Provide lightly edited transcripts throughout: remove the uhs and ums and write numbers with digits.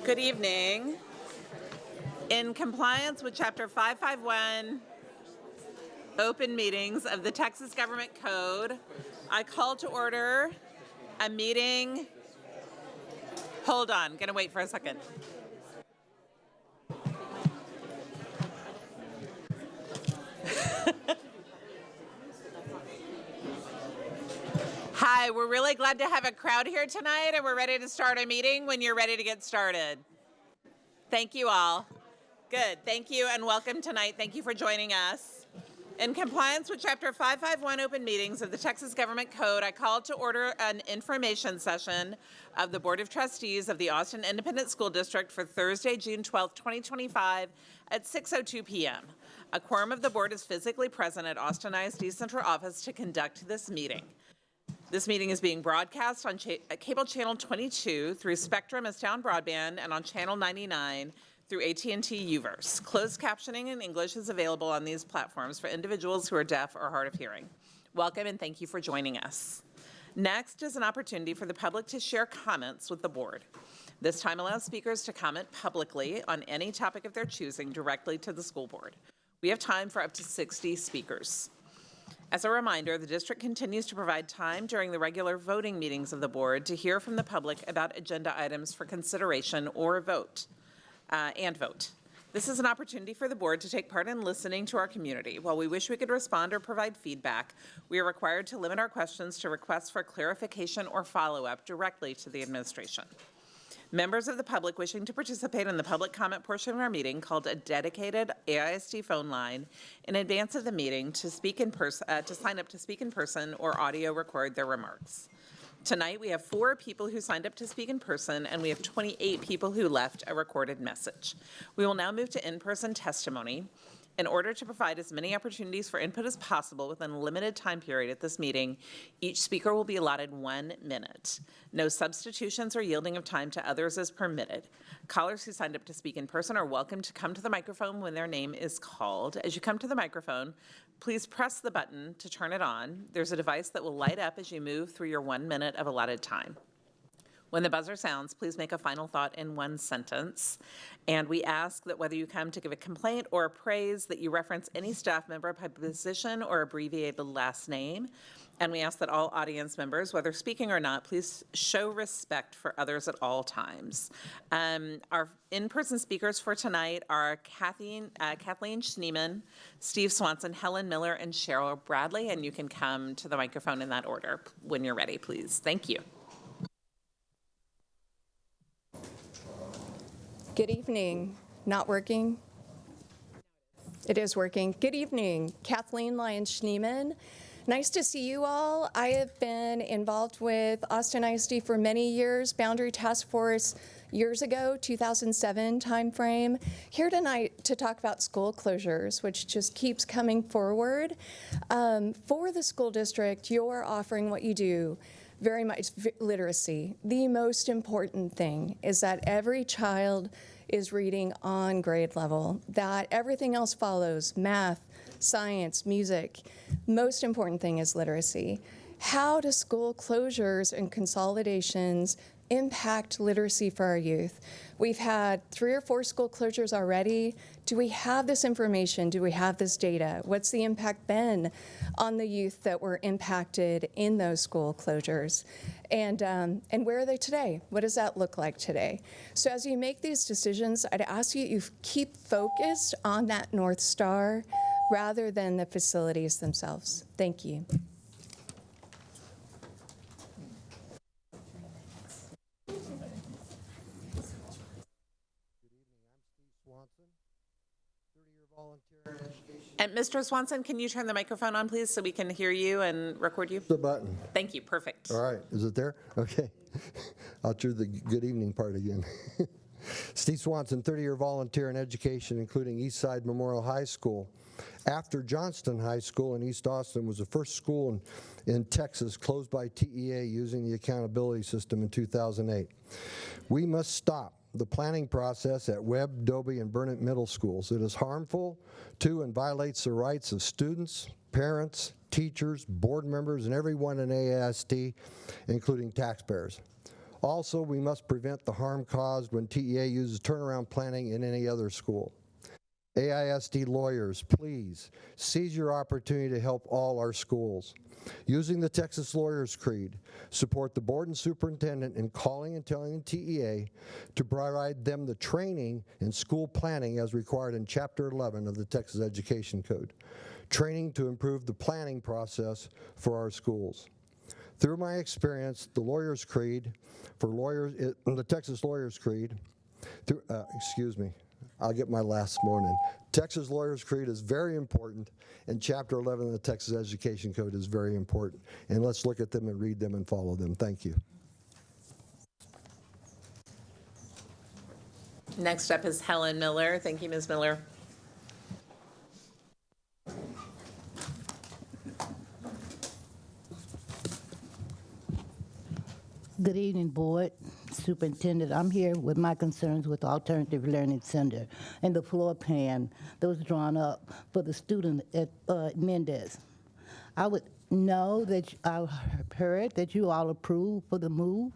Good evening. In compliance with Chapter 551, Open Meetings of the Texas Government Code, I call to order a meeting. Hold on, gonna wait for a second. Hi, we're really glad to have a crowd here tonight, and we're ready to start a meeting when you're ready to get started. Thank you all. Good, thank you and welcome tonight. Thank you for joining us. In compliance with Chapter 551 Open Meetings of the Texas Government Code, I call to order an information session of the Board of Trustees of the Austin Independent School District for Thursday, June 12, 2025 at 6:02 p.m. A quorum of the board is physically present at Austin ISD Central Office to conduct this meeting. This meeting is being broadcast on cable channel 22 through Spectrum as Town Broadband and on channel 99 through AT&T Uverse. Closed captioning in English is available on these platforms for individuals who are deaf or hard of hearing. Welcome and thank you for joining us. Next is an opportunity for the public to share comments with the board. This time allows speakers to comment publicly on any topic of their choosing directly to the school board. We have time for up to 60 speakers. As a reminder, the district continues to provide time during the regular voting meetings of the board to hear from the public about agenda items for consideration or vote. This is an opportunity for the board to take part in listening to our community. While we wish we could respond or provide feedback, we are required to limit our questions to requests for clarification or follow-up directly to the administration. Members of the public wishing to participate in the public comment portion of our meeting called a dedicated AISD phone line in advance of the meeting to speak in person, to sign up to speak in person or audio record their remarks. Tonight we have 4 people who signed up to speak in person and we have 28 people who left a recorded message. We will now move to in-person testimony. In order to provide as many opportunities for input as possible within a limited time period at this meeting, each speaker will be allotted 1 minute. No substitutions or yielding of time to others is permitted. Callers who signed up to speak in person are welcome to come to the microphone when their name is called. As you come to the microphone, please press the button to turn it on. There's a device that will light up as you move through your 1 minute of allotted time. When the buzzer sounds, please make a final thought in 1 sentence. And we ask that whether you come to give a complaint or a praise, that you reference any staff member by position or abbreviated last name. And we ask that all audience members, whether speaking or not, please show respect for others at all times. Our in-person speakers for tonight are Kathleen Schneeman, Steve Swanson, Helen Miller, and Cheryl Bradley. And you can come to the microphone in that order when you're ready, please. Thank you. Good evening. Not working? It is working. Good evening. Kathleen Lyons-Schneeman. Nice to see you all. I have been involved with Austin ISD for many years, Boundary Task Force years ago, 2007 timeframe. Here tonight to talk about school closures, which just keeps coming forward. For the school district, you're offering what you do. Very much literacy. The most important thing is that every child is reading on grade level, that everything else follows, math, science, music. Most important thing is literacy. How do school closures and consolidations impact literacy for our youth? We've had 3 or 4 school closures already. Do we have this information? Do we have this data? What's the impact been on the youth that were impacted in those school closures? And where are they today? What does that look like today? So as you make these decisions, I'd ask you keep focused on that North Star rather than the facilities themselves. Thank you. And Mr. Swanson, can you turn the microphone on, please, so we can hear you and record you? The button. Thank you. Perfect. All right. Is it there? Okay. I'll do the good evening part again. Steve Swanson, 30-year volunteer in education, including Eastside Memorial High School. After Johnston High School in East Austin was the first school in Texas closed by TEA using the accountability system in 2008. We must stop the planning process at Webb, Dobie, and Burnett middle schools. It is harmful to and violates the rights of students, parents, teachers, board members, and everyone in AISD, including taxpayers. Also, we must prevent the harm caused when TEA uses turnaround planning in any other school. AISD lawyers, please seize your opportunity to help all our schools. Using the Texas Lawyers Creed, support the board and superintendent in calling and telling TEA to provide them the training in school planning as required in Chapter 11 of the Texas Education Code. Training to improve the planning process for our schools. Through my experience, the Lawyers Creed, for lawyers, the Texas Lawyers Creed, I'll get my last one in. Texas Lawyers Creed is very important, and Chapter 11 of the Texas Education Code is very important. And let's look at them and read them and follow them. Thank you. Next up is Helen Miller. Thank you, Ms. Miller. Good evening, Board, Superintendent. I'm here with my concerns with the Alternative Learning Center and the floor plan that was drawn up for the student at Mendez. I would know that I heard that you all approve for the move,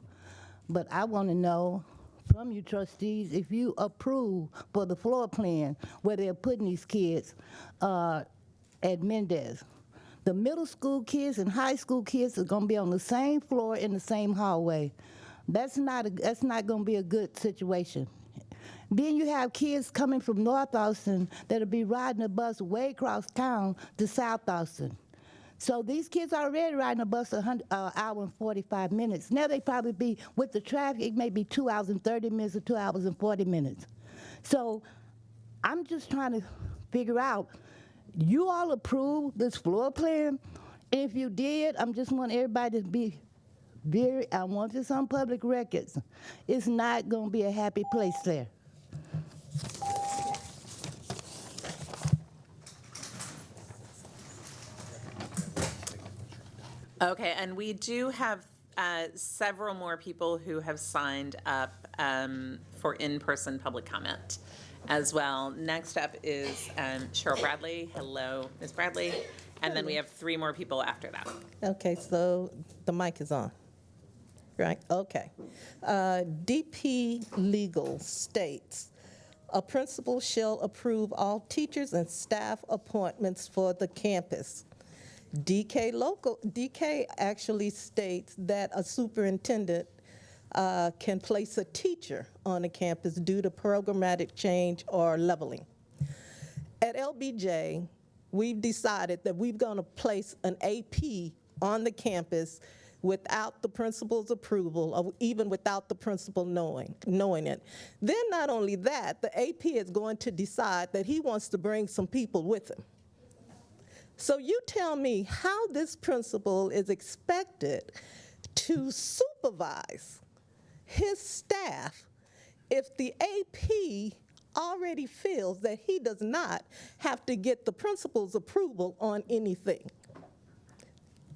but I want to know from you trustees if you approve for the floor plan where they're putting these kids at Mendez. The middle school kids and high school kids are going to be on the same floor in the same hallway. That's not going to be a good situation. Then you have kids coming from North Austin that'll be riding a bus way across town to South Austin. So these kids are already riding a bus an hour and 45 minutes. Now they probably be, with the traffic, it may be 2 hours and 30 minutes or 2 hours and 40 minutes. So I'm just trying to figure out, you all approve this floor plan? And if you did, I just want everybody to be I want this on public records. It's not going to be a happy place there. Okay, and we do have several more people who have signed up for in-person public comment as well. Next up is Cheryl Bradley. Hello, Ms. Bradley. And then we have 3 more people after that. Okay, so the mic is on, right? Okay. DP Legal states, a principal shall approve all teachers and staff appointments for the campus. DK actually states that a superintendent can place a teacher on a campus due to programmatic change or leveling. At LBJ, we've decided that we're going to place an AP on the campus without the principal's approval, or even without the principal knowing it. Then not only that, the AP is going to decide that he wants to bring some people with him. So you tell me how this principal is expected to supervise his staff if the AP already feels that he does not have to get the principal's approval on anything.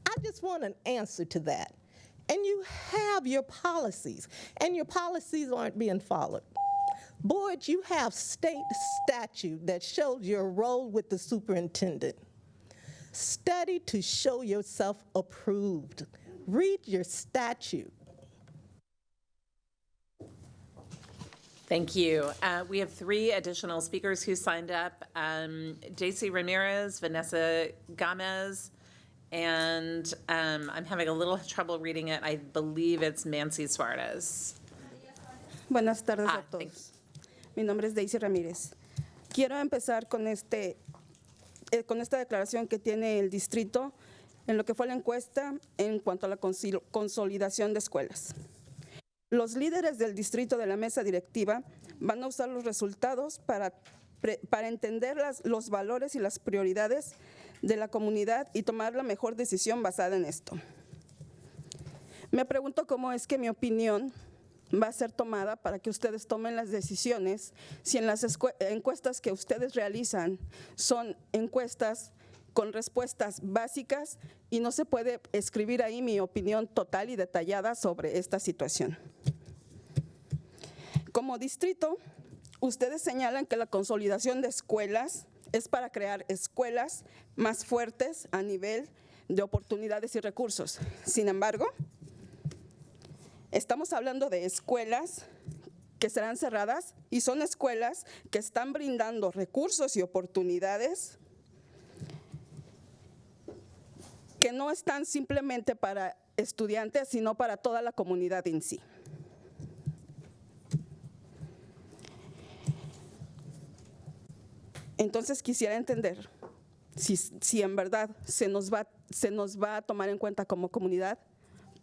I just want an answer to that. And you have your policies, and your policies aren't being followed. Board, you have state statute that shows your role with the superintendent. Study to show yourself approved. Read your statute. Thank you. We have 3 additional speakers who signed up. JC Ramirez, Vanessa Gomez, and I'm having a little trouble reading it. I believe it's Nancy Suarez. Buenas tardes a thank todos. Mi nombre es Daisy Ramírez. Quiero empezar con esta declaración que tiene el distrito en lo que fue la encuesta en cuanto a la consolidación de escuelas. Los líderes del distrito de la mesa directiva van a usar los resultados para entender los valores y las prioridades de la comunidad y tomar la mejor decisión basada en esto. Me pregunto cómo es que mi opinión va a ser tomada para que ustedes tomen las decisiones si en las encuestas que ustedes realizan son encuestas con respuestas básicas y no se puede escribir ahí mi opinión total y detallada sobre esta situación. Como distrito, ustedes señalan que la consolidación de escuelas es para crear escuelas más fuertes a nivel de oportunidades y recursos. Sin embargo, Estamos hablando de escuelas que serán cerradas y son escuelas que están brindando recursos y oportunidades que no están simplemente para estudiantes, sino para toda la comunidad en sí. Entonces quisiera entender si en verdad se nos va a tomar en cuenta como comunidad,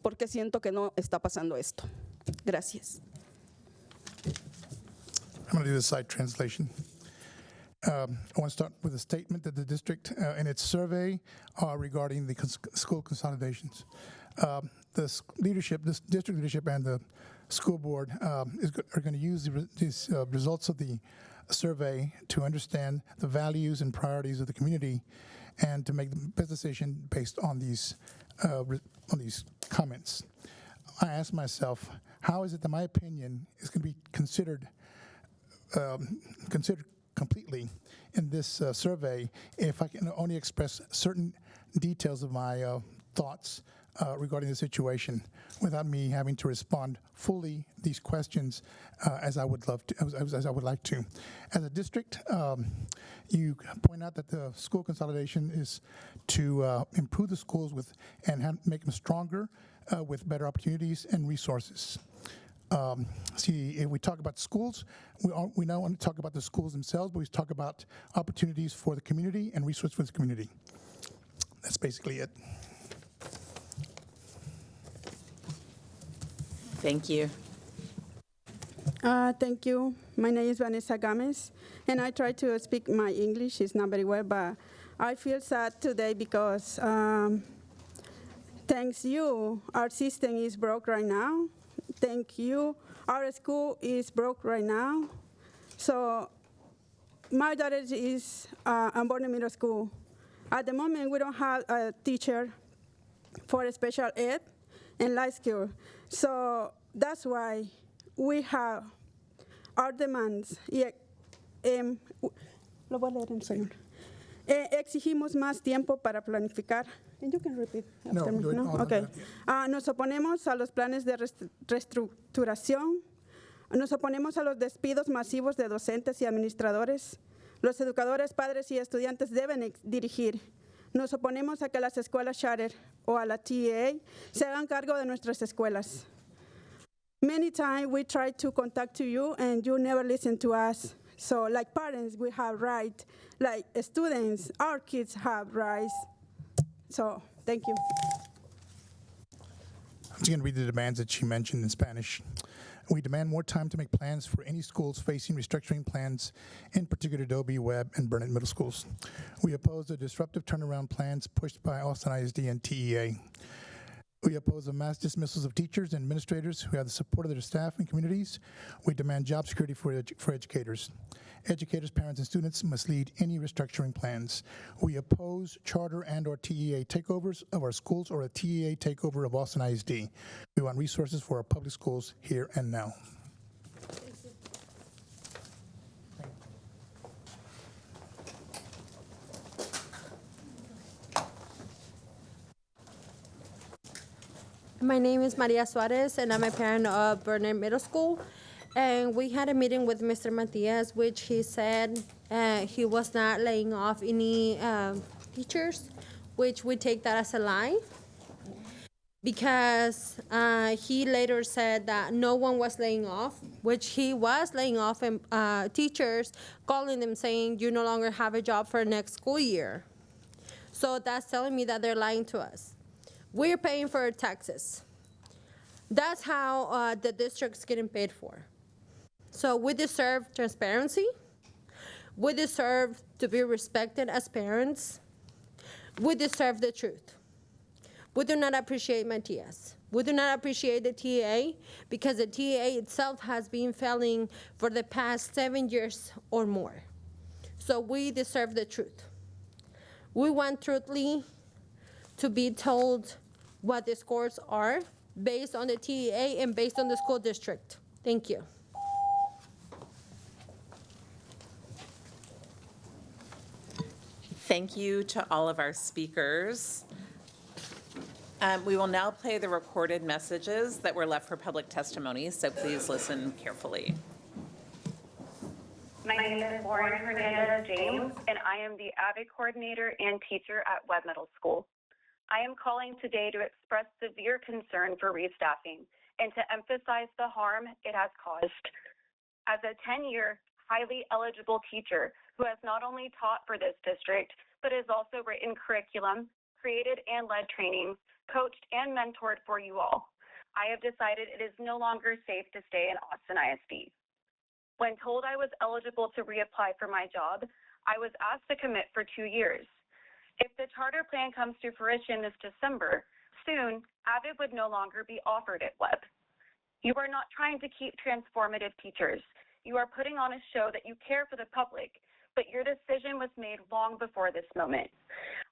porque siento que no está pasando esto. Gracias. I'm going to do the side translation. I want to start with a statement that the district, in its survey regarding the school consolidations, this district leadership and the school board are going to use these results of the survey to understand the values and priorities of the community and to make the best decision based on these comments. I asked myself, how is it that my opinion is going to be considered completely in this survey if I can only express certain details of my thoughts regarding the situation without me having to respond fully these questions as I would love to, as I would like to. As a district, you point out that the school consolidation is to improve the schools and make them stronger with better opportunities and resources. See, if we talk about schools, we don't want to talk about the schools themselves, but we talk about opportunities for the community and resources for the community. That's basically it. Thank you. Thank you. My name is Vanessa Gomez, and I try to speak my English. It's not very well, but I feel sad today because thanks you, our system is broke right now. Thank you, our school is broke right now. So my daughter is on Border Middle School. At the moment, we don't have a teacher for special ed and life skill. So that's why we have our demands. Lo voy a leer en español. Exigimos más tiempo para planificar. And you can repeat after me, do it all Okay. together. Nos oponemos a los planes de reestructuración. Nos oponemos a los despidos masivos de docentes y administradores. Los educadores, padres y estudiantes deben dirigir. Nos oponemos a que las escuelas charter o a la TEA se hagan cargo de nuestras escuelas. Many times we try to contact to you and you never listen to us. So like parents, we have rights. Like students, our kids have rights. So thank you. I'm just going to read the demands that she mentioned in Spanish. We demand more time to make plans for any schools facing restructuring plans, in particular Dobie, Webb, and Burnett Middle Schools. We oppose the disruptive turnaround plans pushed by Austin ISD and TEA. We oppose the mass dismissals of teachers and administrators who have the support of their staff and communities. We demand job security for educators. Educators, parents, and students must lead any restructuring plans. We oppose charter and/or TEA takeovers of our schools or a TEA takeover of Austin ISD. We want resources for our public schools here and now. My name is Maria Suarez, and I'm a parent of Burnett Middle School. And we had a meeting with Mr. Matias, which he said he was not laying off any teachers, which we take that as a lie. Because he later said that no one was laying off, which he was laying off teachers, calling them saying, you no longer have a job for next school year. So that's telling me that they're lying to us. We're paying for our taxes. That's how the district's getting paid for. So we deserve transparency. We deserve to be respected as parents. We deserve the truth. We do not appreciate Matias. We do not appreciate the TEA because the TEA itself has been failing for the past 7 years or more. So we deserve the truth. We want truthfully to be told what the scores are based on the TEA and based on the school district. Thank you. Thank you to all of our speakers. We will now play the recorded messages that were left for public testimony, so please listen carefully. My name is Lauren Hernandez James, and I am the AVID coordinator and teacher at Webb Middle School. I am calling today to express severe concern for restaffing and to emphasize the harm it has caused. As a 10-year, highly eligible teacher who has not only taught for this district, but has also written curriculum, created and led trainings, coached and mentored for you all, I have decided it is no longer safe to stay in Austin ISD. When told I was eligible to reapply for my job, I was asked to commit for 2 years. If the charter plan comes to fruition this December, soon, AVID would no longer be offered at Webb. You are not trying to keep transformative teachers. You are putting on a show that you care for the public, but your decision was made long before this moment.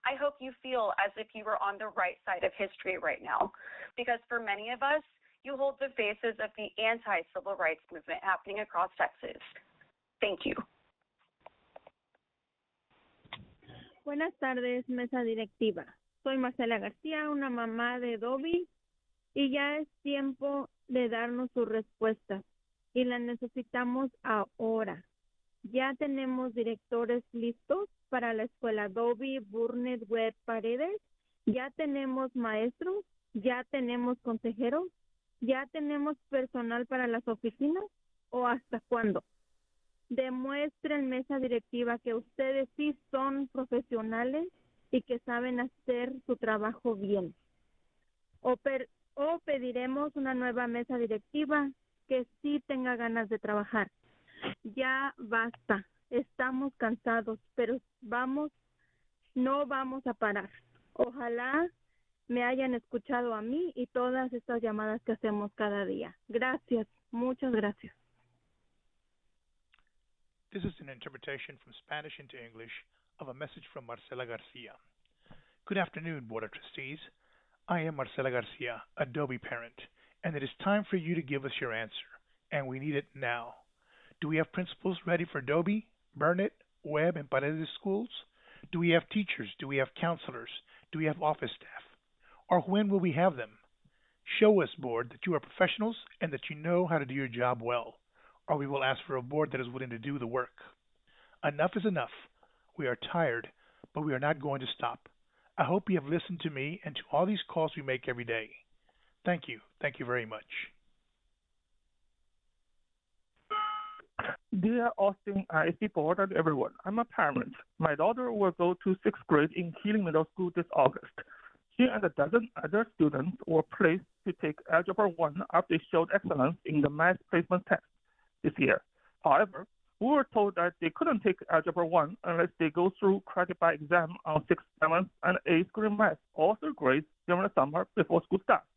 I hope you feel as if you were on the right side of history right now, because for many of us, you hold the faces of the anti-civil rights movement happening across Texas. Thank you. Buenas tardes, mesa directiva. Soy Marcela García, una mamá de Dobby, y ya es tiempo de darnos sus respuestas, y las necesitamos ahora. Ya tenemos directores listos para la escuela Dobby, Burnett, Webb, Paredes. Ya tenemos maestros, ya tenemos consejeros. ¿Ya tenemos personal para las oficinas o hasta cuándo? Demuestren, mesa directiva, que ustedes sí son profesionales y que saben hacer su trabajo bien. O pediremos una nueva mesa directiva que sí tenga ganas de trabajar. Ya basta, estamos cansados, pero no vamos a parar. Ojalá me hayan escuchado a mí y todas estas llamadas que hacemos cada día. Gracias, muchas gracias. This is an interpretation from Spanish into English of a message from Marcela Garcia. Good afternoon, Board of Trustees. I am Marcela Garcia, a Dobby parent, and it is time for you to give us your answer, and we need it now. Do we have principals ready for Dobby, Burnett, Webb, and Paredes schools? Do we have teachers? Do we have counselors? Do we have office staff? Or when will we have them? Show us, board, that you are professionals and that you know how to do your job well, or we will ask for a board that is willing to do the work. Enough is enough. We are tired, but we are not going to stop. I hope you have listened to me and to all these calls we make every day. Thank you. Thank you very much. Dear Austin ISD Board and everyone, I'm a parent. My daughter will go to 6th grade in Keeling Middle School this August. She and a dozen other students were placed to take Algebra 1 after they showed excellence in the math placement test this year. However, we were told that they couldn't take Algebra 1 unless they go through credit by exam on 6th, 7th, and 8th grade math, all 3 grades during the summer before school starts.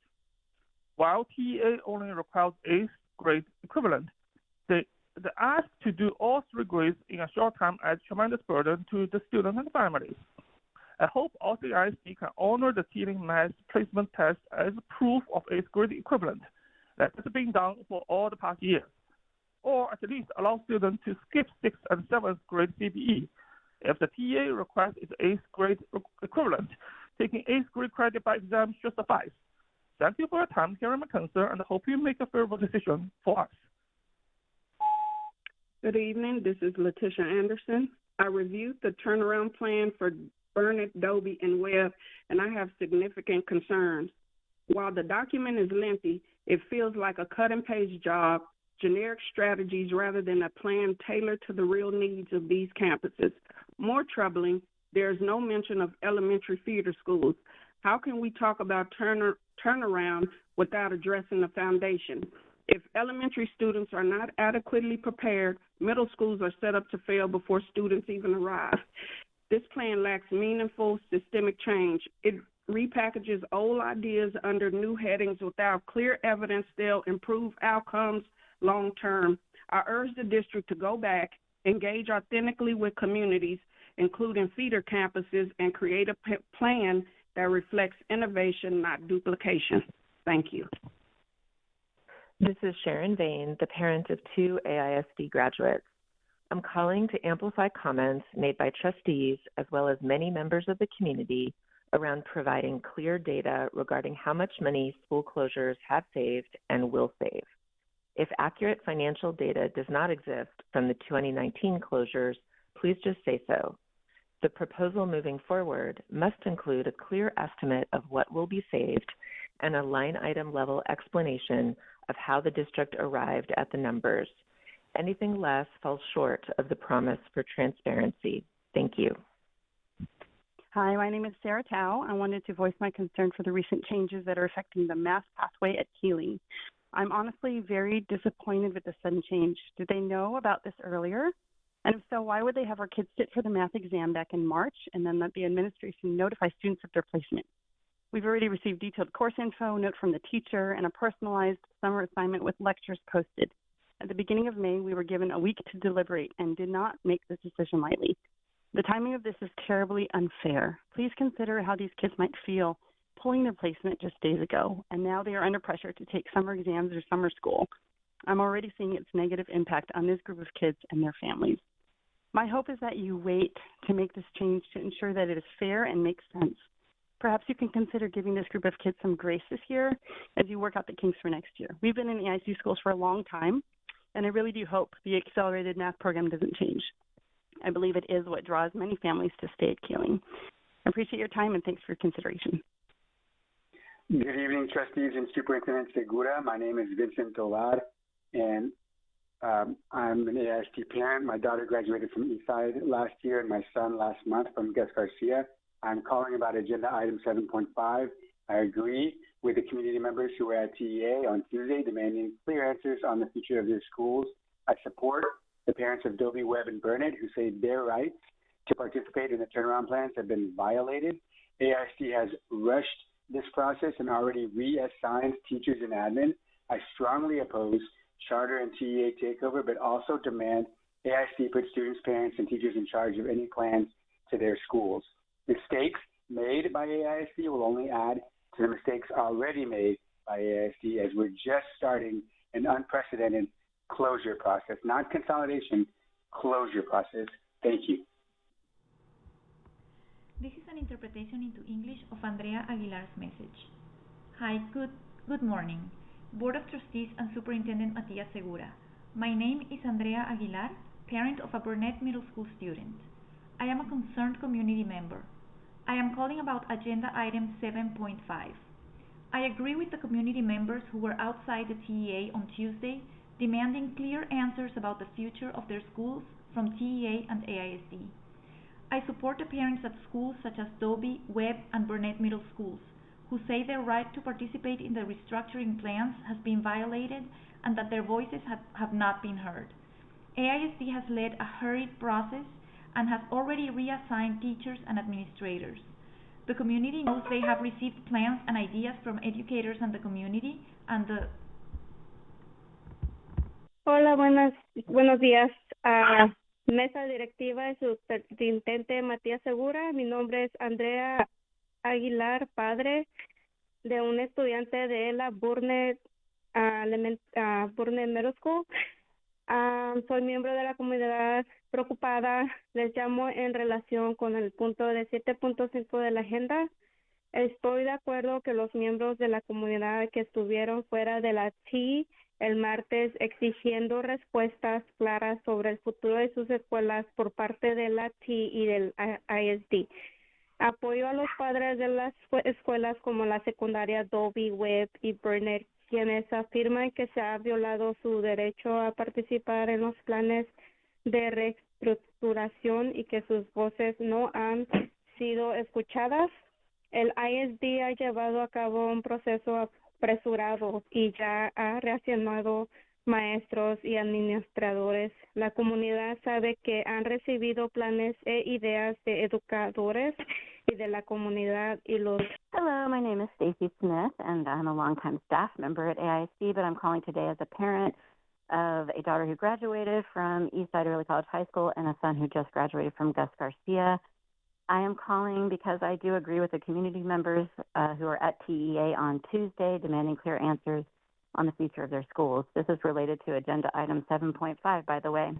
While TEA only requires 8th grade equivalent, the ask to do all 3 grades in a short time adds tremendous burden to the students and families. I hope Austin ISD can honor the Keeling math placement test as proof of 8th grade equivalent that has been done for all the past years, or at least allow students to skip 6th and 7th grade CBE. If the TA request is 8th grade equivalent, taking 8th grade credit by exam should suffice. Thank you for your time hearing my concern and hope you make a favorable decision for us. Good evening. This is Letitia Anderson. I reviewed the turnaround plan for Burnett, Dobie, and Webb, and I have significant concerns. While the document is lengthy, it feels like a cut-and-paste job, generic strategies rather than a plan tailored to the real needs of these campuses. More troubling, there is no mention of elementary feeder schools. How can we talk about turnaround without addressing the foundation? If elementary students are not adequately prepared, middle schools are set up to fail before students even arrive. This plan lacks meaningful systemic change. It repackages old ideas under new headings without clear evidence they'll improve outcomes long term. I urge the district to go back, engage authentically with communities, including feeder campuses, and create a plan that reflects innovation, not duplication. Thank you. This is Sharon Vane, the parent of 2 AISD graduates. I'm calling to amplify comments made by trustees as well as many members of the community around providing clear data regarding how much money school closures have saved and will save. If accurate financial data does not exist from the 2019 closures, please just say so. The proposal moving forward must include a clear estimate of what will be saved and a line item level explanation of how the district arrived at the numbers. Anything less falls short of the promise for transparency. Thank you. Hi, my name is Sarah Tao. I wanted to voice my concern for the recent changes that are affecting the math pathway at Keeling. I'm honestly very disappointed with the sudden change. Did they know about this earlier? And if so, why would they have our kids sit for the math exam back in March and then let the administration notify students of their placement? We've already received detailed course info, note from the teacher, and a personalized summer assignment with lectures posted. At the beginning of May, we were given a week to deliberate and did not make this decision lightly. The timing of this is terribly unfair. Please consider how these kids might feel pulling their placement just days ago, and now they are under pressure to take summer exams or summer school. I'm already seeing its negative impact on this group of kids and their families. My hope is that you wait to make this change to ensure that it is fair and makes sense. Perhaps you can consider giving this group of kids some grace this year as you work out the kinks for next year. We've been in the ISD schools for a long time, and I really do hope the accelerated math program doesn't change. I believe it is what draws many families to stay at Keeling. I appreciate your time and thanks for your consideration. Good evening, trustees and Superintendent Segura. My name is Vincent Tovar, and I'm an AISD parent. My daughter graduated from Eastside last year and my son last month from Gus Garcia. I'm calling about agenda item 7.5. I agree with the community members who were at TEA on Tuesday demanding clear answers on the future of their schools. I support the parents of Dobie, Webb, and Burnett who say their rights to participate in the turnaround plans have been violated. AISD has rushed this process and already reassigned teachers and admin. I strongly oppose charter and TEA takeover, but also demand AISD put students, parents, and teachers in charge of any plans to their schools. Mistakes made by AISD will only add to the mistakes already made by AISD as we're just starting an unprecedented closure process, not consolidation, closure process. Thank you. This is an interpretation into English of Andrea Aguilar's message. Hi, good morning, Board of Trustees and Superintendent Matias Segura. My name is Andrea Aguilar, parent of a Burnett Middle School student. I am a concerned community member. I am calling about agenda item 7.5. I agree with the community members who were outside the TEA on Tuesday demanding clear answers about the future of their schools from TEA and AISD. I support the parents at schools such as Dobie, Webb, and Burnett Middle Schools who say their right to participate in the restructuring plans has been violated and that their voices have not been heard. AISD has led a hurried process and has already reassigned teachers and administrators. The community knows they have received plans and ideas from educators and the community, and the... Hola, buenos días. Mesa directiva de Superintendente Matías Segura. Mi nombre es Andrea Aguilar, padre de un estudiante de la Burnett Middle School. Soy miembro de la comunidad preocupada. Les llamo en relación con el punto de 7.5 de la agenda. Estoy de acuerdo que los miembros de la comunidad que estuvieron fuera de la TI el martes exigiendo respuestas claras sobre el futuro de sus escuelas por parte de la TI y del ISD. Apoyo a los padres de las escuelas como la secundaria Dobie, Webb y Burnett, quienes afirman que se ha violado su derecho a participar en los planes de reestructuración y que sus voces no han sido escuchadas. El ISD ha llevado a cabo un proceso apresurado y ya ha reaccionado maestros y administradores. La comunidad sabe que han recibido planes e ideas de educadores y de la comunidad y los... Hello, my name is Stacy Smith, and I'm a longtime staff member at AIC, but I'm calling today as a parent of a daughter who graduated from Eastside Early College High School and a son who just graduated from Gus Garcia. I am calling because I do agree with the community members who are at TEA on Tuesday demanding clear answers on the future of their schools. This is related to agenda item 7.5, by the way.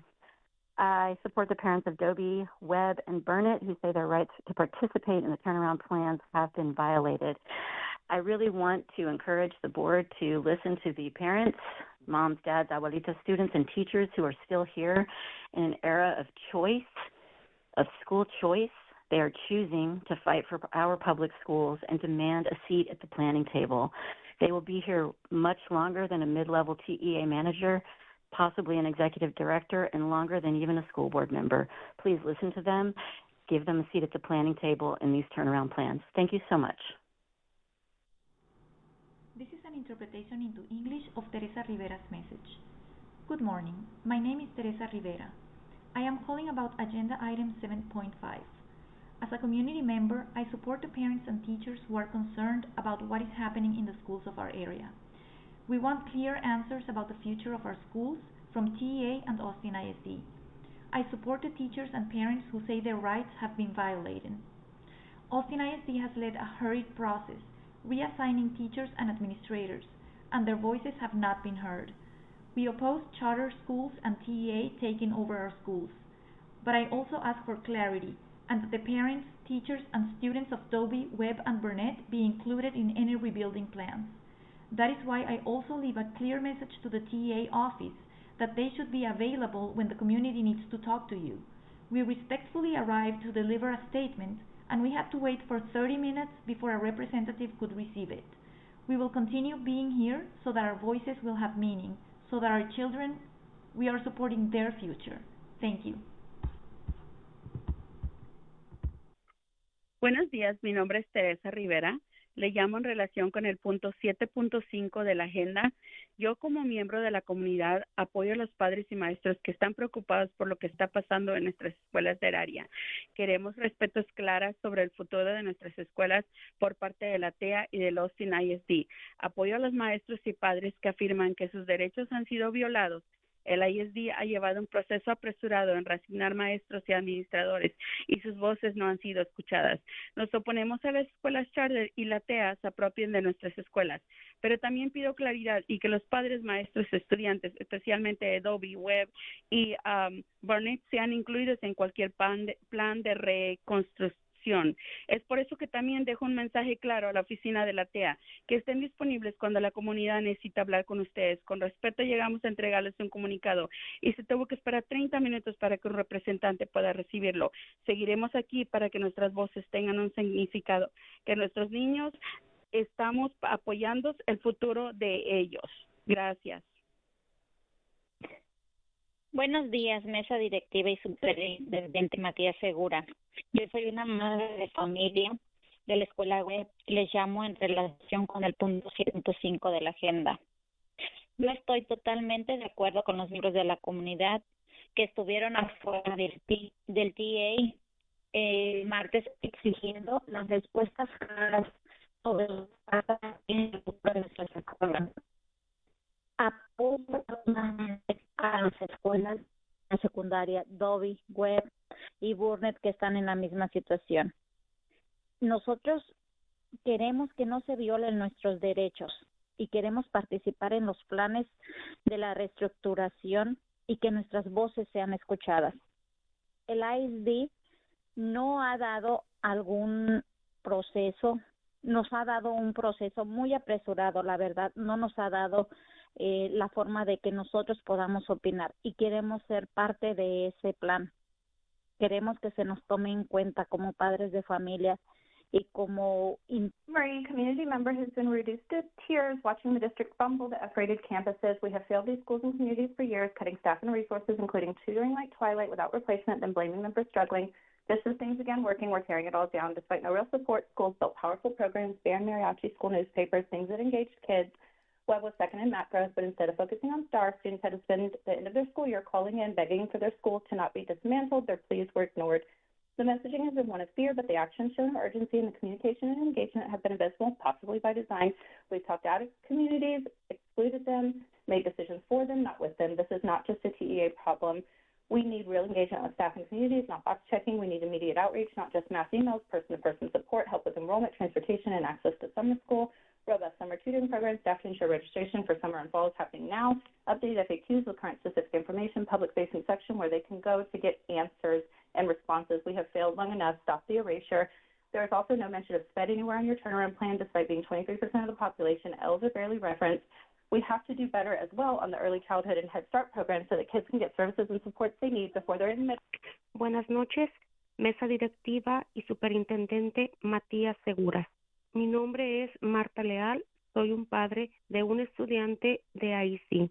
I support the parents of Dobie, Webb, and Burnett who say their rights to participate in the turnaround plans have been violated. I really want to encourage the board to listen to the parents, moms, dads, abuelitas, students, and teachers who are still here in an era of choice, of school choice. They are choosing to fight for our public schools and demand a seat at the planning table. They will be here much longer than a mid-level TEA manager, possibly an executive director, and longer than even a school board member. Please listen to them. Give them a seat at the planning table in these turnaround plans. Thank you so much. This is an interpretation into English of Teresa Rivera's message. Good morning. My name is Teresa Rivera. I am calling about Agenda Item 7.5. As a community member, I support the parents and teachers who are concerned about what is happening in the schools of our area. We want clear answers about the future of our schools from TEA and Austin ISD. I support the teachers and parents who say their rights have been violated. Austin ISD has led a hurried process, reassigning teachers and administrators, and their voices have not been heard. We oppose charter schools and TEA taking over our schools. But I also ask for clarity and that the parents, teachers, and students of Dobie, Webb, and Burnett be included in any rebuilding plans. That is why I also leave a clear message to the TEA office that they should be available when the community needs to talk to you. We respectfully arrived to deliver a statement, and we had to wait for 30 minutes before a representative could receive it. We will continue being here so that our voices will have meaning, so that our children, we are supporting their future. Thank you. Buenos días, mi nombre es Teresa Rivera. Le llamo en relación con el punto 7.5 de la agenda. Yo como miembro de la comunidad apoyo a los padres y maestros que están preocupados por lo que está pasando en nuestras escuelas del área. Queremos respuestas claras sobre el futuro de nuestras escuelas por parte de la TEA y del Austin ISD. Apoyo a los maestros y padres que afirman que sus derechos han sido violados. El ISD ha llevado un proceso apresurado en reasignar maestros y administradores y sus voces no han sido escuchadas. Nos oponemos a las escuelas charter y la TEA se apropien de nuestras escuelas, pero también pido claridad y que los padres, maestros, estudiantes, especialmente de Dobie, Webb y Burnett, sean incluidos en cualquier plan de reconstrucción. Es por eso que también dejo un mensaje claro a la oficina de la TEA, que estén disponibles cuando la comunidad necesita hablar con ustedes. Con respeto llegamos a entregarles un comunicado y se tuvo que esperar 30 minutos para que un representante pueda recibirlo. Seguiremos aquí para que nuestras voces tengan un significado, que nuestros niños estamos apoyando el futuro de ellos. Gracias. Buenos días, mesa directiva y superintendente Matías Segura. Yo soy una madre de familia de la escuela web y les llamo en relación con el punto 105 de la agenda. Yo estoy totalmente de acuerdo con los miembros de la comunidad que estuvieron afuera del TA el martes exigiendo las respuestas claras sobre lo que pasa en el futuro de nuestras escuelas. Apoyo totalmente a las escuelas de secundaria Dobie, Webb y Burnett que están en la misma situación. Nosotros queremos que no se violen nuestros derechos y queremos participar en los planes de la reestructuración y que nuestras voces sean escuchadas. El ISD no ha dado algún proceso, nos ha dado un proceso muy apresurado, la verdad, no nos ha dado la forma de que nosotros podamos opinar y queremos ser parte de ese plan. Queremos que se nos tome en cuenta como padres de familia y como... Marie, community member has been reduced to tears watching the district fumble the F-rated campuses. We have failed these schools and communities for years, cutting staff and resources, including tutoring like Twilight without replacement, then blaming them for struggling. Just as things began working, we're tearing it all down. Despite no real support, schools built powerful programs, banned mariachi school newspapers, things that engaged kids. Webb was second in math growth, but instead of focusing on STAR, students had to spend the end of their school year calling in, begging for their school to not be dismantled. Their pleas were ignored. The messaging has been one of fear, but the actions shown urgency and the communication and engagement have been invisible, possibly by design. We've talked out of communities, excluded them, made decisions for them, not with them. This is not just a TEA problem. We need real engagement with staff and communities, not box checking. We need immediate outreach, not just mass emails, person-to-person support, help with enrollment, transportation, and access to summer school. robust summer tutoring programs, staff to ensure registration for summer and fall is happening now, updated FAQs with current specific information, public-facing section where they can go to get answers and responses. We have failed long enough. Stop the erasure. There is also no mention of SPED anywhere on your turnaround plan, despite being 23% of the population. L's are barely referenced. We have to do better as well on the early childhood and Head Start programs so that kids can get services and supports they need before they're in middle. Buenas noches, mesa directiva y superintendente Matías Segura. Mi nombre es Marta Leal, soy un padre de un estudiante de ISD.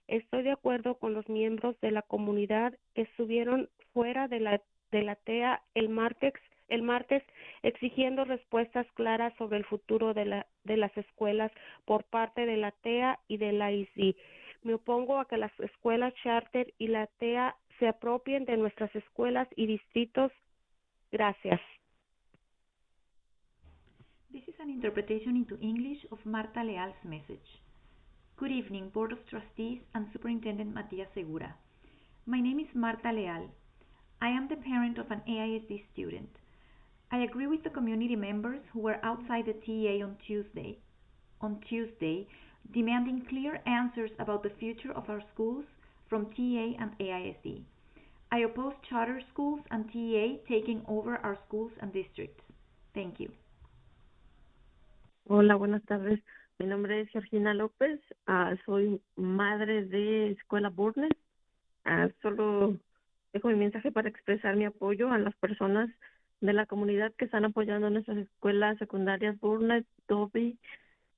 Estoy de acuerdo con los miembros de la comunidad que estuvieron fuera de la TEA el martes exigiendo respuestas claras sobre el futuro de las escuelas por parte de la TEA y de la ISD. Me opongo a que las escuelas charter y la TEA se apropien de nuestras escuelas y distritos. Gracias. This is an interpretation into English of Marta Leal's message. Good evening, Board of Trustees and Superintendent Matías Segura. My name is Marta Leal. I am the parent of an AISD student. I agree with the community members who were outside the TEA on Tuesday, demanding clear answers about the future of our schools from TEA and AISD. I oppose charter schools and TEA taking over our schools and districts. Thank you. Hola, buenas tardes. Mi nombre es Georgina López. Soy madre de Escuela Burnett. Solo dejo mi mensaje para expresar mi apoyo a las personas de la comunidad que están apoyando nuestras escuelas secundarias Burnett, Dobie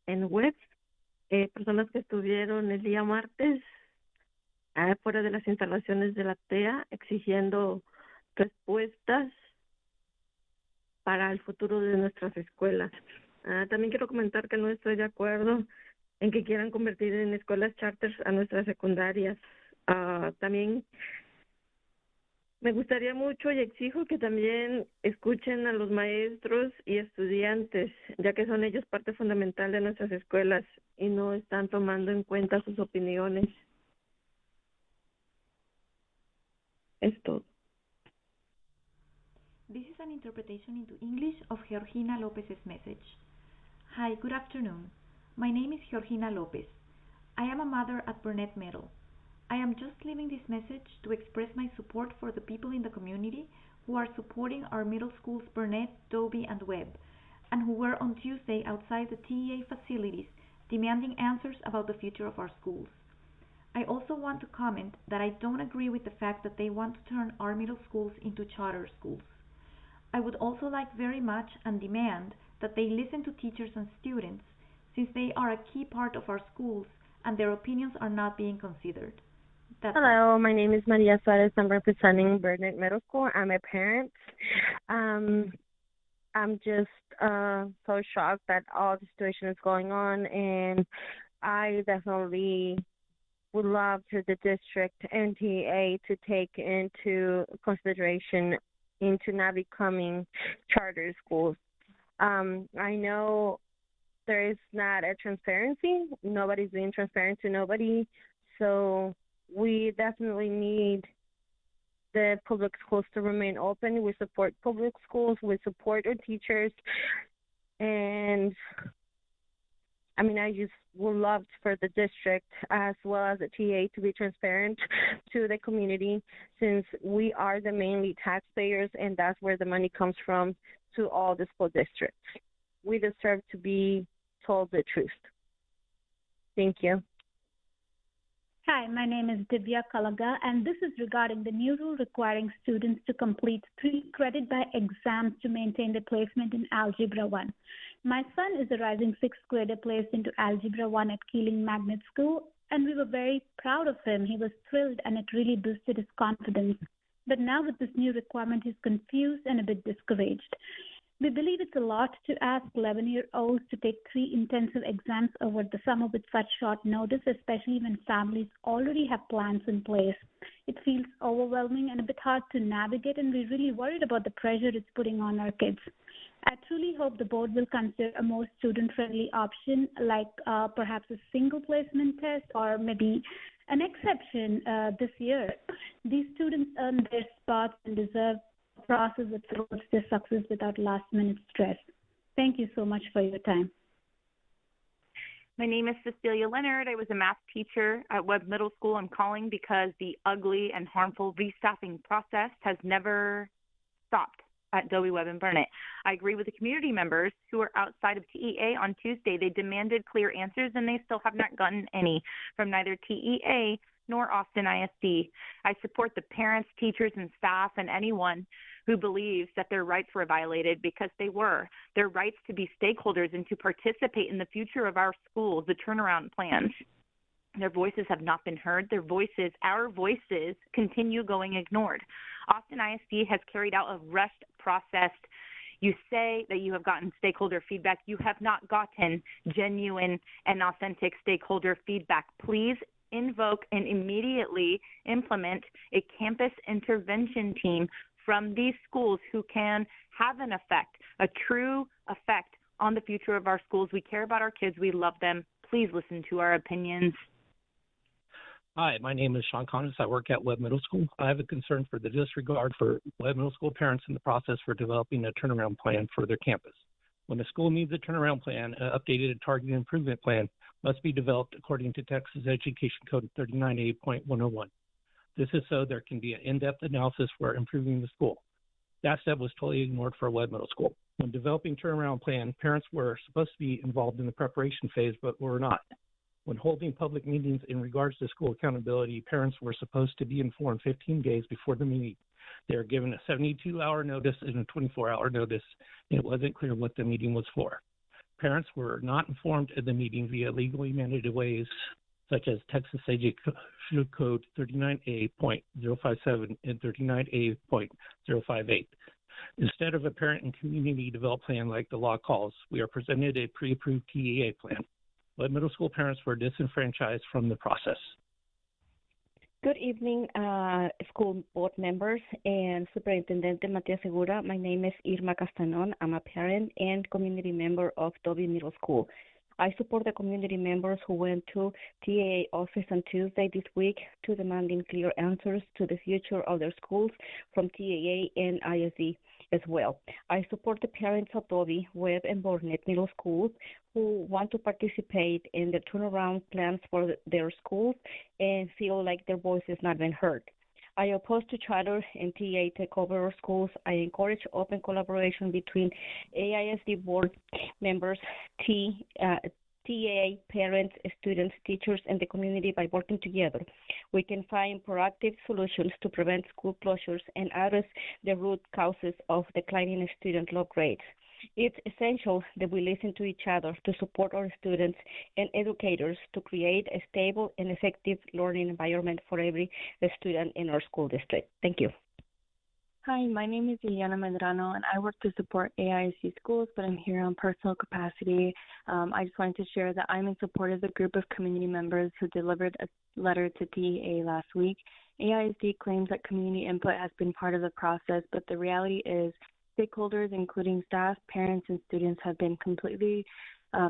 en Webb. Personas que estuvieron el día martes fuera de las instalaciones de la TEA exigiendo respuestas para el futuro de nuestras escuelas. También quiero comentar que no estoy de acuerdo en que quieran convertir en escuelas charters a nuestras secundarias. También me gustaría mucho y exijo que también escuchen a los maestros y estudiantes, ya que son ellos parte fundamental de nuestras escuelas y no están tomando en cuenta sus opiniones. Es todo. This is an interpretation into English of Georgina Lopez's message. Hi, good afternoon. My name is Georgina Lopez. I am a mother at Burnett Middle. I am just leaving this message to express my support for the people in the community who are supporting our middle schools Burnett, Dobie, and Webb, and who were on Tuesday outside the TEA facilities demanding answers about the future of our schools. I also want to comment that I don't agree with the fact that they want to turn our middle schools into charter schools. I would also like very much and demand that they listen to teachers and students, since they are a key part of our schools and their opinions are not being considered. Hello, my name is Maria Suarez. I'm representing Burnett Middle School. I'm a parent. I'm just so shocked that all the situation is going on, and I definitely would love for the district and TEA to take into consideration into not becoming charter schools. I know there is not a transparency. Nobody's being transparent to nobody. So we definitely need the public schools to remain open. We support public schools. We support our teachers. And I mean, I just would love for the district as well as the TA to be transparent to the community, since we are the mainly taxpayers and that's where the money comes from to all the school districts. We deserve to be told the truth. Thank you. Hi, my name is Divya Kalaga, and this is regarding the new rule requiring students to complete 3 credit-by exams to maintain their placement in Algebra 1. My son is a rising 6th grader placed into Algebra 1 at Keeling Magnet School, and we were very proud of him. He was thrilled, and it really boosted his confidence. But now with this new requirement, he's confused and a bit discouraged. We believe it's a lot to ask 11-year-olds to take 3 intensive exams over the summer with such short notice, especially when families already have plans in place. It feels overwhelming and a bit hard to navigate, and we're really worried about the pressure it's putting on our kids. I truly hope the board will consider a more student-friendly option, like perhaps a single placement test or maybe an exception this year. These students earn their spots and deserve process that towards their success without last-minute stress. Thank you so much for your time. My name is Cecilia Leonard. I was a math teacher at Webb Middle School. I'm calling because the ugly and harmful restaffing process has never stopped at Dobie, Webb, and Burnett. I agree with the community members who were outside of TEA on Tuesday. They demanded clear answers, and they still have not gotten any from neither TEA nor Austin ISD. I support the parents, teachers, and staff, and anyone who believes that their rights were violated, because they were. Their rights to be stakeholders and to participate in the future of our schools, the turnaround plans. Their voices have not been heard. Their voices, our voices, continue going ignored. Austin ISD has carried out a rushed process. You say that you have gotten stakeholder feedback. You have not gotten genuine and authentic stakeholder feedback. Please invoke and immediately implement a campus intervention team from these schools who can have an effect, a true effect on the future of our schools. We care about our kids. We love them. Please listen to our opinions. Hi, my name is Sean Connors. I work at Webb Middle School. I have a concern for the disregard for Webb Middle School parents in the process for developing a turnaround plan for their campus. When a school needs a turnaround plan, an updated and targeted improvement plan must be developed according to Texas Education Code 39A.101. This is so there can be an in-depth analysis for improving the school. That step was totally ignored for Webb Middle School. When developing turnaround plan, parents were supposed to be involved in the preparation phase, but were not. When holding public meetings in regards to school accountability, parents were supposed to be informed 15 days before the meeting. They were given a 72-hour notice and a 24-hour notice, and it wasn't clear what the meeting was for. Parents were not informed of the meeting via legally mandated ways, such as Texas Education Code 39A.057 and 39A.058. Instead of a parent and community developed plan like the law calls, we are presented a pre-approved TEA plan. But middle school parents were disenfranchised from the process. Good evening, school board members and Superintendent Matia Segura. My name is Irma Castanon. I'm a parent and community member of Dobie Middle School. I support the community members who went to TAA office on Tuesday this week to demanding clear answers to the future of their schools from TAA and ISD as well. I support the parents of Dobie, Webb, and Burnett Middle Schools who want to participate in the turnaround plans for their schools and feel like their voice is not being heard. I oppose to charter and TAA take over our schools. I encourage open collaboration between AISD board members, TAA, parents, students, teachers, and the community. By working together, we can find proactive solutions to prevent school closures and address the root causes of declining student low grades. It's essential that we listen to each other to support our students and educators to create a stable and effective learning environment for every student in our school district. Thank you. Hi, my name is Ileana Medrano, and I work to support AISD schools, but I'm here on personal capacity. I just wanted to share that I'm in support of the group of community members who delivered a letter to TEA last week. AISD claims that community input has been part of the process, but the reality is stakeholders, including staff, parents, and students, have been completely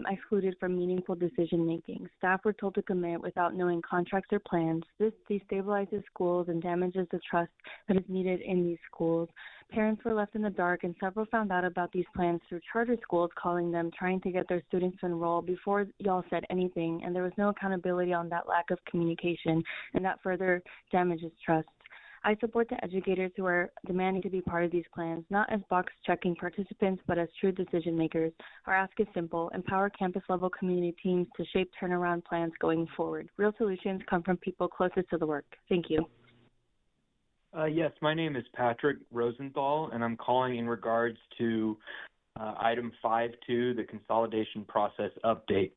excluded from meaningful decision-making. Staff were told to commit without knowing contracts or plans. This destabilizes schools and damages the trust that is needed in these schools. Parents were left in the dark, and several found out about these plans through charter schools calling them, trying to get their students to enroll before y'all said anything, and there was no accountability on that lack of communication, and that further damages trust. I support the educators who are demanding to be part of these plans, not as box-checking participants, but as true decision makers. Our ask is simple: empower campus-level community teams to shape turnaround plans going forward. Real solutions come from people closest to the work. Thank you. Yes, my name is Patrick Rosenthal, and I'm calling in regards to item 5.2, the consolidation process update.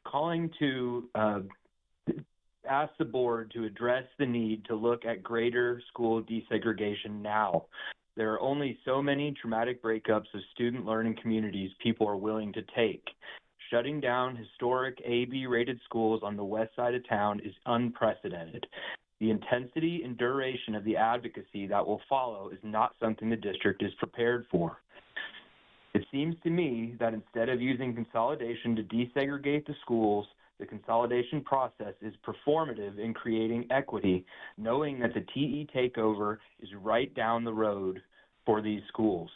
Calling to ask the board to address the need to look at greater school desegregation now. There are only so many traumatic breakups of student learning communities people are willing to take. Shutting down historic AB-rated schools on the west side of town is unprecedented. The intensity and duration of the advocacy that will follow is not something the district is prepared for. It seems to me that instead of using consolidation to desegregate the schools, the consolidation process is performative in creating equity, knowing that the TE takeover is right down the road for these schools.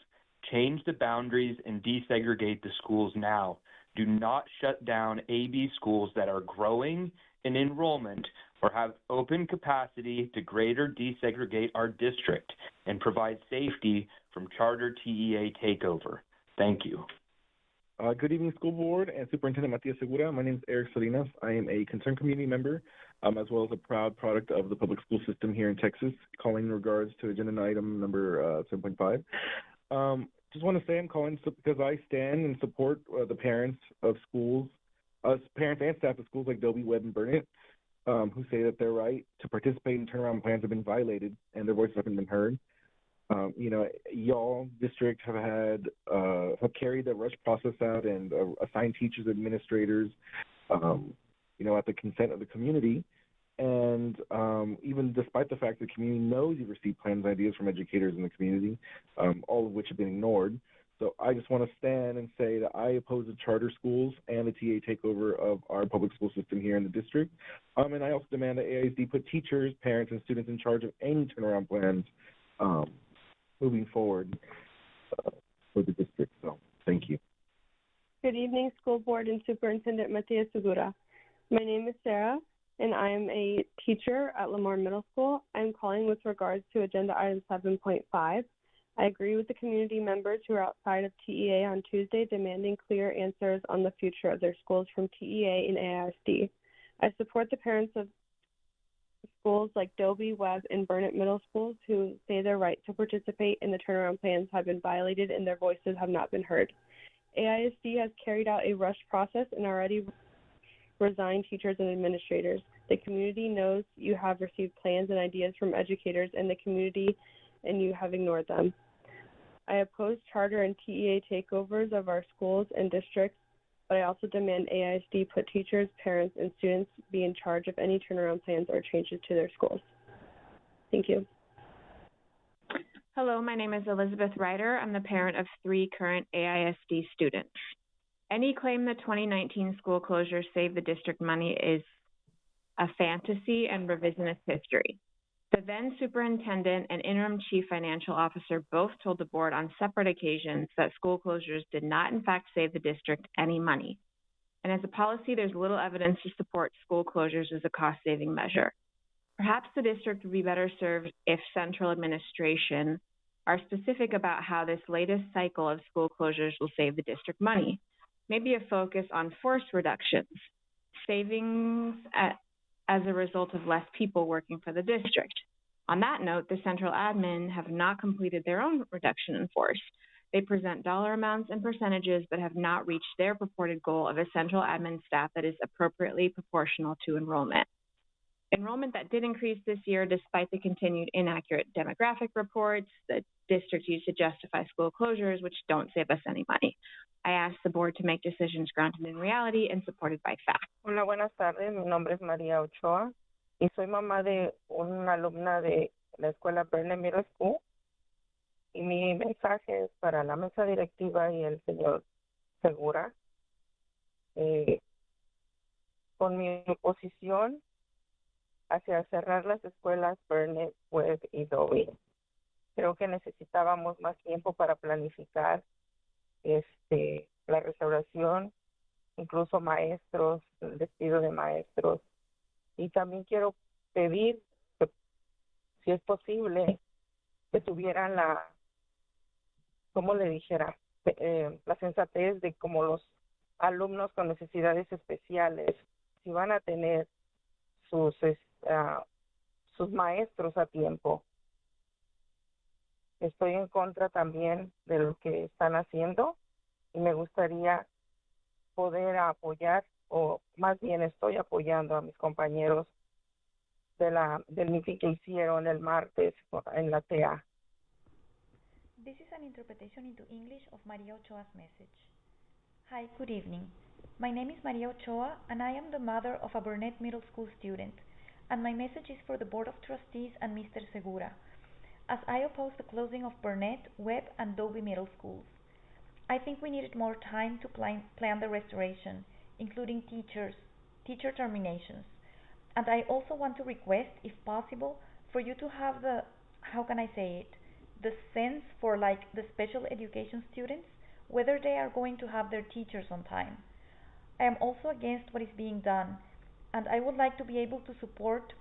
Change the boundaries and desegregate the schools now. Do not shut down AB schools that are growing in enrollment or have open capacity to greater desegregate our district and provide safety from charter TEA takeover. Thank you. Good evening, School Board and Superintendent Matias Segura. My name is Eric Salinas. I am a concerned community member, as well as a proud product of the public school system here in Texas, calling in regards to agenda item number 7.5. Just want to say I'm calling because I stand and support the parents of schools, parents and staff of schools like Dobie, Webb, and Burnett, who say that their right to participate in turnaround plans have been violated and their voices haven't been heard. Y'all district have carried the rush process out and assigned teachers, administrators, at the consent of the community. And even despite the fact the community knows you've received plans and ideas from educators in the community, all of which have been ignored. So I just want to stand and say that I oppose the charter schools and the TA takeover of our public school system here in the district. And I also demand that AISD put teachers, parents, and students in charge of any turnaround plans moving forward for the district. So thank you. Good evening, School Board and Superintendent Matias Segura. My name is Sarah, and I am a teacher at Lamar Middle School. I am calling with regards to agenda item 7.5. I agree with the community members who are outside of TEA on Tuesday demanding clear answers on the future of their schools from TEA and AISD. I support the parents of schools like Dobie, Webb, and Burnett Middle Schools who say their right to participate in the turnaround plans have been violated and their voices have not been heard. AISD has carried out a rushed process and already resigned teachers and administrators. The community knows you have received plans and ideas from educators in the community and you have ignored them. I oppose charter and TEA takeovers of our schools and districts, but I also demand AISD put teachers, parents, and students be in charge of any turnaround plans or changes to their schools. Thank you. Hello, my name is Elizabeth Ryder. I'm the parent of 3 current AISD students. Any claim that 2019 school closures saved the district money is a fantasy and revisionist history. The then superintendent and interim chief financial officer both told the board on separate occasions that school closures did not in fact save the district any money. And as a policy, there's little evidence to support school closures as a cost-saving measure. Perhaps the district would be better served if central administration are specific about how this latest cycle of school closures will save the district money. Maybe a focus on force reductions, savings as a result of less people working for the district. On that note, the central admin have not completed their own reduction in force. They present dollar amounts and percentages but have not reached their purported goal of a central admin staff that is appropriately proportional to enrollment. Enrollment that did increase this year despite the continued inaccurate demographic reports the district used to justify school closures, which don't save us any money. I ask the board to make decisions grounded in reality and supported by fact. Hola, buenas tardes. Mi nombre es María Ochoa y soy mamá de una alumna de la escuela Burnett Middle School. Y mi mensaje es para la mesa directiva y el señor Segura. Con mi oposición hacia cerrar las escuelas Burnett, Webb y Dobie. Creo que necesitábamos más tiempo para planificar la restauración, incluso maestros, el despido de maestros. Y también quiero pedir que, si es posible, que tuvieran la sensatez de como los alumnos con necesidades especiales, si van a tener sus maestros a tiempo. Estoy en contra también de lo que están haciendo y me gustaría poder apoyar, o más bien estoy apoyando a mis compañeros del meeting que hicieron el martes en la TA. This is an interpretation into English of Maria Ochoa's message. Hi, good evening. My name is Maria Ochoa and I am the mother of a Burnett Middle School student, and my message is for the Board of Trustees and Mr. Segura, as I oppose the closing of Burnett, Webb, and Dobie Middle Schools. I think we needed more time to plan the restoration, including teacher terminations. And I also want to request, if possible, for you to have the sense for the special education students, whether they are going to have their teachers on time. I am also against what is being done, and I would like to be able to support,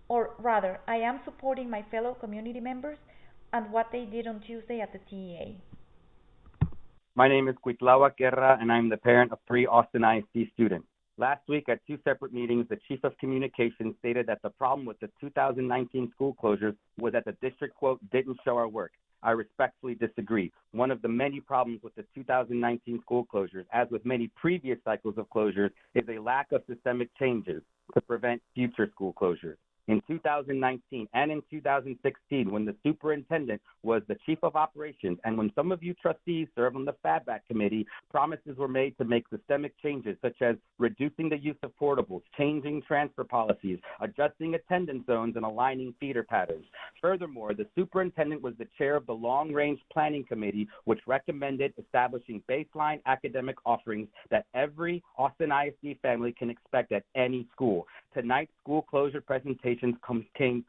or rather, I am supporting my fellow community members and what they did on Tuesday at the TEA. My name is Cuitlawa Guerra, and I'm the parent of 3 Austin ISD students. Last week at 2 separate meetings, the Chief of Communications stated that the problem with the 2019 school closures was that the district, quote, didn't show our work. I respectfully disagree. One of the many problems with the 2019 school closures, as with many previous cycles of closures, is a lack of systemic changes to prevent future school closures. In 2019 and in 2016, when the superintendent was the chief of operations, and when some of you trustees served on the FADBAC committee, promises were made to make systemic changes, such as reducing the use of portables, changing transfer policies, adjusting attendance zones, and aligning feeder patterns. Furthermore, the superintendent was the chair of the long-range planning committee, which recommended establishing baseline academic offerings that every Austin ISD family can expect at any school. Tonight's school closure presentation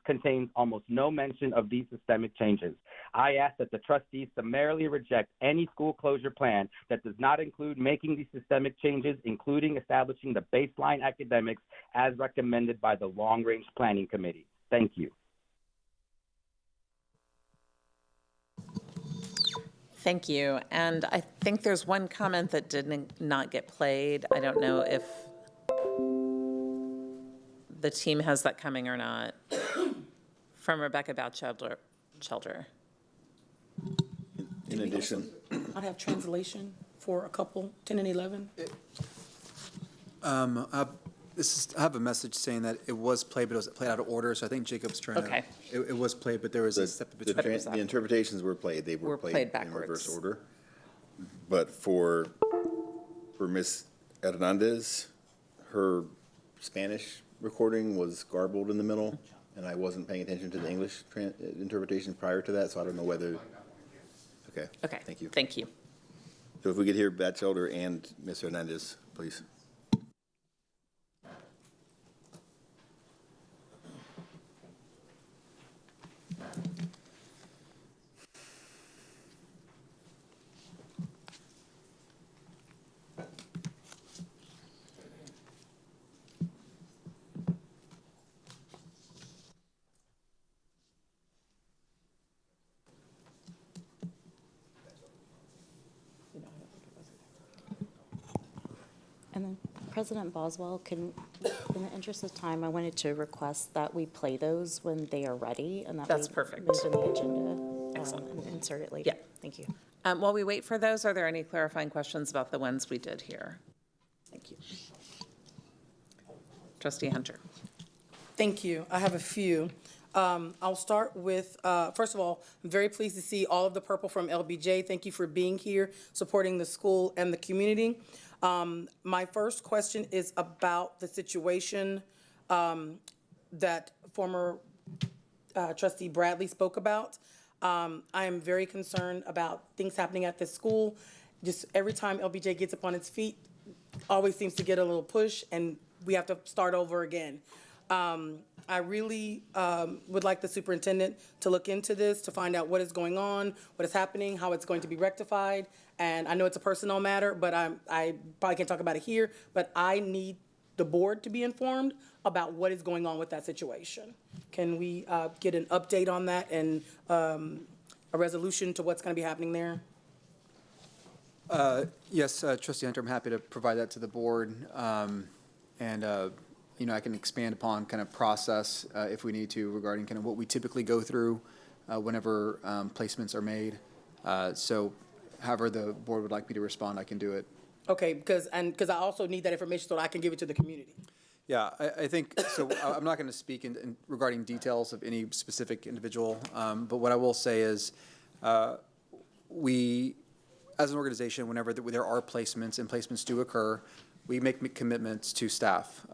contains almost no mention of these systemic changes. I ask that the trustees summarily reject any school closure plan that does not include making these systemic changes, including establishing the baseline academics as recommended by the Long Range Planning Committee. Thank you. Thank you. And I think there's one comment that did not get played. I don't know if the team has that coming or not, from Rebecca Bowchelder. In addition, I'd have translation for a couple, 10 and 11. I have a message saying that it was played, but it was played out of order, so I think Jacob's trying to. It was played, but there was a step between. The interpretations were played. They were played backwards. In reverse order. But for Ms. Hernandez, her Spanish recording was garbled in the middle, and I wasn't paying attention to the English interpretation prior to that, so I don't know whether. Okay. Okay. Thank you. Thank you. So if we could hear Batchelder and Ms. Hernandez, please. And then President Boswell, in the interest of time, I wanted to request that we play those when they are ready, and that That's we perfect. move in the agenda. Excellent. And insert it later. Yeah. Thank you. While we wait for those, are there any clarifying questions about the ones we did here? Thank you. Trustee Hunter. Thank you. I have a few. I'll start with, first of all, I'm very pleased to see all of the purple from LBJ. Thank you for being here, supporting the school and the community. My first question is about the situation that former trustee Bradley spoke about. I am very concerned about things happening at this school. Just every time LBJ gets up on its feet, always seems to get a little push, and we have to start over again. I really would like the superintendent to look into this, to find out what is going on, what is happening, how it's going to be rectified. And I know it's a personnel matter, but I probably can't talk about it here, but I need the board to be informed about what is going on with that situation. Can we get an update on that and a resolution to what's going to be happening there? Yes, Trustee Hunter, I'm happy to provide that to the board. I can expand upon kind of process if we need to regarding kind of what we typically go through whenever placements are made. So however the board would like me to respond, I can do it. Okay, because I also need that information so that I can give it to the community. Yeah, I think, so I'm not going to speak in regarding details of any specific individual, but what I will say is we, as an organization, whenever there are placements and placements do occur, we make commitments to staff.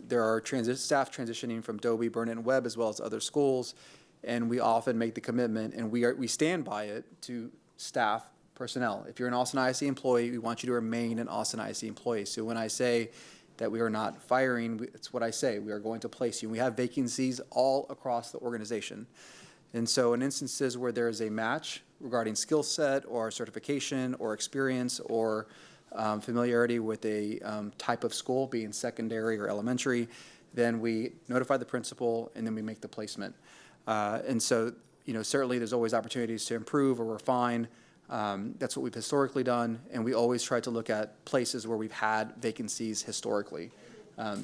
There are staff transitioning from Dobie, Burnett, and Webb, as well as other schools, and we often make the commitment, and we stand by it to staff personnel. If you're an Austin ISD employee, we want you to remain an Austin ISD employee. So when I say that we are not firing, it's what I say. We are going to place you. And we have vacancies all across the organization. And so in instances where there is a match regarding skill set or certification or experience or familiarity with a type of school, being secondary or elementary, then we notify the principal and then we make the placement. And so, certainly there's always opportunities to improve or refine. That's what we've historically done, and we always try to look at places where we've had vacancies historically.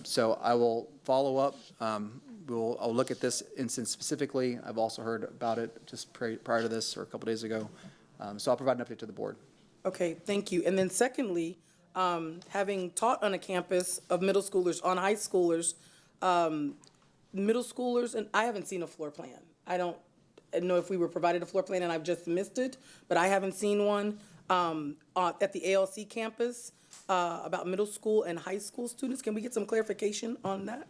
So I will follow up. I'll look at this instance specifically. I've also heard about it just prior to this or a couple days ago. So I'll provide an update to the board. Okay, thank you. And then secondly, having taught on a campus of middle schoolers, on high schoolers, middle schoolers, and I haven't seen a floor plan. I don't know if we were provided a floor plan and I've just missed it, but I haven't seen one at the ALC campus about middle school and high school students. Can we get some clarification on that?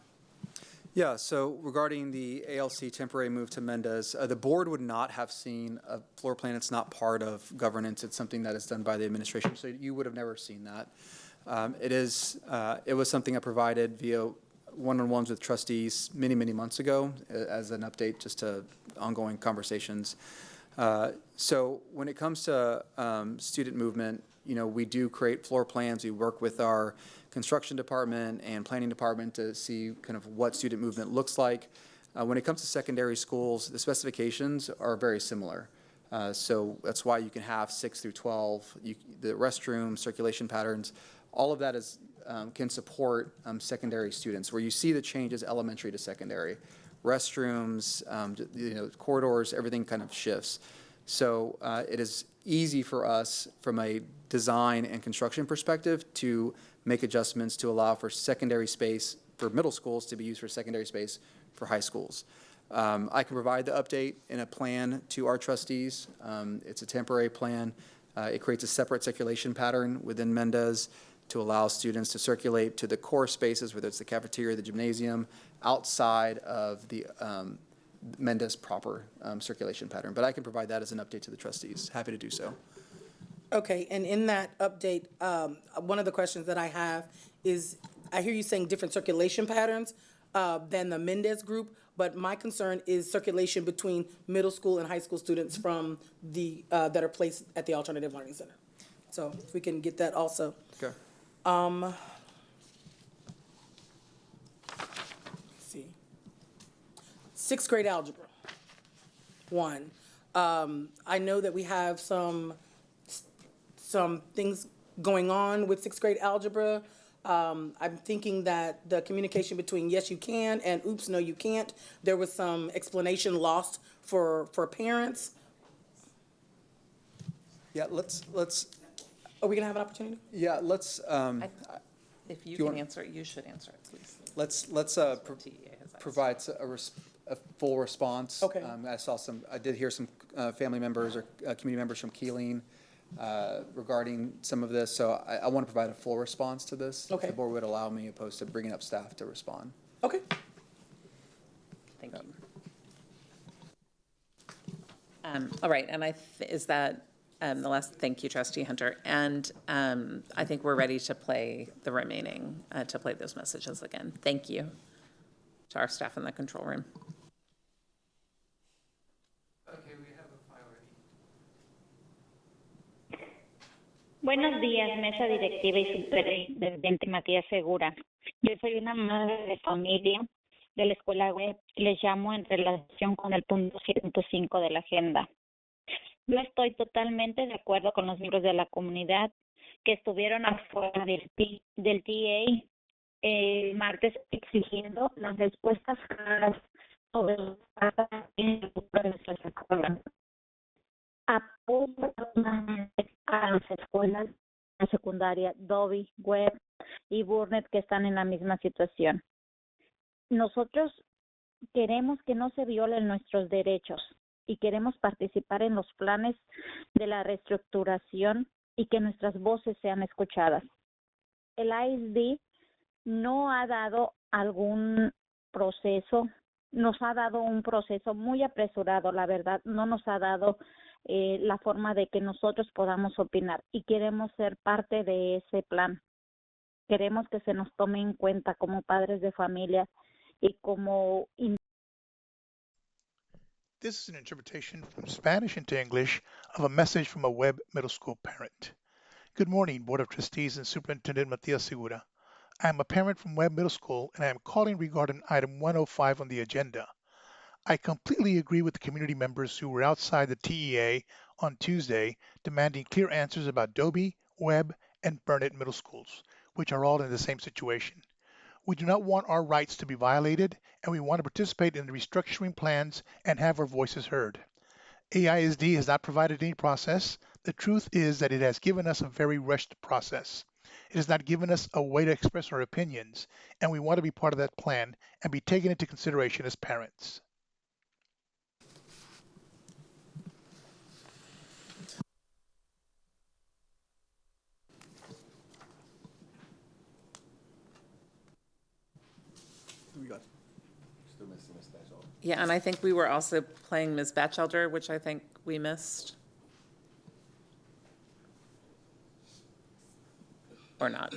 Yeah, so regarding the ALC temporary move to Mendez, the board would not have seen a floor plan. It's not part of governance. It's something that is done by the administration, so you would have never seen that. It was something I provided via one-on-ones with trustees many, many months ago as an update just to ongoing conversations. So when it comes to student movement, we do create floor plans. We work with our construction department and planning department to see kind of what student movement looks like. When it comes to secondary schools, the specifications are very similar. So that's why you can have 6 through 12, the restroom, circulation patterns, all of that can support secondary students. Where you see the changes elementary to secondary. Restrooms, corridors, everything kind of shifts. So it is easy for us from a design and construction perspective to make adjustments to allow for secondary space for middle schools to be used for secondary space for high schools. I can provide the update in a plan to our trustees. It's a temporary plan. It creates a separate circulation pattern within Mendez to allow students to circulate to the core spaces, whether it's the cafeteria, the gymnasium, outside of the Mendez proper circulation pattern. But I can provide that as an update to the trustees. Happy to do so. Okay, and in that update, one of the questions that I have is, I hear you saying different circulation patterns than the Mendez group, but my concern is circulation between middle school and high school students from the that are placed at the Alternative Learning Center. So if we can get that also. Okay. Let's see. 6th grade algebra. 1. I know that we have some things going on with 6th grade algebra. I'm thinking that the communication between yes, you can and oops, no, you can't. There was some explanation lost for parents. Yeah, let's. Are we gonna have an opportunity? Yeah, let's. If you can answer it, you should answer it, please. Let's provide a full response. Okay. I did hear some family members or community members from Keeling regarding some of this, so I want to provide a full response to this. Okay. If the board would allow me, opposed to bringing up staff to respond. Okay. Thank you. All right, and is that the last? Thank you, Trustee Hunter. And I think we're ready to play the remaining, to play those messages again. Thank you to our staff in the control room. Okay, we have a file ready. Buenos días, mesa directiva y superintendente Matías Segura. Yo soy una madre de familia de la escuela web y les llamo en relación con el punto 105 de la agenda. Yo estoy totalmente de acuerdo con los miembros de la comunidad que estuvieron afuera del TA el martes exigiendo las respuestas claras sobre los en el futuro de nuestras escuelas. Apoyo totalmente a las escuelas de secundaria Dobby, Webb y Burnett que están en la misma situación. Nosotros queremos que no se violen nuestros derechos y queremos participar en los planes de la reestructuración y que nuestras voces sean escuchadas. El ISD no ha dado algún proceso, nos ha dado un proceso muy apresurado, la verdad, no nos ha dado la forma de que nosotros podamos opinar y queremos ser parte de ese plan. Queremos que se nos tome en cuenta como padres de familia y como... This is an interpretation from Spanish into English of a message from a Webb Middle School parent. Good morning, Board of Trustees and Superintendent Matias Segura. I am a parent from Webb Middle School, and I am calling regarding item 105 on the agenda. I completely agree with the community members who were outside the TEA on Tuesday demanding clear answers about Dobie, Webb, and Burnett Middle Schools, which are all in the same situation. We do not want our rights to be violated, and we want to participate in the restructuring plans and have our voices heard. AISD has not provided any process. The truth is that it has given us a very rushed process. It has not given us a way to express our opinions, and we want to be part of that plan and be taken into consideration as parents. Yeah, and I think we were also playing Ms. Batchelder, which I think we missed. Or not.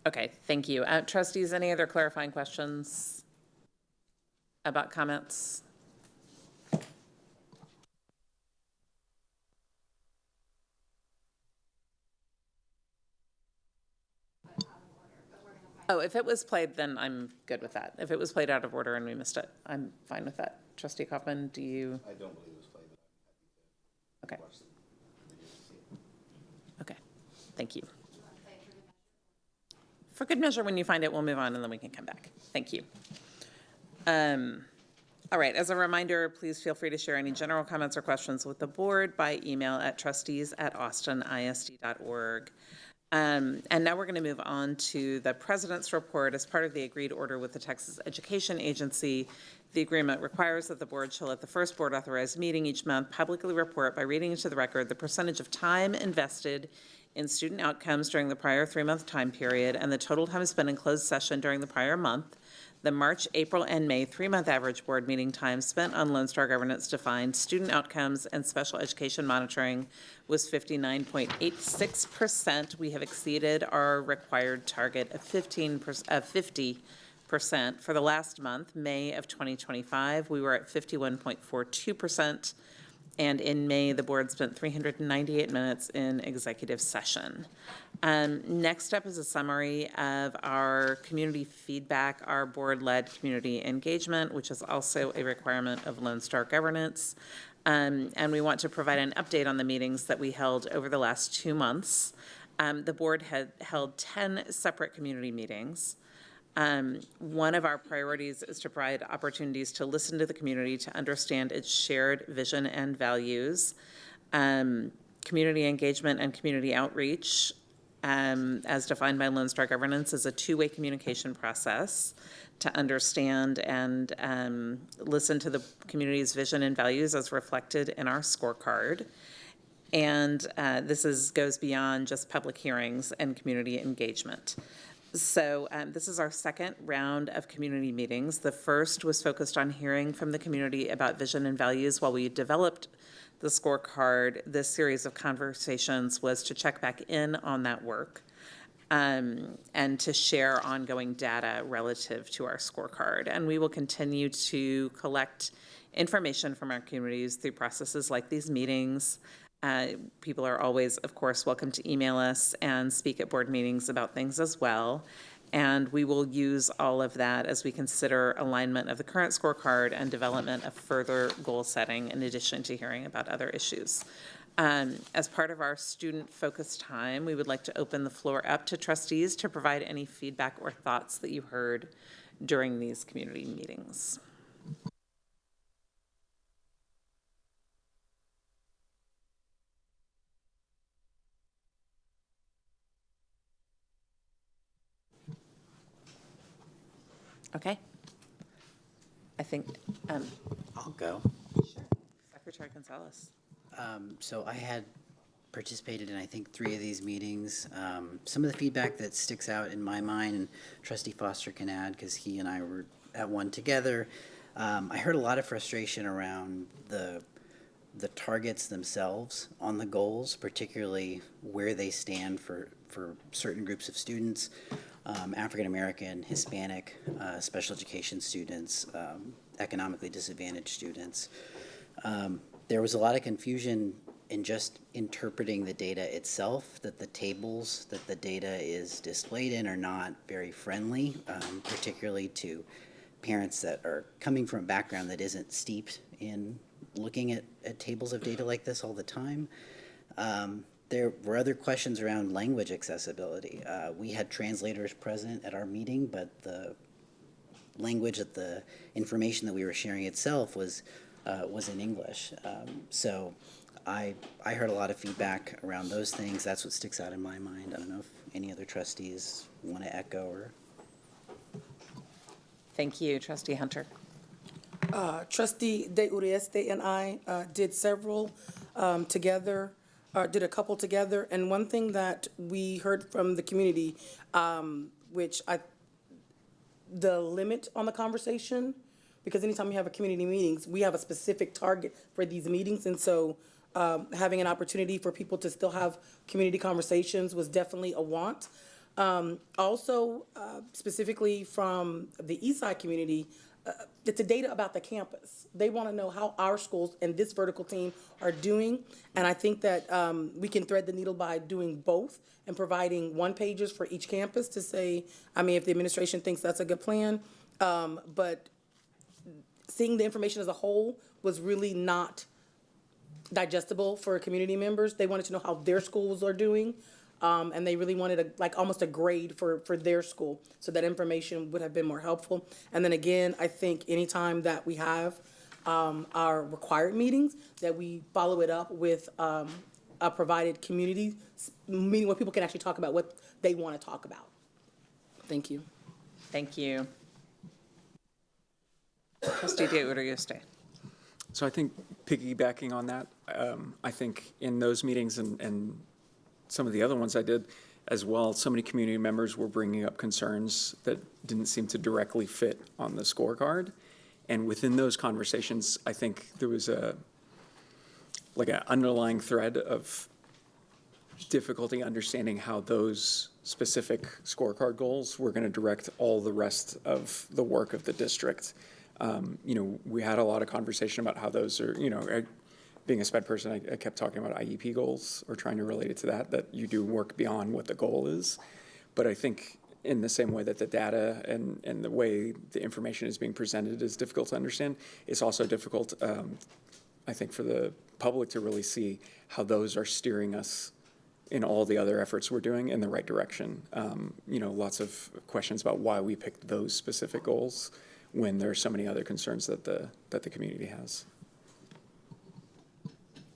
Okay, thank you. Trustees, any other clarifying questions about comments? Oh, if it was played, then I'm good with that. If it was played out of order and we missed it, I'm fine with that. Trustee Kaufman, do you? I don't believe it was played, but I'm happy to Okay. Okay, thank you. For good measure, when you find it, we'll move on and then we can come back. Thank you. All right, as a reminder, please feel free to share any general comments or questions with the board by email at trustees@austinisd.org. And now we're going to move on to the President's report. As part of the agreed order with the Texas Education Agency, the agreement requires that the board shall at the first board authorized meeting each month publicly report by reading into the record the percentage of time invested in student outcomes during the prior 3-month time period and the total time spent in closed session during the prior month. The March, April, and May 3-month average board meeting time spent on Lone Star Governance defined student outcomes and special education monitoring was 59.86%. We have exceeded our required target of 50%. For the last month, May of 2025, we were at 51.42%. And in May, the board spent 398 minutes in executive session. Next up is a summary of our community feedback, our board-led community engagement, which is also a requirement of Lone Star Governance. And we want to provide an update on the meetings that we held over the last 2 months. The board had held 10 separate community meetings. One of our priorities is to provide opportunities to listen to the community to understand its shared vision and values. Community engagement and community outreach, as defined by Lone Star Governance, is a two-way communication process to understand and listen to the community's vision and values as reflected in our scorecard. And this goes beyond just public hearings and community engagement. So this is our second round of community meetings. The first was focused on hearing from the community about vision and values while we developed the scorecard. This series of conversations was to check back in on that work and to share ongoing data relative to our scorecard. And we will continue to collect information from our communities through processes like these meetings. People are always, of course, welcome to email us and speak at board meetings about things as well. And we will use all of that as we consider alignment of the current scorecard and development of further goal setting in addition to hearing about other issues. As part of our student-focused time, we would like to open the floor up to trustees to provide any feedback or thoughts that you heard during these community meetings. Okay. I think I'll go. Sure. Secretary Gonzalez. So I had participated in, I think, 3 of these meetings. Some of the feedback that sticks out in my mind, and Trustee Foster can add because he and I were at one together. I heard a lot of frustration around the targets themselves on the goals, particularly where they stand for certain groups of students. African American, Hispanic, special education students, economically disadvantaged students. There was a lot of confusion in just interpreting the data itself, that the tables that the data is displayed in are not very friendly, particularly to parents that are coming from a background that isn't steeped in looking at tables of data like this all the time. There were other questions around language accessibility. We had translators present at our meeting, but the language that the information that we were sharing itself was in English. So I heard a lot of feedback around those things. That's what sticks out in my mind. I don't know if any other trustees want to echo or. Thank you, Trustee Hunter. Trustee De Urieste and I did several together, did a couple together, and one thing that we heard from the community, the limit on the conversation, because anytime we have a community meetings, we have a specific target for these meetings, and so having an opportunity for people to still have community conversations was definitely a want. Also, specifically from the Eastside community, it's the data about the campus. They want to know how our schools and this vertical team are doing, and I think that we can thread the needle by doing both and providing one-pagers for each campus to say, I mean, if the administration thinks that's a good plan, but seeing the information as a whole was really not digestible for community members. They wanted to know how their schools are doing, and they really wanted almost a grade for their school, so that information would have been more helpful. And then again, I think anytime that we have our required meetings, that we follow it up with a provided community meeting where people can actually talk about what they want to talk about. Thank you. Thank you. Trustee De Urieste. So I think piggybacking on that, I think in those meetings and some of the other ones I did as well, so many community members were bringing up concerns that didn't seem to directly fit on the scorecard. And within those conversations, I think there was an underlying thread of difficulty understanding how those specific scorecard goals were going to direct all the rest of the work of the district. We had a lot of conversation about how those are, being a SPED person, I kept talking about IEP goals or trying to relate it to that you do work beyond what the goal is. But I think in the same way that the data and the way the information is being presented is difficult to understand, it's also difficult, I think, for the public to really see how those are steering us in all the other efforts we're doing in the right direction. Lots of questions about why we picked those specific goals when there are so many other concerns that the community has.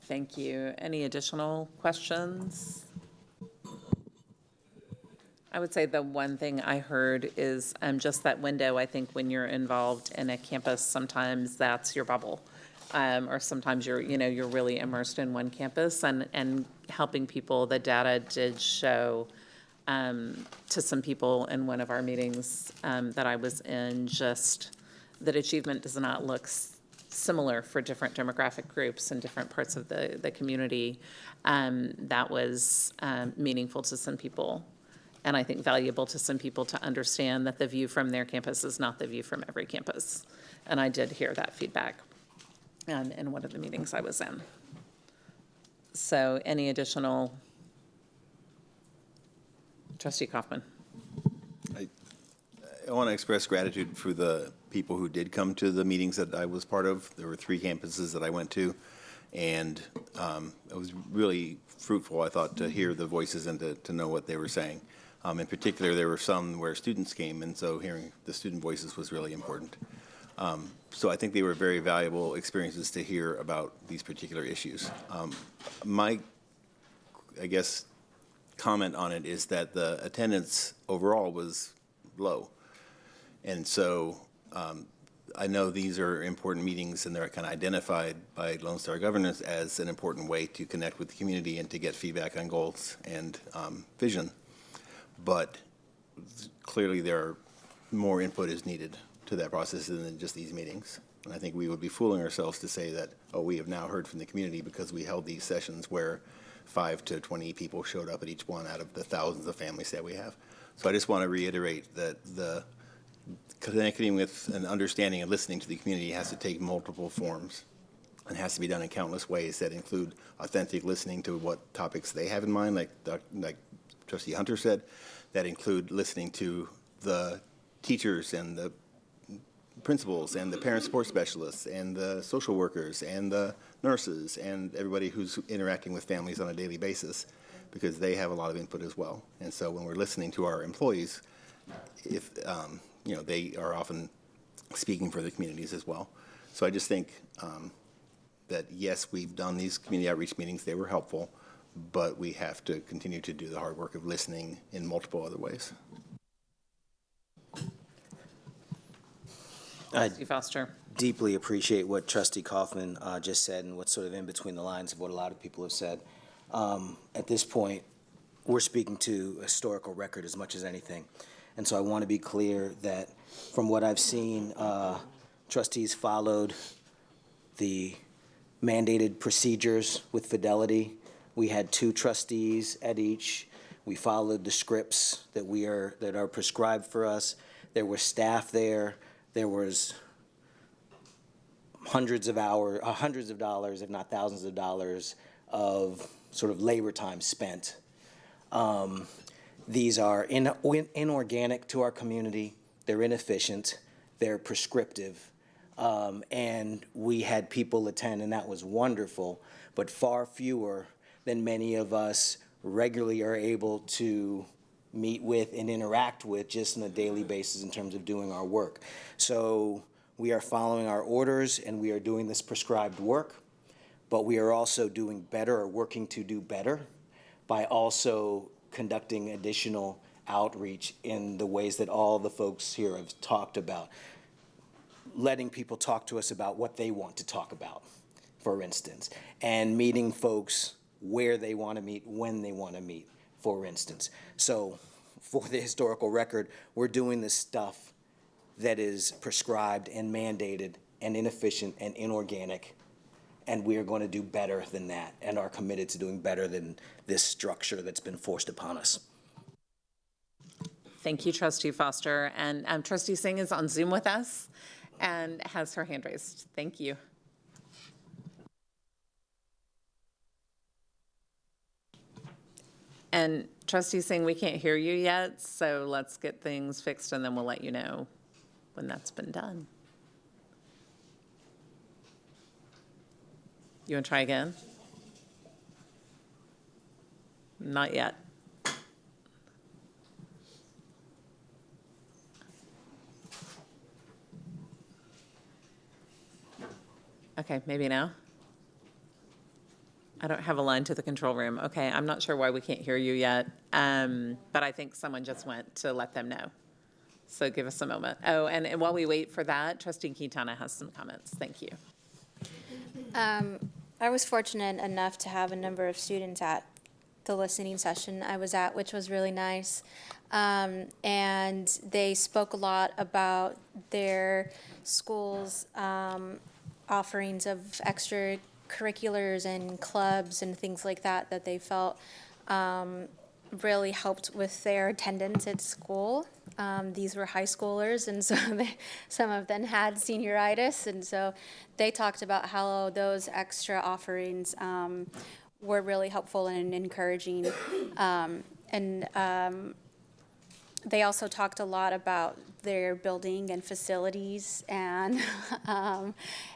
Thank you. Any additional questions? I would say the one thing I heard is just that window. I think when you're involved in a campus, sometimes that's your bubble. Or sometimes you're really immersed in one campus, and helping people. The data did show to some people in one of our meetings that I was in, just that achievement does not look similar for different demographic groups and different parts of the community. That was meaningful to some people, and I think valuable to some people to understand that the view from their campus is not the view from every campus. And I did hear that feedback in one of the meetings I was in. So any additional? Trustee Kaufman. I want to express gratitude for the people who did come to the meetings that I was part of. There were 3 campuses that I went to, and it was really fruitful, I thought, to hear the voices and to know what they were saying. In particular, there were some where students came, and so hearing the student voices was really important. So I think they were very valuable experiences to hear about these particular issues. My, comment on it is that the attendance overall was low. And so I know these are important meetings, and they're kind of identified by Lone Star Governance as an important way to connect with the community and to get feedback on goals and vision. But clearly more input is needed to that process than just these meetings. And I think we would be fooling ourselves to say that, we have now heard from the community because we held these sessions where 5 to 20 people showed up at each one out of the thousands of families that we have. So I just want to reiterate that the connecting with and understanding and listening to the community has to take multiple forms. and has to be done in countless ways that include authentic listening to what topics they have in mind, like Trustee Hunter said, that include listening to the teachers and the principals and the parent support specialists and the social workers and the nurses and everybody who's interacting with families on a daily basis, because they have a lot of input as well. And so when we're listening to our employees, if they are often speaking for the communities as well. So I just think that yes, we've done these community outreach meetings, they were helpful, but we have to continue to do the hard work of listening in multiple other ways. Trustee Foster. Deeply appreciate what Trustee Kaufman just said and what's sort of in between the lines of what a lot of people have said. At this point, we're speaking to a historical record as much as anything. And so I want to be clear that from what I've seen, trustees followed the mandated procedures with fidelity. We had 2 trustees at each. We followed the scripts that are prescribed for us. There was staff there. There was hundreds of dollars, if not thousands of dollars, of sort of labor time spent. These are inorganic to our community. They're inefficient. They're prescriptive. And we had people attend, and that was wonderful, but far fewer than many of us regularly are able to meet with and interact with just on a daily basis in terms of doing our work. So we are following our orders and we are doing this prescribed work, but we are also doing better or working to do better by also conducting additional outreach in the ways that all the folks here have talked about. Letting people talk to us about what they want to talk about, for instance, and meeting folks where they want to meet, when they want to meet, for instance. So for the historical record, we're doing this stuff that is prescribed and mandated and inefficient and inorganic, and we are going to do better than that and are committed to doing better than this structure that's been forced upon us. Thank you, Trustee Foster. And Trustee Singh is on Zoom with us and has her hand raised. Thank you. And Trustee Singh, we can't hear you yet, so let's get things fixed and then we'll let you know when that's been done. You want to try again? Not yet. Okay, maybe now. I don't have a line to the control room. Okay, I'm not sure why we can't hear you yet, but I think someone just went to let them know. So give us a moment. Oh, and while we wait for that, Trustee Quintana has some comments. Thank you. I was fortunate enough to have a number of students at the listening session I was at, which was really nice. And they spoke a lot about their school's offerings of extracurriculars and clubs and things like that that they felt really helped with their attendance at school. These were high schoolers, and so some of them had senioritis, and so they talked about how those extra offerings were really helpful and encouraging. They also talked a lot about their building and facilities and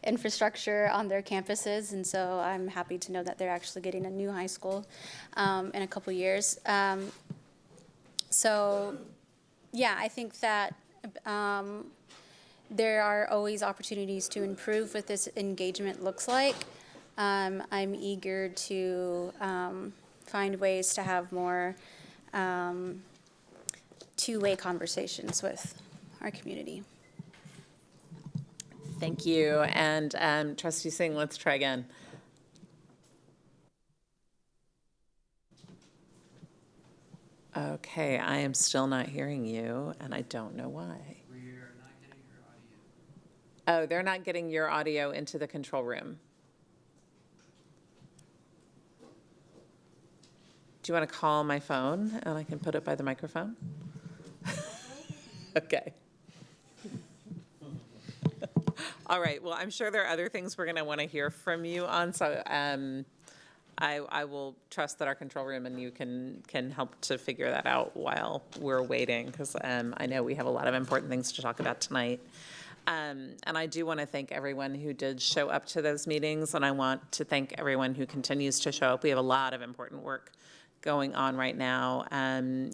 infrastructure on their campuses, and so I'm happy to know that they're actually getting a new high school in a couple years. So, yeah, I think that there are always opportunities to improve what this engagement looks like. I'm eager to find ways to have more two-way conversations with our community. Thank you. And Trustee Singh, let's try again. Okay, I am still not hearing you, and I don't know why. We're not getting your audio. Oh, they're not getting your audio into the control room. Do you want to call my phone and I can put it by the microphone? Okay. All right, well, I'm sure there are other things we're going to want to hear from you on, so I will trust that our control room and you can help to figure that out while we're waiting, because I know we have a lot of important things to talk about tonight. And I do want to thank everyone who did show up to those meetings, and I want to thank everyone who continues to show up. We have a lot of important work going on right now.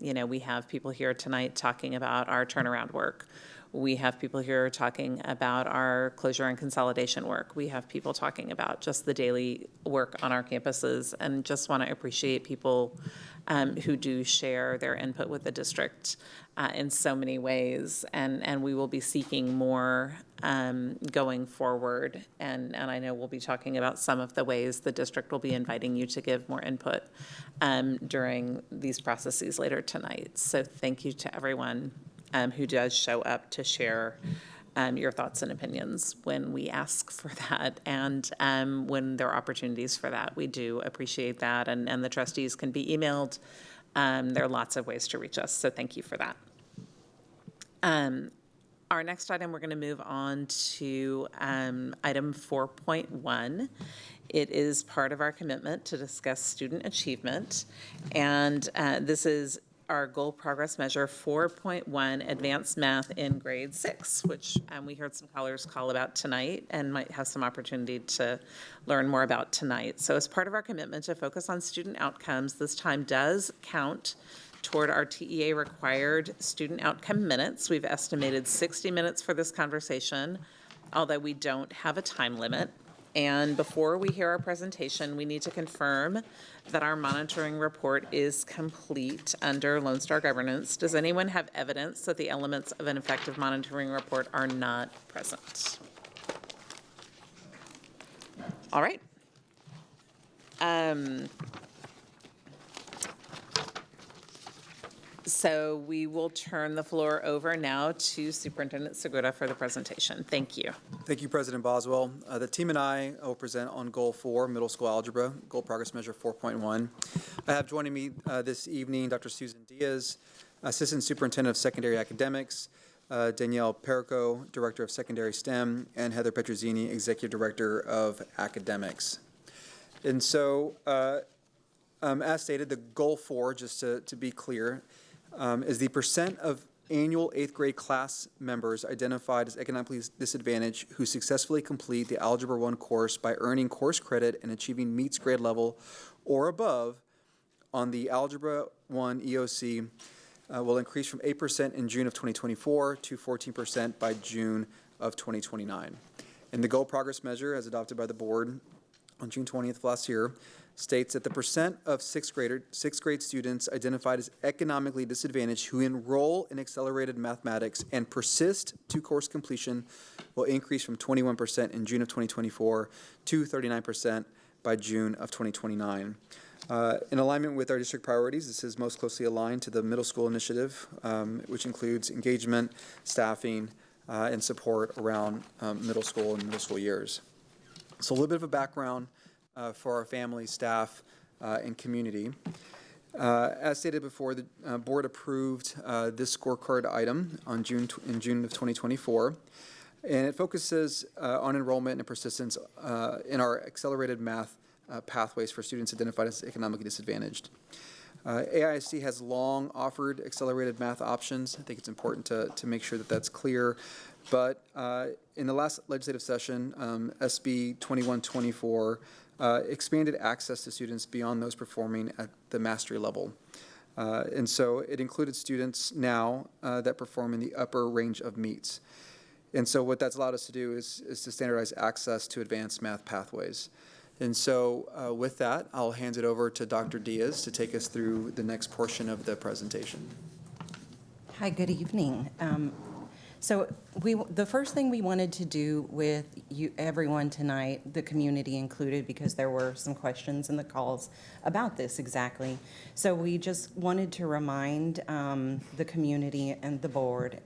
We have people here tonight talking about our turnaround work. We have people here talking about our closure and consolidation work. We have people talking about just the daily work on our campuses, and just want to appreciate people who do share their input with the district in so many ways. And we will be seeking more going forward. And I know we'll be talking about some of the ways the district will be inviting you to give more input during these processes later tonight. So thank you to everyone who does show up to share your thoughts and opinions when we ask for that, and when there are opportunities for that. We do appreciate that, and the trustees can be emailed. There are lots of ways to reach us, so thank you for that. Our next item, we're going to move on to item 4.1. It is part of our commitment to discuss student achievement, and this is our goal progress measure 4.1, advanced math in grade 6, which we heard some callers call about tonight and might have some opportunity to learn more about tonight. So as part of our commitment to focus on student outcomes, this time does count toward our TEA required student outcome minutes. We've estimated 60 minutes for this conversation, although we don't have a time limit. And before we hear our presentation, we need to confirm that our monitoring report is complete under Lone Star governance. Does anyone have evidence that the elements of an effective monitoring report are not present? All right. So we will turn the floor over now to Superintendent Segura for the presentation. Thank you. Thank you, President Boswell. The team and I will present on Goal 4, Middle School Algebra, Goal Progress Measure 4.1. I have joining me this evening Dr. Susan Diaz, Assistant Superintendent of Secondary Academics, Danielle Perico, Director of Secondary STEM, and Heather Petrozzini, Executive Director of Academics. And so, as stated, the Goal 4, just to be clear, is the percent of annual 8th grade class members identified as economically disadvantaged who successfully complete the Algebra 1 course by earning course credit and achieving meets grade level or above on the Algebra 1 EOC will increase from 8% in June of 2024 to 14% by June of 2029. And the goal progress measure, as adopted by the board on June 20th of last year, states that the percent of sixth grade students identified as economically disadvantaged who enroll in accelerated mathematics and persist to course completion will increase from 21% in June of 2024 to 39% by June of 2029. In alignment with our district priorities, this is most closely aligned to the middle school initiative, which includes engagement, staffing, and support around middle school and middle school years. So a little bit of a background for our family, staff, and community. As stated before, the board approved this scorecard item in June of 2024, and it focuses on enrollment and persistence in our accelerated math pathways for students identified as economically disadvantaged. AISD has long offered accelerated math options. I think it's important to make sure that that's clear. But in the last legislative session, SB 2124 expanded access to students beyond those performing at the mastery level. And so it included students now that perform in the upper range of meets. And so what that's allowed us to do is to standardize access to advanced math pathways. And so with that, I'll hand it over to Dr. Diaz to take us through the next portion of the presentation. Hi, good evening. So the first thing we wanted to do with everyone tonight, the community included, because there were some questions in the calls about this exactly. So we just wanted to remind the community and the board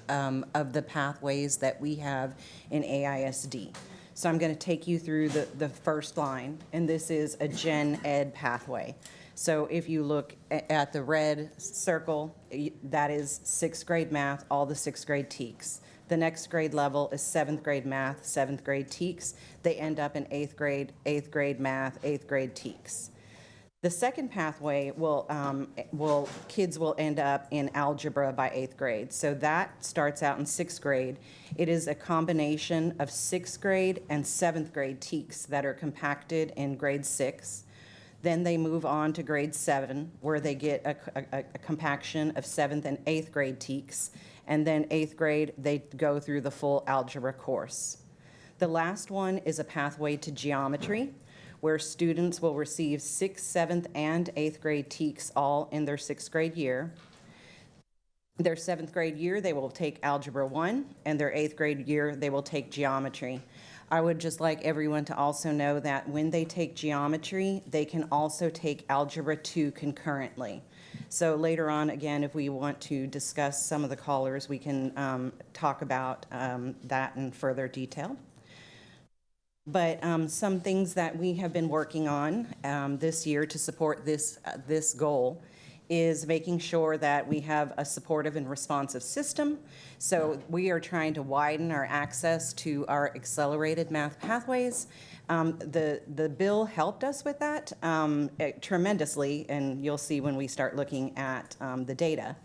of the pathways that we have in AISD. So I'm going to take you through the first line, and this is a Gen Ed pathway. So if you look at the red circle, that is 6th grade math, all the 6th grade TEKS. The next grade level is 7th grade math, 7th grade TEKS. They end up in 8th grade math, 8th grade TEKS. The second pathway kids will end up in algebra by 8th grade. So that starts out in 6th grade. It is a combination of 6th grade and 7th grade TEKS that are compacted in grade 6. Then they move on to grade 7, where they get a compaction of 7th and 8th grade TEKS. And then 8th grade, they go through the full algebra course. The last one is a pathway to geometry, where students will receive 6th, 7th, and 8th grade TEKS all in their 6th grade year. Their 7th grade year, they will take Algebra 1, and their 8th grade year, they will take geometry. I would just like everyone to also know that when they take geometry, they can also take Algebra 2 concurrently. So later on, again, if we want to discuss some of the callers, we can talk about that in further detail. But some things that we have been working on this year to support this goal is making sure that we have a supportive and responsive system. So we are trying to widen our access to our accelerated math pathways. The bill helped us with that tremendously, and you'll see when we start looking at the data.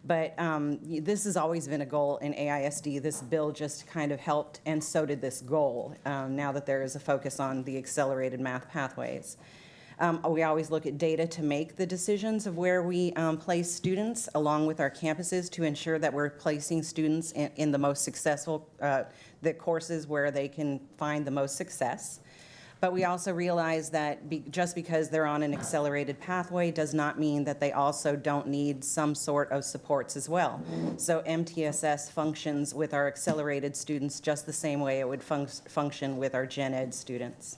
But this has always been a goal in AISD. This bill just kind of helped, and so did this goal, now that there is a focus on the accelerated math pathways. We always look at data to make the decisions of where we place students along with our campuses to ensure that we're placing students in the most successful, the courses where they can find the most success. But we also realize that just because they're on an accelerated pathway does not mean that they also don't need some sort of supports as well. So MTSS functions with our accelerated students just the same way it would function with our gen ed students.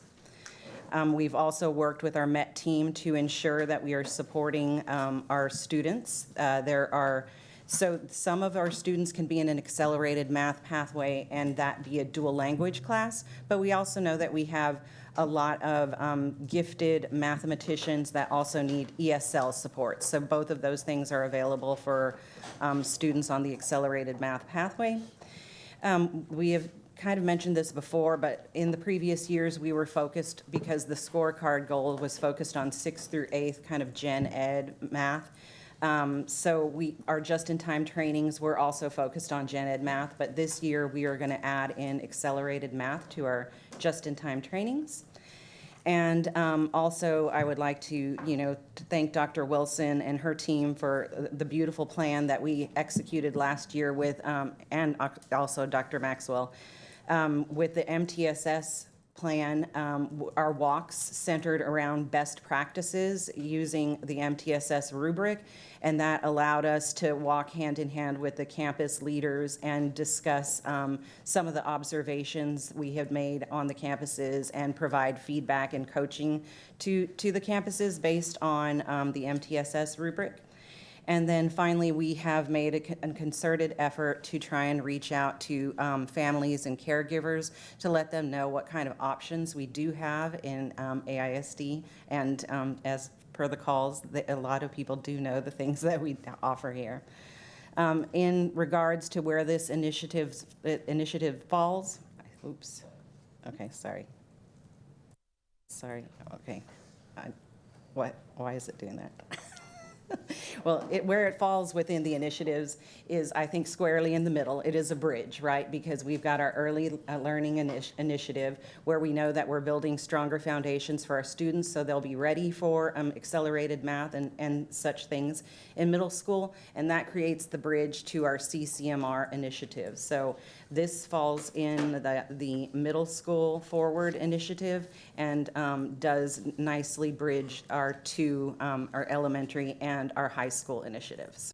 We've also worked with our MET team to ensure that we are supporting our students. So some of our students can be in an accelerated math pathway and that be a dual language class, but we also know that we have a lot of gifted mathematicians that also need ESL support. So both of those things are available for students on the accelerated math pathway. We have kind of mentioned this before, but in the previous years we were focused, because the scorecard goal was focused on 6th through 8th kind of gen ed math. So our just-in-time trainings were also focused on gen ed math, but this year we are going to add in accelerated math to our just-in-time trainings. And also, I would like to thank Dr. Wilson and her team for the beautiful plan that we executed last year with, and also Dr. Maxwell, with the MTSS plan. Our walks centered around best practices using the MTSS rubric, and that allowed us to walk hand in hand with the campus leaders and discuss some of the observations we have made on the campuses and provide feedback and coaching to the campuses based on the MTSS rubric. And then finally, we have made a concerted effort to try and reach out to families and caregivers to let them know what kind of options we do have in AISD. And as per the calls, a lot of people do know the things that we offer here. In regards to where this initiative falls, oops, okay, sorry, okay. Why is it doing that? Well, where it falls within the initiatives is, I think, squarely in the middle. It is a bridge, right? Because we've got our early learning initiative where we know that we're building stronger foundations for our students so they'll be ready for accelerated math and such things in middle school, and that creates the bridge to our CCMR initiative. So this falls in the middle school forward initiative and does nicely bridge our two, our elementary and our high school initiatives.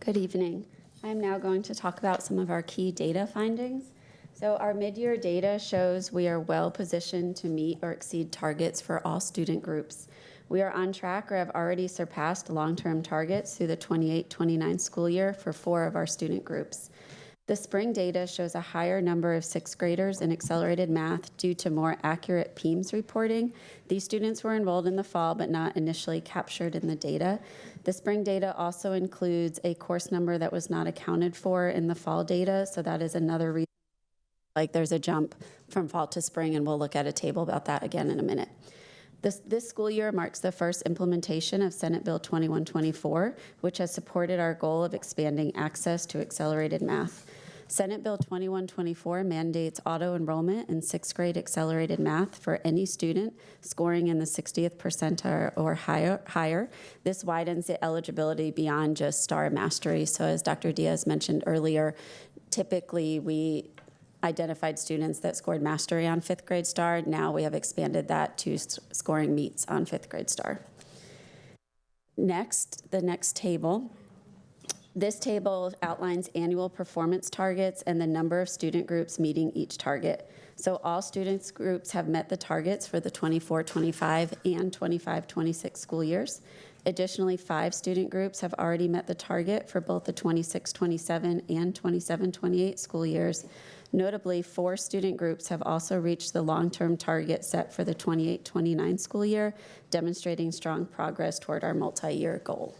Good evening. I'm now going to talk about some of our key data findings. So our mid-year data shows we are well positioned to meet or exceed targets for all student groups. We are on track or have already surpassed long-term targets through the 28-29 school year for 4 of our student groups. The spring data shows a higher number of sixth graders in accelerated math due to more accurate PEIMS reporting. These students were enrolled in the fall but not initially captured in the data. The spring data also includes a course number that was not accounted for in the fall data, so that is another reason like there's a jump from fall to spring, and we'll look at a table about that again in a minute. This school year marks the first implementation of Senate Bill 2124, which has supported our goal of expanding access to accelerated math. Senate Bill 2124 mandates auto-enrollment in sixth grade accelerated math for any student scoring in the 60th percentile or higher. This widens the eligibility beyond just STAR mastery. So as Dr. Diaz mentioned earlier, typically we identified students that scored mastery on fifth grade STAR. Now we have expanded that to scoring meets on fifth grade STAR. Next, the next table. This table outlines annual performance targets and the number of student groups meeting each target. So all students groups have met the targets for the 24-25 and 25-26 school years. Additionally, 5 student groups have already met the target for both the 26-27 and 27-28 school years. Notably, 4 student groups have also reached the long-term target set for the 28-29 school year, demonstrating strong progress toward our multi-year goal.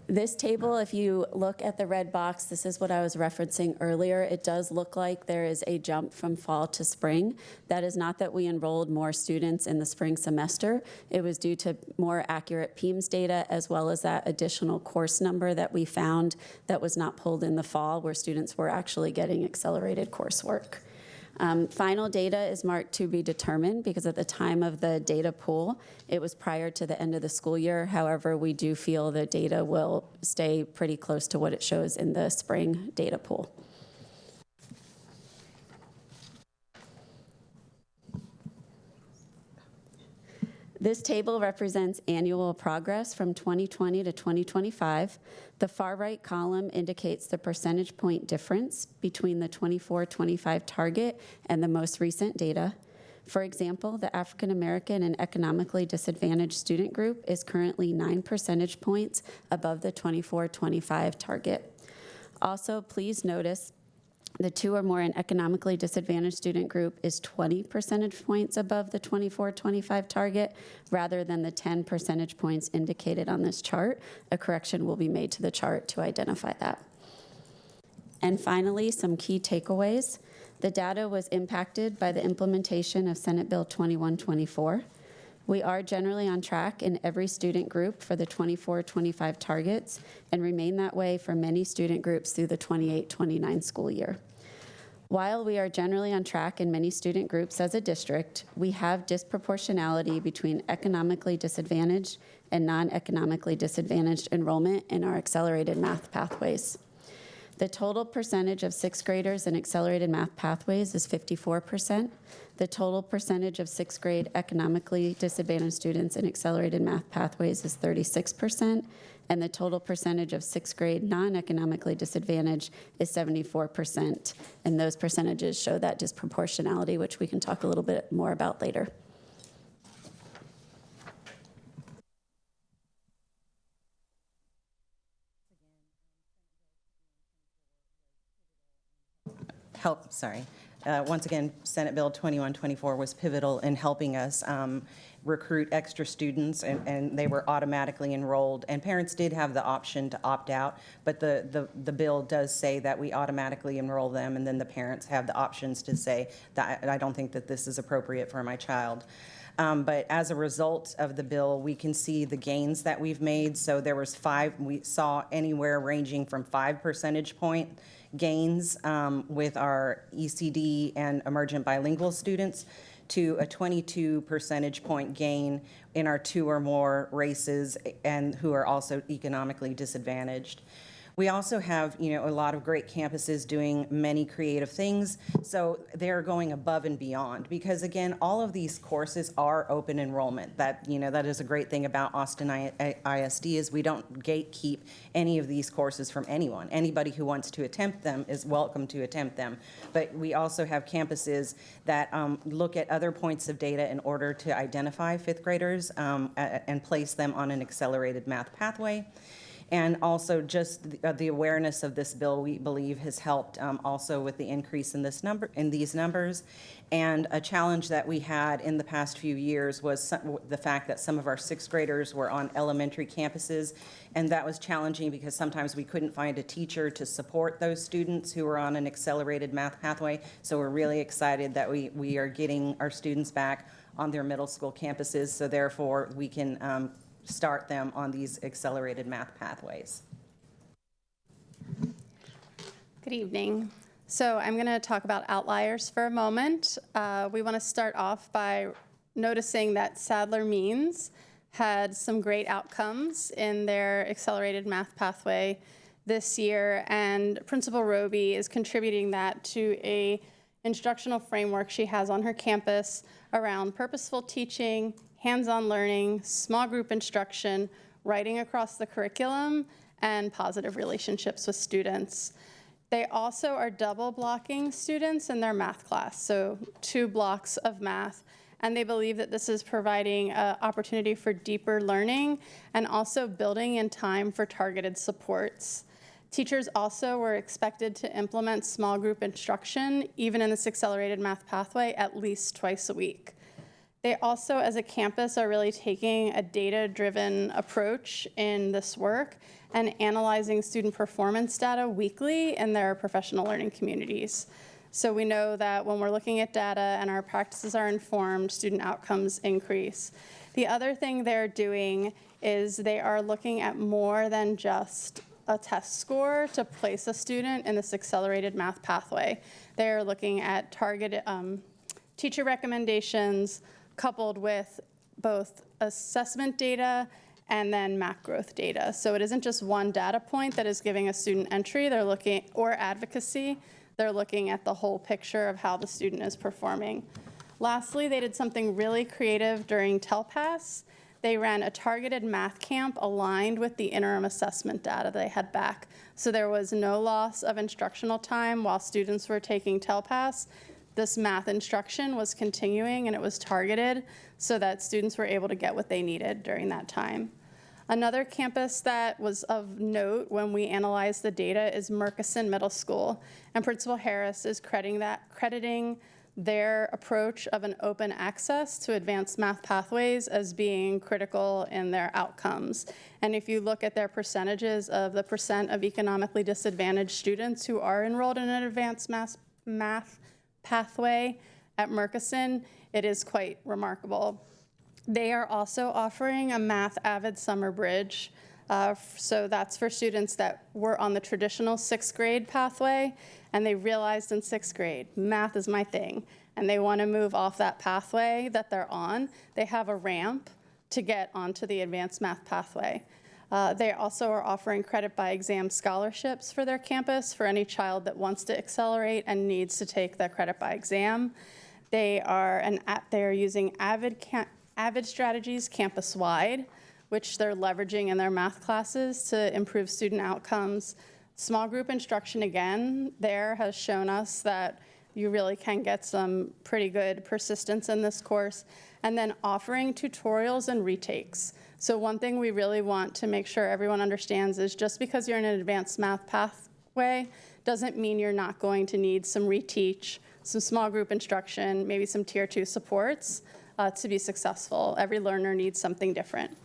This table, if you look at the red box, this is what I was referencing earlier. It does look like there is a jump from fall to spring. That is not that we enrolled more students in the spring semester. It was due to more accurate PEIMS data, as well as that additional course number that we found that was not pulled in the fall, where students were actually getting accelerated coursework. Final data is marked to be determined because at the time of the data pool, it was prior to the end of the school year. However, we do feel the data will stay pretty close to what it shows in the spring data pool. This table represents annual progress from 2020 to 2025. The far right column indicates the percentage point difference between the 24-25 target and the most recent data. For example, the African American and economically disadvantaged student group is currently 9 percentage points above the 24-25 target. Also, please notice the 2 or more in economically disadvantaged student group is 20 percentage points above the 24-25 target rather than the 10 percentage points indicated on this chart. A correction will be made to the chart to identify that. And finally, some key takeaways. The data was impacted by the implementation of Senate Bill 2124. We are generally on track in every student group for the 24-25 targets and remain that way for many student groups through the 28-29 school year. While we are generally on track in many student groups as a district, we have disproportionality between economically disadvantaged and non-economically disadvantaged enrollment in our accelerated math pathways. The total percentage of sixth graders in accelerated math pathways is 54%. The total percentage of sixth grade economically disadvantaged students in accelerated math pathways is 36%, and the total percentage of sixth grade non-economically disadvantaged is 74%. And those percentages show that disproportionality, which we can talk a little bit more about later. Once again, Senate Bill 2124 was pivotal in helping us recruit extra students, and they were automatically enrolled. And parents did have the option to opt out, but the bill does say that we automatically enroll them, and then the parents have the options to say that I don't think that this is appropriate for my child. But as a result of the bill, we can see the gains that we've made. So there was we saw anywhere ranging from 5 percentage point gains with our ECD and emergent bilingual students to a 22 percentage point gain in our 2 or more races and who are also economically disadvantaged. We also have, a lot of great campuses doing many creative things. So they're going above and beyond because, again, all of these courses are open enrollment. That is a great thing about Austin ISD is we don't gatekeep any of these courses from anyone. Anybody who wants to attempt them is welcome to attempt them. But we also have campuses that look at other points of data in order to identify fifth graders and place them on an accelerated math pathway. And also just the awareness of this bill, we believe, has helped also with the increase in these numbers. And a challenge that we had in the past few years was the fact that some of our sixth graders were on elementary campuses, and that was challenging because sometimes we couldn't find a teacher to support those students who were on an accelerated math pathway. So we're really excited that we are getting our students back on their middle school campuses, so therefore we can start them on these accelerated math pathways. Good evening. So I'm going to talk about outliers for a moment. We want to start off by noticing that Sadler Means had some great outcomes in their accelerated math pathway this year, and Principal Roby is contributing that to a instructional framework she has on her campus around purposeful teaching, hands-on learning, small group instruction, writing across the curriculum, and positive relationships with students. They also are double blocking students in their math class, so 2 blocks of math, and they believe that this is providing an opportunity for deeper learning and also building in time for targeted supports. Teachers also were expected to implement small group instruction, even in this accelerated math pathway, at least twice a week. They also, as a campus, are really taking a data-driven approach in this work and analyzing student performance data weekly in their professional learning communities. So we know that when we're looking at data and our practices are informed, student outcomes increase. The other thing they're doing is they are looking at more than just a test score to place a student in this accelerated math pathway. They're looking at targeted teacher recommendations, coupled with both assessment data and then MAC growth data. So it isn't just one data point that is giving a student entry, or advocacy, they're looking at the whole picture of how the student is performing. Lastly, they did something really creative during TELPAS. They ran a targeted math camp aligned with the interim assessment data they had back. So there was no loss of instructional time while students were taking TELPAS. This math instruction was continuing and it was targeted so that students were able to get what they needed during that time. Another campus that was of note when we analyzed the data is Murchison Middle School, and Principal Harris is crediting their approach of an open access to advanced math pathways as being critical in their outcomes. And if you look at their percentages of the percent of economically disadvantaged students who are enrolled in an advanced math pathway at Murchison, it is quite remarkable. They are also offering a Math Avid Summer Bridge. So that's for students that were on the traditional 6th grade pathway, and they realized in 6th grade, math is my thing, and they want to move off that pathway that they're on. They have a ramp to get onto the advanced math pathway. They also are offering credit by exam scholarships for their campus for any child that wants to accelerate and needs to take the credit by exam. They are using Avid strategies campus-wide, which they're leveraging in their math classes to improve student outcomes. Small group instruction, again, there has shown us that you really can get some pretty good persistence in this course. And then offering tutorials and retakes. So one thing we really want to make sure everyone understands is just because you're in an advanced math pathway doesn't mean you're not going to need some reteach, some small group instruction, maybe some tier 2 supports to be successful. Every learner needs something different.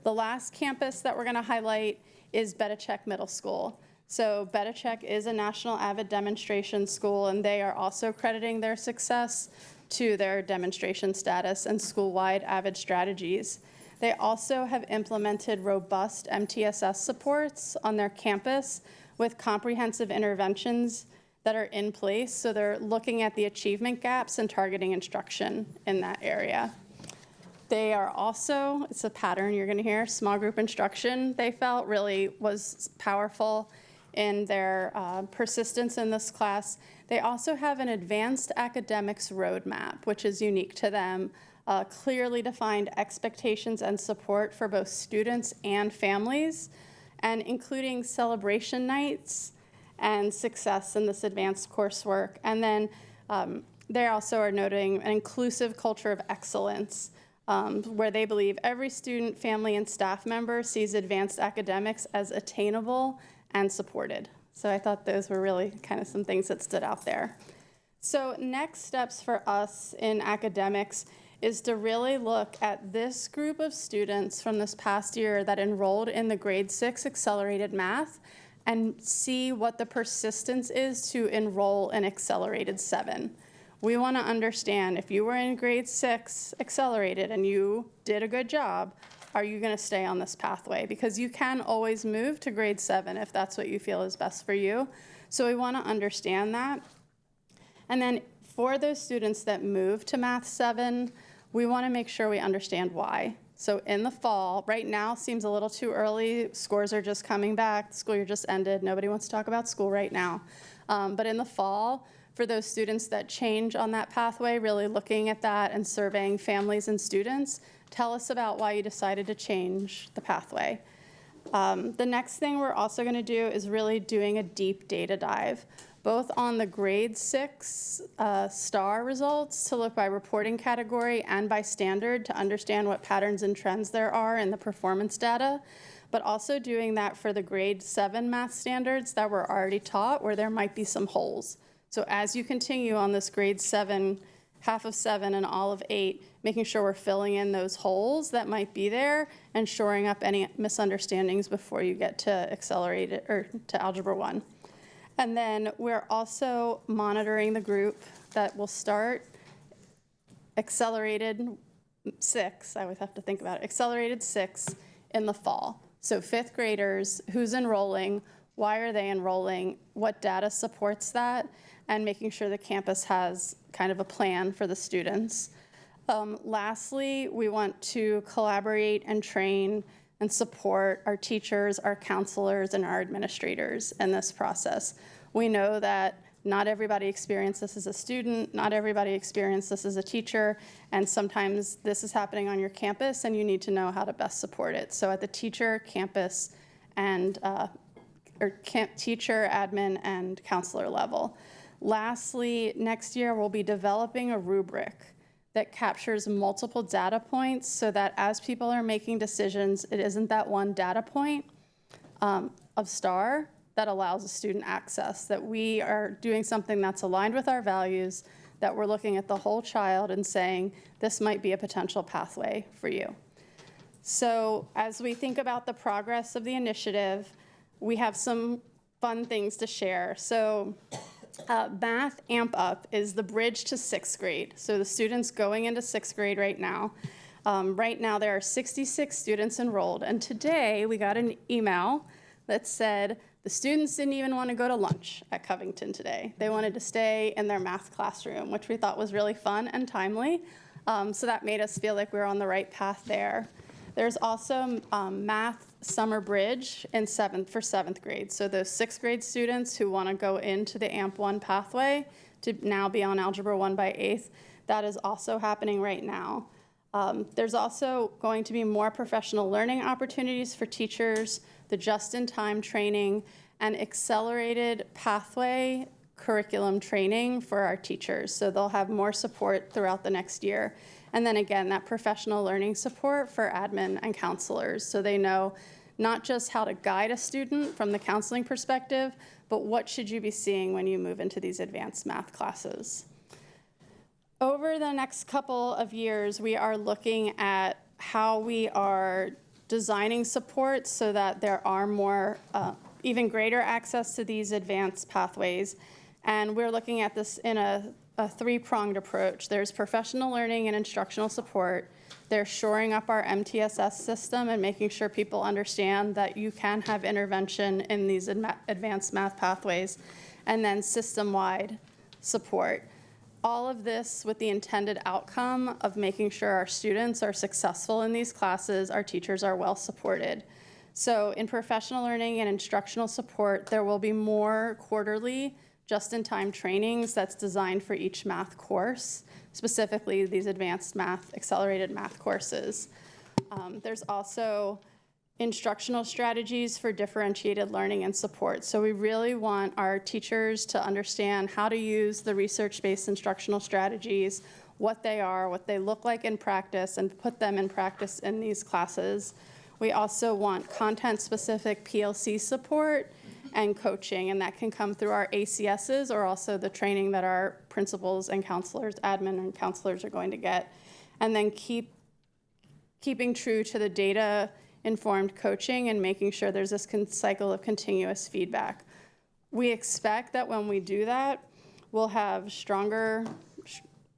The last campus that we're going to highlight is Bedichek Middle School. So Bedichek is a national Avid demonstration school, and they are also crediting their success to their demonstration status and school-wide Avid strategies. They also have implemented robust MTSS supports on their campus with comprehensive interventions that are in place. So they're looking at the achievement gaps and targeting instruction in that area. They are also, it's a pattern you're going to hear, small group instruction, they felt really was powerful in their persistence in this class. They also have an advanced academics roadmap, which is unique to them, clearly defined expectations and support for both students and families, and including celebration nights and success in this advanced coursework. And then they also are noting an inclusive culture of excellence, where they believe every student, family, and staff member sees advanced academics as attainable and supported. So I thought those were really kind of some things that stood out there. So next steps for us in academics is to really look at this group of students from this past year that enrolled in the grade 6 accelerated math and see what the persistence is to enroll in accelerated 7. We want to understand if you were in grade 6 accelerated and you did a good job, are you going to stay on this pathway? Because you can always move to grade 7 if that's what you feel is best for you. So we want to understand that. And then for those students that move to Math 7, we want to make sure we understand why. So in the fall, right now seems a little too early. Scores are just coming back. The school year just ended. Nobody wants to talk about school right now. But in the fall, for those students that change on that pathway, really looking at that and surveying families and students, tell us about why you decided to change the pathway. The next thing we're also going to do is really doing a deep data dive, both on the grade 6 STAR results to look by reporting category and by standard to understand what patterns and trends there are in the performance data, but also doing that for the grade 7 math standards that were already taught where there might be some holes. So as you continue on this grade 7, half of 7 and all of 8, making sure we're filling in those holes that might be there and shoring up any misunderstandings before you get to accelerated or to Algebra 1. And then we're also monitoring the group that will start accelerated 6, I always have to think about it, accelerated 6 in the fall. So 5th graders, who's enrolling, why are they enrolling, what data supports that, and making sure the campus has kind of a plan for the students. Lastly, we want to collaborate and train and support our teachers, our counselors, and our administrators in this process. We know that not everybody experienced this as a student, not everybody experienced this as a teacher, and sometimes this is happening on your campus and you need to know how to best support it. So at the teacher, campus, and teacher, admin, and counselor level. Lastly, next year we'll be developing a rubric that captures multiple data points so that as people are making decisions, it isn't that one data point of STAR that allows a student access, that we are doing something that's aligned with our values, that we're looking at the whole child and saying, this might be a potential pathway for you. So as we think about the progress of the initiative, we have some fun things to share. So Math Amp Up is the bridge to 6th grade. So the students going into 6th grade right now. Right now there are 66 students enrolled, and today we got an email that said the students didn't even want to go to lunch at Covington today. They wanted to stay in their math classroom, which we thought was really fun and timely. So that made us feel like we were on the right path there. There's also Math Summer Bridge in for 7th grade. So those 6th grade students who want to go into the AMP 1 pathway to now be on Algebra 1 by 8th, that is also happening right now. There's also going to be more professional learning opportunities for teachers, the just-in-time training, and accelerated pathway curriculum training for our teachers. So they'll have more support throughout the next year. And then again, that professional learning support for admin and counselors, so they know not just how to guide a student from the counseling perspective, but what should you be seeing when you move into these advanced math classes. Over the next couple of years, we are looking at how we are designing support so that there are more, even greater access to these advanced pathways. And we're looking at this in a three-pronged approach. There's professional learning and instructional support. There's shoring up our MTSS system and making sure people understand that you can have intervention in these advanced math pathways. And then system-wide support. All of this with the intended outcome of making sure our students are successful in these classes, our teachers are well supported. So in professional learning and instructional support, there will be more quarterly just-in-time trainings that's designed for each math course, specifically these advanced math, accelerated math courses. There's also instructional strategies for differentiated learning and support. So we really want our teachers to understand how to use the research-based instructional strategies, what they are, what they look like in practice, and put them in practice in these classes. We also want content-specific PLC support and coaching, and that can come through our ACSs or also the training that our principals and counselors, admin and counselors are going to get. And then keeping true to the data-informed coaching and making sure there's this cycle of continuous feedback. We expect that when we do that, we'll have stronger,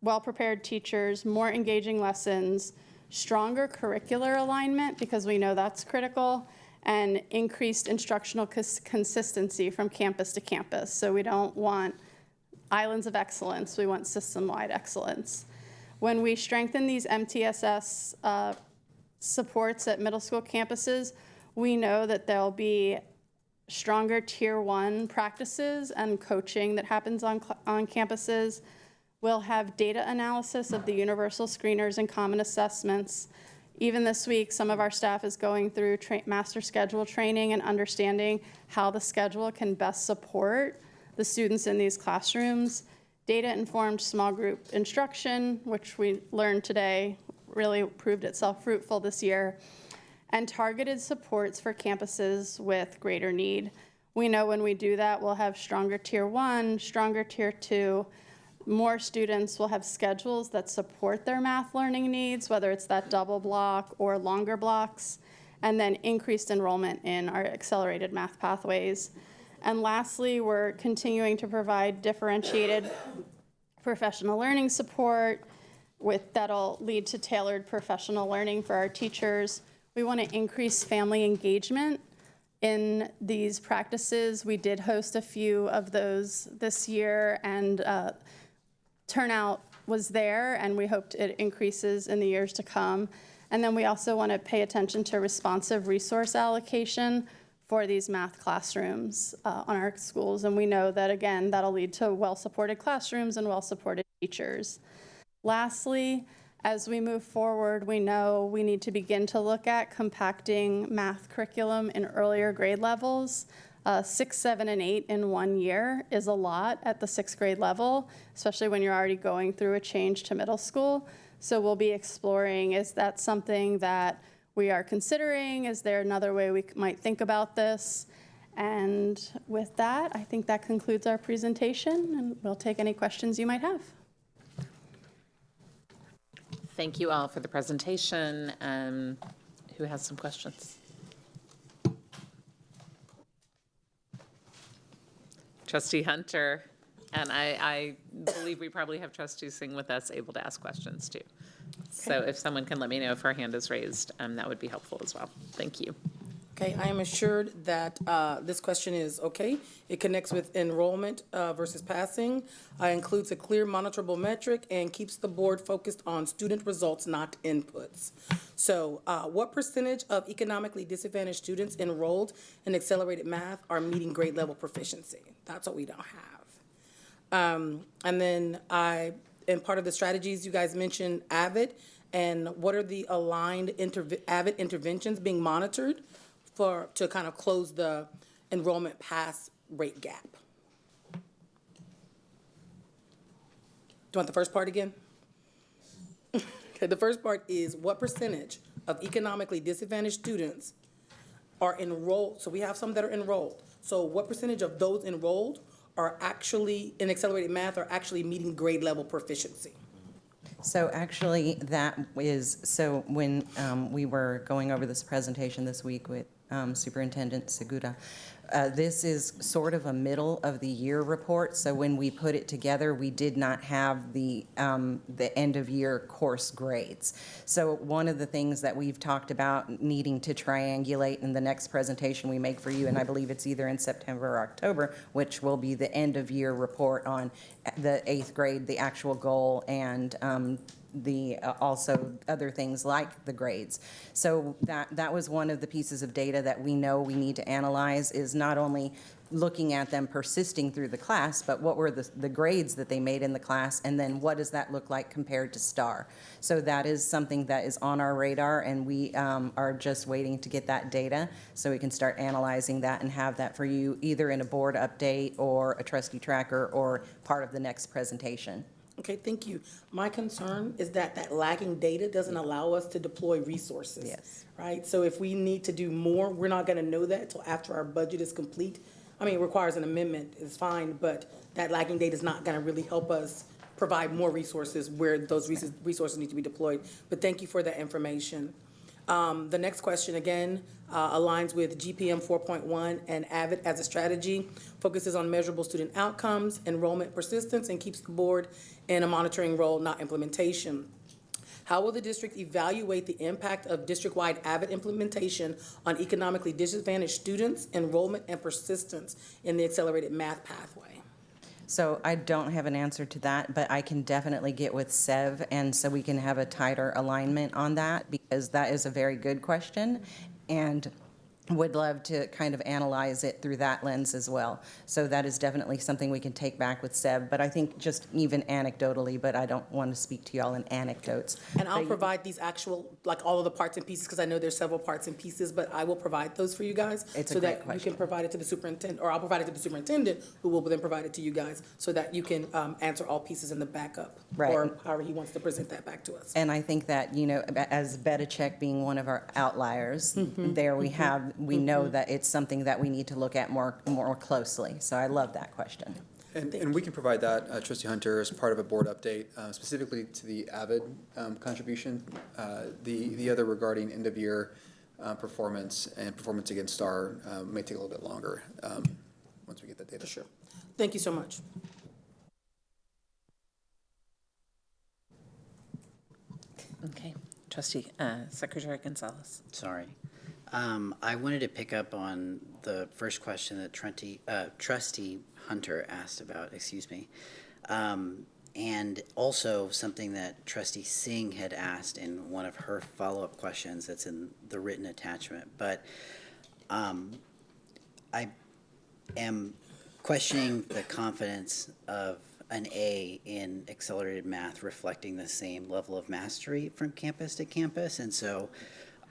well-prepared teachers, more engaging lessons, stronger curricular alignment, because we know that's critical, and increased instructional consistency from campus to campus. So we don't want islands of excellence, we want system-wide excellence. When we strengthen these MTSS supports at middle school campuses, we know that there'll be stronger tier 1 practices and coaching that happens on campuses. We'll have data analysis of the universal screeners and common assessments. Even this week, some of our staff is going through master schedule training and understanding how the schedule can best support the students in these classrooms. Data-informed small group instruction, which we learned today, really proved itself fruitful this year, and targeted supports for campuses with greater need. We know when we do that, we'll have stronger tier 1, stronger tier 2, more students will have schedules that support their math learning needs, whether it's that double block or longer blocks, and then increased enrollment in our accelerated math pathways. And lastly, we're continuing to provide differentiated professional learning support that'll lead to tailored professional learning for our teachers. We want to increase family engagement in these practices. We did host a few of those this year, and turnout was there, and we hoped it increases in the years to come. And then we also want to pay attention to responsive resource allocation for these math classrooms on our schools. And we know that, again, that'll lead to well-supported classrooms and well-supported teachers. Lastly, as we move forward, we know we need to begin to look at compacting math curriculum in earlier grade levels. 6, 7, and 8 in 1 year is a lot at the 6th grade level, especially when you're already going through a change to middle school. So we'll be exploring, is that something that we are considering? Is there another way we might think about this? And with that, I think that concludes our presentation, and we'll take any questions you might have. Thank you all for the presentation. Who has some questions? Trustee Hunter, and I believe we probably have Trustee Singh with us, able to ask questions too. So if someone can let me know if her hand is raised, that would be helpful as well. Thank you. Okay, I am assured that this question is okay. It connects with enrollment versus passing, includes a clear monitorable metric, and keeps the board focused on student results, not inputs. So what percentage of economically disadvantaged students enrolled in accelerated math are meeting grade level proficiency? That's what we don't have. And then in part of the strategies, you guys mentioned AVID, and what are the aligned AVID interventions being monitored to kind of close the enrollment pass rate gap? Do you want the first part again? Okay, the first part is what percentage of economically disadvantaged students are enrolled? So we have some that are enrolled. So what percentage of those enrolled are actually in accelerated math are actually meeting grade level proficiency? So actually that is, so when we were going over this presentation this week with Superintendent Segura, This is sort of a middle of the year report, so when we put it together, we did not have the end of year course grades. So one of the things that we've talked about needing to triangulate in the next presentation we make for you, and I believe it's either in September or October, which will be the end of year report on the 8th grade, the actual goal, and the also other things like the grades. So that was one of the pieces of data that we know we need to analyze, is not only looking at them persisting through the class, but what were the grades that they made in the class, and then what does that look like compared to STAR. So that is something that is on our radar, and we are just waiting to get that data so we can start analyzing that and have that for you either in a board update or a trustee tracker or part of the next presentation. Okay, thank you. My concern is that that lagging data doesn't allow us to deploy resources. Yes. Right? So if we need to do more, we're not gonna know that until after our budget is complete. I mean, it requires an amendment, it's fine, but that lagging data is not gonna really help us provide more resources where those resources need to be deployed. But thank you for that information. The next question, again, aligns with GPM 4.1 and AVID as a strategy, focuses on measurable student outcomes, enrollment persistence, and keeps the board in a monitoring role, not implementation. How will the district evaluate the impact of district-wide AVID implementation on economically disadvantaged students, enrollment, and persistence in the accelerated math pathway? So I don't have an answer to that, but I can definitely get with Sev, and so we can have a tighter alignment on that, because that is a very good question, and would love to kind of analyze it through that lens as well. So that is definitely something we can take back with Seb, but I think just even anecdotally, but I don't want to speak to y'all in anecdotes. And I'll provide these actual, like all of the parts and pieces, because I know there's several parts and pieces, but I will provide those for you guys. It's a so great that question. you can provide it to the superintendent, or I'll provide it to the superintendent, who will then provide it to you guys, so that you can answer all pieces in the backup. Right. Or however he wants to present that back to us. And I think that, you know, as Beta-Check being one of our outliers, there we have, we know that it's something that we need to look at more closely. So I love that question. And we can provide that, Trustee Hunter, as part of a board update, specifically to the AVID contribution. The other regarding end-of-year performance and performance against STAR may take a little bit longer once we get that data. Sure. Thank you so much. Okay, Trustee, Secretary Gonzalez. Sorry. I wanted to pick up on the first question that Trustee Hunter asked about, and also something that Trustee Singh had asked in one of her follow-up questions that's in the written attachment. But I am questioning the confidence of an A in accelerated math reflecting the same level of mastery from campus to campus. And so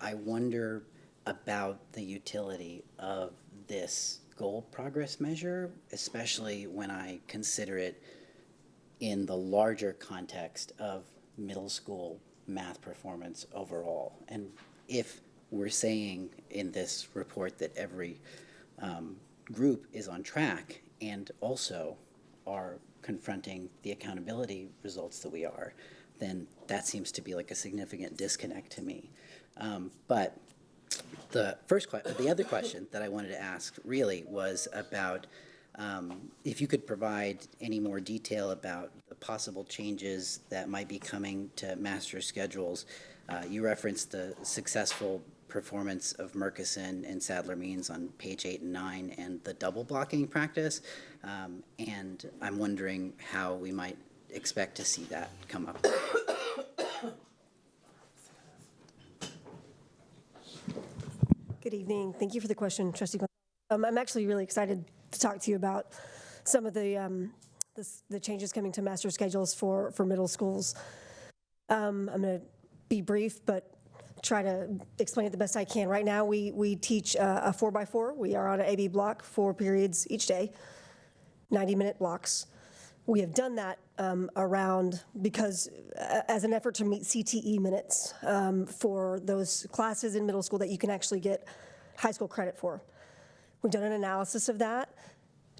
I wonder about the utility of this goal progress measure, especially when I consider it in the larger context of middle school math performance overall. And if we're saying in this report that every group is on track and also are confronting the accountability results that we are, then that seems to be like a significant disconnect to me. But the other question that I wanted to ask really was about if you could provide any more detail about the possible changes that might be coming to master schedules. You referenced the successful performance of Murkison and Sadler Means on page 8 and 9 and the double blocking practice. And I'm wondering how we might expect to see that come up. Good evening. Thank you for the question, Trustee. I'm actually really excited to talk to you about some of the changes coming to master schedules for middle schools. I'm going to be brief, but try to explain it the best I can. Right now, we teach a 4x4. We are on an AB block, 4 periods each day, 90-minute blocks. We have done that around because as an effort to meet CTE minutes for those classes in middle school that you can actually get high school credit for. We've done an analysis of that,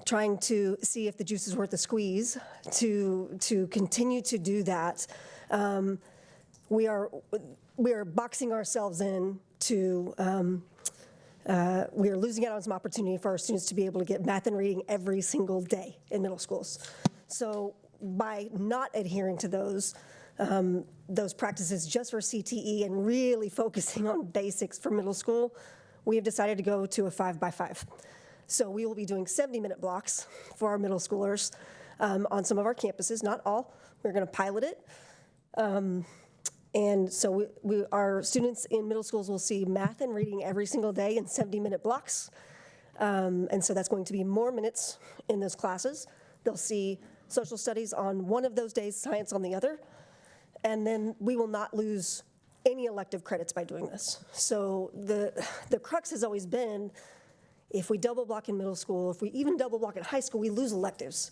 trying to see if the juice is worth the squeeze to continue to do that. We are boxing ourselves in to we are losing out on some opportunity for our students to be able to get math and reading every single day in middle schools. So by not adhering to those practices just for CTE and really focusing on basics for middle school, we have decided to go to a 5x5. So we will be doing 70-minute blocks for our middle schoolers on some of our campuses, not all. We're going to pilot it. And so our students in middle schools will see math and reading every single day in 70-minute blocks. And so that's going to be more minutes in those classes. They'll see social studies on one of those days, science on the other. And then we will not lose any elective credits by doing this. So the crux has always been, if we double block in middle school, if we even double block in high school, we lose electives.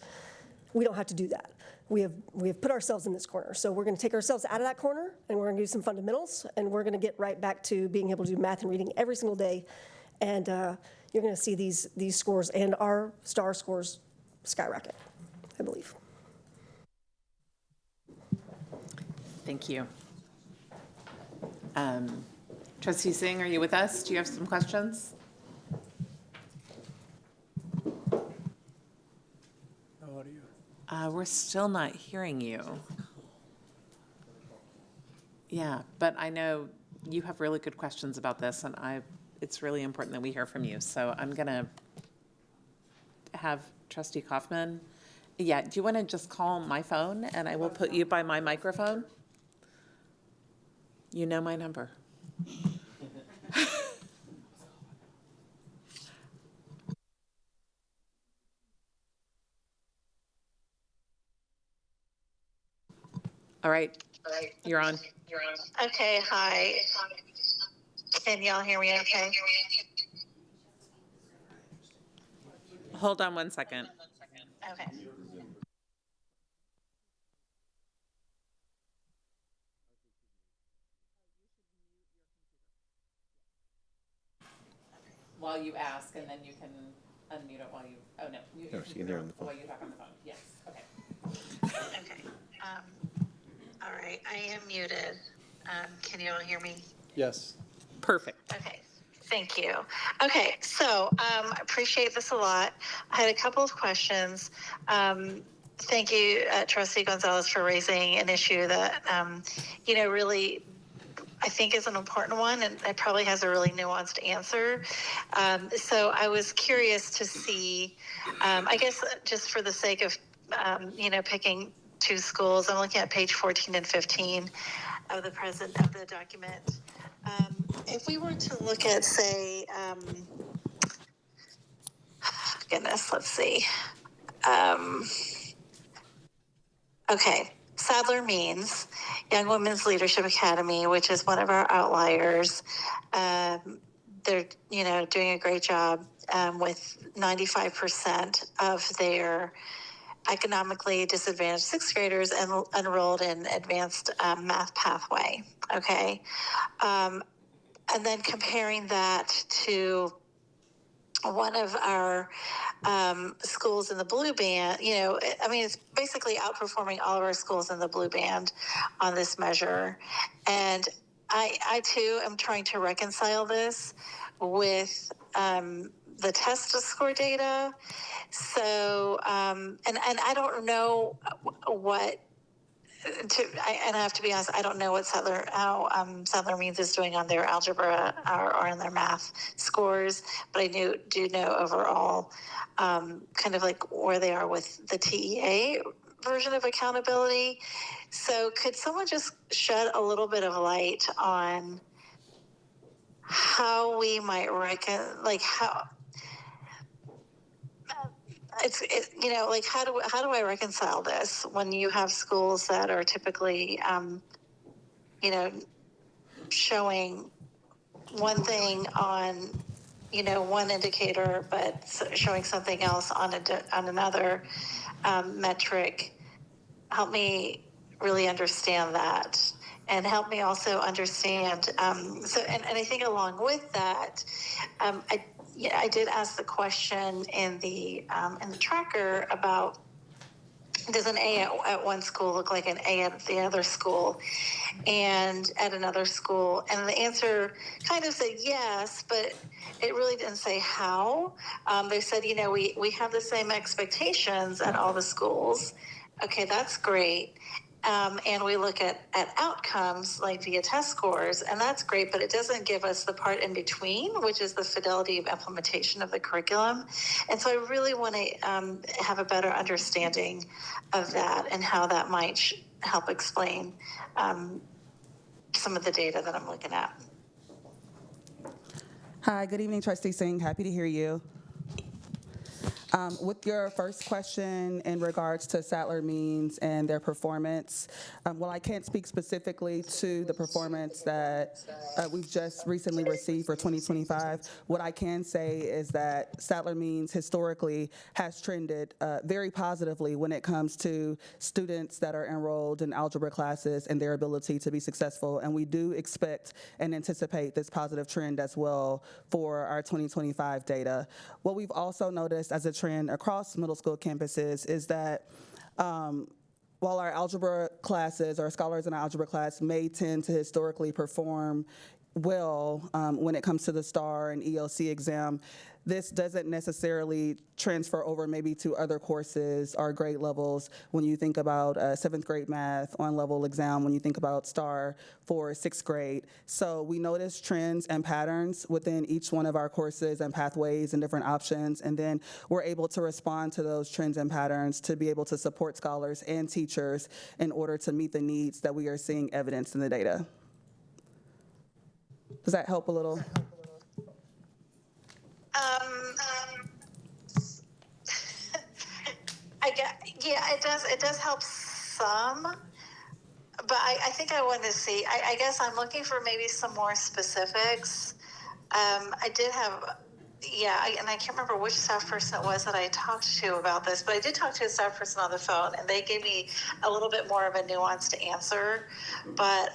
We don't have to do that. We have put ourselves in this corner. So we're going to take ourselves out of that corner, and we're going to do some fundamentals, and we're going to get right back to being able to do math and reading every single day. And you're going to see these scores and our STAR scores skyrocket, I believe. Thank you. Trustee Singh, are you with us? Do you have some questions? We're still not hearing you. Yeah, but I know you have really good questions about this, and it's really important that we hear from you. So I'm going to have Trustee Kaufman. Yeah, do you want to just call my phone, and I will put you by my microphone? You know my number. All right, you're on. Okay, hi. Can y'all hear me okay? Hold on one second. Okay. While you ask, and then you can unmute it while you, oh no. No, she can hear on the phone. While you talk on the phone, yes, okay. Okay. All right, I am muted. Can you all hear me? Yes. Perfect. Okay, thank you. Okay, so I appreciate this a lot. I had a couple of questions. Thank you, Trustee Gonzalez, for raising an issue that, really I think is an important one, and it probably has a really nuanced answer. So I was curious to see, I guess just for the sake of, picking two schools, I'm looking at page 14 and 15 of the document. If we were to look at, say, let's see. Okay, Sadler Means, Young Women's Leadership Academy, which is one of our outliers. They're, doing a great job with 95% of their economically disadvantaged sixth graders enrolled in advanced math pathway, okay? And then comparing that to one of our schools in the blue band, it's basically outperforming all of our schools in the blue band on this measure. And I too am trying to reconcile this with the test score data. So, and I don't know what, and I have to be honest, I don't know what how Sadler Means is doing on their algebra or on their math scores, but I do know overall kind of like where they are with the TEA version of accountability. So could someone just shed a little bit of light on how we might how how do I reconcile this when you have schools that are typically, showing one thing on, one indicator, but showing something else on another metric? Help me really understand that, and help me also understand. And I think along with that, I did ask the question in the tracker about does an A at one school look like an A at the other school and at another school? And the answer kind of said yes, but it really didn't say how. They said, we have the same expectations at all the schools. Okay, that's great. And we look at outcomes like via test scores, and that's great, but it doesn't give us the part in between, which is the fidelity of implementation of the curriculum. And so I really want to have a better understanding of that and how that might help explain some of the data that I'm looking at. Hi, good evening, Trustee Singh. Happy to hear you. With your first question in regards to Sadler Means and their performance, while I can't speak specifically to the performance that we've just recently received for 2025, what I can say is that Sadler Means historically has trended very positively when it comes to students that are enrolled in algebra classes and their ability to be successful. And we do expect and anticipate this positive trend as well for our 2025 data. What we've also noticed as a trend across middle school campuses is that while our algebra classes or scholars in our algebra class may tend to historically perform well when it comes to the STAR and ELC exam, this doesn't necessarily transfer over maybe to other courses or grade levels when you think about 7th grade math on-level exam, when you think about STAR for 6th grade. So we notice trends and patterns within each one of our courses and pathways and different options, and then we're able to respond to those trends and patterns to be able to support scholars and teachers in order to meet the needs that we are seeing evidenced in the data. Does that help a little? It does help some, but I think I want to see, I guess I'm looking for maybe some more specifics. I did have, and I can't remember which staff person it was that I talked to about this, but I did talk to a staff person on the phone, and they gave me a little bit more of a nuanced answer. But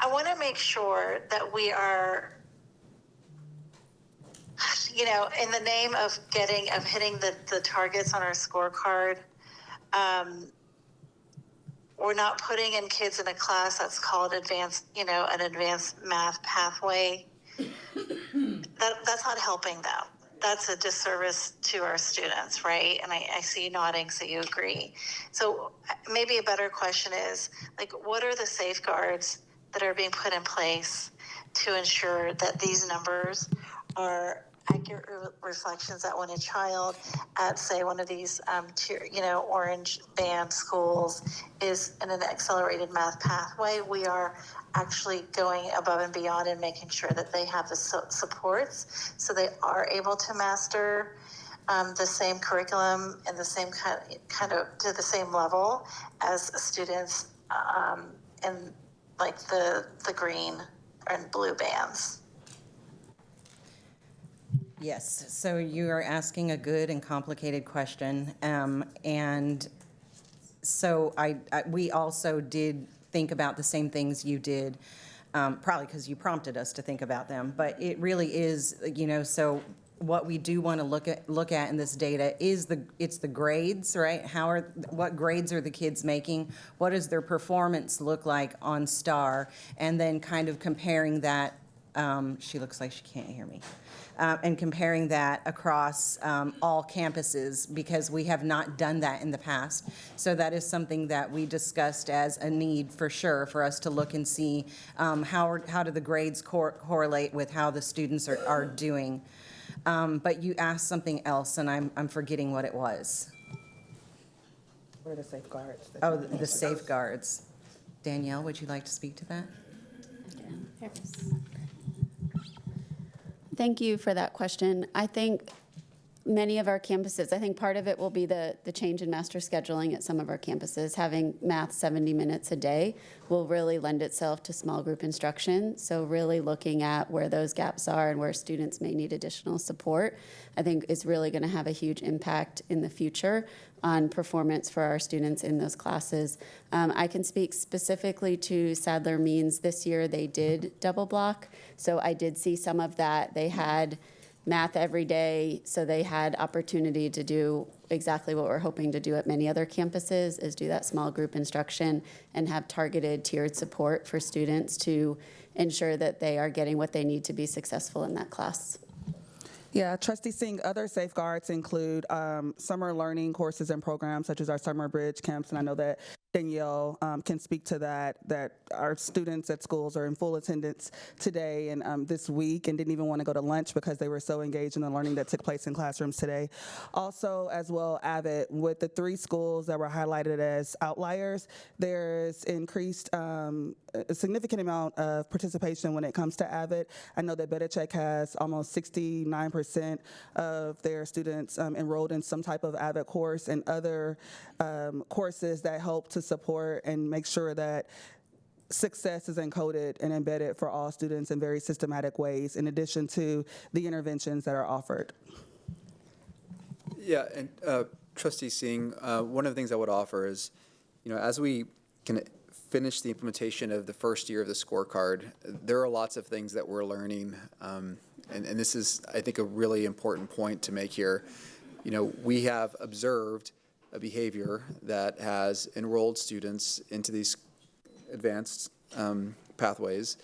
I want to make sure that we are, in the name of hitting the targets on our scorecard, we're not putting in kids in a class that's called an advanced math pathway. That's not helping them. That's a disservice to our students, right? And I see you nodding, so you agree. So maybe a better question is, what are the safeguards that are being put in place to ensure that these numbers are accurate reflections that when a child at, say, one of these orange band schools is in an accelerated math pathway, we are actually going above and beyond and making sure that they have the supports so they are able to master the same curriculum and the same kind of to the same level as students in the green and blue bands. Yes, so you are asking a good and complicated question, and so we also did think about the same things you did, probably because you prompted us to think about them, but it really is, so what we do want to look at in this data is it's the grades, right? What grades are the kids making? What does their performance look like on STAR? And then kind of comparing that, she looks like she can't hear me. And comparing that across all campuses, because we have not done that in the past. So that is something that we discussed as a need for sure for us to look and see how do the grades correlate with how the students are doing. But you asked something else, and I'm forgetting what it was. What are the safeguards? Oh, the safeguards. Danielle, would you like to speak to that? Thank you for that question. I think many of our campuses, I think part of it will be the change in master scheduling at some of our campuses. Having math 70 minutes a day will really lend itself to small group instruction. So really looking at where those gaps are and where students may need additional support, I think is really going to have a huge impact in the future on performance for our students in those classes. I can speak specifically to Sadler Means. This year they did double block, so I did see some of that. They had math every day, so they had opportunity to do exactly what we're hoping to do at many other campuses, is do that small group instruction and have targeted tiered support for students to ensure that they are getting what they need to be successful in that class. Yeah, Trustee Singh, other safeguards include summer learning courses and programs such as our summer bridge camps, and I know that Danielle can speak to that our students at schools are in full attendance today and this week and didn't even want to go to lunch because they were so engaged in the learning that took place in classrooms today. Also, as well, AVID, with the 3 schools that were highlighted as outliers, there's increased a significant amount of participation when it comes to AVID. I know that Betachek has almost 69% of their students enrolled in some type of AVID course and other courses that help to support and make sure that success is encoded and embedded for all students in very systematic ways, in addition to the interventions that are offered. Yeah, and Trustee Singh, one of the things I would offer is, as we can finish the implementation of the first year of the scorecard, there are lots of things that we're learning, and this is, I think, a really important point to make here. We have observed a behavior that has enrolled students into these advanced pathways,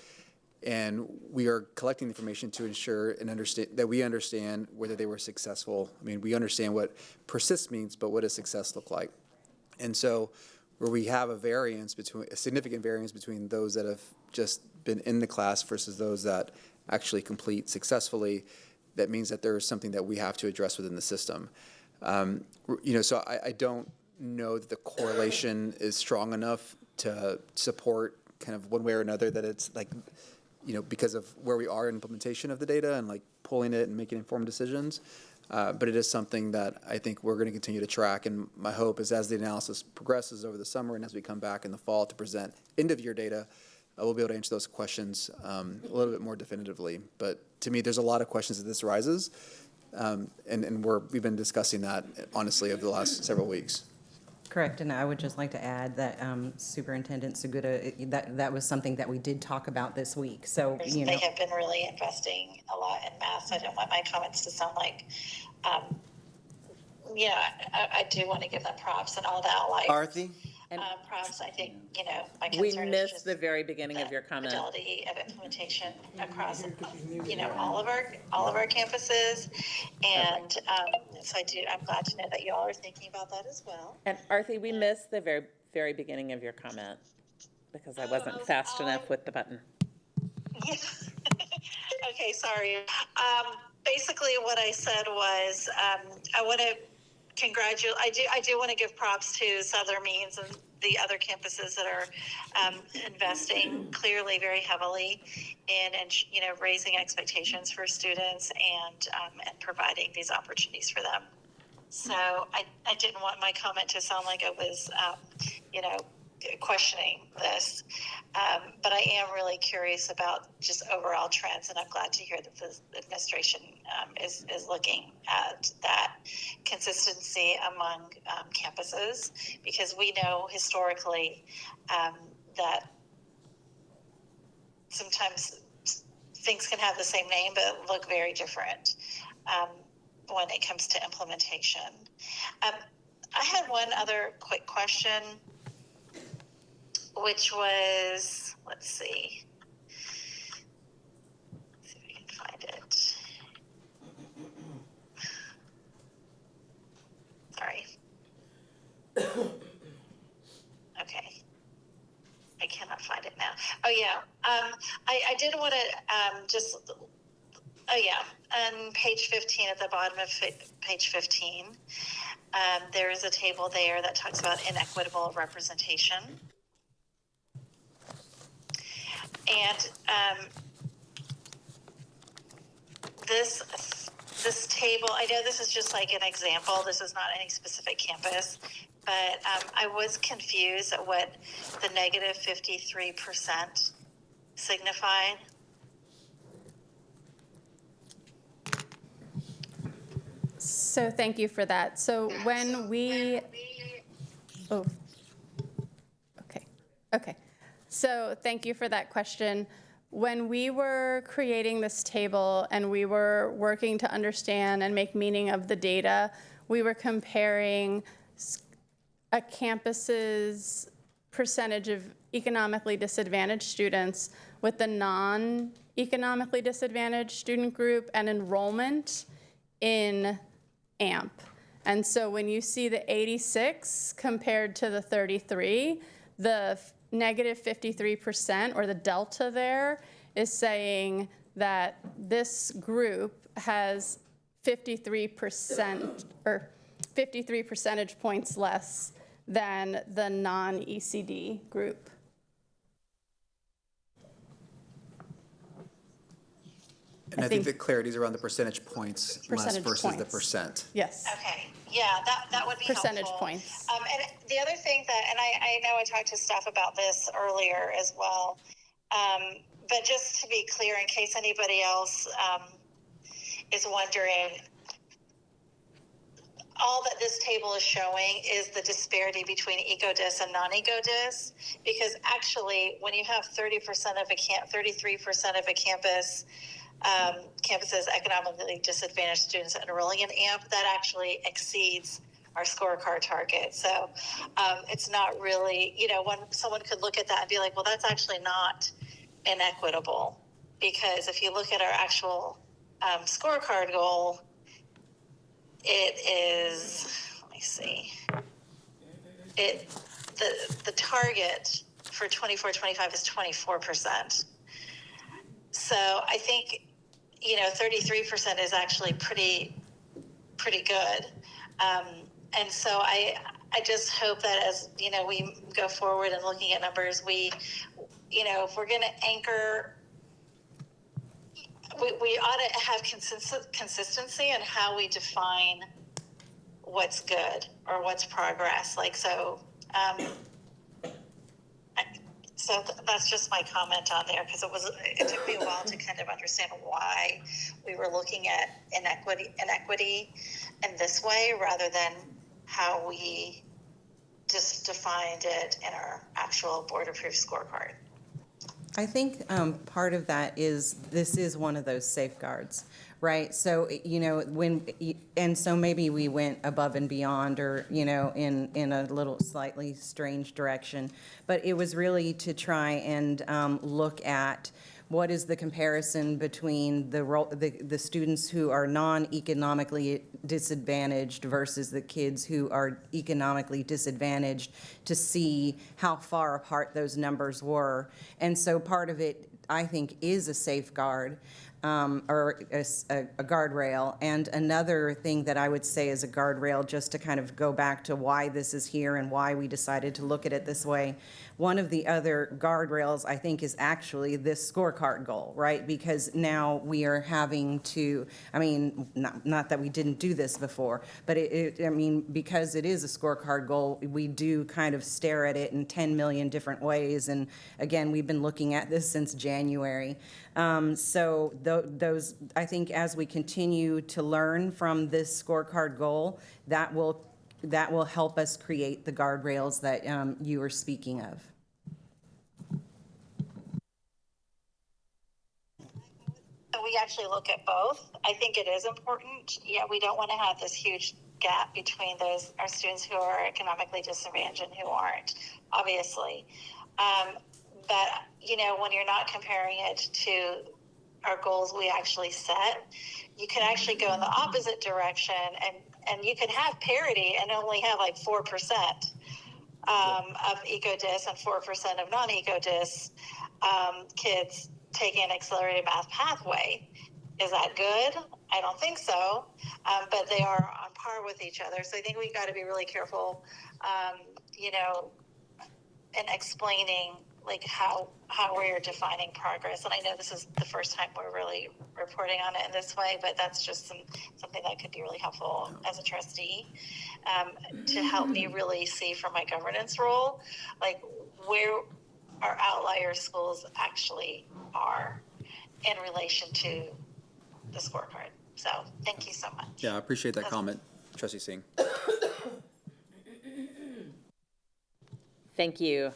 and we are collecting information to ensure and understand that we understand whether they were successful. I mean, we understand what persist means, but what does success look like? And so, where we have a significant variance between those that have just been in the class versus those that actually complete successfully, that means that there is something that we have to address within the system. So I don't know that the correlation is strong enough to support kind of one way or another that it's like, because of where we are in implementation of the data and like pulling it and making informed decisions. But it is something that I think we're going to continue to track. And my hope is as the analysis progresses over the summer and as we come back in the fall to present end-of-year data, we'll be able to answer those questions a little bit more definitively. But to me, there's a lot of questions that this raises. And we've been discussing that, honestly, over the last several weeks. Correct, and I would just like to add that Superintendent Segura, that was something that we did talk about this week, so, They have been really investing a lot in math. I don't want my comments to sound like, I do want to give them props and all the outliers. Arthi? Props, I think, my We concern is missed just the very beginning of your comment. fidelity of implementation across, all of our campuses. And so I'm glad to know that you all are thinking about that as well. And Arthi, we missed the very, very beginning of your comment because I wasn't fast enough with the button. Yeah. Okay, sorry. Basically what I said was, I want to congratulate, I do want to give props to Sadler Means and the other campuses that are investing clearly very heavily in, raising expectations for students and providing these opportunities for them. So I didn't want my comment to sound like I was, questioning this, but I am really curious about just overall trends, and I'm glad to hear that the administration is looking at that consistency among campuses, because we know historically that sometimes things can have the same name but look very different when it comes to implementation. I had one other quick question, which was, let's see if I can find it. Sorry. Okay. I cannot find it now. Oh, yeah. I did want to on page 15, at the bottom of page 15, there is a table there that talks about inequitable representation. And this table, I know this is just like an example. This is not any specific campus, but I was confused at what the negative 53% signified. So thank you for that. So when we, okay. So thank you for that question. when we were creating this table and we were working to understand and make meaning of the data, we were comparing a campus's percentage of economically disadvantaged students with the non-economically disadvantaged student group and enrollment in AMP. And so when you see the 86 compared to the 33, the negative 53%, or the delta there, is saying that this group has 53% or 53 percentage points less than the non-ECD group. And I think the clarity is around the percentage points less Percentage versus the points. percent. Yes. Okay, yeah, that would be Percentage helpful. points. And the other thing that, and I know I talked to staff about this earlier as well, but just to be clear, in case anybody else is wondering, all that this table is showing is the disparity between EcoDis and non-EcoDis, because actually, when you have 33% of a campus, campuses economically disadvantaged students enrolling in AMP, that actually exceeds our scorecard target. So it's not really, when someone could look at that and be like, well, that's actually not inequitable, because if you look at our actual scorecard goal, it is, let me see, the target for 24-25 is 24%. So I think, 33% is actually pretty good. And so I just hope that as, we go forward and looking at numbers, we, if we're going to anchor, we ought to have consistency in how we define what's good or what's progress. So that's just my comment on there, because it took me a while to kind of understand why we were looking at inequity in this way rather than how we just defined it in our actual board-approved scorecard. I think part of that is, this is one of those safeguards, right? So, and so maybe we went above and beyond, or, in a little slightly strange direction, but it was really to try and look at what is the comparison between the students who are non-economically disadvantaged versus the kids who are economically disadvantaged, to see how far apart those numbers were. And so part of it, I think, is a safeguard, or a guardrail. And another thing that I would say is a guardrail, just to kind of go back to why this is here and why we decided to look at it this way. One of the other guardrails, I think, is actually this scorecard goal, right? Because now we are having to, not that we didn't do this before, but because it is a scorecard goal, we do kind of stare at it in 10 million different ways. And again, we've been looking at this since January. So those, I think, as we continue to learn from this scorecard goal, that will help us create the guardrails that you were speaking of. We actually look at both. I think it is important. Yeah, we don't want to have this huge gap between our students who are economically disadvantaged and who aren't, obviously. But, when you're not comparing it to our goals we actually set, you can actually go in the opposite direction, and you can have parity and only have like 4% of EcoDis and 4% of non-EcoDis kids taking an accelerated math pathway. Is that good? I don't think so, but they are on par with each other. So I think we've got to be really careful, in explaining how we're defining progress. And I know this is the first time we're really reporting on it in this way, but that's just something that could be really helpful as a trustee, to help me really see from my governance role, where our outlier schools actually are in relation to the scorecard. So thank you so much. Yeah, I appreciate that comment, Trustee Singh. Thank you,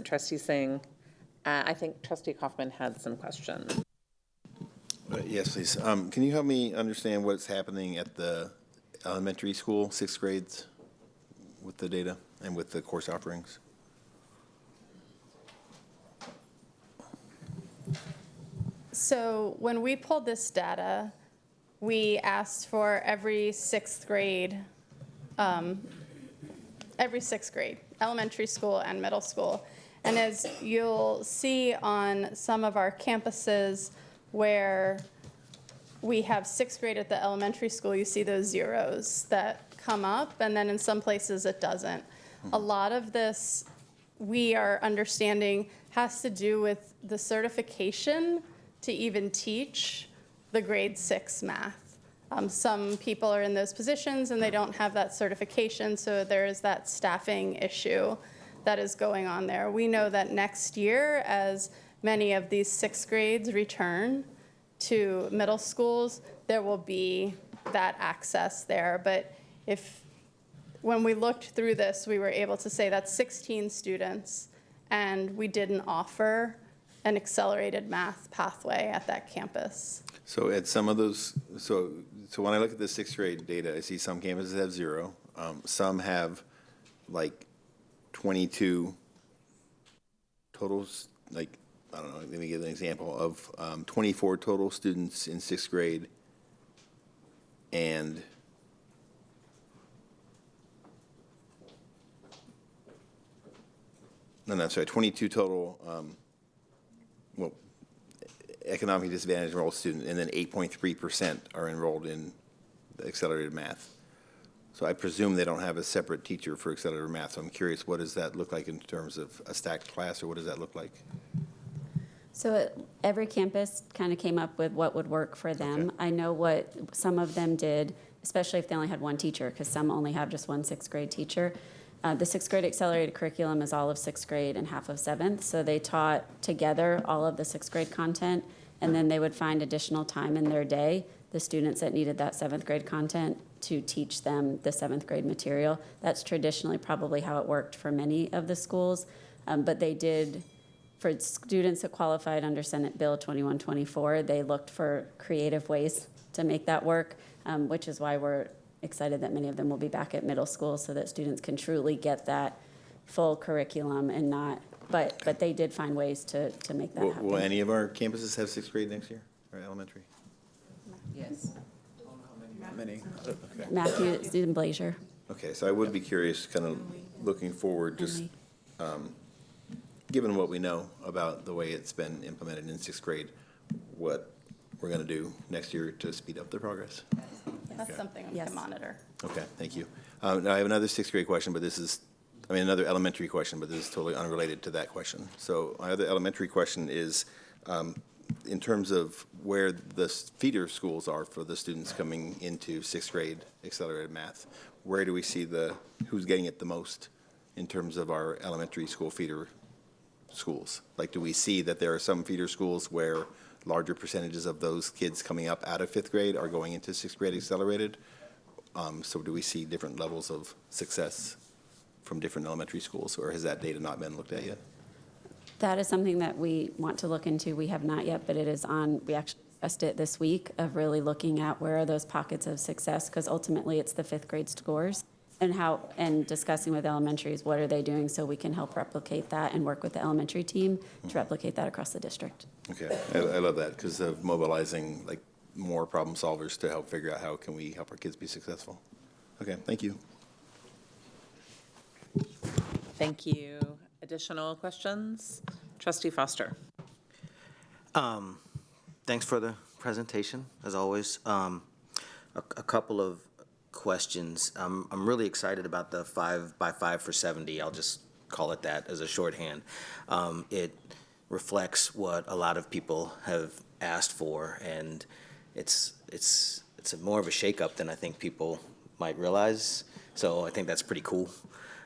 Trustee Singh. I think Trustee Kaufman had some questions. Yes, please. Can you help me understand what's happening at the elementary school, sixth grades, with the data and with the course offerings? So when we pulled this data, we asked for every sixth grade, elementary school and middle school. And as you'll see on some of our campuses where we have sixth grade at the elementary school, you see those zeros that come up, and then in some places it doesn't. A lot of this, we are understanding, has to do with the certification to even teach the grade 6 math. Some people are in those positions and they don't have that certification, so there is that staffing issue that is going on there. We know that next year, as many of these sixth grades return to middle schools, there will be that access there. But when we looked through this, we were able to say that's 16 students, and we didn't offer an accelerated math pathway at that campus. So at some of those, so when I look at the sixth grade data, I see some campuses have 0. Some have like 22 totals, like, I don't know, let me give an example of 24 total students in sixth grade, and no, sorry, 22 total, economically disadvantaged enrolled students, and then 8.3% are enrolled in the accelerated math. So I presume they don't have a separate teacher for accelerated math. So I'm curious, what does that look like in terms of a stacked class, or what does that look like? So every campus kind of came up with what would work for them. Okay. I know what some of them did, especially if they only had one teacher, because some only have just one sixth grade teacher. The sixth grade accelerated curriculum is all of sixth grade and half of seventh. So they taught together all of the sixth grade content, and then they would find additional time in their day, the students that needed that seventh grade content, to teach them the seventh grade material. That's traditionally probably how it worked for many of the schools. But they did, for students that qualified under Senate Bill 2124, they looked for creative ways to make that work, which is why we're excited that many of them will be back at middle school so that students can truly get that full curriculum and not, but they did find ways to make that happen. Will any of our campuses have sixth grade next year, or elementary? Yes. Not many. Okay. Matthew, student Blazier. Okay, so I would be curious, kind of looking forward, just given what we know about the way it's been implemented in sixth grade, what we're going to do next year to speed up the progress. That's something we can monitor. Okay, thank you. Now I have another sixth grade question, but another elementary question, but this is totally unrelated to that question. So my other elementary question is, in terms of where the feeder schools are for the students coming into sixth grade accelerated math, where do we see who's getting it the most in terms of our elementary school feeder schools? Like, do we see that there are some feeder schools where larger percentages of those kids coming up out of fifth grade are going into sixth grade accelerated? So do we see different levels of success from different elementary schools, or has that data not been looked at yet? That is something that we want to look into. We have not yet, but it is on, we actually discussed it this week, of really looking at where are those pockets of success, because ultimately it's the fifth grade scores, and discussing with elementaries what are they doing so we can help replicate that and work with the elementary team to replicate that across the district. Okay, I love that, because of mobilizing like more problem solvers to help figure out how can we help our kids be successful. Okay, thank you. Thank you. Additional questions? Trustee Foster. Thanks for the presentation, as always. A couple of questions. I'm really excited about the 5x5 for 70. I'll just call it that as a shorthand. It reflects what a lot of people have asked for, and it's more of a shakeup than I think people might realize. So I think that's pretty cool.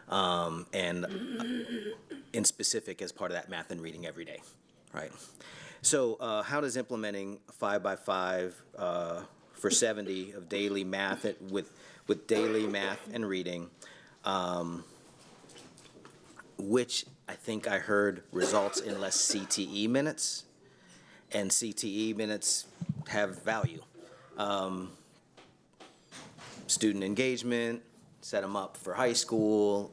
And in specific, as part of that math and reading every day, right? So how does implementing 5x5 for 70 of daily math with daily math and reading, which I think I heard results in less CTE minutes, and CTE minutes have value. Student engagement, set them up for high school,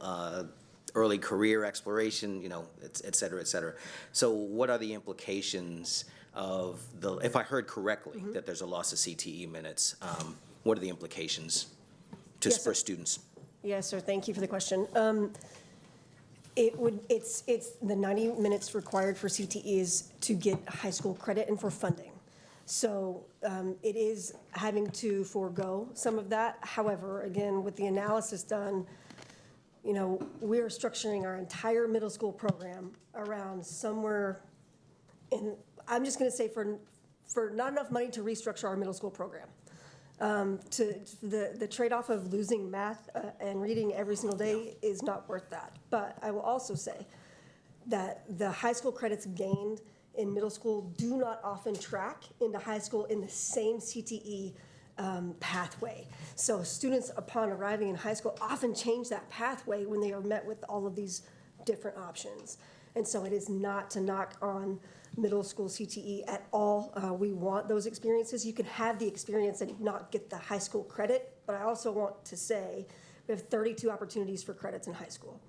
early career exploration, et cetera, et cetera. So what are the implications of if I heard correctly, that there's a loss of CTE minutes, what are the implications for students? Yes, sir. Thank you for the question. It's the 90 minutes required for CTEs to get high school credit and for funding. So it is having to forego some of that. However, again, with the analysis done, we're structuring our entire middle school program around somewhere in, I'm just going to say for not enough money to restructure our middle school program. The trade-off of losing math and reading every single day is not worth that. But I will also say that the high school credits gained in middle school do not often track into high school in the same CTE pathway. So students, upon arriving in high school, often change that pathway when they are met with all of these different options. And so it is not to knock on middle school CTE at all. We want those experiences. You can have the experience and not get the high school credit, but I also want to say we have 32 opportunities for credits in high school.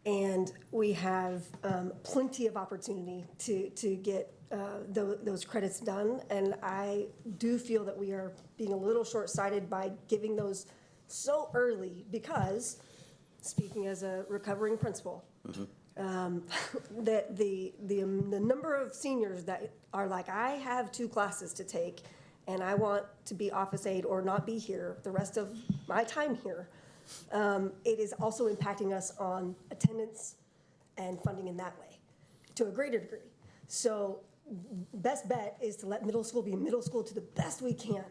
And we have plenty of opportunity to get those credits done. And I do feel that we are being a little short-sighted by giving those so early because, speaking as a recovering principal, that the number of seniors that are like, I have 2 classes to take and I want to be office aide or not be here the rest of my time here. It is also impacting us on attendance and funding in that way to a greater degree. So best bet is to let middle school be middle school to the best we can.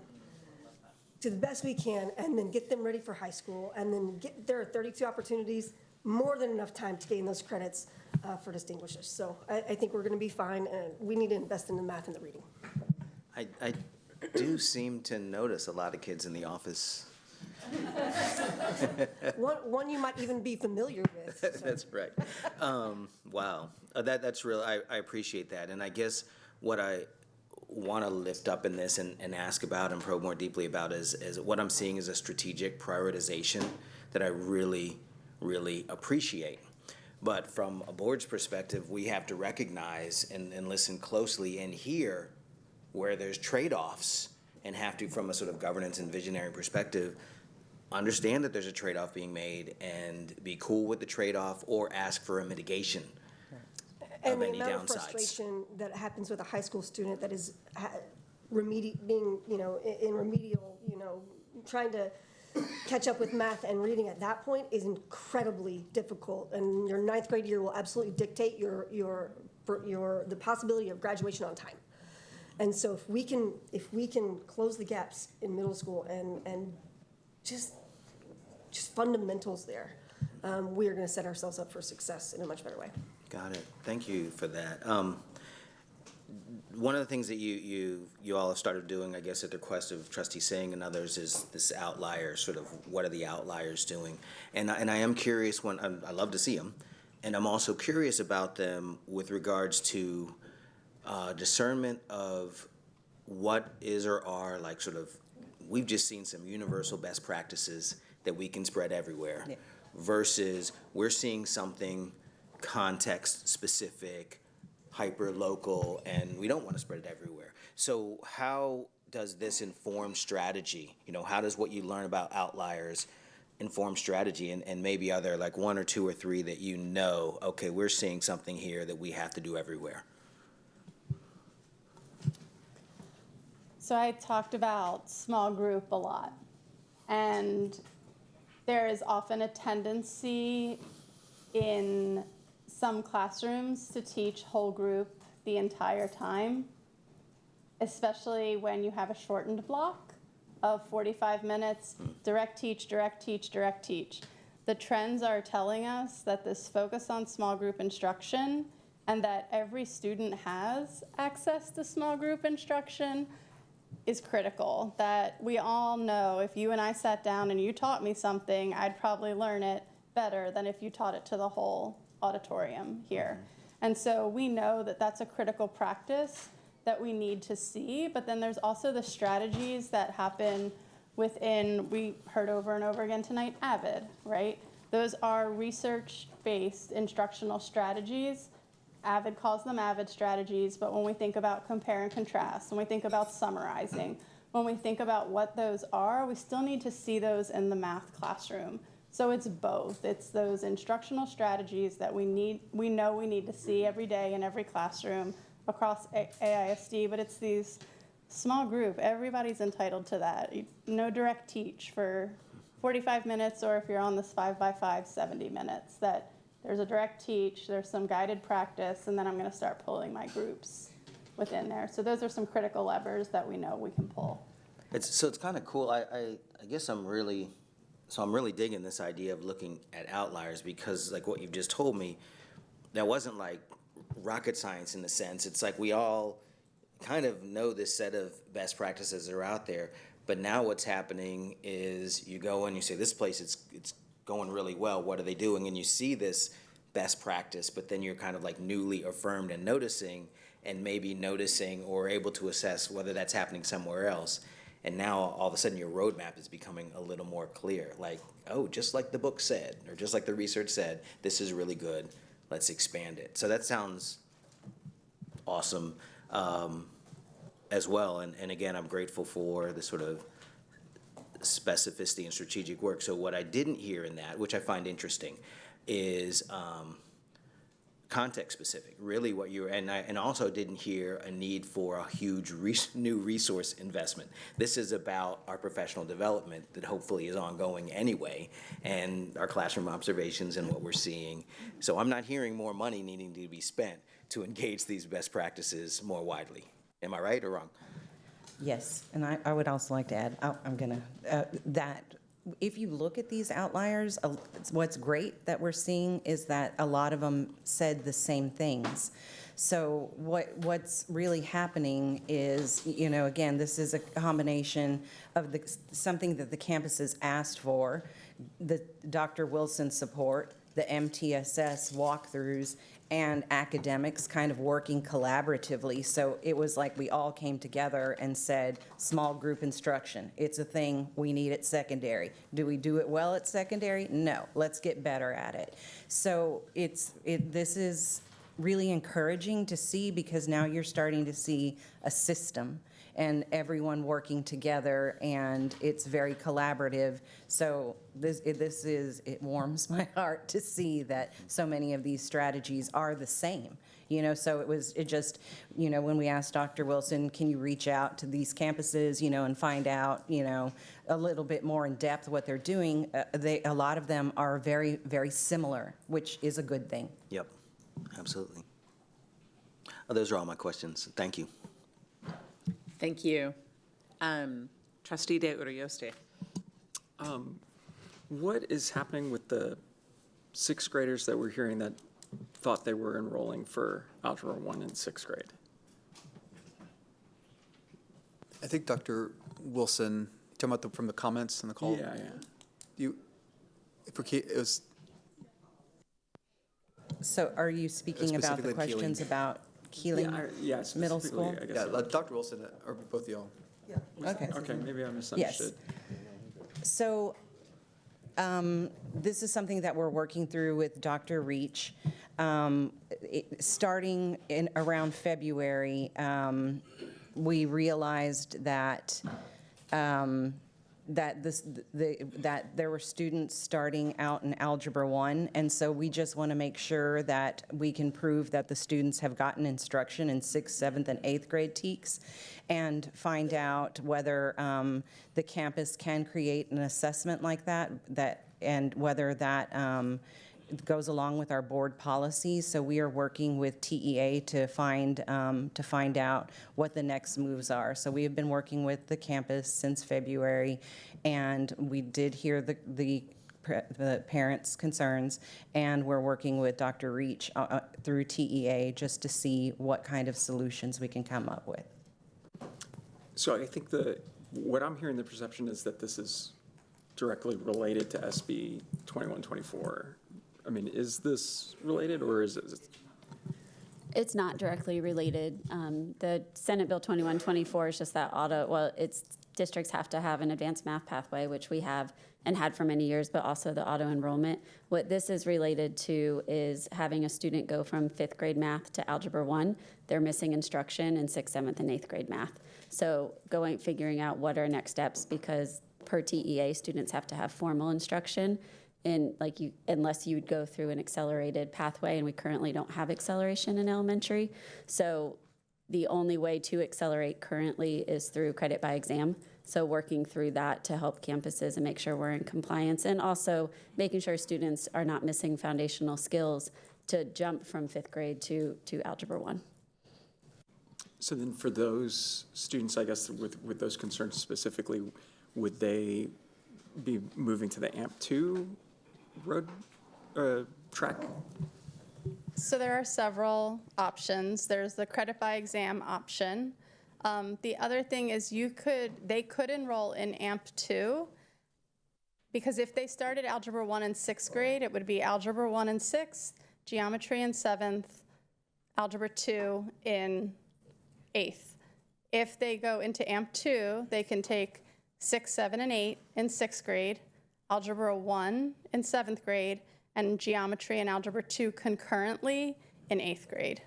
And then get them ready for high school. And then there are 32 opportunities, more than enough time to gain those credits for distinguishes. So I think we're going to be fine, and we need to invest in the math and the reading. I do seem to notice a lot of kids in the office. One you might even be familiar with. So. That's right. Wow. That's real. I appreciate that. And I guess what I want to lift up in this and ask about and probe more deeply about is what I'm seeing is a strategic prioritization that I really, really appreciate. But from a board's perspective, we have to recognize and listen closely and hear where there's trade-offs and have to, from a sort of governance and visionary perspective, understand that there's a trade-off being made and be cool with the trade-off or ask for a mitigation of any downsides. And the amount of frustration that happens with a high school student that is being, in remedial, trying to catch up with math and reading at that point is incredibly difficult. And your 9th grade year will absolutely dictate the possibility of graduation on time. And so if we can close the gaps in middle school and just fundamentals there, we are going to set ourselves up for success in a much better way. Got it. Thank you for that. One of the things that you all have started doing, I guess, at the request of Trustee Singh and others, is this outlier, sort of what are the outliers doing? And I am curious I love to see them, and I'm also curious about them with regards to discernment of what is or are like sort of, we've just seen some universal best practices that we can spread everywhere, versus we're seeing something context specific, hyper local, and we don't want to spread it everywhere. So how does this inform strategy? How does what you learn about outliers inform strategy? And maybe are there like 1 or 2 or 3 that okay, we're seeing something here that we have to do everywhere? So I talked about small group a lot, and there is often a tendency in some classrooms to teach whole group the entire time, especially when you have a shortened block of 45 minutes, direct teach, direct teach, direct teach. The trends are telling us that this focus on small group instruction and that every student has access to small group instruction is critical. That we all know if you and I sat down and you taught me something, I'd probably learn it better than if you taught it to the whole auditorium here. And so we know that that's a critical practice that we need to see, but then there's also the strategies that happen within, we heard over and over again tonight, AVID, right? Those are research-based instructional strategies. AVID calls them AVID strategies, but when we think about compare and contrast, when we think about summarizing, when we think about what those are, we still need to see those in the math classroom. So it's both. It's those instructional strategies that we know we need to see every day in every classroom across AISD, but it's these small group. Everybody's entitled to that. No direct teach for 45 minutes, or if you're on this 5x5, 70 minutes. That there's a direct teach, there's some guided practice, and then I'm going to start pulling my groups within there. So those are some critical levers that we know we can pull. It's kind of cool. I guess I'm really digging this idea of looking at outliers, because like what you've just told me, that wasn't like rocket science in a sense. It's like we all kind of know this set of best practices that are out there, but now what's happening is you go and you say, this place, it's going really well, what are they doing? And you see this best practice, but then you're kind of like newly affirmed and noticing or able to assess whether that's happening somewhere else. And now all of a sudden your roadmap is becoming a little more clear. Like, oh, just like the book said, or just like the research said, this is really good, let's expand it. So that sounds awesome as well. And again, I'm grateful for the sort of specificity and strategic work. So what I didn't hear in that, which I find interesting, is context specific, really what you're, and also didn't hear a need for a huge new resource investment. This is about our professional development that hopefully is ongoing anyway, and our classroom observations and what we're seeing. So I'm not hearing more money needing to be spent to engage these best practices more widely. Am I right or wrong? Yes, and I would also like to add, that if you look at these outliers, what's great that we're seeing is that a lot of them said the same things. So what's really happening is, again, this is a combination of something that the campuses asked for, the Dr. Wilson support, the MTSS walkthroughs, and academics kind of working collaboratively. So it was like we all came together and said, small group instruction, it's a thing we need at secondary. Do we do it well at secondary? No, let's get better at it. So this is really encouraging to see, because now you're starting to see a system and everyone working together, and it's very collaborative. So it warms my heart to see that so many of these strategies are the same. So when we asked Dr. Wilson, can you reach out to these campuses, and find out, a little bit more in depth what they're doing, a lot of them are very, very similar, which is a good thing. Yep, absolutely. Those are all my questions. Thank you. Thank you. Trustee De Urioste. What is happening with the sixth graders that we're hearing that thought they were enrolling for Algebra 1 in sixth grade? I think Dr. Wilson, talking about from the comments in the call? Yeah. So are you speaking about the questions about Keeling Middle School? I guess Dr. Wilson, or both of y'all. Okay. Okay, maybe I misunderstood. Yes. So this is something that we're working through with Dr. Reach. Starting in around February, we realized that that there were students starting out in Algebra 1, and so we just want to make sure that we can prove that the students have gotten instruction in 6th, 7th, and 8th grade TEKS, and find out whether the campus can create an assessment like that, and whether that goes along with our board policies. So we are working with TEA to find out what the next moves are. So we have been working with the campus since February, and we did hear the parents' concerns, and we're working with Dr. Reach through TEA just to see what kind of solutions we can come up with. So I think what I'm hearing, the perception is that this is directly related to SB 2124. I mean, is this related, or is it? It's not directly related. The Senate Bill 2124 is just that districts have to have an advanced math pathway, which we have and had for many years, but also the auto enrollment. What this is related to is having a student go from 5th grade math to Algebra 1. They're missing instruction in 6th, 7th, and 8th grade math. So figuring out what are next steps, because per TEA, students have to have formal instruction unless you would go through an accelerated pathway, and we currently don't have acceleration in elementary. So the only way to accelerate currently is through credit by exam. So working through that to help campuses and make sure we're in compliance, and also making sure students are not missing foundational skills to jump from 5th grade to Algebra 1. So then for those students, I guess with those concerns specifically, would they be moving to the AMP2 road track? So there are several options. There's the credit by exam option. The other thing is they could enroll in AMP2, because if they started Algebra 1 in 6th grade, it would be Algebra 1 in 6th, Geometry in 7th, Algebra 2 in 8th. If they go into AMP2, they can take 6, 7, and 8 in 6th grade, Algebra 1 in 7th grade, and Geometry and Algebra 2 concurrently in 8th grade.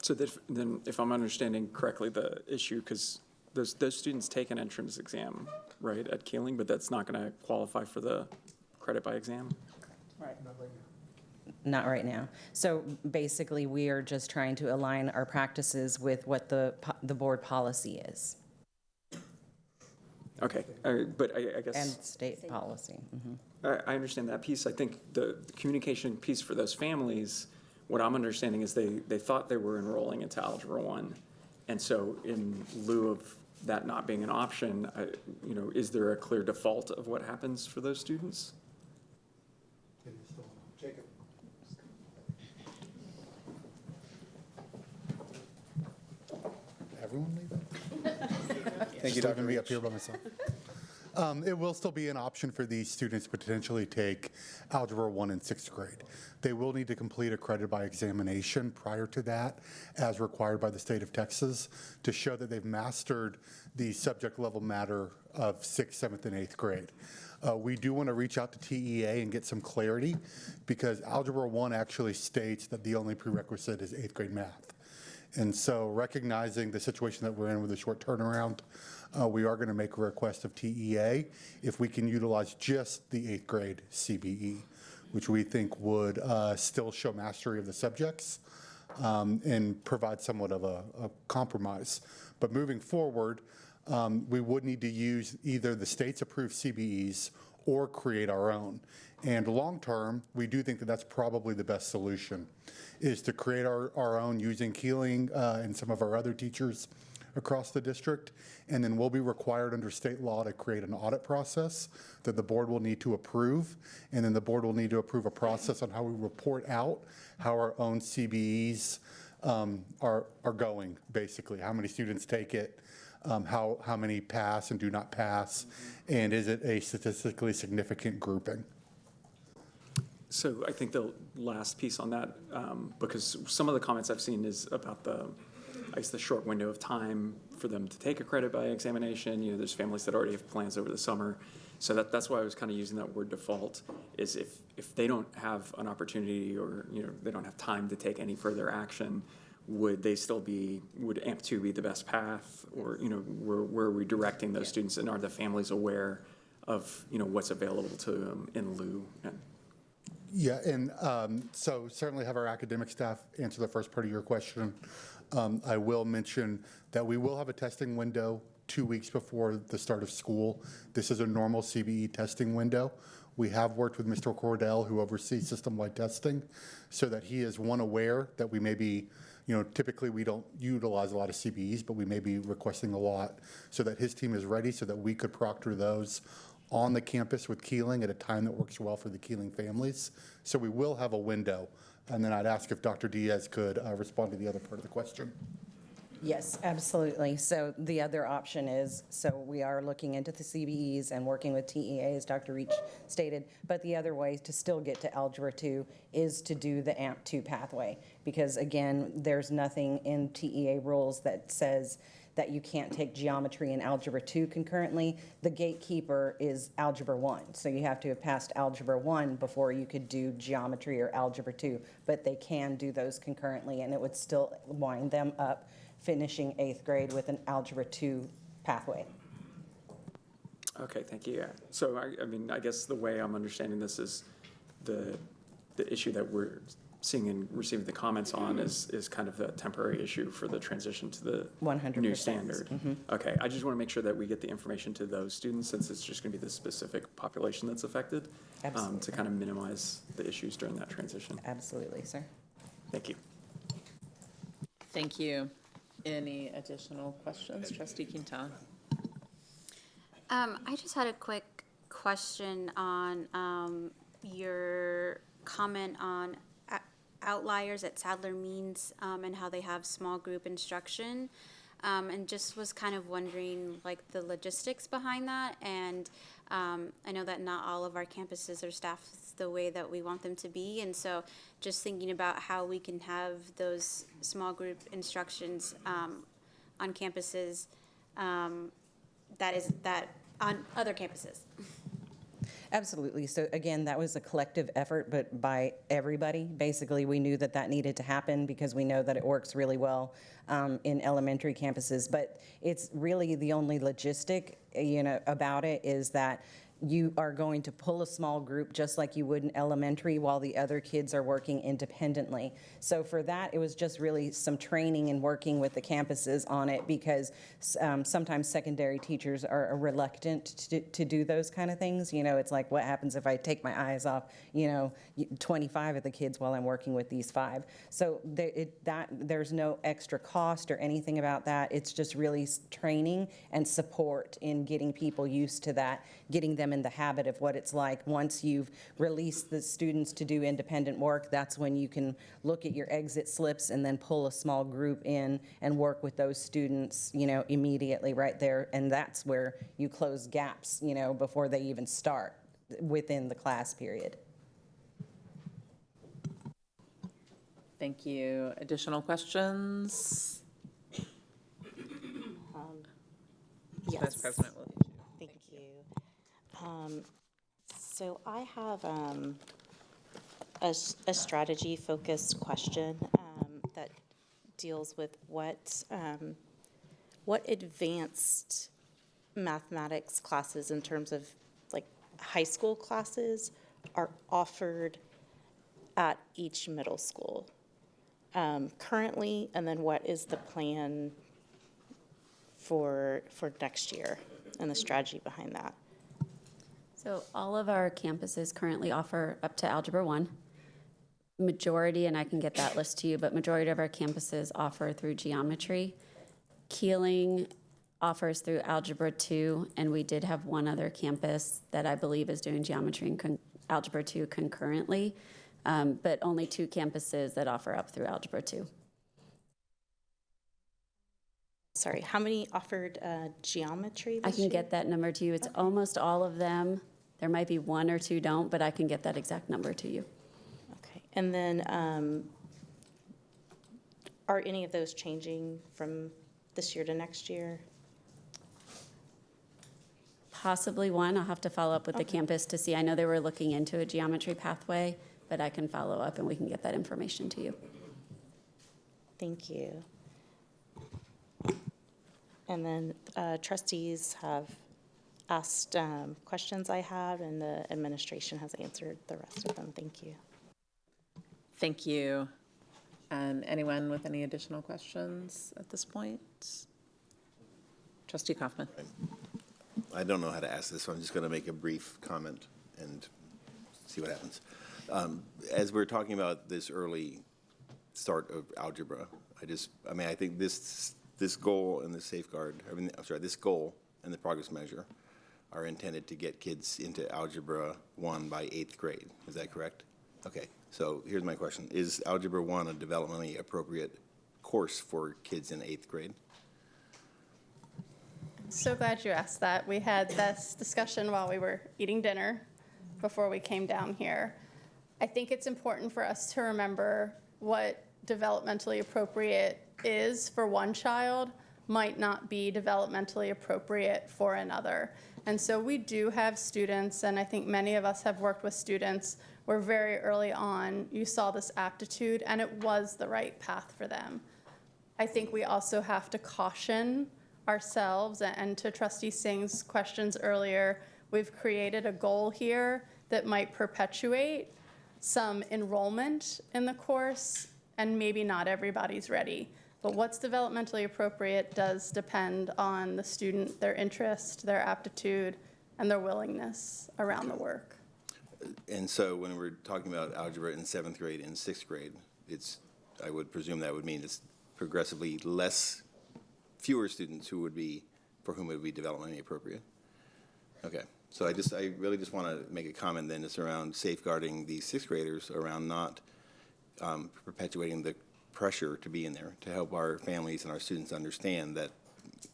So then, if I'm understanding correctly, the issue, because those students take an entrance exam, right, at Keeling, but that's not going to qualify for the credit by exam? Right. Not right now. So basically, we are just trying to align our practices with what the board policy is. Okay, but I guess. And state policy. Mm-hmm. I understand that piece. I think the communication piece for those families, what I'm understanding is they thought they were enrolling into Algebra 1. And so in lieu of that not being an option, is there a clear default of what happens for those students? Jacob. Everyone leave? Thank you, Dr. Me up here by myself. It will still be an option for these students to potentially take Algebra 1 in 6th grade. They will need to complete a credit by examination prior to that, as required by the state of Texas, to show that they've mastered the subject level matter of 6th, 7th, and 8th grade. We do want to reach out to TEA and get some clarity, because Algebra 1 actually states that the only prerequisite is 8th grade math. And so, recognizing the situation that we're in with a short turnaround, we are going to make a request of TEA if we can utilize just the 8th grade CBE, which we think would still show mastery of the subjects and provide somewhat of a compromise. But moving forward, we would need to use either the state's approved CBEs or create our own. And long term, we do think that that's probably the best solution, is to create our own using Keeling and some of our other teachers across the district. And then we'll be required under state law to create an audit process that the board will need to approve. And then the board will need to approve a process on how we report out how our own CBEs are going, basically, how many students take it, how many pass and do not pass, and is it a statistically significant grouping? So I think the last piece on that, because some of the comments I've seen is about the short window of time for them to take a credit by examination. There's families that already have plans over the summer. So that's why I was kind of using that word default, is if they don't have an opportunity, or they don't have time to take any further action, would AMP2 be the best path? Or where are we directing those students, and are the families aware of what's available to them in lieu? Yeah, and so certainly have our academic staff answer the first part of your question. I will mention that we will have a testing window 2 weeks before the start of school. This is a normal CBE testing window. We have worked with Mr. Cordell, who oversees system-wide testing, so that he is, one, aware that we may be, typically we don't utilize a lot of CBEs, but we may be requesting a lot, so that his team is ready so that we could proctor those on the campus with Keeling at a time that works well for the Keeling families. So we will have a window. And then I'd ask if Dr. Diaz could respond to the other part of the question. Yes, absolutely. So the other option is, so we are looking into the CBEs and working with TEA, as Dr. Reach stated, but the other way to still get to Algebra 2 is to do the AMP2 pathway, because again, there's nothing in TEA rules that says that you can't take geometry and Algebra 2 concurrently. The gatekeeper is Algebra 1, so you have to have passed Algebra 1 before you could do geometry or Algebra 2, but they can do those concurrently, and it would still wind them up finishing 8th grade with an Algebra 2 pathway. Okay, thank you. Yeah. So I mean, I guess the way I'm understanding this is the issue that we're seeing and receiving the comments on is kind of a temporary issue for the transition to the 100%. new standard. Okay, I just want to make sure that we get the information to those students, since it's just going to be the specific population that's affected, to kind of minimize the issues during that transition. Absolutely, sir. Thank you. Thank you. Any additional questions? Trustee Quintana. I just had a quick question on your comment on outliers at Sadler Means and how they have small group instruction, and just was kind of wondering like the logistics behind that. And I know that not all of our campuses are staffed the way that we want them to be, and so just thinking about how we can have those small group instructions on campuses that on other campuses. Absolutely. So again, that was a collective effort, but by everybody. Basically, we knew that that needed to happen because we know that it works really well in elementary campuses. But it's really the only logistic, about it is that you are going to pull a small group just like you would in elementary while the other kids are working independently. So for that, it was just really some training and working with the campuses on it, because sometimes secondary teachers are reluctant to do those kind of things. It's like, what happens if I take my eyes off, 25 of the kids while I'm working with these 5? So there's no extra cost or anything about that. It's just really training and support in getting people used to that, getting them in the habit of what it's like. Once you've released the students to do independent work, that's when you can look at your exit slips and then pull a small group in and work with those students, immediately right there. And that's where you close gaps, before they even start within the class period. Thank you. Additional questions? Yes. Vice President will. Thank you. So I have a strategy-focused question that deals with what advanced mathematics classes in terms of like high school classes are offered at each middle school currently, and then what is the plan for next year and the strategy behind that? So all of our campuses currently offer up to Algebra 1. Majority, and I can get that list to you, but majority of our campuses offer through geometry. Keeling offers through Algebra 2, and we did have one other campus that I believe is doing geometry and Algebra 2 concurrently, but only 2 campuses that offer up through Algebra 2. Sorry, how many offered geometry I this can year? get that number to you. It's almost all of them. There might be 1 or 2 don't, but I can get that exact number to you. Okay, and then are any of those changing from this year to next year? Possibly 1. I'll have to follow up with the campus to see. I know they were looking into a geometry pathway, but I can follow up and we can get that information to you. Thank you. And then trustees have asked questions I have, and the administration has answered the rest of them. Thank you. Thank you. Anyone with any additional questions at this point? Trustee Kaufman. I don't know how to ask this, so I'm just going to make a brief comment and see what happens. As we're talking about this early start of algebra, I think this goal and the safeguard, this goal and the progress measure are intended to get kids into Algebra 1 by 8th grade. Is that correct? Okay, so here's my question. Is Algebra 1 a developmentally appropriate course for kids in 8th grade? So glad you asked that. We had this discussion while we were eating dinner before we came down here. I think it's important for us to remember what developmentally appropriate is for one child might not be developmentally appropriate for another. And so we do have students, and I think many of us have worked with students where very early on you saw this aptitude and it was the right path for them. I think we also have to caution ourselves, and to Trustee Singh's questions earlier, we've created a goal here that might perpetuate some enrollment in the course, and maybe not everybody's ready. But what's developmentally appropriate does depend on the student, their interest, their aptitude, and their willingness around the work. And so when we're talking about algebra in 7th grade and 6th grade, I would presume that would mean it's progressively fewer students for whom it would be developmentally appropriate. Okay, so I really just want to make a comment then just around safeguarding these 6th graders around not perpetuating the pressure to be in there, to help our families and our students understand that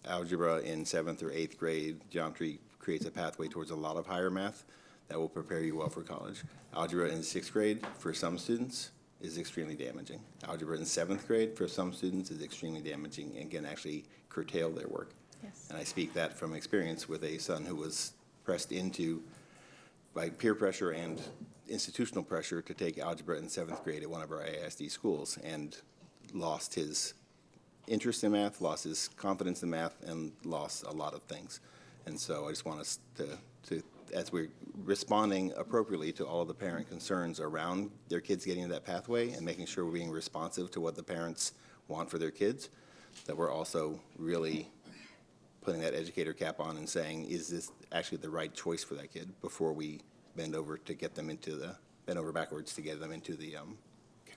algebra in 7th or 8th grade, geometry creates a pathway towards a lot of higher math that will prepare you well for college. Algebra in 6th grade for some students is extremely damaging. Algebra in 7th grade for some students is extremely damaging and can actually curtail their work. Yes. And I speak that from experience with a son who was pressed into by peer pressure and institutional pressure to take algebra in 7th grade at one of our ISD schools, and lost his interest in math, lost his confidence in math, and lost a lot of things. And so I just want us to as we're responding appropriately to all of the parent concerns around their kids getting into that pathway and making sure we're being responsive to what the parents want for their kids, that we're also really putting that educator cap on and saying, is this actually the right choice for that kid before we bend over backwards to get them into the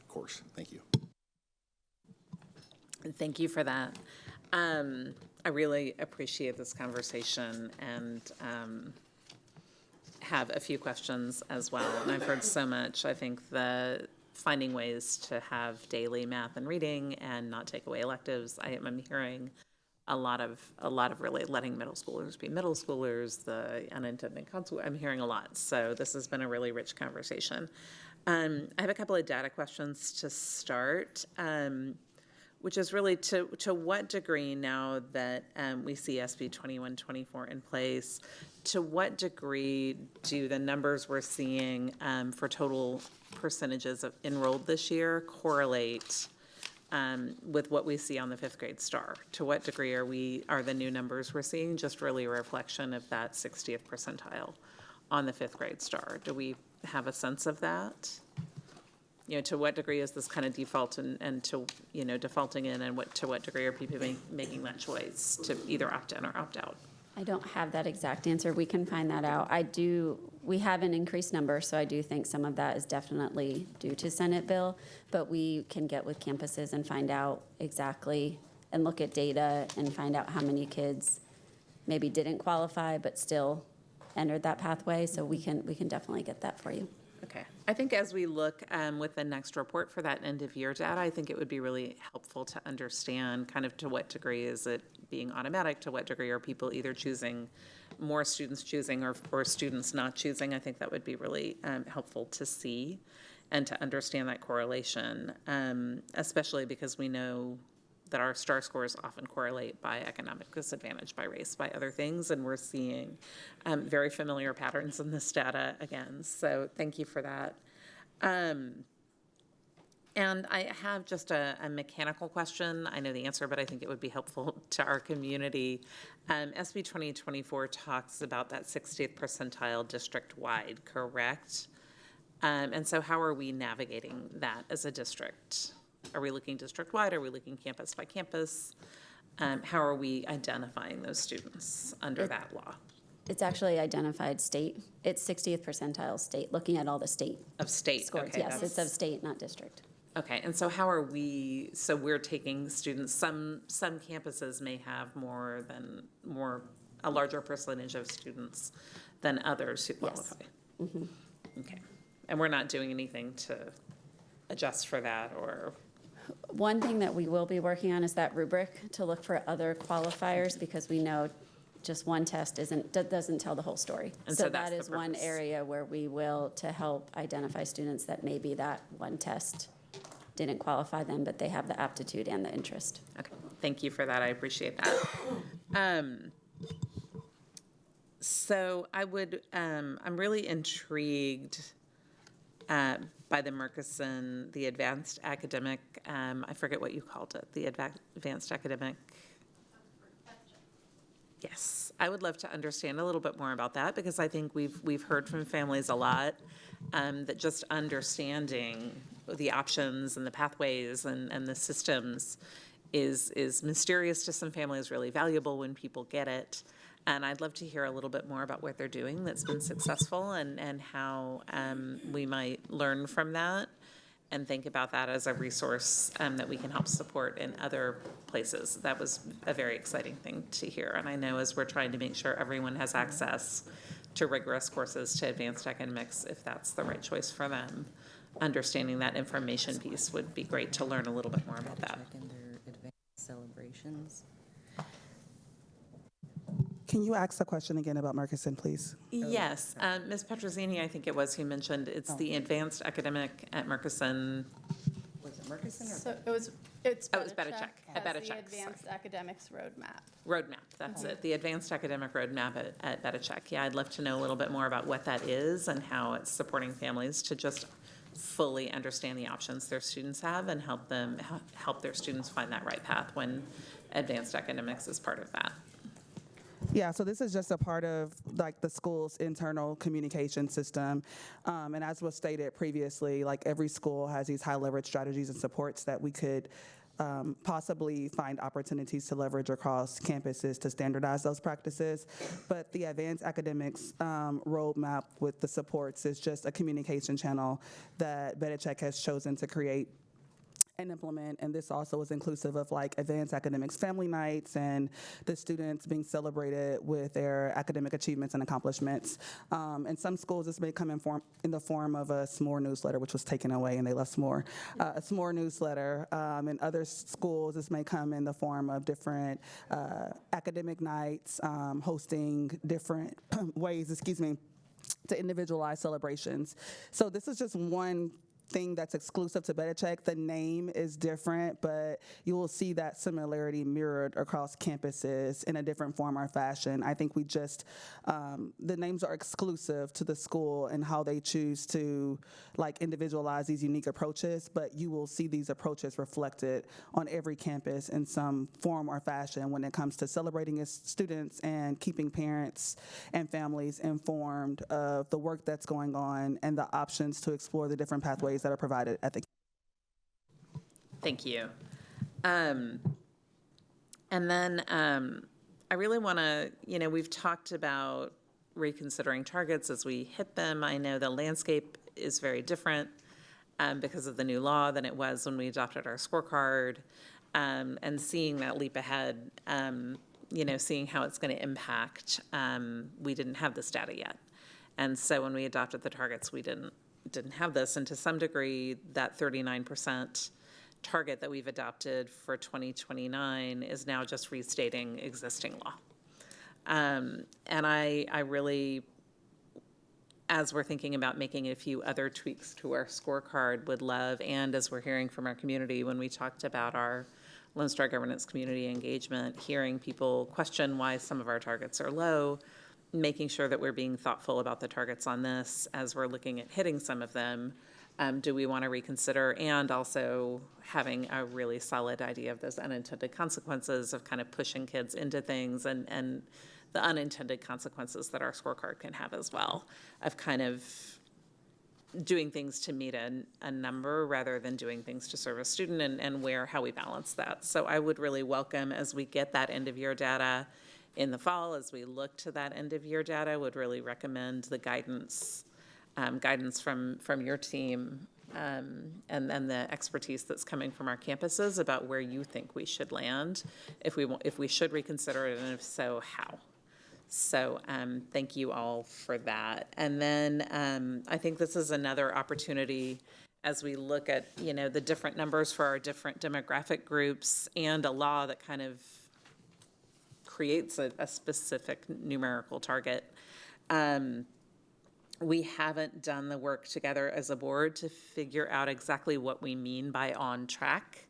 course. Thank you. Thank you for that. I really appreciate this conversation and have a few questions as well. And I've heard so much. I think the finding ways to have daily math and reading and not take away electives. I'm hearing a lot of really letting middle schoolers be middle schoolers, the unintended consequence. I'm hearing a lot. So this has been a really rich conversation. I have a couple of data questions to start, which is really to what degree now that we see SB 2124 in place, to what degree do the numbers we're seeing for total percentages of enrolled this year correlate with what we see on the 5th grade STAR? To what degree are the new numbers we're seeing just really a reflection of that 60th percentile on the 5th grade STAR? Do we have a sense of that? To what degree is this kind of default and to, defaulting in, and to what degree are people making that choice to either opt in or opt out? I don't have that exact answer. We can find that out. We have an increased number, so I do think some of that is definitely due to Senate bill, but we can get with campuses and find out exactly and look at data and find out how many kids maybe didn't qualify but still entered that pathway, so we can definitely get that for you. Okay. I think as we look with the next report for that end of year data, I think it would be really helpful to understand kind of to what degree is it being automatic, to what degree are people either choosing, more students choosing or students not choosing. I think that would be really helpful to see and to understand that correlation, especially because we know that our STAR scores often correlate by economic disadvantage, by race, by other things, and we're seeing very familiar patterns in this data again. So thank you for that. And I have just a mechanical question. I know the answer, but I think it would be helpful to our community. SB 2024 talks about that 60th percentile district-wide, correct? And so how are we navigating that as a district? Are we looking district-wide? Are we looking campus by campus? How are we identifying those students under that law? It's actually identified state. It's 60th percentile state, looking at all the state. Of state, scores. Okay, yes, it's of state, not district. Okay, and so how are we, so we're taking students, some campuses may have a larger percentage of students than others who qualify. Yes. Mm-hmm. Okay, and we're not doing anything to adjust for that or? One thing that we will be working on is that rubric to look for other qualifiers, because we know just one test doesn't tell the whole story. And So so that's that the is one purpose. area where we will, to help identify students that maybe that one test didn't qualify them, but they have the aptitude and the interest. Okay, thank you for that. I appreciate that. So I would, I'm really intrigued by the Murchison, the advanced academic, I forget what you called it, the advanced academic. Yes, I would love to understand a little bit more about that, because I think we've heard from families a lot that just understanding the options and the pathways and the systems is mysterious to some families, really valuable when people get it. And I'd love to hear a little bit more about what they're doing that's been successful, and how we might learn from that and think about that as a resource that we can help support in other places. That was a very exciting thing to hear. And I know as we're trying to make sure everyone has access to rigorous courses, to advanced academics, if that's the right choice for them, understanding that information piece would be great to learn a little bit more about that. In their advanced celebrations. Can you ask the question again about Murchison, please? Yes, Ms. Petrozzini, I think it was, who mentioned it's the advanced academic at Murchison. Was it Murchison or? So it's Better Check. has Better the Check, Advanced Academics Roadmap. Roadmap, that's it, the advanced academic roadmap at Better Check. Yeah, I'd love to know a little bit more about what that is and how it's supporting families to just fully understand the options their students have and help their students find that right path when advanced academics is part of that. Yeah, so this is just a part of like the school's internal communication system. And as was stated previously, like every school has these high leverage strategies and supports that we could possibly find opportunities to leverage across campuses to standardize those practices. But the advanced academics roadmap with the supports is just a communication channel that BetaCheck has chosen to create and implement, and this also is inclusive of like advanced academics family nights and the students being celebrated with their academic achievements and accomplishments. In some schools, this may come in the form of a s'more newsletter, which was taken away and they left s'more, a s'more newsletter. In other schools, this may come in the form of different academic nights, hosting different ways, to individualize celebrations. So this is just one thing that's exclusive to BetaCheck. The name is different, but you will see that similarity mirrored across campuses in a different form or fashion. I think we just, the names are exclusive to the school and how they choose to like individualize these unique approaches, but you will see these approaches reflected on every campus in some form or fashion when it comes to celebrating its students and keeping parents and families informed of the work that's going on and the options to explore the different pathways that are provided at the. Thank you. And then I really want to, we've talked about reconsidering targets as we hit them. I know the landscape is very different because of the new law than it was when we adopted our scorecard, and seeing that leap ahead, seeing how it's going to impact. We didn't have this data yet. And so when we adopted the targets, we didn't have this, and to some degree, that 39% target that we've adopted for 2029 is now just restating existing law. And I really, as we're thinking about making a few other tweaks to our scorecard, would love, and as we're hearing from our community when we talked about our Lone Star Governance community engagement, hearing people question why some of our targets are low, making sure that we're being thoughtful about the targets on this as we're looking at hitting some of them. Do we want to reconsider, and also having a really solid idea of those unintended consequences of kind of pushing kids into things, and the unintended consequences that our scorecard can have as well, of kind of doing things to meet a number rather than doing things to serve a student, and how we balance that. So I would really welcome, as we get that end of year data in the fall, as we look to that end of year data, would really recommend the guidance from your team, and the expertise that's coming from our campuses about where you think we should land, if we should reconsider it, and if so, how. So thank you all for that. And then I think this is another opportunity as we look at, the different numbers for our different demographic groups and a law that kind of creates a specific numerical target. We haven't done the work together as a board to figure out exactly what we mean by on track,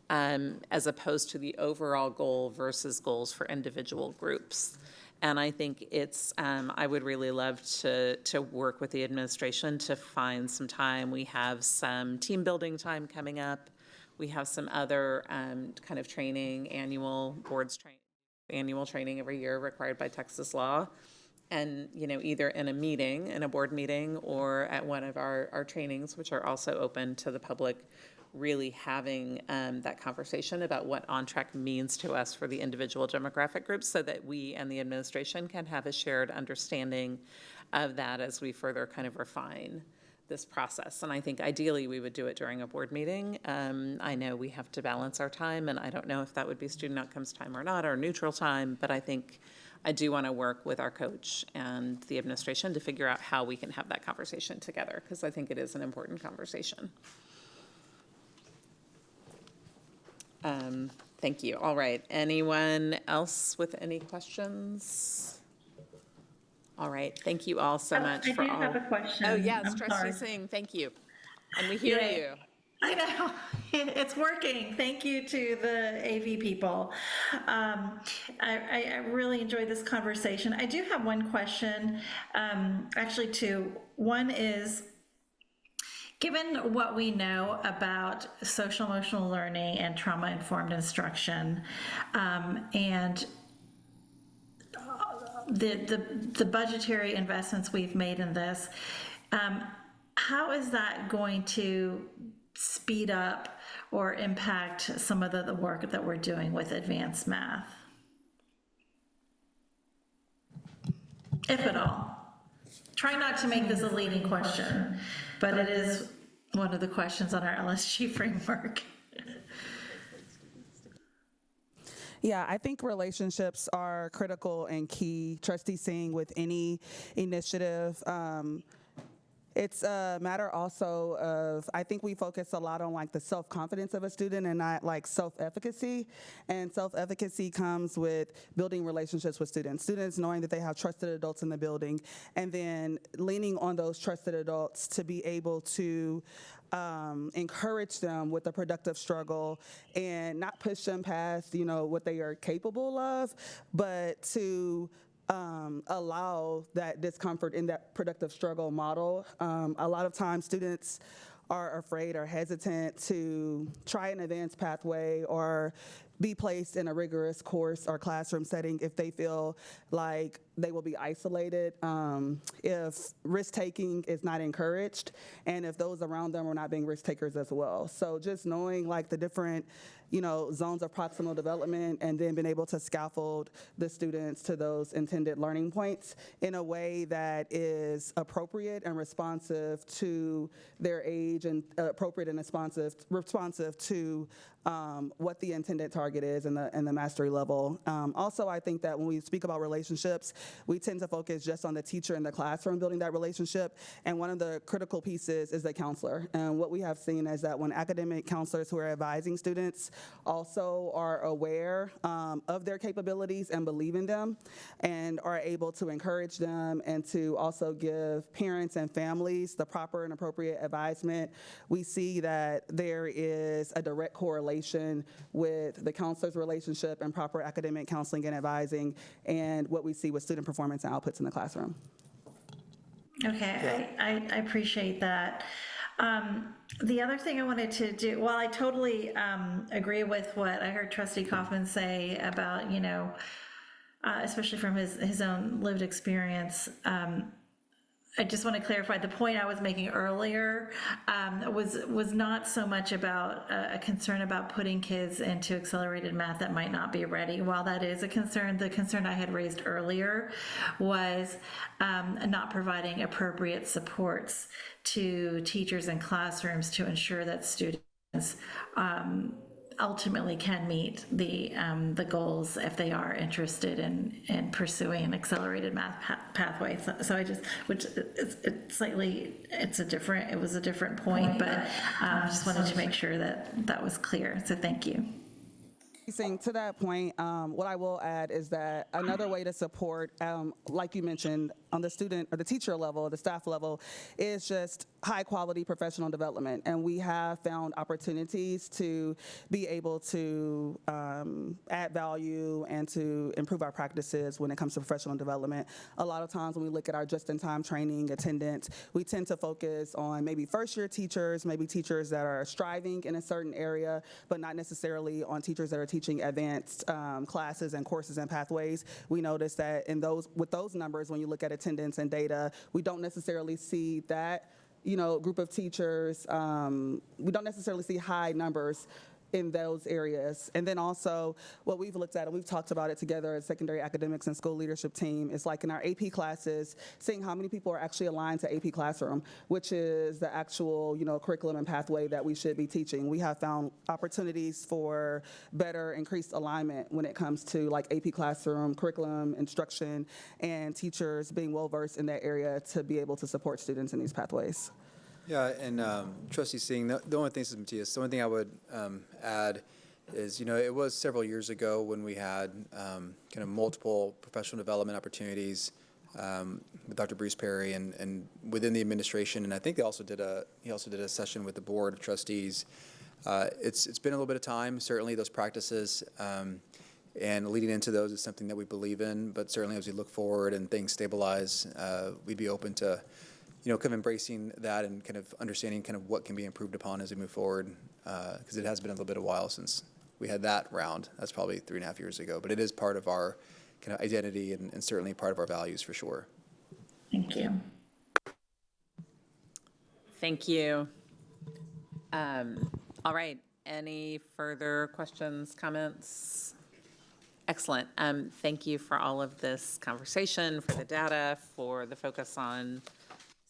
as opposed to the overall goal versus goals for individual groups. And I think I would really love to work with the administration to find some time. We have some team building time coming up. We have some other kind of training, annual training every year required by Texas law. And, either in a board meeting or at one of our trainings, which are also open to the public, really having that conversation about what on-track means to us for the individual demographic groups so that we and the administration can have a shared understanding of that as we further kind of refine this process. And I think ideally we would do it during a board meeting. I know we have to balance our time, and I don't know if that would be student outcomes time or not, or neutral time, but I think I do want to work with our coach and the administration to figure out how we can have that conversation together, because I think it is an important conversation. Thank you. All right. Anyone else with any questions? All right. Thank you all so much for all. I do have a question. Oh, yes, Trustee Singh, thank you. And we hear you. I know, it's working. Thank you to the AV people. I really enjoyed this conversation. I do have one question, actually two. One is, given what we know about social emotional learning and trauma-informed instruction, and the budgetary investments we've made in this, how is that going to speed up or impact some of the work that we're doing with advanced math, if at all? Try not to make this a leading question, but it is one of the questions on our LSG framework. Yeah, I think relationships are critical and key. Trustee Singh, with any initiative, it's a matter also of, I think we focus a lot on like the self-confidence of a student and not like self-efficacy. And self-efficacy comes with building relationships with students. Students knowing that they have trusted adults in the building, and then leaning on those trusted adults to be able to encourage them with a productive struggle and not push them past, what they are capable of, but to allow that discomfort in that productive struggle model. A lot of times students are afraid or hesitant to try an advanced pathway or be placed in a rigorous course or classroom setting if they feel like they will be isolated, if risk-taking is not encouraged, and if those around them are not being risk takers as well. So just knowing like the different zones of proximal development, and then being able to scaffold the students to those intended learning points in a way that is appropriate and responsive to their age, and appropriate and responsive to what the intended target is and the mastery level. Also, I think that when we speak about relationships, we tend to focus just on the teacher in the classroom building that relationship, and one of the critical pieces is the counselor. And what we have seen is that when academic counselors who are advising students also are aware of their capabilities and believe in them, and are able to encourage them and to also give parents and families the proper and appropriate advisement, we see that there is a direct correlation with the counselor's relationship and proper academic counseling and advising, and what we see with student performance and outputs in the classroom. Okay, I appreciate that. The other thing I wanted to do, well, I totally agree with what I heard Trustee Kaufman say about, especially from his own lived experience. I just want to clarify, the point I was making earlier was not so much about a concern about putting kids into accelerated math that might not be ready. While that is a concern, the concern I had raised earlier was not providing appropriate supports to teachers and classrooms to ensure that students ultimately can meet the goals if they are interested in pursuing an accelerated math pathway. So I just, which it was a different point, but just wanted to make sure that that was clear. So thank you. To that point, what I will add is that another way to support, like you mentioned, on the student or the teacher level, the staff level, is just high quality professional development. And we have found opportunities to be able to add value and to improve our practices when it comes to professional development. A lot of times when we look at our just-in-time training attendance, we tend to focus on maybe first-year teachers, maybe teachers that are striving in a certain area, but not necessarily on teachers that are teaching advanced classes and courses and pathways. We notice that with those numbers, when you look at attendance and data, we don't necessarily see that group of teachers. We don't necessarily see high numbers in those areas. And then also what we've looked at, and we've talked about it together as secondary academics and school leadership team, is like in our AP classes, seeing how many people are actually aligned to AP Classroom, which is the actual curriculum and pathway that we should be teaching. We have found opportunities for better increased alignment when it comes to like AP Classroom, curriculum, instruction, and teachers being well-versed in that area to be able to support students in these pathways. Yeah, and Trustee Singh, the only thing, this is Matthias, the only thing I would add is, it was several years ago when we had kind of multiple professional development opportunities with Dr. Bruce Perry and within the administration, and I think he also did a session with the Board of Trustees. It's been a little bit of time. Certainly those practices and leading into those is something that we believe in, but certainly as we look forward and things stabilize, we'd be open to kind of embracing that and kind of understanding kind of what can be improved upon as we move forward, because it has been a little bit of a while since we had that round. That's probably 3.5 years ago, but it is part of our kind of identity and certainly part of our values for sure. Thank you. Thank you. All right, any further questions, comments? Excellent. Thank you for all of this conversation, for the data, for the focus on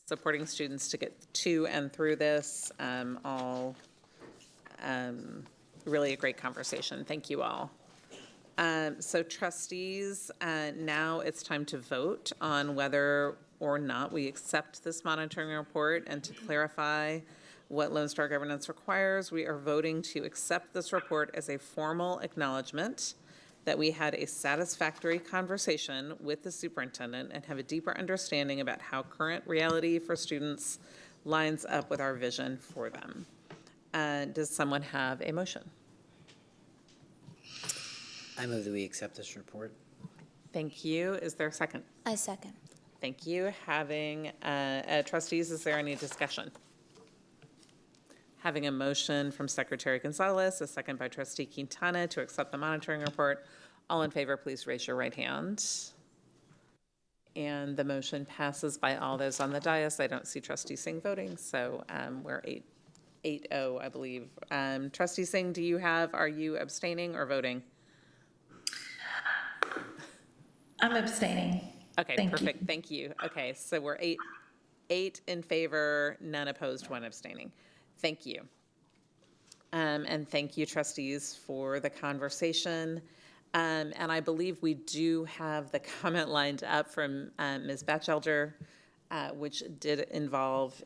supporting students to get to and through this. Really a great conversation. Thank you all. So trustees, now it's time to vote on whether or not we accept this monitoring report. And to clarify what Lone Star governance requires, we are voting to accept this report as a formal acknowledgement that we had a satisfactory conversation with the superintendent and have a deeper understanding about how current reality for students lines up with our vision for them. Does someone have a motion? I move that we accept this report. Thank you. Is there a second? I second. Thank you. Having, trustees, is there any discussion? Having a motion from Secretary Gonzalez, a second by Trustee Quintana to accept the monitoring report. All in favor, please raise your right hand. And the motion passes by all those on the dais. I don't see Trustee Singh voting, so we're 8-0, I believe. Trustee Singh, are you abstaining or voting? I'm abstaining. Okay, perfect. Thank you. Okay, so we're eight in favor, none opposed, one abstaining. Thank you. And thank you, trustees, for the conversation. And I believe we do have the comment lined up from Ms. Batchelder, which did involve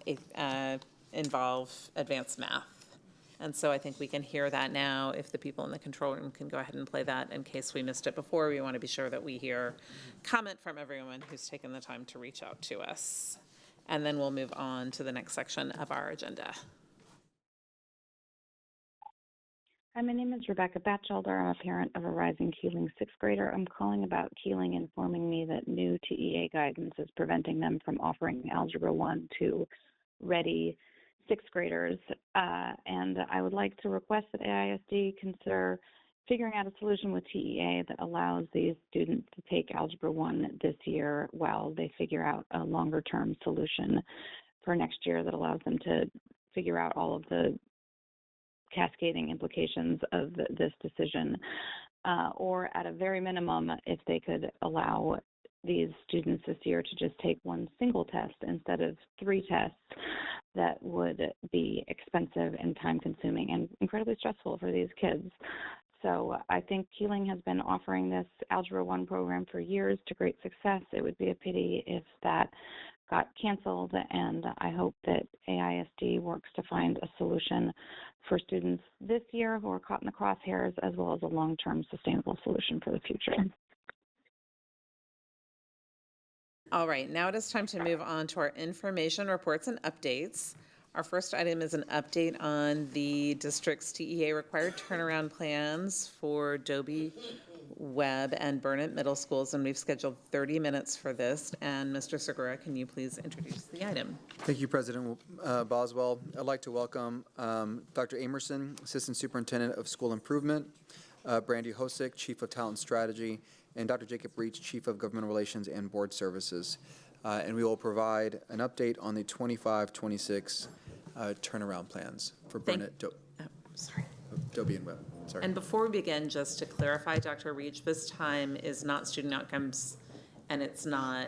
advanced math. And so I think we can hear that now. If the people in the control room can go ahead and play that in case we missed it before, we want to be sure that we hear comment from everyone who's taken the time to reach out to us. And then we'll move on to the next section of our agenda. Hi, my name is Rebecca Batchelder. I'm a parent of a rising Keeling sixth grader. I'm calling about Keeling informing me that new TEA guidance is preventing them from offering Algebra 1 to ready sixth graders. And I would like to request that AISD consider figuring out a solution with TEA that allows these students to take Algebra 1 this year while they figure out a longer-term solution for next year that allows them to figure out all of the cascading implications of this decision, or at a very minimum, if they could allow these students this year to just take one single test instead of 3 tests that would be expensive and time-consuming and incredibly stressful for these kids. So I think Keeling has been offering this Algebra 1 program for years to great success. It would be a pity if that got canceled, and I hope that AISD works to find a solution for students this year who are caught in the crosshairs, as well as a long-term sustainable solution for the future. All right, now it is time to move on to our information, reports, and updates. Our first item is an update on the district's TEA required turnaround plans for Dobie, Webb, and Burnett Middle Schools, and we've scheduled 30 minutes for this. And Mr. Segura, can you please introduce the item? Thank you, President Boswell. I'd like to welcome Dr. Amerson, Assistant Superintendent of School Improvement, Brandy Hosick, Chief of Talent Strategy, and Dr. Jacob Reach, Chief of Government Relations and Board Services. And we will provide an update on the 25-26 turnaround plans for Burnett, Dobie, and Webb. Sorry. And before we begin, just to clarify, Dr. Reach, this time is not student outcomes and it's not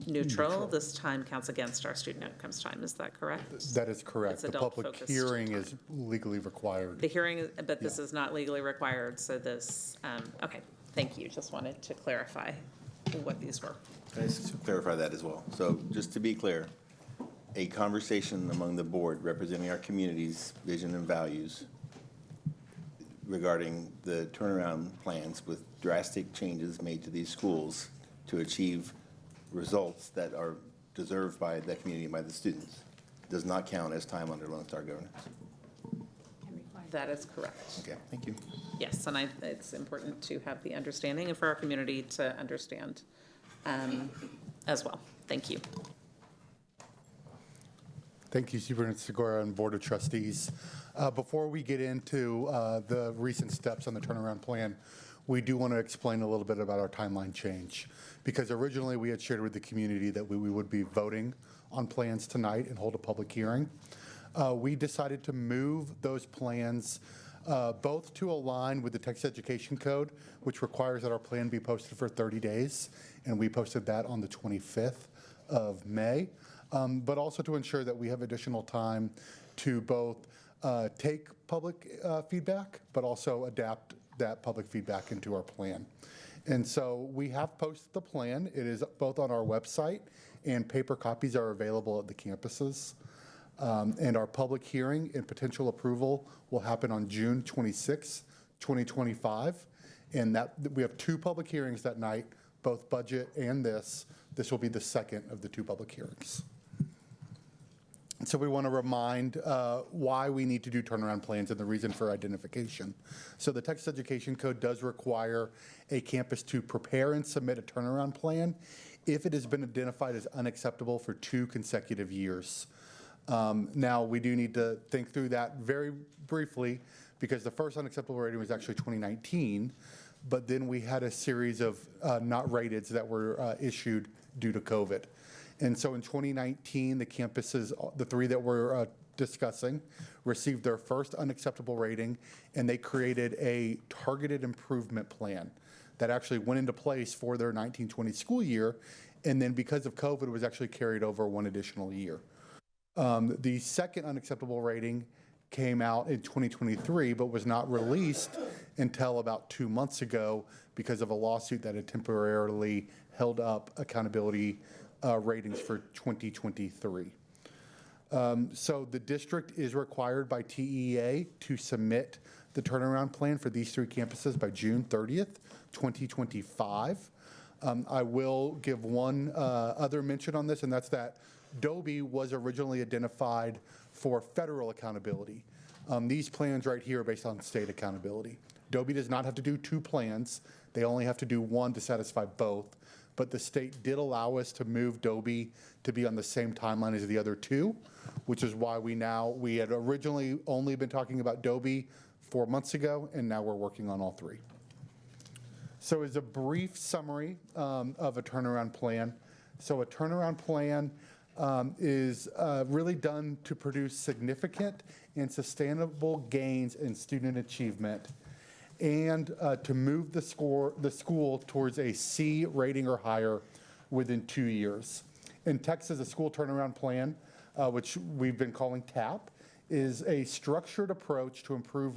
neutral. This time counts against our student outcomes time. Is that correct? That is correct. It's The public hearing is legally required. The hearing, but this is not legally required. So this, okay, thank you. Just wanted to clarify what these were. Can I just clarify that as well? So just to be clear, a conversation among the board representing our community's vision and values regarding the turnaround plans with drastic changes made to these schools to achieve results that are deserved by the community and by the students does not count as time under Lone Star governance. That is correct. Okay, thank you. Yes, and it's important to have the understanding and for our community to understand as well. Thank you. Thank you, Superintendent Segura and Board of Trustees. Before we get into the recent steps on the turnaround plan, we do want to explain a little bit about our timeline change. Because originally we had shared with the community that we would be voting on plans tonight and hold a public hearing. We decided to move those plans both to align with the Texas Education Code, which requires that our plan be posted for 30 days, and we posted that on the 25th of May, but also to ensure that we have additional time to both take public feedback, but also adapt that public feedback into our plan. And so we have posted the plan. It is both on our website, and paper copies are available at the campuses. And our public hearing and potential approval will happen on June 26, 2025. And that we have 2 public hearings that night, both budget and this. This will be the second of the 2 public hearings. And so we want to remind why we need to do turnaround plans and the reason for identification. So the Texas Education Code does require a campus to prepare and submit a turnaround plan if it has been identified as unacceptable for 2 consecutive years. Now, we do need to think through that very briefly because the first unacceptable rating was actually 2019, but then we had a series of not rateds that were issued due to COVID. And so in 2019, the campuses, the 3 that we're discussing, received their first unacceptable rating, and they created a targeted improvement plan that actually went into place for their 1920 school year, and then because of COVID, was actually carried over 1 additional year. The second unacceptable rating came out in 2023, but was not released until about 2 months ago because of a lawsuit that had temporarily held up accountability ratings for 2023. So the district is required by TEA to submit the turnaround plan for these 3 campuses by June 30th, 2025. I will give one other mention on this, and that's that Dobie was originally identified for federal accountability. These plans right here are based on state accountability. Dobie does not have to do 2 plans. They only have to do 1 to satisfy both. But the state did allow us to move Dobie to be on the same timeline as the other 2, which is why we had originally only been talking about Dobie 4 months ago, and now we're working on all 3. So as a brief summary of a turnaround plan. So a turnaround plan is really done to produce significant and sustainable gains in student achievement and to move the school towards a C rating or higher within 2 years. In Texas, a school turnaround plan, which we've been calling TAP, is a structured approach to improve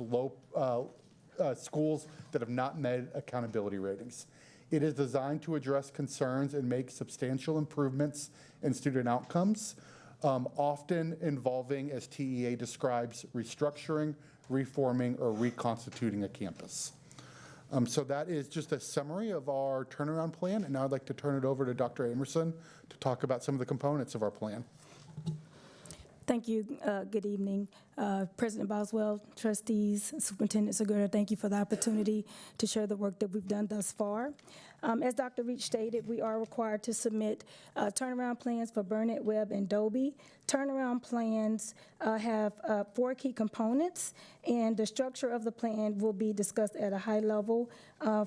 schools that have not met accountability ratings. It is designed to address concerns and make substantial improvements in student outcomes, often involving, as TEA describes, restructuring, reforming, or reconstituting a campus. So that is just a summary of our turnaround plan, and now I'd like to turn it over to Dr. Amerson to talk about some of the components of our plan. Thank you. Good evening. President Boswell, trustees, Superintendent Segura, thank you for the opportunity to share the work that we've done thus far. As Dr. Reach stated, we are required to submit turnaround plans for Burnett, Webb, and Dobie. Turnaround plans have 4 key components, and the structure of the plan will be discussed at a high level.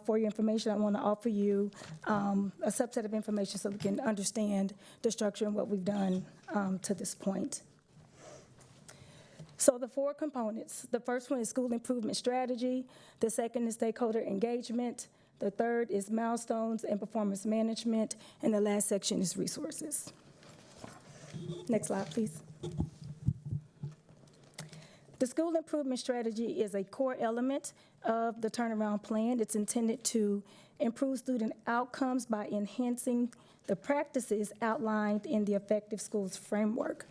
For your information, I want to offer you a subset of information so we can understand the structure and what we've done to this point. So the 4 components, the first one is school improvement strategy, the second is stakeholder engagement, the third is milestones and performance management, and the last section is resources. Next slide, please. The school improvement strategy is a core element of the turnaround plan. It's intended to improve student outcomes by enhancing the practices outlined in the Effective Schools Framework.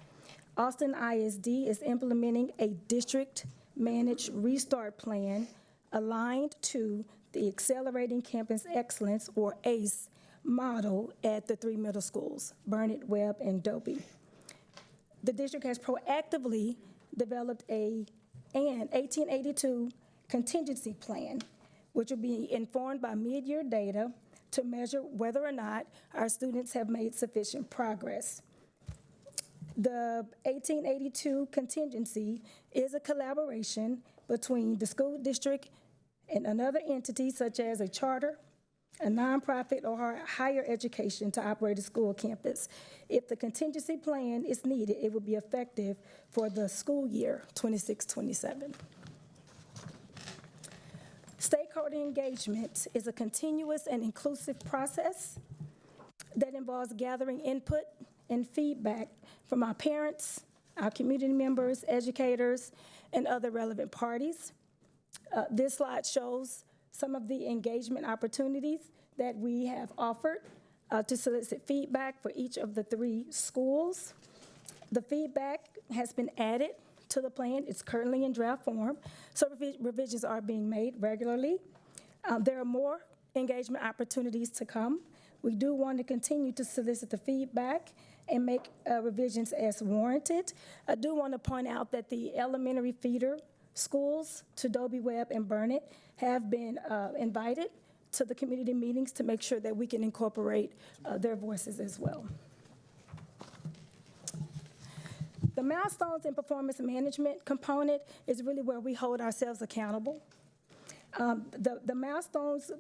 Austin ISD is implementing a district-managed restart plan aligned to the Accelerating Campus Excellence, or ACE, model at the 3 middle schools, Burnett, Webb, and Dobie. The district has proactively developed an 1882 contingency plan, which will be informed by mid-year data to measure whether or not our students have made sufficient progress. The 1882 contingency is a collaboration between the school district and another entity, such as a charter, a nonprofit, or higher education to operate a school campus. If the contingency plan is needed, it will be effective for the school year 26-27. Stakeholder engagement is a continuous and inclusive process that involves gathering input and feedback from our parents, our community members, educators, and other relevant parties. This slide shows some of the engagement opportunities that we have offered to solicit feedback for each of the 3 schools. The feedback has been added to the plan. It's currently in draft form, so revisions are being made regularly. There are more engagement opportunities to come. We do want to continue to solicit the feedback and make revisions as warranted. I do want to point out that the elementary feeder schools to Dobie, Webb, and Burnett have been invited to the community meetings to make sure that we can incorporate their voices as well. The milestones and performance management component is really where we hold ourselves accountable. The milestones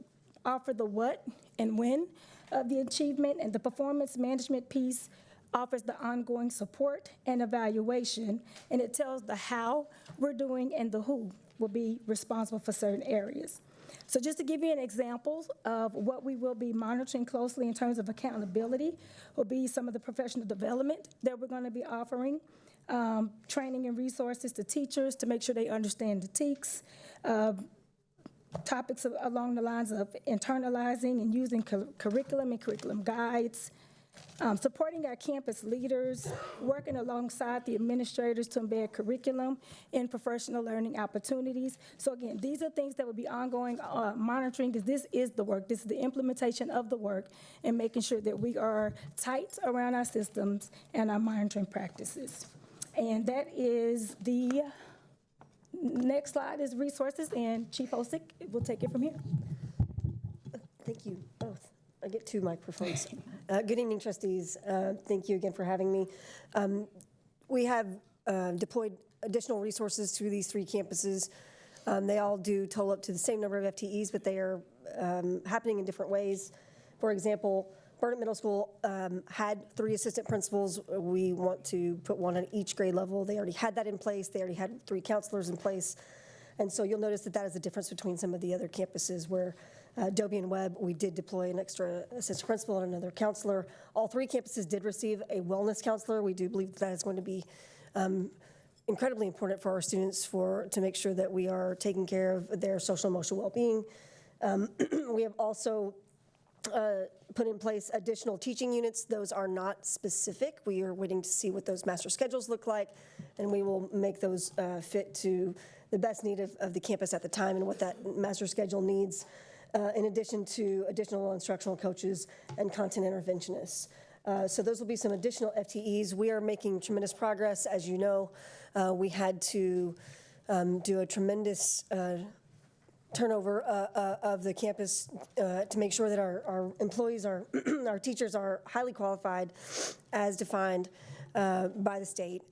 offer the what and when of the achievement, and the performance management piece offers the ongoing support and evaluation, and it tells the how we're doing and the who will be responsible for certain areas. So just to give you an example of what we will be monitoring closely in terms of accountability will be some of the professional development that we're going to be offering, training and resources to teachers to make sure they understand the TEKS, topics along the lines of internalizing and using curriculum and curriculum guides, supporting our campus leaders, working alongside the administrators to embed curriculum in professional learning opportunities. So again, these are things that will be ongoing monitoring, because this is the work, this is the implementation of the work, and making sure that we are tight around our systems and our monitoring practices. And that is the next slide is resources, and Chief Osick will take it from here. Thank you both. I get 2 microphones. Good evening, trustees. Thank you again for having me. We have deployed additional resources to these 3 campuses. They all do total up to the same number of FTEs, but they are happening in different ways. For example, Burnett Middle School had 3 assistant principals. We want to put 1 on each grade level. They already had that in place. They already had 3 counselors in place. And so you'll notice that that is a difference between some of the other campuses where Dobie and Webb, we did deploy an extra assistant principal and another counselor. All 3 campuses did receive a wellness counselor. We do believe that is going to be incredibly important for our students to make sure that we are taking care of their social and emotional well-being. We have also put in place additional teaching units. Those are not specific. We are waiting to see what those master schedules look like, and we will make those fit to the best need of the campus at the time and what that master schedule needs, in addition to additional instructional coaches and content interventionists. So those will be some additional FTEs. We are making tremendous progress. As you know, we had to do a tremendous turnover of the campus to make sure that our employees, our teachers are highly qualified as defined by the state,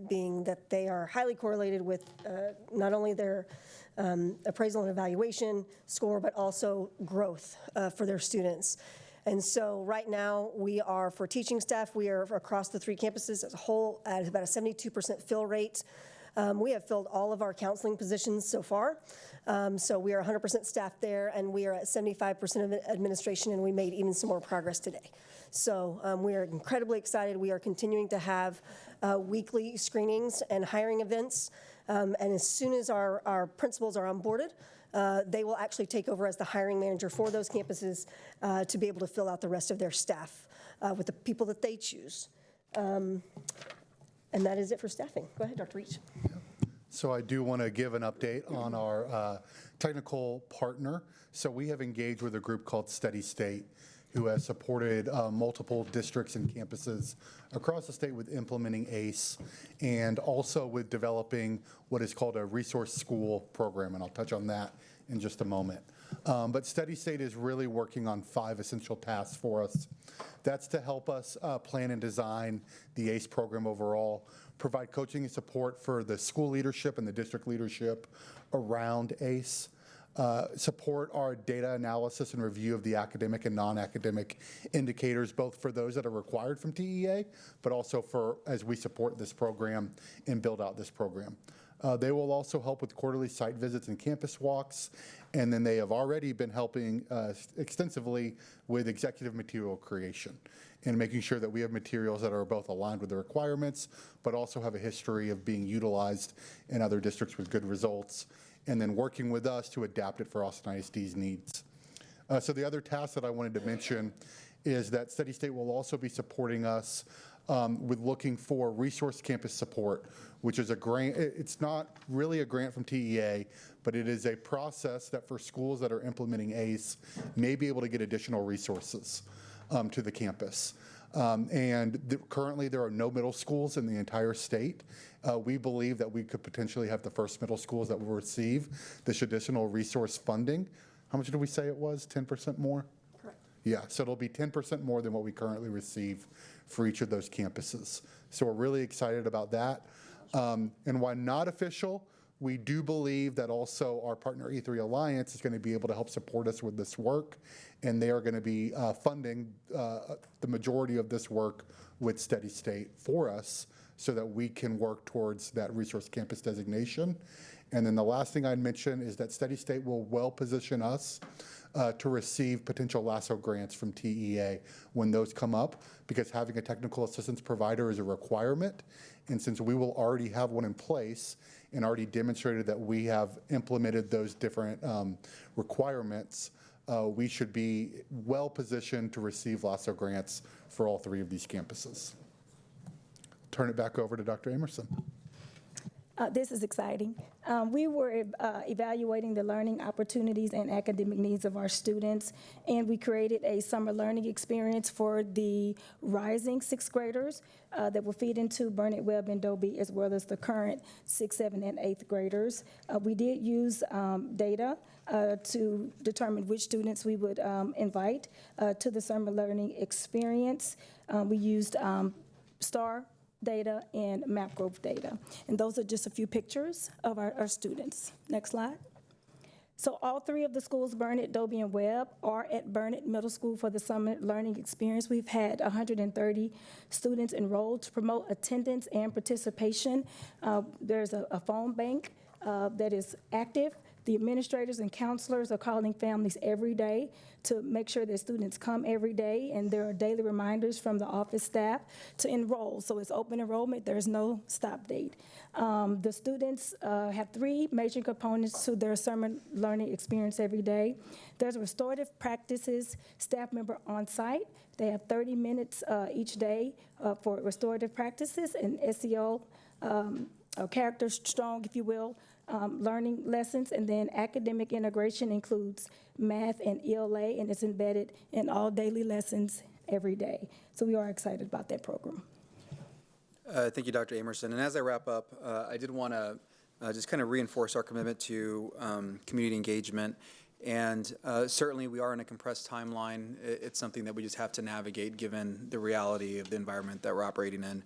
being that they are highly correlated with not only their appraisal and evaluation score, but also growth for their students. And so right now, we are, for teaching staff, we are across the 3 campuses as a whole at about a 72% fill rate. We have filled all of our counseling positions so far. So we are 100% staffed there, and we are at 75% of administration, and we made even some more progress today. So we are incredibly excited. We are continuing to have weekly screenings and hiring events. And as soon as our principals are onboarded, they will actually take over as the hiring manager for those campuses to be able to fill out the rest of their staff with the people that they choose. And that is it for staffing. Go ahead, Dr. Reach. So I do want to give an update on our technical partner. So we have engaged with a group called Steady State, who has supported multiple districts and campuses across the state with implementing ACE and also with developing what is called a resource school program, and I'll touch on that in just a moment. But Steady State is really working on 5 essential tasks for us. That's to help us plan and design the ACE program overall, provide coaching and support for the school leadership and the district leadership around ACE, support our data analysis and review of the academic and non-academic indicators, both for those that are required from TEA, but also for as we support this program and build out this program. They will also help with quarterly site visits and campus walks, and then they have already been helping extensively with executive material creation and making sure that we have materials that are both aligned with the requirements, but also have a history of being utilized in other districts with good results, and then working with us to adapt it for Austin ISD's needs. So the other task that I wanted to mention is that Steady State will also be supporting us with looking for resource campus support, which is a grant. It's not really a grant from TEA, but it is a process that for schools that are implementing ACE may be able to get additional resources to the campus. Currently there are no middle schools in the entire state. We believe that we could potentially have the first middle schools that will receive this additional resource funding. How much did we say it was? 10% more? Correct. Yeah, so it'll be 10% more than what we currently receive for each of those campuses. So we're really excited about that. And while not official, we do believe that also our partner E3 Alliance is going to be able to help support us with this work, and they are going to be funding the majority of this work with Steady State for us so that we can work towards that resource campus designation. And then the last thing I'd mention is that Steady State will well position us to receive potential LASSO grants from TEA when those come up, because having a technical assistance provider is a requirement. And since we will already have one in place and already demonstrated that we have implemented those different requirements, we should be well positioned to receive LASSO grants for all 3 of these campuses. Turn it back over to Dr. Emerson. This is exciting. We were evaluating the learning opportunities and academic needs of our students, and we created a summer learning experience for the rising 6th graders that will feed into Burnett, Webb, and Dobie, as well as the current 6th, 7th, and 8th graders. We did use data to determine which students we would invite to the summer learning experience. We used STAR data and map growth data. And those are just a few pictures of our students. Next slide. So all 3 of the schools, Burnett, Dobie, and Webb, are at Burnett Middle School for the summer learning experience. We've had 130 students enrolled to promote attendance and participation. There's a phone bank that is active. The administrators and counselors are calling families every day to make sure that students come every day, and there are daily reminders from the office staff to enroll. So it's open enrollment, there's no stop date. The students have 3 major components to their summer learning experience every day. There's restorative practices staff member on site. They have 30 minutes each day for restorative practices and SEO, character strong, if you will, learning lessons. And then academic integration includes math and ELA, and it's embedded in all daily lessons every day. So we are excited about that program. Thank you, Dr. Amerson. And as I wrap up, I did want to just kind of reinforce our commitment to community engagement. And certainly we are in a compressed timeline. It's something that we just have to navigate given the reality of the environment that we're operating in.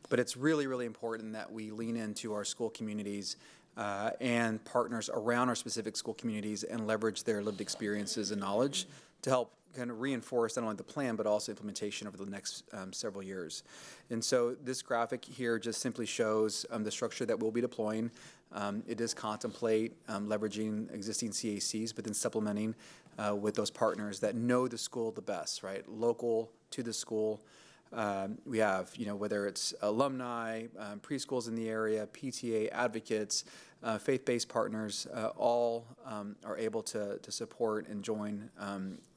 But it's really, really important that we lean into our school communities and partners around our specific school communities and leverage their lived experiences and knowledge to help kind of reinforce not only the plan but also implementation over the next several years. And so this graphic here just simply shows the structure that we'll be deploying. It does contemplate leveraging existing CACs, but then supplementing with those partners that know the school the best, right? Local to the school. We have, whether it's alumni, preschools in the area, PTA advocates, faith-based partners, all are able to support and join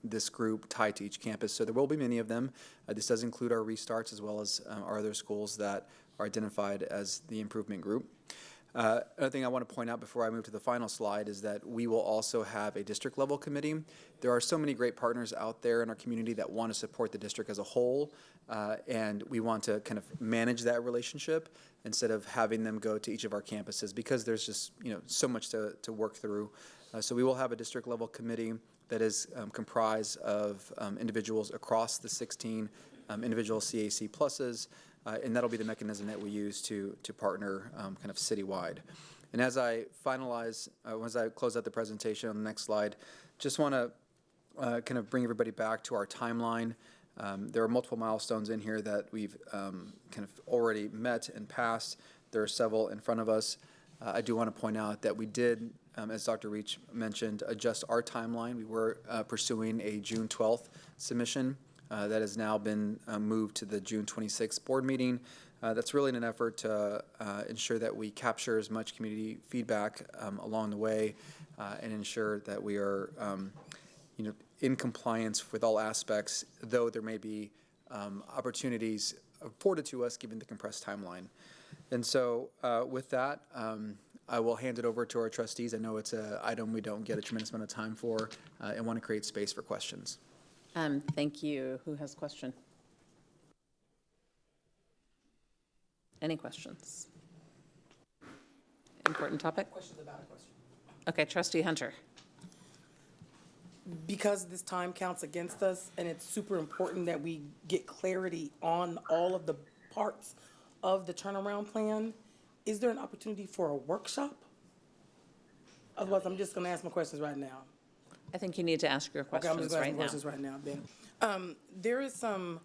this group tied to each campus. So there will be many of them. This does include our restarts as well as our other schools that are identified as the improvement group. Another thing I want to point out before I move to the final slide is that we will also have a district level committee. There are so many great partners out there in our community that want to support the district as a whole, and we want to kind of manage that relationship instead of having them go to each of our campuses because there's just so much to work through. So we will have a district level committee that is comprised of individuals across the 16 individual CAC pluses. And that'll be the mechanism that we use to partner kind of citywide. And as I finalize, once I close out the presentation on the next slide, just want to kind of bring everybody back to our timeline. There are multiple milestones in here that we've kind of already met and passed. There are several in front of us. I do want to point out that we did, as Dr. Reach mentioned, adjust our timeline. We were pursuing a June 12th submission. That has now been moved to the June 26th board meeting. That's really in an effort to ensure that we capture as much community feedback along the way and ensure that we are in compliance with all aspects, though there may be opportunities afforded to us given the compressed timeline. And so with that, I will hand it over to our trustees. I know it's an item we don't get a tremendous amount of time for and want to create space for questions. Thank you. Who has a question? Any questions? Important topic? Questions about a question. Okay, Trustee Hunter. Because this time counts against us, and it's super important that we get clarity on all of the parts of the turnaround plan, is there an opportunity for a workshop? Otherwise, I'm just going to ask my questions right now. I think you need to ask your questions Okay, I'm just going to right ask now. questions right now, Ben. There is some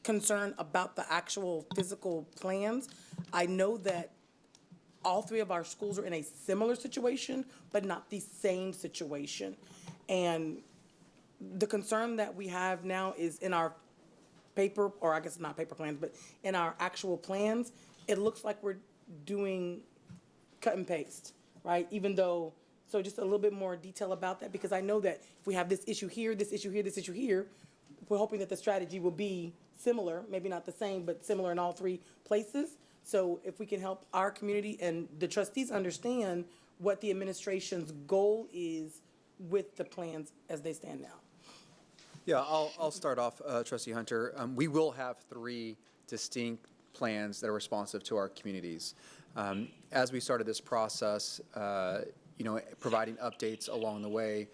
concern about the actual physical plans. I know that all 3 of our schools are in a similar situation, but not the same situation. And the concern that we have now is in our paper, or I guess not paper plans, but in our actual plans, it looks like we're doing cut and paste, right? Even though, so just a little bit more detail about that, because I know that if we have this issue here, this issue here, this issue here, we're hoping that the strategy will be similar, maybe not the same, but similar in all 3 places. So if we can help our community and the trustees understand what the administration's goal is with the plans as they stand now. Yeah, I'll start off, Trustee Hunter. We will have 3 distinct plans that are responsive to our communities. As we started this process, providing updates along the way,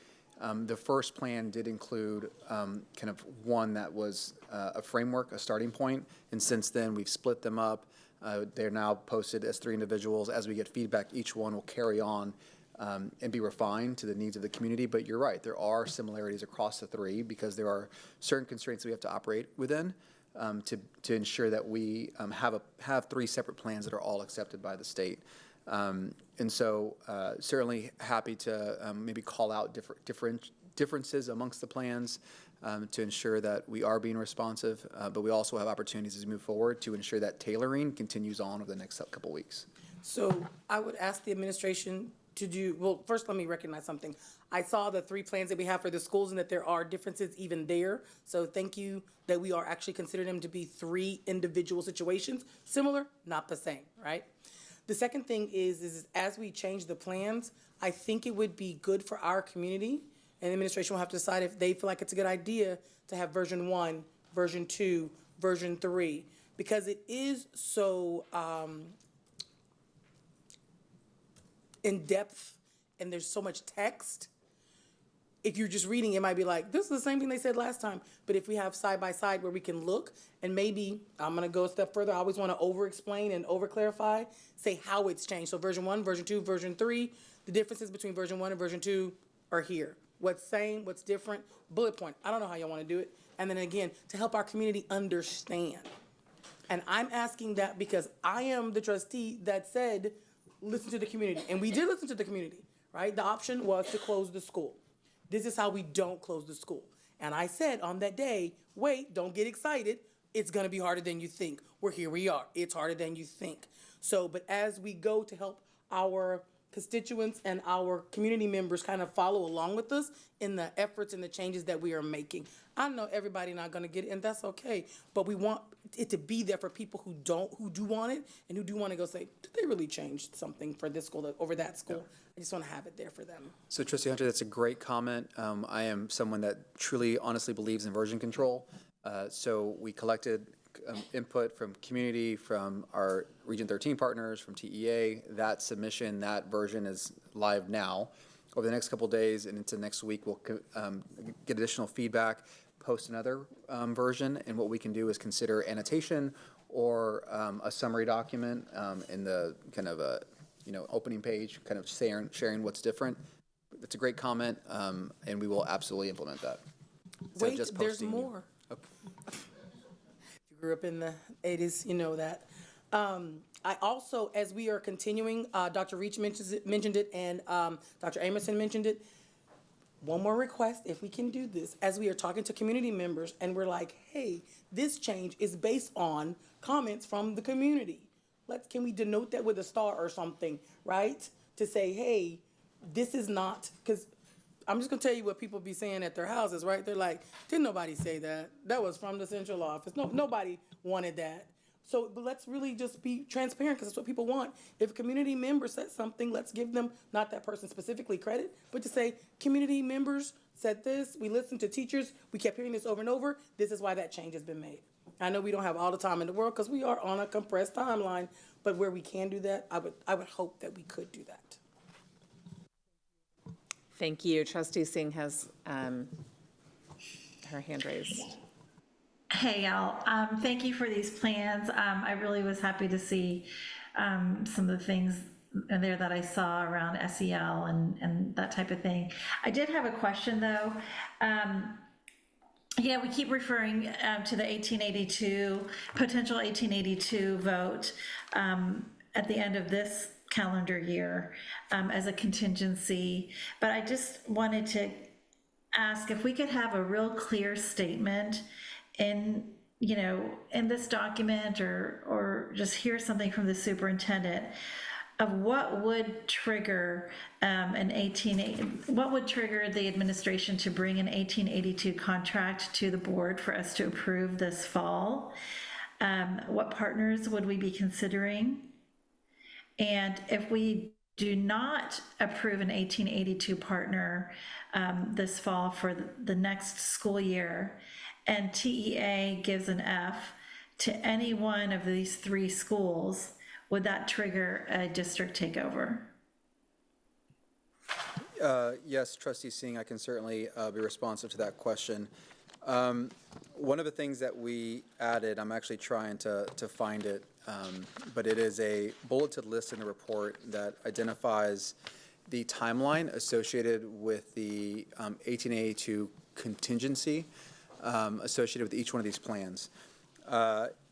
the first plan did include kind of one that was a framework, a starting point, and since then we've split them up. They're now posted as 3 individuals. As we get feedback, each one will carry on and be refined to the needs of the community. But you're right, there are similarities across the 3 because there are certain constraints we have to operate within to ensure that we have 3 separate plans that are all accepted by the state. And so certainly happy to maybe call out differences amongst the plans to ensure that we are being responsive, but we also have opportunities as we move forward to ensure that tailoring continues on over the next couple weeks. So I would ask the administration to do, well, first let me recognize something. I saw the 3 plans that we have for the schools and that there are differences even there. So thank you that we are actually considering them to be 3 individual situations, similar, not the same, right? The second thing is as we change the plans, I think it would be good for our community, and the administration will have to decide if they feel like it's a good idea to have version 1, version 2, version 3, because it is so in depth and there's so much text. If you're just reading, it might be like, this is the same thing they said last time. But if we have side by side where we can look, and maybe I'm going to go a step further. I always want to over explain and over clarify, say how it's changed. So version 1, version 2, version 3, the differences between version 1 and version 2 are here. What's same, what's different, bullet point. I don't know how y'all want to do it. And then again, to help our community understand. And I'm asking that because I am the trustee that said, listen to the community. And we did listen to the community, right? The option was to close the school. This is how we don't close the school. And I said on that day, wait, don't get excited. It's going to be harder than you think. Well, here we are. It's harder than you think. So, but as we go to help our constituents and our community members kind of follow along with us in the efforts and the changes that we are making. I know everybody's not going to get it, and that's okay. But we want it to be there for people who do want it, and who do want to go say, did they really change something for this school over that school? Yeah. I just want to have it there for them. So Trustee Hunter, that's a great comment. I am someone that truly, honestly believes in version control. So we collected input from community, from our Region 13 partners, from TEA. That submission, that version is live now. Over the next couple of days and into next week, we'll get additional feedback, post another version, and what we can do is consider annotation or a summary document in the kind of a opening page, kind of sharing what's different. That's a great comment, and we will absolutely implement that. Wait, just there's more. Okay. If you grew up in the 80s, you know that. I also, as we are continuing, Dr. Reach mentioned it, and Dr. Amerson mentioned it. One more request, if we can do this, as we are talking to community members, and we're like, hey, this change is based on comments from the community. Can we denote that with a star or something, right? To say, hey, this is not, because I'm just going to tell you what people be saying at their houses, right? They're like, didn't nobody say that? That was from the central office. No, nobody wanted that. So, but let's really just be transparent, because that's what people want. If a community member says something, let's give them, not that person specifically credit, but to say, community members said this, we listened to teachers, we kept hearing this over and over, this is why that change has been made. I know we don't have all the time in the world because we are on a compressed timeline, but where we can do that, I would hope that we could do that. Thank you. Trustee Singh has her hand raised. Hey, y'all. Thank you for these plans. I really was happy to see some of the things in there that I saw around SEL and that type of thing. I did have a question, though. Yeah, we keep referring to the 1882, potential 1882 vote at the end of this calendar year as a contingency. But I just wanted to ask if we could have a real clear statement in this document or just hear something from the superintendent of what would trigger what would trigger the administration to bring an 1882 contract to the board for us to approve this fall. What partners would we be considering? And if we do not approve an 1882 partner this fall for the next school year, and TEA gives an F to any one of these 3 schools, would that trigger a district takeover? Yes, Trustee Singh, I can certainly be responsive to that question. One of the things that we added, I'm actually trying to find it, but it is a bulleted list in the report that identifies the timeline associated with the 1882 contingency associated with each one of these plans.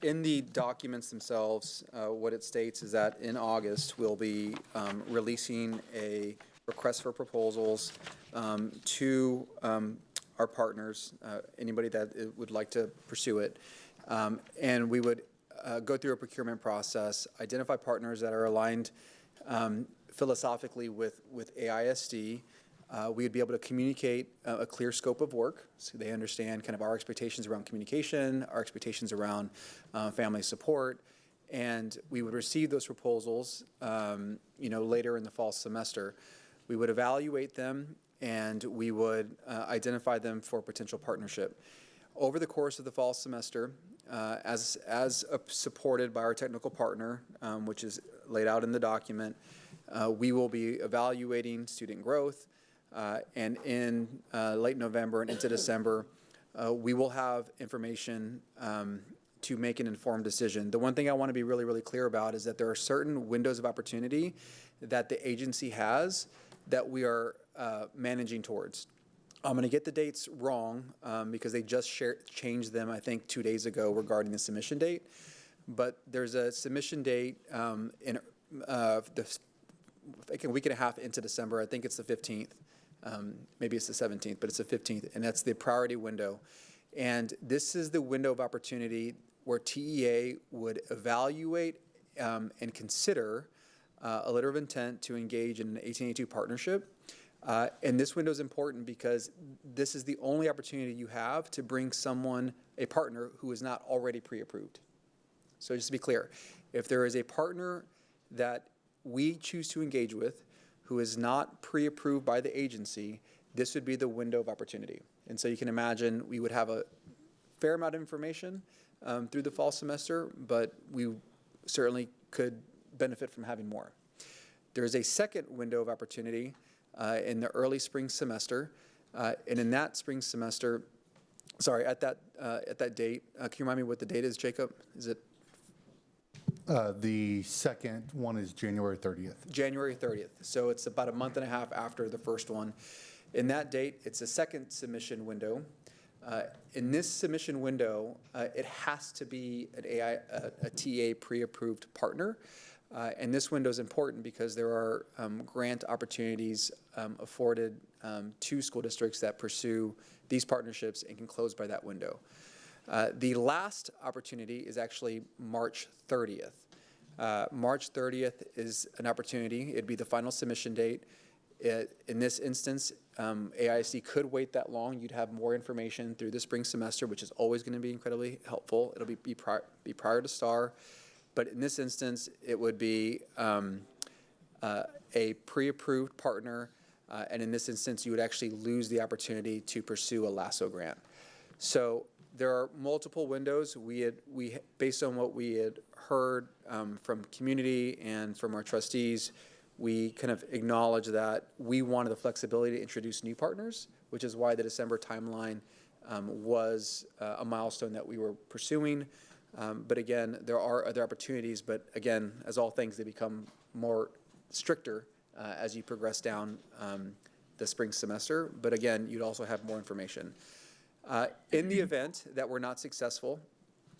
In the documents themselves, what it states is that in August, we'll be releasing a request for proposals to our partners, anybody that would like to pursue it. And we would go through a procurement process, identify partners that are aligned philosophically with AISD. We would be able to communicate a clear scope of work so they understand kind of our expectations around communication, our expectations around family support, and we would receive those proposals later in the fall semester. We would evaluate them and we would identify them for potential partnership. Over the course of the fall semester, as supported by our technical partner, which is laid out in the document, we will be evaluating student growth, and in late November and into December, we will have information to make an informed decision. The one thing I want to be really, really clear about is that there are certain windows of opportunity that the agency has that we are managing towards. I'm going to get the dates wrong because they just changed them, I think, 2 days ago regarding the submission date. But there's a submission date in like a week and a half into December. I think it's the 15th. Maybe it's the 17th, but it's the 15th, and that's the priority window. And this is the window of opportunity where TEA would evaluate and consider a letter of intent to engage in an 1882 partnership. And this window is important because this is the only opportunity you have to bring someone, a partner, who is not already pre-approved. So just to be clear, if there is a partner that we choose to engage with who is not pre-approved by the agency, this would be the window of opportunity. And so you can imagine we would have a fair amount of information through the fall semester, but we certainly could benefit from having more. There's a second window of opportunity in the early spring semester, and in that spring semester, at that date, can you remind me what the date is, Jacob? Is it? The second one is January 30th. January 30th. So it's about a month and a half after the first one. In that date, it's a second submission window. In this submission window, it has to be a TA pre-approved partner. And this window is important because there are grant opportunities afforded to school districts that pursue these partnerships and can close by that window. The last opportunity is actually March 30th. March 30th is an opportunity. It'd be the final submission date. In this instance, AISD could wait that long. You'd have more information through the spring semester, which is always going to be incredibly helpful. It'll be prior to STAR. But in this instance, it would be a pre-approved partner. And in this instance, you would actually lose the opportunity to pursue a LASSO grant. So there are multiple windows. Based on what we had heard from community and from our trustees, we kind of acknowledge that we wanted the flexibility to introduce new partners, which is why the December timeline was a milestone that we were pursuing. But again, there are other opportunities, but again, as all things, they become more stricter as you progress down the spring semester. But again, you'd also have more information. In the event that we're not successful,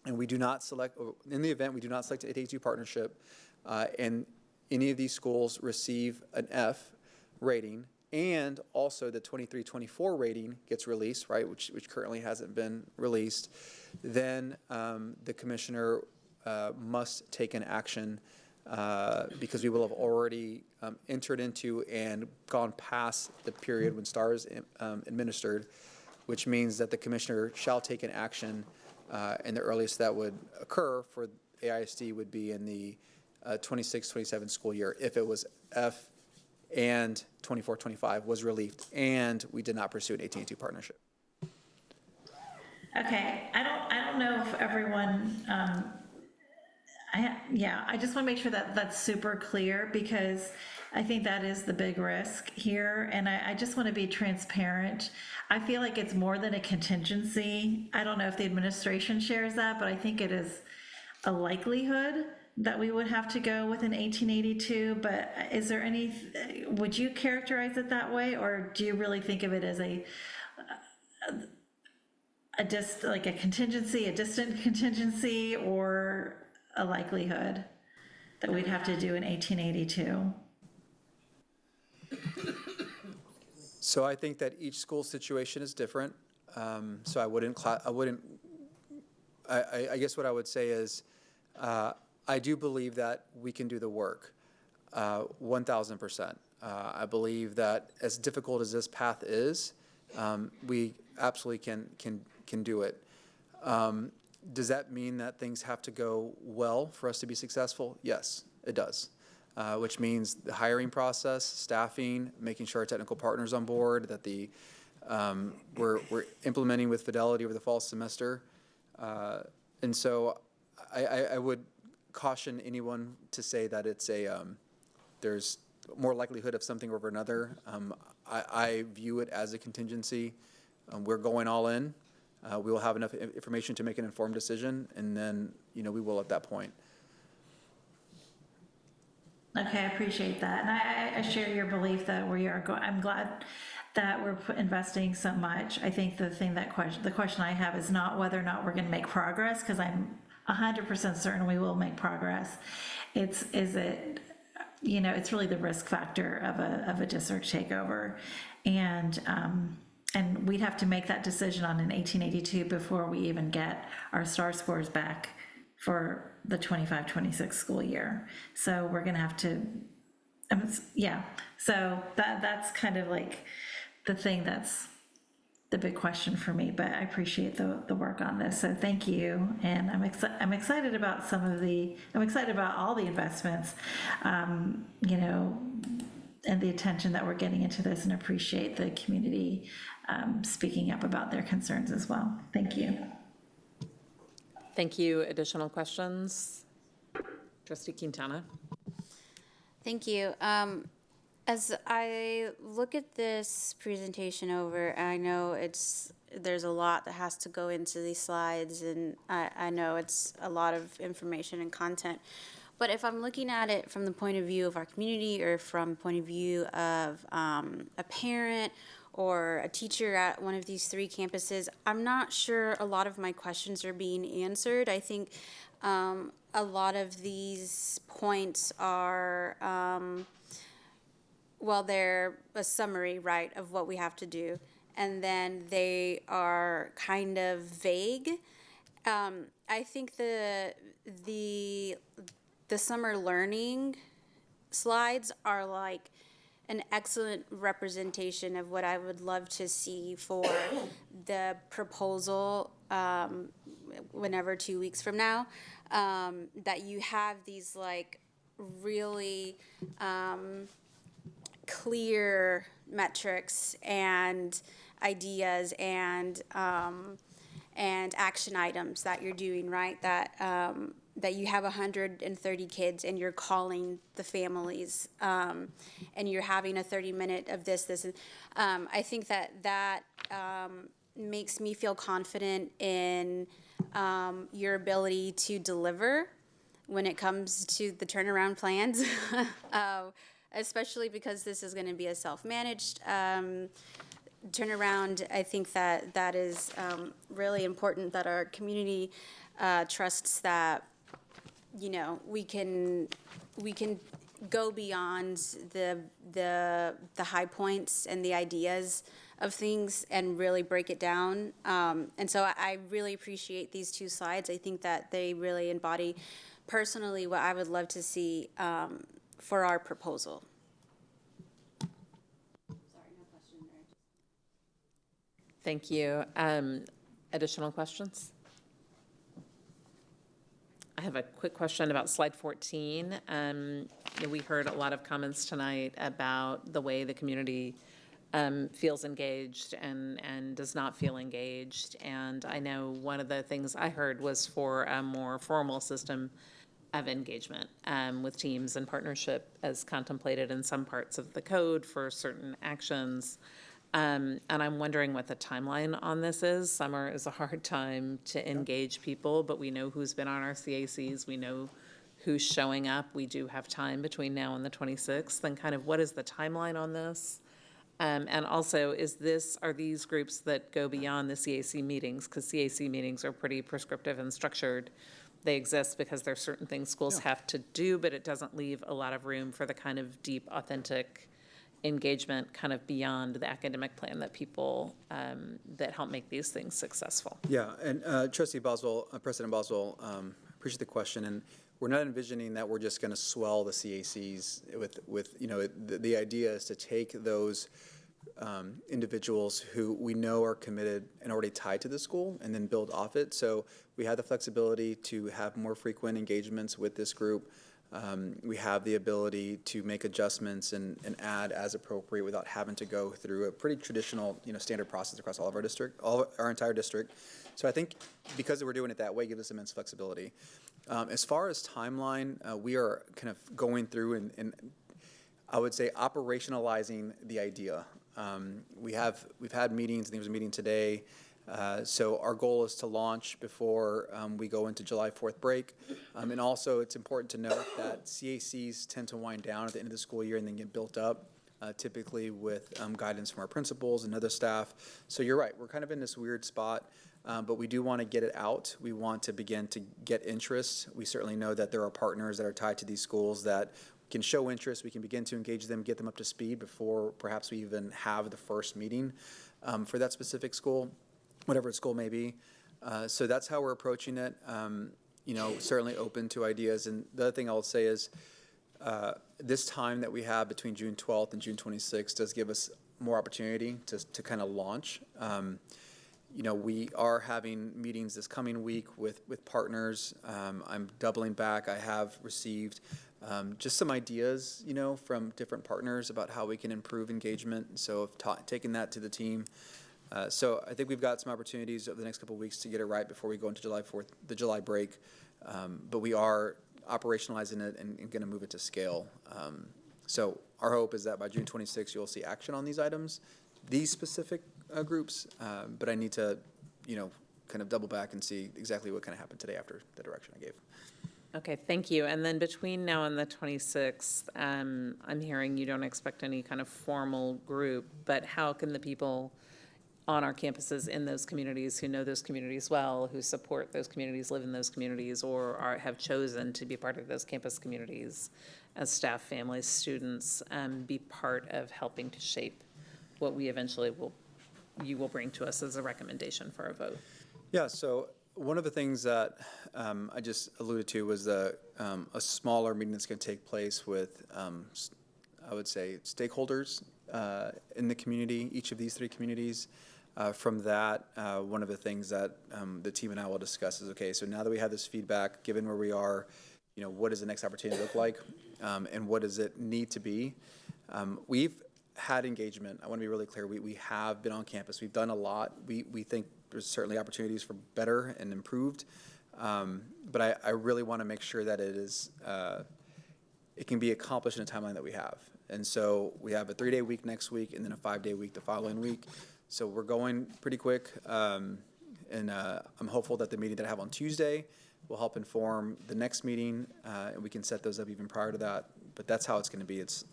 and we do not select an 882 partnership, and any of these schools receive an F rating, and also the 23-24 rating gets released, right, which currently hasn't been released, then the commissioner must take an action because we will have already entered into and gone past the period when STAR is administered, which means that the commissioner shall take an action, and the earliest that would occur for AISD would be in the 26-27 school year if it was F and 24-25 was relieved and we did not pursue an 1882 partnership. Okay, I don't know if everyone, I just want to make sure that that's super clear because I think that is the big risk here, and I just want to be transparent. I feel like it's more than a contingency. I don't know if the administration shares that, but I think it is a likelihood that we would have to go with an 1882, but is there any, would you characterize it that way, or do you really think of it as like a contingency, a distant contingency, or a likelihood that we'd have to do in 1882? So I think that each school situation is different. So I guess what I would say is, I do believe that we can do the work, 1,000%. I believe that as difficult as this path is, we absolutely can do it. Does that mean that things have to go well for us to be successful? Yes, it does. Which means the hiring process, staffing, making sure our technical partners on board, that we're implementing with fidelity over the fall semester. And so I would caution anyone to say that it's there's more likelihood of something over another. I view it as a contingency. We're going all in. We will have enough information to make an informed decision, and then, we will at that point. Okay, I appreciate that. And I share your belief that I'm glad that we're investing so much. I think the question I have is not whether or not we're going to make progress, because I'm 100% certain we will make progress. It's really the risk factor of a district takeover. And we'd have to make that decision on an 1882 before we even get our STAR scores back for the 25-26 school year. So we're gonna have to, so that's kind of like the thing that's the big question for me, but I appreciate the work on this. So thank you. And I'm excited about I'm excited about all the investments, and the attention that we're getting into this, and appreciate the community speaking up about their concerns as well. Thank you. Thank you. Additional questions? Trustee Quintana. Thank you. As I look at this presentation over, I know there's a lot that has to go into these slides, and I know it's a lot of information and content. But if I'm looking at it from the point of view of our community, or from the point of view of a parent or a teacher at one of these three campuses, I'm not sure a lot of my questions are being answered. I think a lot of these points are, they're a summary, right, of what we have to do. And then they are kind of vague. I think the summer learning slides are like an excellent representation of what I would love to see for the proposal whenever 2 weeks from now, that you have these like really clear metrics and ideas and action items that you're doing, right? That you have 130 kids and you're calling the families, and you're having a 30-minute of this. And I think that makes me feel confident in your ability to deliver when it comes to the turnaround plans, especially because this is going to be a self-managed turnaround. I think that is really important, that our community trusts that we can go beyond the high points and the ideas of things and really break it down. And so I really appreciate these two slides. I think that they really embody personally what I would love to see for our proposal. Thank you. Additional questions? I have a quick question about slide 14. We heard a lot of comments tonight about the way the community feels engaged and does not feel engaged. And I know one of the things I heard was for a more formal system of engagement with teams and partnership as contemplated in some parts of the code for certain actions. And I'm wondering what the timeline on this is. Summer is a hard time to engage people, but we know who's been on our CACs. We know who's showing up. We do have time between now and the 26th. And kind of what is the timeline on this? And also, are these groups that go beyond the CAC meetings? Because CAC meetings are pretty prescriptive and structured. They exist because there's certain things schools have to do, but it doesn't leave a lot of room for the kind of deep, authentic engagement kind of beyond the academic plan that people, that help make these things successful. Yeah, and Trustee Boswell, President Boswell, appreciate the question. And we're not envisioning that we're just going to swell the CACs with the idea is to take those individuals who we know are committed and already tied to the school and then build off it. So we have the flexibility to have more frequent engagements with this group. We have the ability to make adjustments and add as appropriate without having to go through a pretty traditional, standard process across all of our entire district. So I think because we're doing it that way, it gives us immense flexibility. As far as timeline, we are kind of going through and I would say operationalizing the idea. We've had meetings, and there was a meeting today. So our goal is to launch before we go into July 4th break. And also it's important to note that CACs tend to wind down at the end of the school year and then get built up, typically with guidance from our principals and other staff. So you're right, we're kind of in this weird spot, but we do want to get it out. We want to begin to get interest. We certainly know that there are partners that are tied to these schools that can show interest. We can begin to engage them, get them up to speed before perhaps we even have the first meeting for that specific school, whatever school may be. So that's how we're approaching it. Certainly open to ideas. And the other thing I'll say is this time that we have between June 12th and June 26th does give us more opportunity to kind of launch. We are having meetings this coming week with partners. I'm doubling back. I have received just some ideas, from different partners about how we can improve engagement. So I've taken that to the team. So I think we've got some opportunities over the next couple of weeks to get it right before we go into July 4th, the July break. But we are operationalizing it and going to move it to scale. So our hope is that by June 26th, you'll see action on these items, these specific groups. But I need to, kind of double back and see exactly what kind of happened today after the direction I gave. Okay, thank you. And then between now and the 26th, I'm hearing you don't expect any kind of formal group, but how can the people on our campuses in those communities who know those communities well, who support those communities, live in those communities, or have chosen to be part of those campus communities as staff, families, students, be part of helping to shape what we eventually you will bring to us as a recommendation for a vote? Yeah, so one of the things that I just alluded to was a smaller meeting that's going to take place with, I would say, stakeholders in the community, each of these three communities. From that, one of the things that the team and I will discuss is, okay, so now that we have this feedback, given where we are, what does the next opportunity look like, and what does it need to be? We've had engagement. I want to be really clear. We have been on campus. We've done a lot. We think there's certainly opportunities for better and improved, but I really want to make sure that it can be accomplished in a timeline that we have. And so we have a 3-day week next week and then a 5-day week the following week. So we're going pretty quick, and I'm hopeful that the meeting that I have on Tuesday will help inform the next meeting, and we can set those up even prior to that. But that's how it's going to be. It's,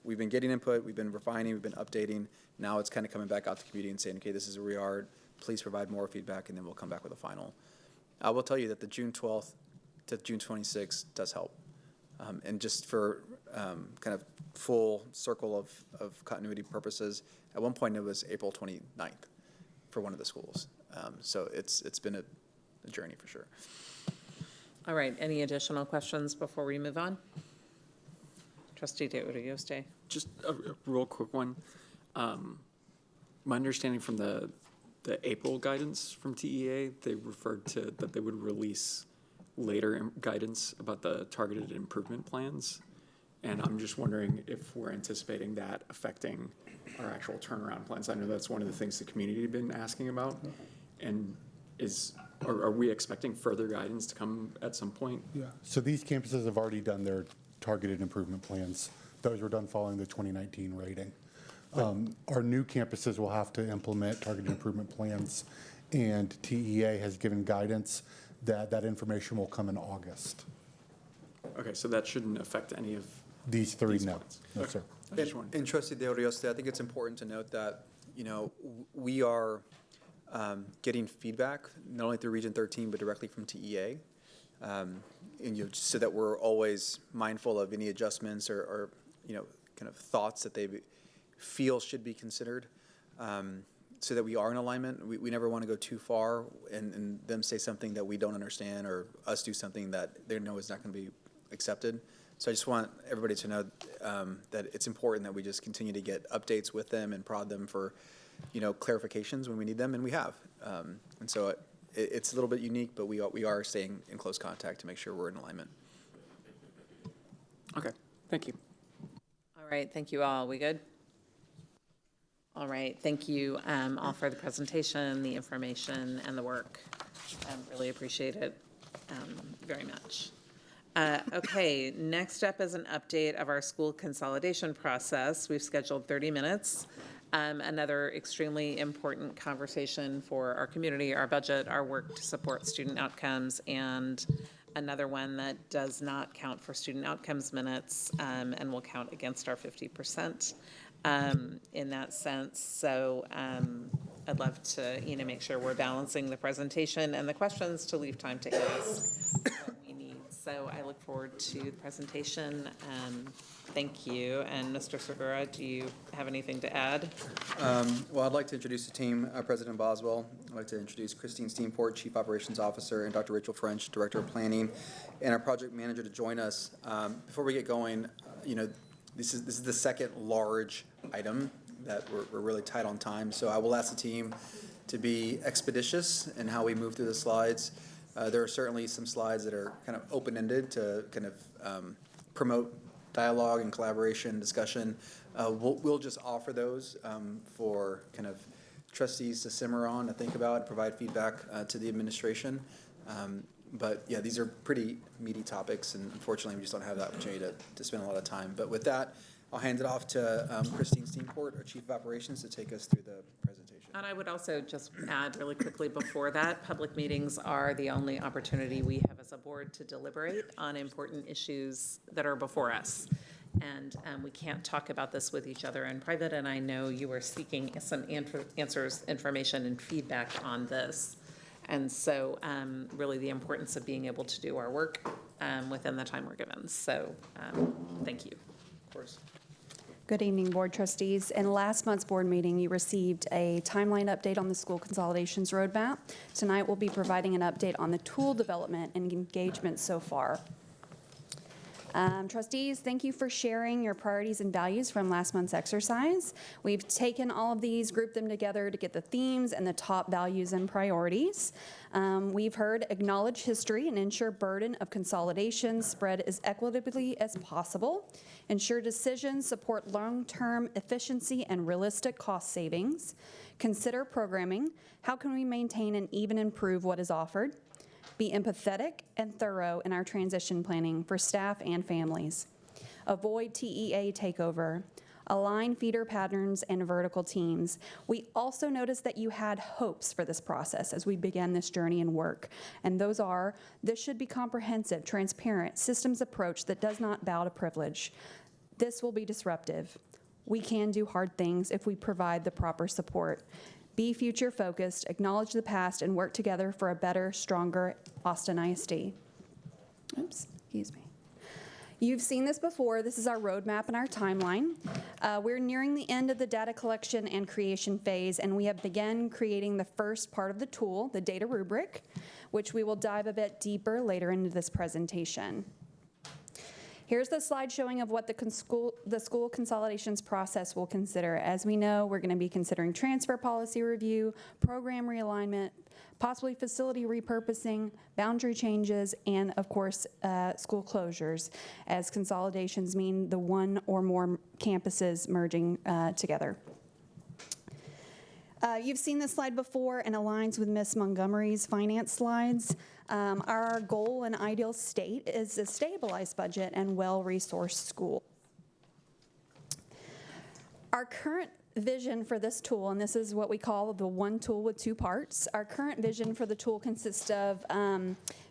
we've been getting input, we've been refining, we've been updating. Now it's kind of coming back out to the community and saying, okay, this is where we are. Please provide more feedback, and then we'll come back with a final. I will tell you that the June 12th to June 26th does help. And just for kind of full circle of continuity purposes, at one point it was April 29th for one of the schools. So it's been a journey for sure. All right, any additional questions before we move on? Trustee DeOrioste. Just a real quick one. My understanding from the April guidance from TEA, they referred to that they would release later guidance about the targeted improvement plans. And I'm just wondering if we're anticipating that affecting our actual turnaround plans. I know that's one of the things the community had been asking about. And are we expecting further guidance to come at some point? Yeah, so these campuses have already done their targeted improvement plans. Those were done following the 2019 rating. Our new campuses will have to implement targeted improvement plans, and TEA has given guidance that information will come in August. Okay, so that shouldn't affect any of these three, no. plans. No, Okay. sir. And Trustee Del Rioste, I think it's important to note that, we are getting feedback, not only through Region 13, but directly from TEA. And so that we're always mindful of any adjustments or kind of thoughts that they feel should be considered, so that we are in alignment. We never want to go too far and them say something that we don't understand, or us do something that they know is not going to be accepted. So I just want everybody to know that it's important that we just continue to get updates with them and prod them for, clarifications when we need them, and we have. And so it's a little bit unique, but we are staying in close contact to make sure we're in alignment. Okay, thank you. All right, thank you all. We good? All right, thank you all for the presentation, the information, and the work. Really appreciate it very much. Okay, next up is an update of our school consolidation process. We've scheduled 30 minutes. Another extremely important conversation for our community, our budget, our work to support student outcomes, and another one that does not count for student outcomes minutes and will count against our 50% in that sense. So I'd love to make sure we're balancing the presentation and the questions to leave time to ask what we need. So I look forward to the presentation. Thank you. And Mr. Segura, do you have anything to add? Well, I'd like to introduce the team, President Boswell. I'd like to introduce Christine Steenport, Chief Operations Officer, and Dr. Rachel French, Director of Planning, and our project manager to join us. Before we get going, this is the second large item that we're really tight on time. So I will ask the team to be expeditious in how we move through the slides. There are certainly some slides that are kind of open-ended to kind of promote dialogue and collaboration, discussion. We'll just offer those for kind of trustees to simmer on, to think about, provide feedback to the administration. But yeah, these are pretty meaty topics, and unfortunately we just don't have the opportunity to spend a lot of time. But with that, I'll hand it off to Christine Steenport, our Chief of Operations, to take us through the presentation. And I would also just add really quickly before that, public meetings are the only opportunity we have as a board to deliberate on important issues that are before us. And we can't talk about this with each other in private, and I know you are seeking some answers, information, and feedback on this. And so really the importance of being able to do our work within the time we're given. So thank you. Of course. Good evening, Board Trustees. In last month's board meeting, you received a timeline update on the school consolidations roadmap. Tonight, we'll be providing an update on the tool development and engagement so far. Trustees, thank you for sharing your priorities and values from last month's exercise. We've taken all of these, grouped them together to get the themes and the top values and priorities. We've heard acknowledge history and ensure burden of consolidation spread as equitably as possible. Ensure decisions support long-term efficiency and realistic cost savings. Consider programming. How can we maintain and even improve what is offered? Be empathetic and thorough in our transition planning for staff and families. Avoid TEA takeover. Align feeder patterns and vertical teams. We also noticed that you had hopes for this process as we began this journey and work. And those are, this should be comprehensive, transparent, systems approach that does not bow to privilege. This will be disruptive. We can do hard things if we provide the proper support. Be future-focused, acknowledge the past, and work together for a better, stronger Austin ISD. Oops, excuse me. You've seen this before. This is our roadmap and our timeline. We're nearing the end of the data collection and creation phase, and we have begun creating the first part of the tool, the data rubric, which we will dive a bit deeper later into this presentation. Here's the slide showing of what the school consolidations process will consider. As we know, we're going to be considering transfer policy review, program realignment, possibly facility repurposing, boundary changes, and of course, school closures, as consolidations mean the one or more campuses merging together. You've seen this slide before and aligns with Ms. Montgomery's finance slides. Our goal and ideal state is a stabilized budget and well-resourced school. Our current vision for this tool, and this is what we call the one tool with two parts. Our current vision for the tool consists of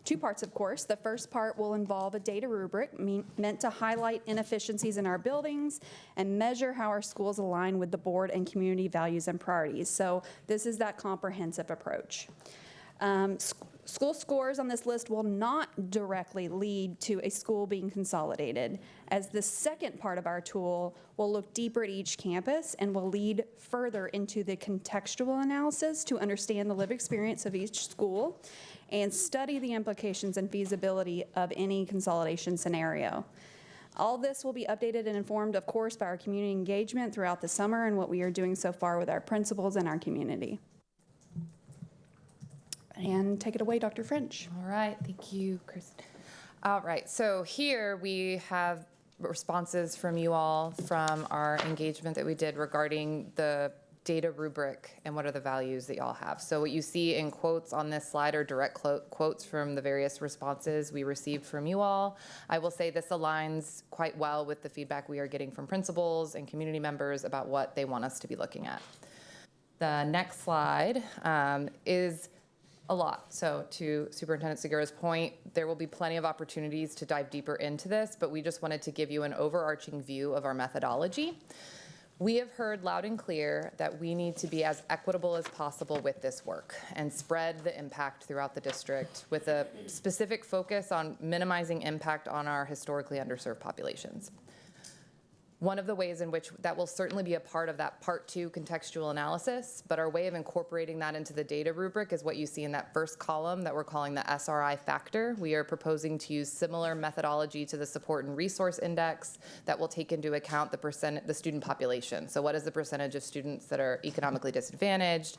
two parts, of course. The first part will involve a data rubric meant to highlight inefficiencies in our buildings and measure how our schools align with the board and community values and priorities. So this is that comprehensive approach. School scores on this list will not directly lead to a school being consolidated, as the second part of our tool will look deeper at each campus and will lead further into the contextual analysis to understand the lived experience of each school and study the implications and feasibility of any consolidation scenario. All this will be updated and informed, of course, by our community engagement throughout the summer and what we are doing so far with our principals and our community. And take it away, Dr. French. All right, thank you, Chris. All right, so here we have responses from you all from our engagement that we did regarding the data rubric and what are the values that y'all have. So what you see in quotes on this slide are direct quotes from the various responses we received from you all. I will say this aligns quite well with the feedback we are getting from principals and community members about what they want us to be looking at. The next slide is a lot. So to Superintendent Segura's point, there will be plenty of opportunities to dive deeper into this, but we just wanted to give you an overarching view of our methodology. We have heard loud and clear that we need to be as equitable as possible with this work and spread the impact throughout the district with a specific focus on minimizing impact on our historically underserved populations. One of the ways in which that will certainly be a part of that part 2 contextual analysis, but our way of incorporating that into the data rubric is what you see in that first column that we're calling the SRI factor. We are proposing to use similar methodology to the support and resource index that will take into account the student population. So what is the percentage of students that are economically disadvantaged,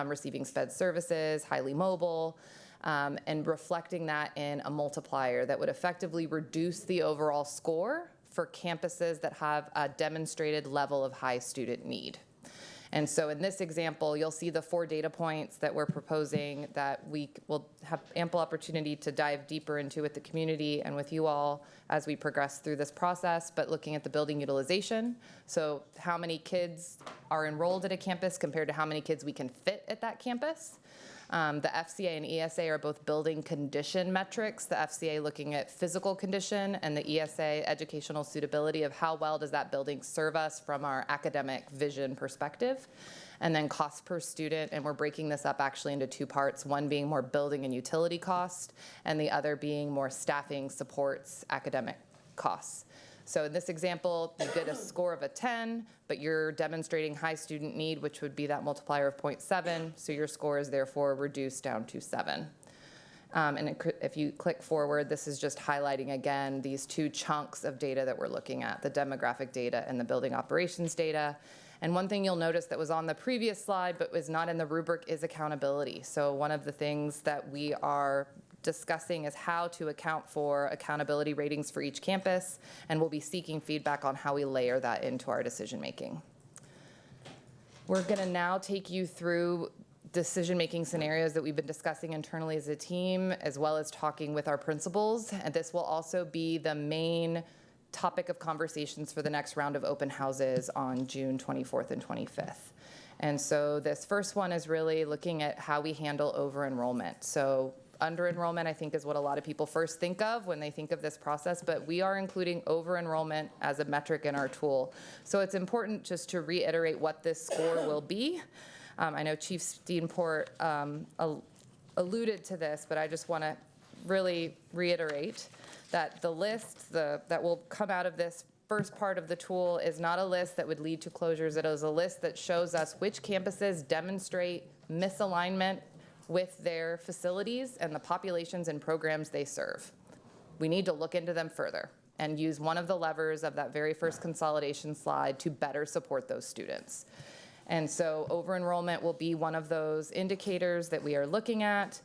receiving SPED services, highly mobile, and reflecting that in a multiplier that would effectively reduce the overall score for campuses that have a demonstrated level of high student need. And so in this example, you'll see the 4 data points that we're proposing that we will have ample opportunity to dive deeper into with the community and with you all as we progress through this process, but looking at the building utilization. So how many kids are enrolled at a campus compared to how many kids we can fit at that campus. The FCA and ESA are both building condition metrics, the FCA looking at physical condition and the ESA educational suitability of how well does that building serve us from our academic vision perspective. And then cost per student, and we're breaking this up actually into 2 parts, one being more building and utility cost, and the other being more staffing supports academic costs. So in this example, you get a score of a 10, but you're demonstrating high student need, which would be that multiplier of 0.7, so your score is therefore reduced down to 7. And if you click forward, this is just highlighting again these 2 chunks of data that we're looking at, the demographic data and the building operations data. And one thing you'll notice that was on the previous slide but was not in the rubric is accountability. So one of the things that we are discussing is how to account for accountability ratings for each campus, and we'll be seeking feedback on how we layer that into our decision making. We're going to now take you through decision-making scenarios that we've been discussing internally as a team, as well as talking with our principals, and this will also be the main topic of conversations for the next round of open houses on June 24th and 25th. And so this first one is really looking at how we handle over-enrollment. So under-enrollment, I think, is what a lot of people first think of when they think of this process, but we are including over-enrollment as a metric in our tool. So it's important just to reiterate what this score will be. I know Chief Steenport alluded to this, but I just want to really reiterate that the list that will come out of this first part of the tool is not a list that would lead to closures. It is a list that shows us which campuses demonstrate misalignment with their facilities and the populations and programs they serve. We need to look into them further and use one of the levers of that very first consolidation slide to better support those students. And so over-enrollment will be one of those indicators that we are looking at,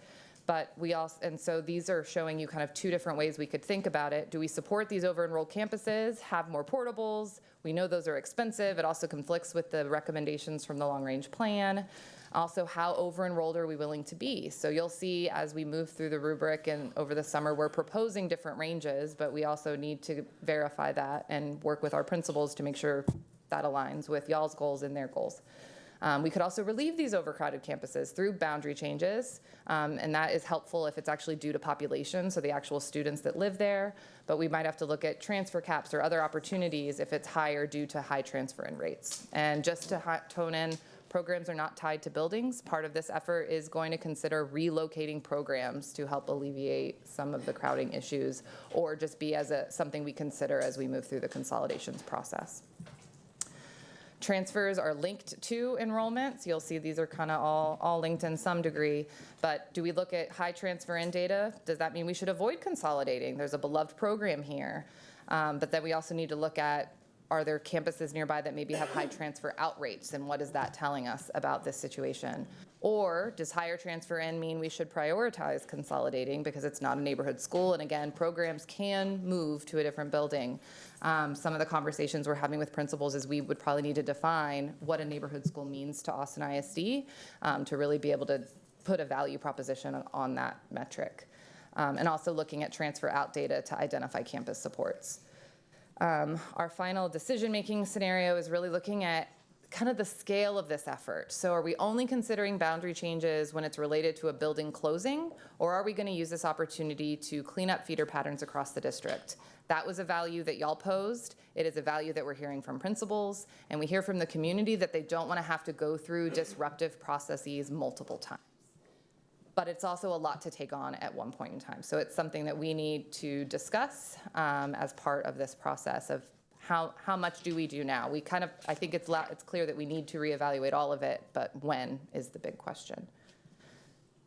but we also, and so these are showing you kind of 2 different ways we could think about it. Do we support these over-enrolled campuses, have more portables? We know those are expensive. It also conflicts with the recommendations from the long-range plan. Also, how over-enrolled are we willing to be? So you'll see as we move through the rubric and over the summer, we're proposing different ranges, but we also need to verify that and work with our principals to make sure that aligns with y'all's goals and their goals. We could also relieve these overcrowded campuses through boundary changes, and that is helpful if it's actually due to population, so the actual students that live there, but we might have to look at transfer caps or other opportunities if it's higher due to high transfer in rates. And just to tone in, programs are not tied to buildings. Part of this effort is going to consider relocating programs to help alleviate some of the crowding issues, or just be as something we consider as we move through the consolidations process. Transfers are linked to enrollments. You'll see these are kind of all linked in some degree, but do we look at high transfer in data? Does that mean we should avoid consolidating? There's a beloved program here, but then we also need to look at, are there campuses nearby that maybe have high transfer out rates, and what is that telling us about this situation? Or does higher transfer in mean we should prioritize consolidating because it's not a neighborhood school, and again, programs can move to a different building. Some of the conversations we're having with principals is we would probably need to define what a neighborhood school means to Austin ISD to really be able to put a value proposition on that metric. And also looking at transfer out data to identify campus supports. Our final decision-making scenario is really looking at kind of the scale of this effort. So are we only considering boundary changes when it's related to a building closing, or are we going to use this opportunity to clean up feeder patterns across the district? That was a value that y'all posed. It is a value that we're hearing from principals, and we hear from the community that they don't want to have to go through disruptive processes multiple times. But it's also a lot to take on at one point in time. So it's something that we need to discuss as part of this process of how much do we do now? We kind of, I think it's clear that we need to reevaluate all of it, but when is the big question.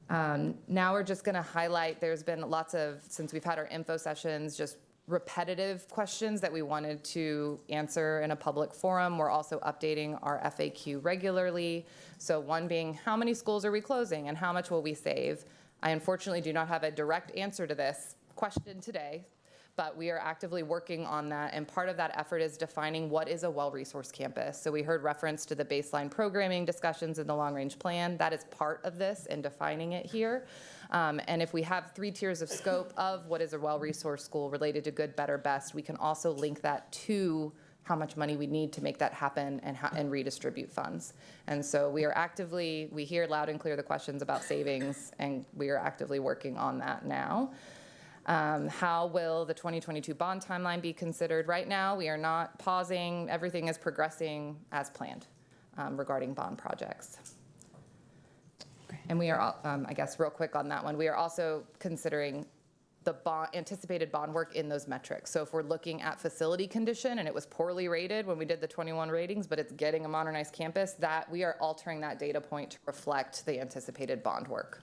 Now we're just going to highlight, there's been lots of, since we've had our info sessions, just repetitive questions that we wanted to answer in a public forum. We're also updating our FAQ regularly. So one being, how many schools are we closing and how much will we save? I unfortunately do not have a direct answer to this question today, but we are actively working on that, and part of that effort is defining what is a well-resourced campus. So we heard reference to the baseline programming discussions in the long-range plan. That is part of this and defining it here. And if we have 3 tiers of scope of what is a well-resourced school related to good, better, best, we can also link that to how much money we need to make that happen and redistribute funds. And so we hear loud and clear the questions about savings, and we are actively working on that now. How will the 2022 bond timeline be considered? Right now, we are not pausing. Everything is progressing as planned regarding bond projects. And we are, I guess real quick on that one, we are also considering the anticipated bond work in those metrics. So if we're looking at facility condition and it was poorly rated when we did the 21 ratings, but it's getting a modernized campus, that we are altering that data point to reflect the anticipated bond work.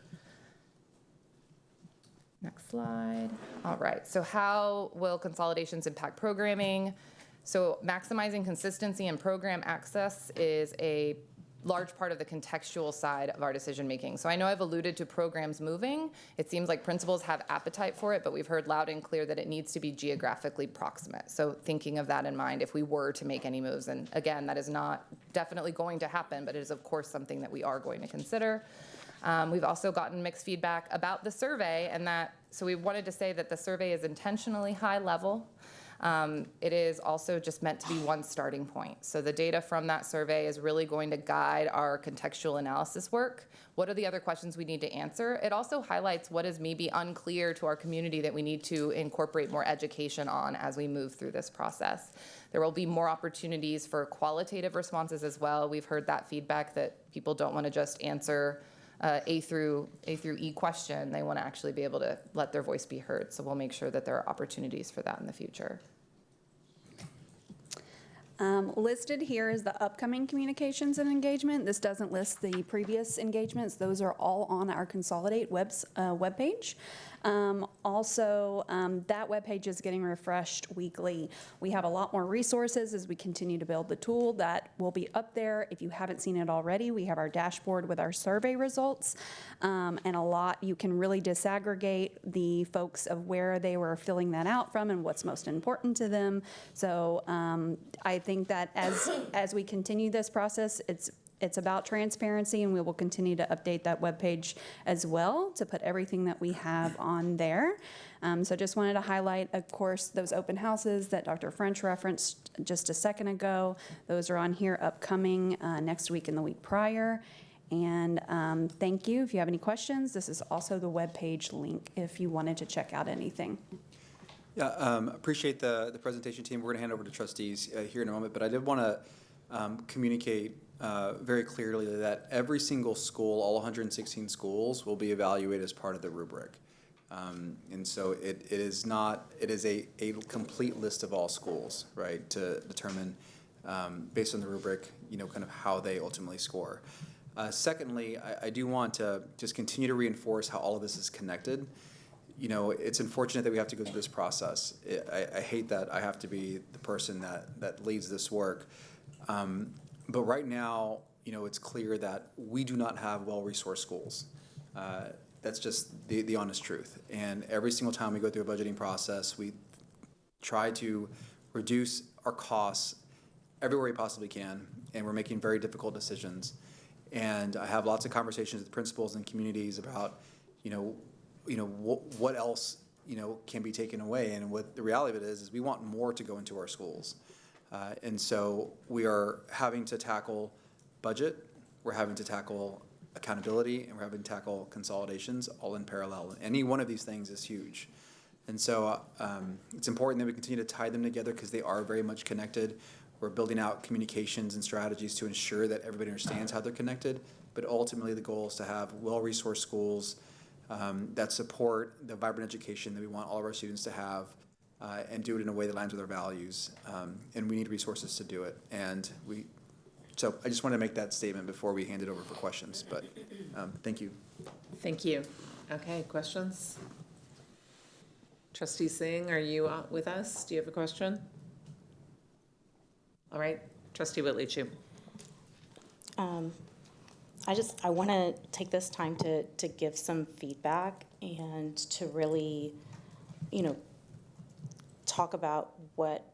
Next slide. All right, so how will consolidations impact programming? So maximizing consistency and program access is a large part of the contextual side of our decision making. So I know I've alluded to programs moving. It seems like principals have appetite for it, but we've heard loud and clear that it needs to be geographically proximate. So thinking of that in mind if we were to make any moves. And again, that is not definitely going to happen, but it is of course something that we are going to consider. We've also gotten mixed feedback about the survey, and so we wanted to say that the survey is intentionally high level. It is also just meant to be one starting point. So the data from that survey is really going to guide our contextual analysis work. What are the other questions we need to answer? It also highlights what is maybe unclear to our community that we need to incorporate more education on as we move through this process. There will be more opportunities for qualitative responses as well. We've heard that feedback that people don't want to just answer A through E question. They want to actually be able to let their voice be heard. So we'll make sure that there are opportunities for that in the future. Listed here is the upcoming communications and engagement. This doesn't list the previous engagements. Those are all on our Consolidate webpage. Also, that webpage is getting refreshed weekly. We have a lot more resources as we continue to build the tool that will be up there. If you haven't seen it already, we have our dashboard with our survey results, and a lot, you can really disaggregate the folks of where they were filling that out from and what's most important to them. So I think that as we continue this process, It's about transparency, and we will continue to update that webpage as well to put everything that we have on there. So just wanted to highlight, of course, those open houses that Dr. French referenced just a second ago. Those are on here upcoming next week and the week prior. And thank you. If you have any questions, this is also the webpage link if you wanted to check out anything. Yeah, appreciate the presentation, team. We're going to hand over to trustees here in a moment, but I did want to communicate very clearly that every single school, all 116 schools, will be evaluated as part of the rubric. And so it is a complete list of all schools, right, to determine, based on the rubric, kind of how they ultimately score. Secondly, I do want to just continue to reinforce how all of this is connected. It's unfortunate that we have to go through this process. I hate that I have to be the person that leads this work. But right now, it's clear that we do not have well-resourced schools. That's just the honest truth. And every single time we go through a budgeting process, we try to reduce our costs everywhere we possibly can, and we're making very difficult decisions. And I have lots of conversations with principals and communities about, what else, can be taken away. And what the reality of it is we want more to go into our schools. And so we are having to tackle budget, we're having to tackle accountability, and we're having to tackle consolidations all in parallel. Any one of these things is huge. And so it's important that we continue to tie them together because they are very much connected. We're building out communications and strategies to ensure that everybody understands how they're connected. But ultimately, the goal is to have well-resourced schools that support the vibrant education that we want all of our students to have, and do it in a way that aligns with our values. And we need resources to do it. So I just want to make that statement before we hand it over for questions. But thank you. Thank you. Okay, questions? Trustee Singh, are you with us? Do you have a question? All right, Trustee Whitley-Chu. I want to take this time to give some feedback and to really, talk about what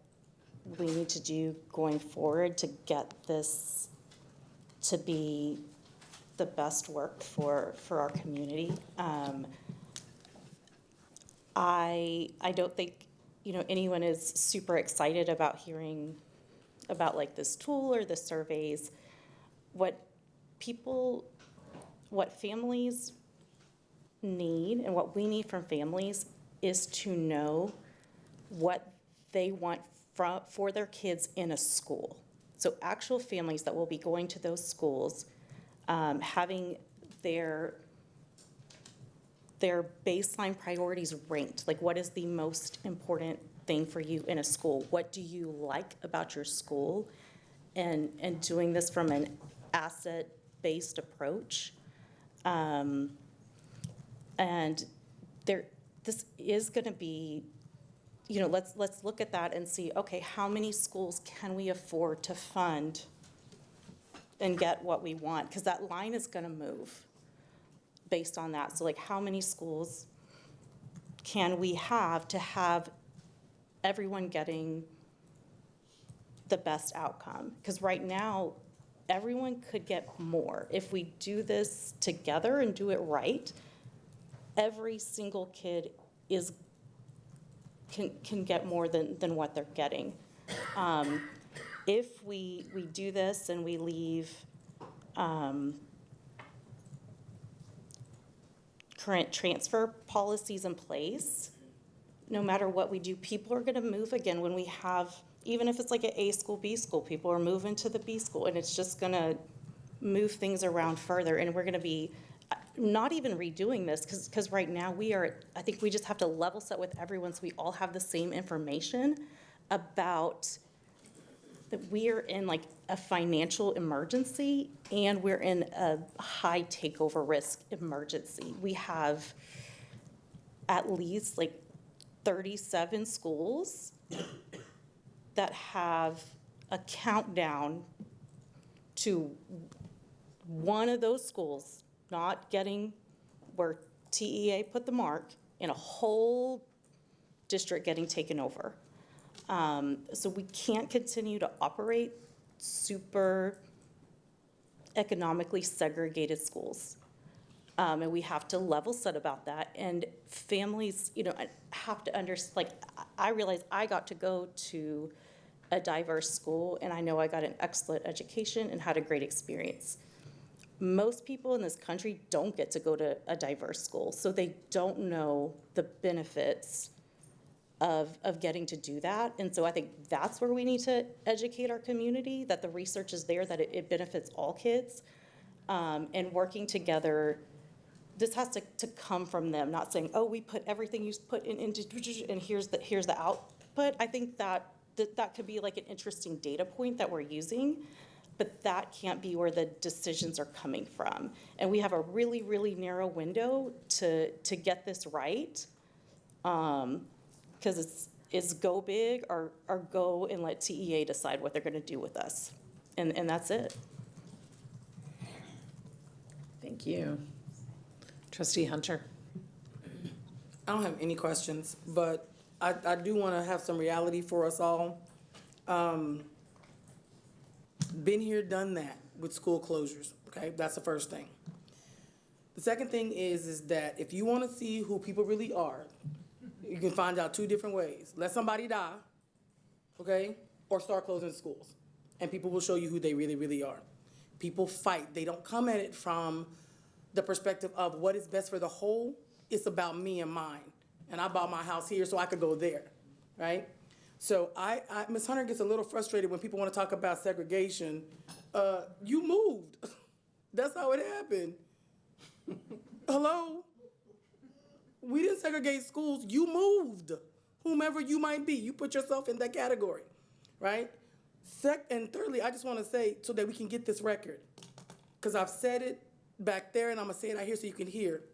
we need to do going forward to get this to be the best work for our community. I don't think, anyone is super excited about hearing about like this tool or the surveys. What families need and what we need from families is to know what they want for their kids in a school. So actual families that will be going to those schools, having their baseline priorities ranked. Like, what is the most important thing for you in a school? What do you like about your school? And doing this from an asset-based approach. And this is going to be, let's look at that and see, okay, how many schools can we afford to fund and get what we want? Because that line is going to move based on that. So like, how many schools can we have to have everyone getting the best outcome? Because right now, everyone could get more. If we do this together and do it right, every single kid can get more than what they're getting. If we do this and we leave current transfer policies in place, no matter what we do, people are going to move again when we have, even if it's like an A school, B school, people are moving to the B school, and it's just going to move things around further, and we're going to be not even redoing this because right now I think we just have to level set with everyone so we all have the same information about that we are in like a financial emergency and we're in a high takeover risk emergency. We have at least like 37 schools that have a countdown to one of those schools not getting where TEA put the mark and a whole district getting taken over. So we can't continue to operate super economically segregated schools. And we have to level set about that. And families, have to understand, I realize I got to go to a diverse school, and I know I got an excellent education and had a great experience. Most people in this country don't get to go to a diverse school, so they don't know the benefits of getting to do that. And so I think that's where we need to educate our community, that the research is there, that it benefits all kids. And working together, this has to come from them, not saying, oh, we put everything you put into, and here's the output. I think that could be like an interesting data point that we're using, but that can't be where the decisions are coming from. And we have a really, really narrow window to get this right, because it's go big or go and let TEA decide what they're gonna do with us. And that's it. Thank you. Trustee Hunter. I don't have any questions, but I do want to have some reality for us all. Been here, done that with school closures, okay? That's the first thing. The second thing is that if you want to see who people really are, you can find out two different ways. Let somebody die, okay? Or start closing schools. And people will show you who they really, really are. People fight. They don't come at it from the perspective of what is best for the whole. It's about me and mine. And I bought my house here so I could go there, right? So Ms. Hunter gets a little frustrated when people want to talk about segregation. You moved. That's how it happened. Hello? We didn't segregate schools. You moved. Whomever you might be, you put yourself in that category, right? And thirdly, I just want to say, so that we can get this record, because I've said it back there and I'm going to say it out here so you can hear.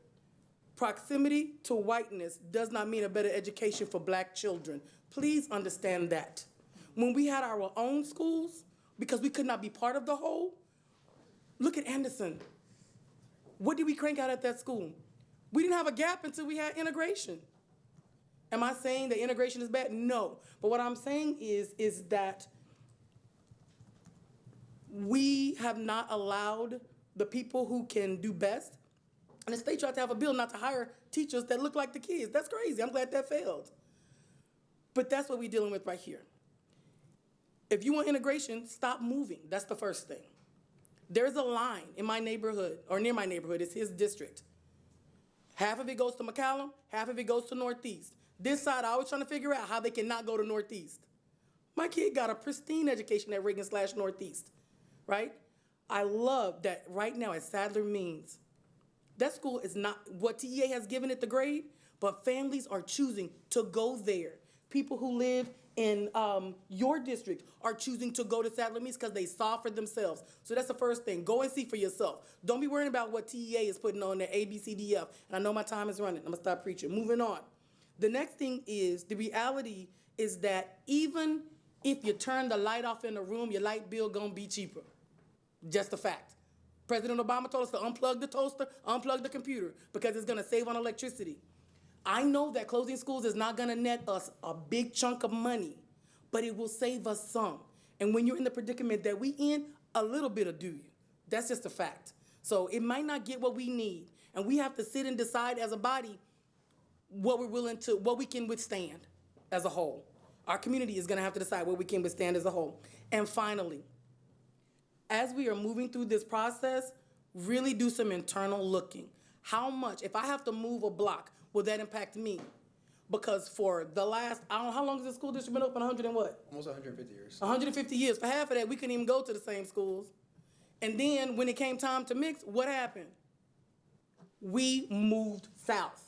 Proximity to whiteness does not mean a better education for black children. Please understand that. When we had our own schools, because we could not be part of the whole, look at Anderson. What did we crank out at that school? We didn't have a gap until we had integration. Am I saying that integration is bad? No. But what I'm saying is that we have not allowed the people who can do best, and the state tried to have a bill not to hire teachers that look like the kids. That's crazy. I'm glad that failed. But that's what we're dealing with right here. If you want integration, stop moving. That's the first thing. There's a line in my neighborhood, or near my neighborhood, it's his district. Half of it goes to McCallum, half of it goes to Northeast. This side, I always trying to figure out how they cannot go to Northeast. My kid got a pristine education at Reagan/Northeast, right? I love that right now at Sadler Means, that school is not what TEA has given it the grade, but families are choosing to go there. People who live in your district are choosing to go to Sadler Means because they saw for themselves. So that's the first thing. Go and see for yourself. Don't be worrying about what TEA is putting on their ABCDF. And I know my time is running. I'm going to stop preaching. Moving on. The next thing is, the reality is that even if you turn the light off in the room, your light bill going to be cheaper. Just a fact. President Obama told us to unplug the toaster, unplug the computer, because it's going to save on electricity. I know that closing schools is not going to net us a big chunk of money, but it will save us some. And when you're in the predicament that we in, a little bit will do you. That's just a fact. So it might not get what we need, and we have to sit and decide as a body what we're willing to, what we can withstand as a whole. Our community is going to have to decide what we can withstand as a whole. And finally, as we are moving through this process, really do some internal looking. How much, if I have to move a block, will that impact me? Because for the last, I don't know, how long has the school district been open? 100 and what? Almost 150 years. 150 years. For half of that, we couldn't even go to the same schools. And then when it came time to mix, what happened? We moved south.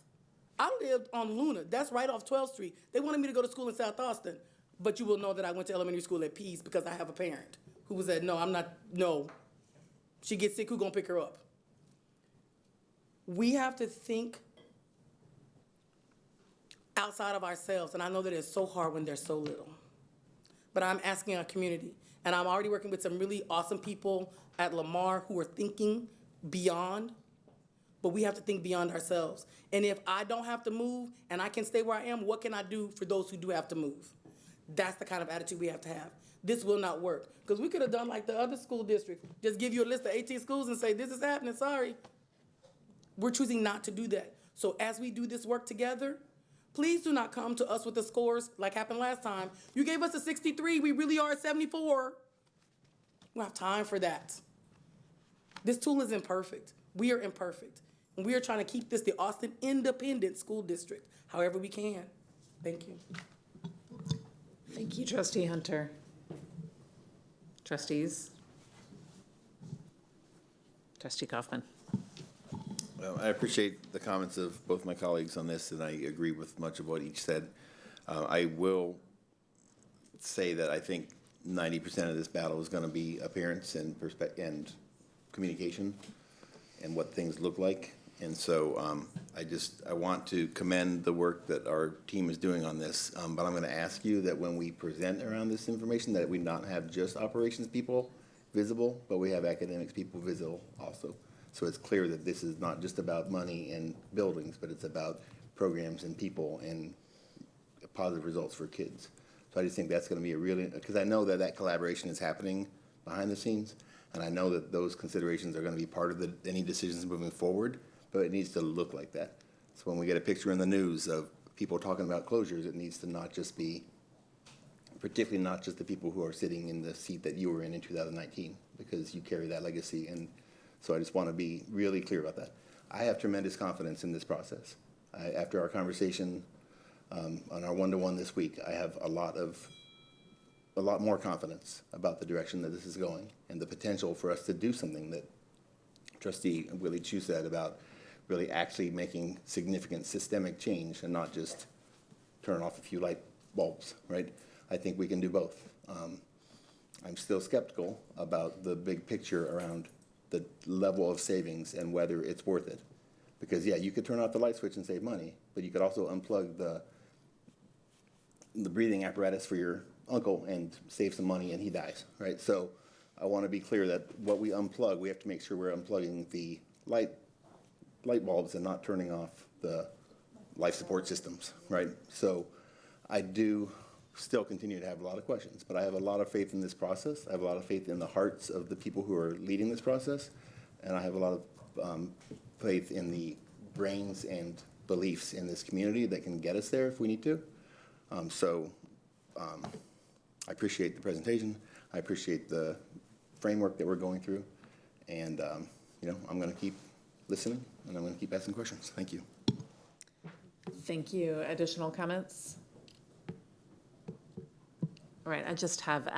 I lived on Luna. That's right off 12th Street. They wanted me to go to school in South Austin. But you will know that I went to elementary school at Pease because I have a parent who said, no, I'm not, no. She gets sick, who gonna pick her up? We have to think outside of ourselves, and I know that it's so hard when there's so little. But I'm asking our community, and I'm already working with some really awesome people at Lamar who are thinking beyond, but we have to think beyond ourselves. And if I don't have to move and I can stay where I am, what can I do for those who do have to move? That's the kind of attitude we have to have. This will not work. Because we could have done like the other school districts, just give you a list of 18 schools and say, this is happening, sorry. We're choosing not to do that. So as we do this work together, please do not come to us with the scores like happened last time. You gave us a 63, we really are at 74. We don't have time for that. This tool is imperfect. We are imperfect. And we are trying to keep this the Austin Independent School District, however we can. Thank you. Thank you, Trustee Hunter. Trustees? Trustee Kaufman. Well, I appreciate the comments of both my colleagues on this, and I agree with much of what each said. I will say that I think 90% of this battle is going to be appearance and communication and what things look like. And so I want to commend the work that our team is doing on this, but I'm going to ask you that when we present around this information that we not have just operations people visible, but we have academics people visible also. So it's clear that this is not just about money and buildings, but it's about programs and people and positive results for kids. So I just think that's going to be a really, because I know that collaboration is happening behind the scenes, and I know that those considerations are going to be part of any decisions moving forward, but it needs to look like that. So when we get a picture in the news of people talking about closures, it needs to not just be, particularly not just the people who are sitting in the seat that you were in 2019, because you carry that legacy. And so I just want to be really clear about that. I have tremendous confidence in this process. After our conversation on our one-to-one this week, I have a lot more confidence about the direction that this is going and the potential for us to do something that Trustee Willie Chu said about really actually making significant systemic change and not just turn off a few light bulbs, right? I think we can do both. I'm still skeptical about the big picture around the level of savings and whether it's worth it. Because yeah, you could turn off the light switch and save money, but you could also unplug the breathing apparatus for your uncle and save some money and he dies, right? So I want to be clear that what we unplug, we have to make sure we're unplugging the light bulbs and not turning off the life support systems, right? So I do still continue to have a lot of questions, but I have a lot of faith in this process. I have a lot of faith in the hearts of the people who are leading this process, and I have a lot of faith in the brains and beliefs in this community that can get us there if we need to. I appreciate the presentation. I appreciate the framework that we're going through, and I'm going to keep listening, and I'm going to keep asking questions. Thank you. Thank you. Additional comments? All right, I just have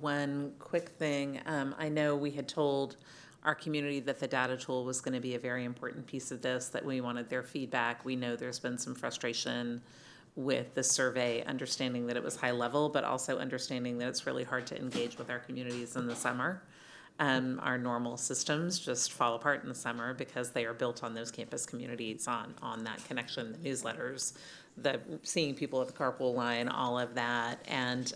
one quick thing. I know we had told our community that the data tool was going to be a very important piece of this, that we wanted their feedback. We know there's been some frustration with the survey, understanding that it was high level, but also understanding that it's really hard to engage with our communities in the summer. Our normal systems just fall apart in the summer because they are built on those campus communities, on that connection, the newsletters, the seeing people at the carpool line, all of that, and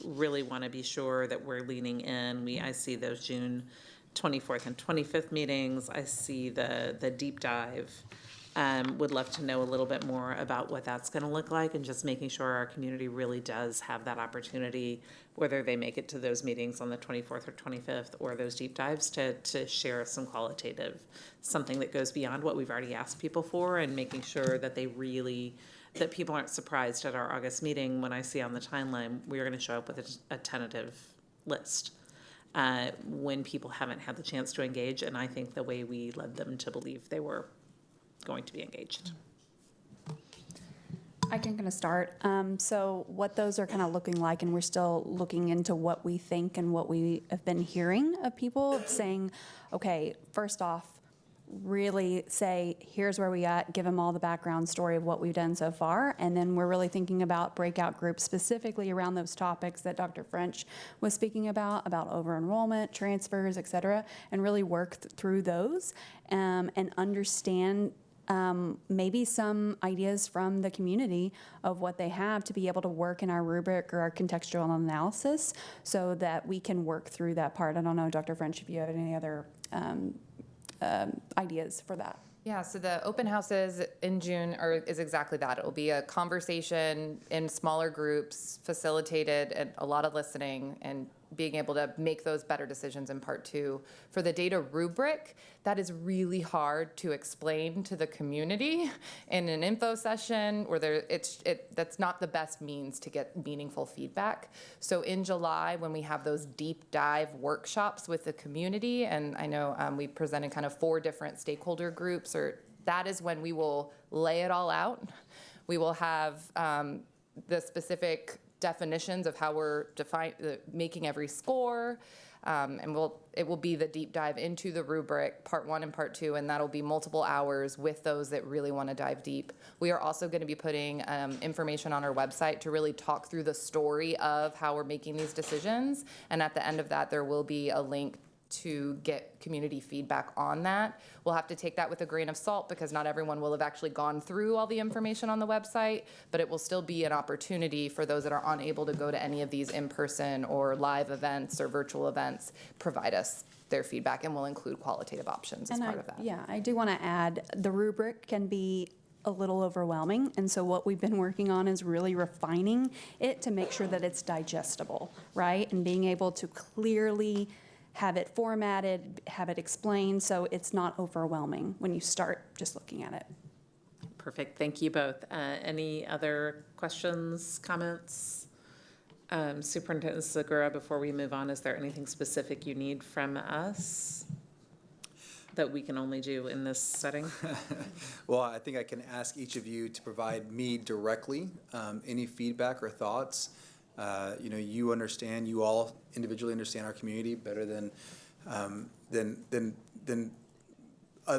really want to be sure that we're leaning in. I see those June 24th and 25th meetings. I see the deep dive. Would love to know a little bit more about what that's going to look like, and just making sure our community really does have that opportunity, whether they make it to those meetings on the 24th or 25th or those deep dives, to share some qualitative, something that goes beyond what we've already asked people for, and making sure that that people aren't surprised at our August meeting when I see on the timeline we're going to show up with a tentative list. When people haven't had the chance to engage, and I think the way we led them to believe they were going to be engaged. I can kind of start. So what those are kind of looking like, and we're still looking into what we think and what we have been hearing of people saying, okay, first off, really say, here's where we at, give them all the background story of what we've done so far. And then we're really thinking about breakout groups specifically around those topics that Dr. French was speaking about over-enrollment, transfers, et cetera, and really work through those and understand maybe some ideas from the community of what they have to be able to work in our rubric or our contextual analysis so that we can work through that part. I don't know, Dr. French, if you have any other ideas for that. Yeah, so the open houses in June is exactly that. It'll be a conversation in smaller groups, facilitated, and a lot of listening, and being able to make those better decisions in part two. For the data rubric, that is really hard to explain to the community in an info session where that's not the best means to get meaningful feedback. So in July, when we have those deep dive workshops with the community, and I know we presented kind of 4 different stakeholder groups, that is when we will lay it all out. We will have the specific definitions of how we're making every score, and it will be the deep dive into the rubric, part 1 and part 2, and that'll be multiple hours with those that really want to dive deep. We are also going to be putting information on our website to really talk through the story of how we're making these decisions, and at the end of that, there will be a link to get community feedback on that. We'll have to take that with a grain of salt because not everyone will have actually gone through all the information on the website, but it will still be an opportunity for those that are unable to go to any of these in-person or live events or virtual events, provide us their feedback, and we'll include qualitative options as part of that. Yeah, I do want to add, the rubric can be a little overwhelming, and so what we've been working on is really refining it to make sure that it's digestible, right? And being able to clearly have it formatted, have it explained, so it's not overwhelming when you start just looking at it. Perfect, thank you both. Any other questions, comments? Superintendent Segura, before we move on, is there anything specific you need from us that we can only do in this setting? Well, I think I can ask each of you to provide me directly any feedback or thoughts. You all individually understand our community better than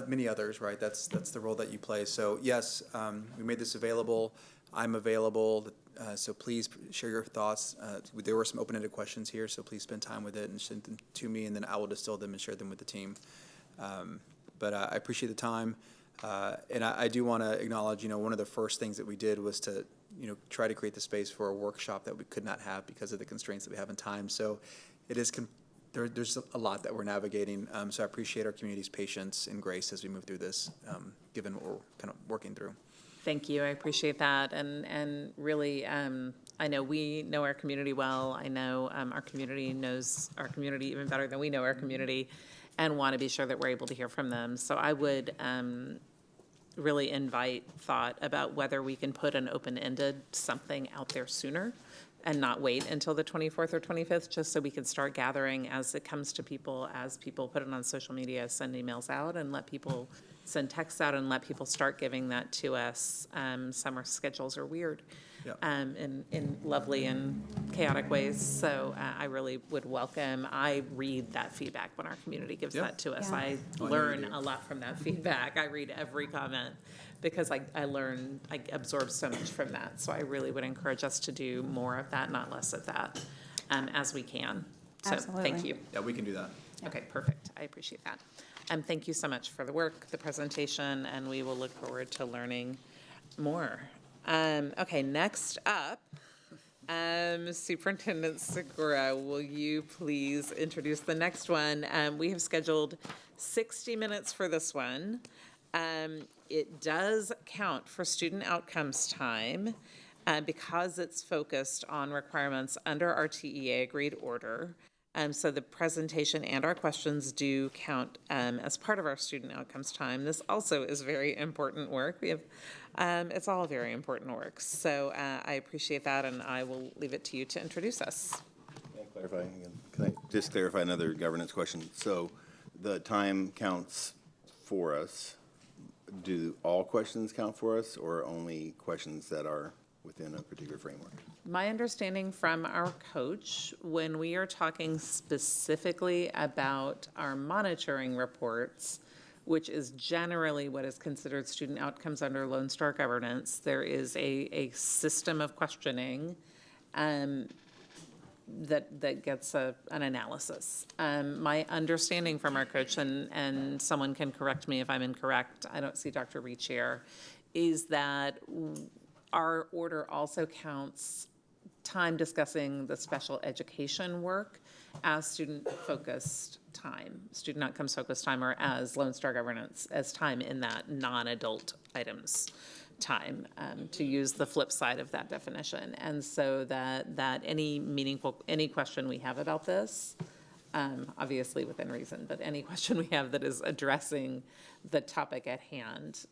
many others, right? That's the role that you play. So yes, we made this available. I'm available. So please share your thoughts. There were some open-ended questions here, so please spend time with it and send them to me, and then I will distill them and share them with the team. But I appreciate the time, and I do want to acknowledge, one of the first things that we did was to try to create the space for a workshop that we could not have because of the constraints that we have in time. So it is there's a lot that we're navigating. So I appreciate our community's patience and grace as we move through this, given what we're kind of working through. Thank you, I appreciate that. And really, I know we know our community well. I know our community knows our community even better than we know our community, and want to be sure that we're able to hear from them. So I would really invite thought about whether we can put an open-ended something out there sooner and not wait until the 24th or 25th, just so we can start gathering as it comes to people, as people put it on social media, send emails out, and let people send texts out, and let people start giving that to us. Summer schedules are weird. Yep. In lovely and chaotic ways. So I really would welcome, I read that feedback when our community gives that to us. Yeah. I learn a lot from that feedback. I read every comment because I absorb so much from that. So I really would encourage us to do more of that, not less of that, as we can. So Absolutely. Thank you. Yeah, we can do that. Okay, perfect. I appreciate that. Thank you so much for the work, the presentation, and we will look forward to learning more. Okay, next up, Superintendent Segura, will you please introduce the next one? We have scheduled 60 minutes for this one. It does count for student outcomes time because it's focused on requirements under our TEA agreed order. So the presentation and our questions do count as part of our student outcomes time. This also is very important work. We have, it's all very important work. So I appreciate that, and I will leave it to you to introduce us. Can I clarify again? Can I just clarify another governance question? So the time counts for us. Do all questions count for us, or only questions that are within a particular framework? My understanding from our coach, when we are talking specifically about our monitoring reports, which is generally what is considered student outcomes under Lone Star governance, there is a system of questioning that gets an analysis. My understanding from our coach, and someone can correct me if I'm incorrect, I don't see Dr. Reach here, is that our order also counts time discussing the special education work as student-focused time, student outcomes-focused time, or as Lone Star governance, as time in that non-adult items time, to use the flip side of that definition. And so that any question we have about this, obviously within reason, but any question we have that is addressing the topic at hand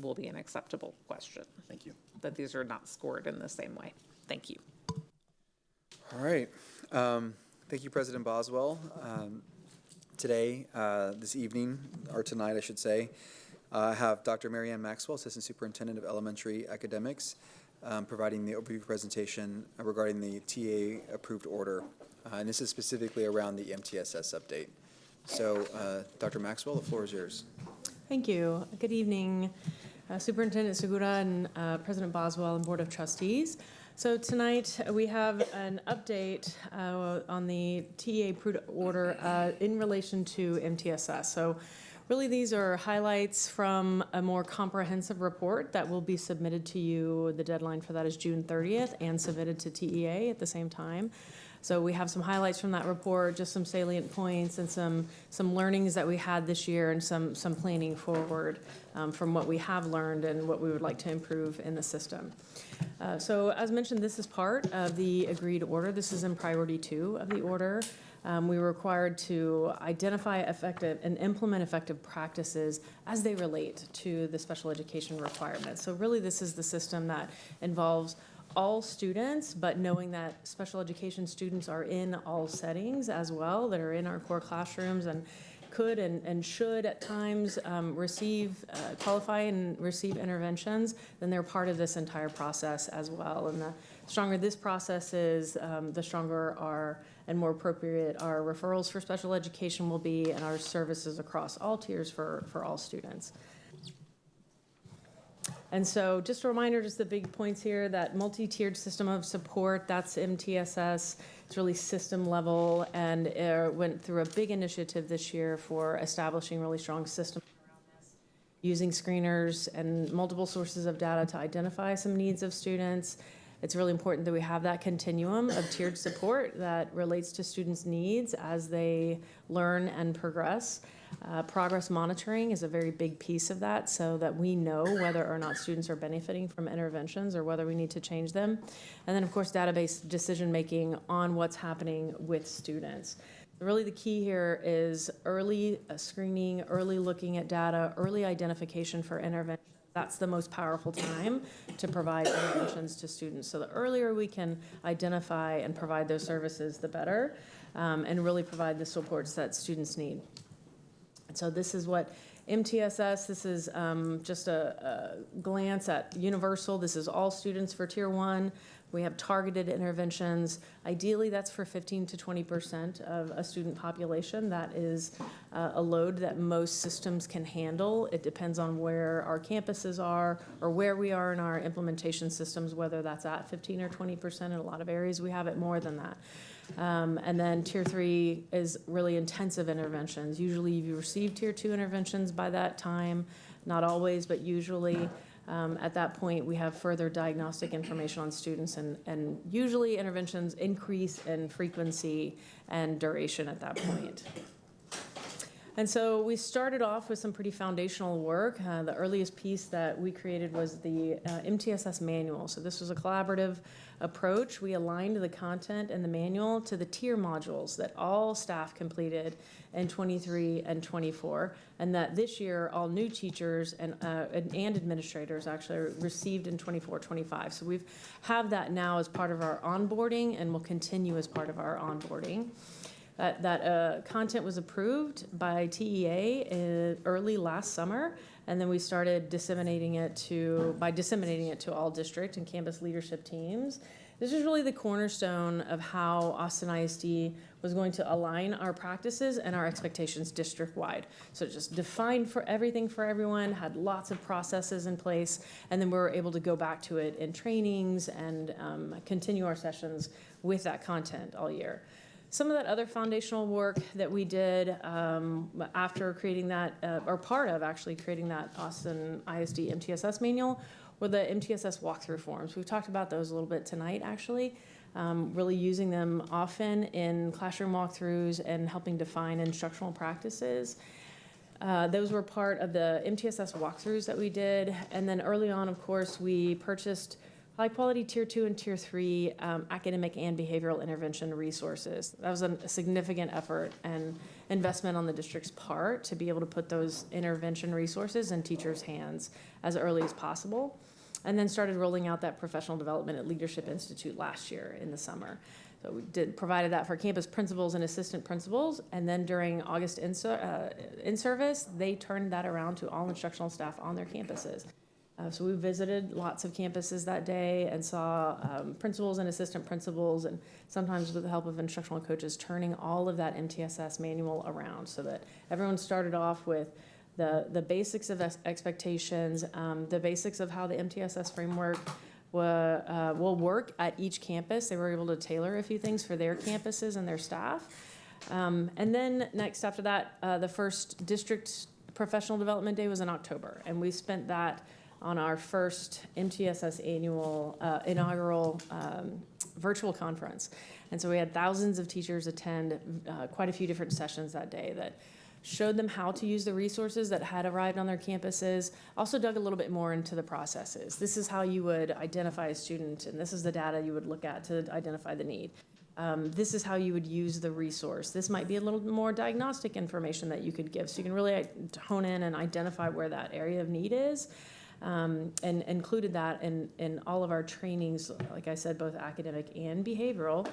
will be an acceptable question. Thank you. That these are not scored in the same way. Thank you. All right. Thank you, President Boswell. Today, this evening, or tonight, I should say, I have Dr. Marianne Maxwell, Assistant Superintendent of Elementary Academics, providing the overview presentation regarding the TA-approved order. And this is specifically around the MTSS update. So, Dr. Maxwell, the floor is yours. Thank you. Good evening, Superintendent Segura and President Boswell and Board of Trustees. So tonight we have an update on the TA-approved order in relation to MTSS. So really these are highlights from a more comprehensive report that will be submitted to you. The deadline for that is June 30th and submitted to TEA at the same time. So we have some highlights from that report, just some salient points and some learnings that we had this year and some planning forward from what we have learned and what we would like to improve in the system. So as mentioned, this is part of the agreed order. This is in priority 2 of the order. We were required to identify effective and implement effective practices as they relate to the special education requirements. So really this is the system that involves all students, but knowing that special education students are in all settings as well, that are in our core classrooms and could and should at times qualify and receive interventions, then they're part of this entire process as well. And the stronger this process is, the stronger and more appropriate our referrals for special education will be and our services across all tiers for all students. And so just a reminder, just the big points here, that multi-tiered system of support, that's MTSS. It's really system level and it went through a big initiative this year for establishing really strong systems around this, using screeners and multiple sources of data to identify some needs of students. It's really important that we have that continuum of tiered support that relates to students' needs as they learn and progress. Progress monitoring is a very big piece of that so that we know whether or not students are benefiting from interventions or whether we need to change them. And then, of course, database decision-making on what's happening with students. Really the key here is early screening, early looking at data, early identification for intervention. That's the most powerful time to provide interventions to students. So the earlier we can identify and provide those services, the better, and really provide the supports that students need. And so this is what MTSS, this is just a glance at universal. This is all students for Tier 1. We have targeted interventions. Ideally, that's for 15 to 20% of a student population. That is a load that most systems can handle. It depends on where our campuses are or where we are in our implementation systems, whether that's at 15 or 20%. In a lot of areas, we have it more than that. And then Tier 3 is really intensive interventions. Usually you receive Tier 2 interventions by that time, not always, but usually. At that point, we have further diagnostic information on students, and usually interventions increase in frequency and duration at that point. And so we started off with some pretty foundational work. The earliest piece that we created was the MTSS manual. So this was a collaborative approach. We aligned the content in the manual to the tier modules that all staff completed in 23 and 24, and that this year all new teachers and administrators actually received in 24-25. So we have that now as part of our onboarding and will continue as part of our onboarding. That content was approved by TEA early last summer, and then we started disseminating it to all district and campus leadership teams. This is really the cornerstone of how Austin ISD was going to align our practices and our expectations district-wide. So just defined for everything for everyone, had lots of processes in place, and then we were able to go back to it in trainings and continue our sessions with that content all year. Some of that other foundational work that we did after creating that, or part of actually creating that Austin ISD MTSS manual, were the MTSS walkthrough forms. We've talked about those a little bit tonight, actually. Really using them often in classroom walkthroughs and helping define instructional practices. Those were part of the MTSS walkthroughs that we did. And then early on, of course, we purchased high quality tier 2 and tier 3 academic and behavioral intervention resources. That was a significant effort and investment on the district's part to be able to put those intervention resources in teachers' hands as early as possible. And then started rolling out that professional development at Leadership Institute last year in the summer. So we provided that for campus principals and assistant principals, and then during August in-service, they turned that around to all instructional staff on their campuses. So we visited lots of campuses that day and saw principals and assistant principals, and sometimes with the help of instructional coaches, turning all of that MTSS manual around so that everyone started off with the basics of expectations, the basics of how the MTSS framework will work at each campus. They were able to tailor a few things for their campuses and their staff. And then next after that, the first district professional development day was in October, and we spent that on our first MTSS annual inaugural virtual conference. And so we had thousands of teachers attend quite a few different sessions that day that showed them how to use the resources that had arrived on their campuses, also dug a little bit more into the processes. This is how you would identify a student, and this is the data you would look at to identify the need. This is how you would use the resource. This might be a little more diagnostic information that you could give, so you can really hone in and identify where that area of need is. And included that in all of our trainings, like I said, both academic and behavioral.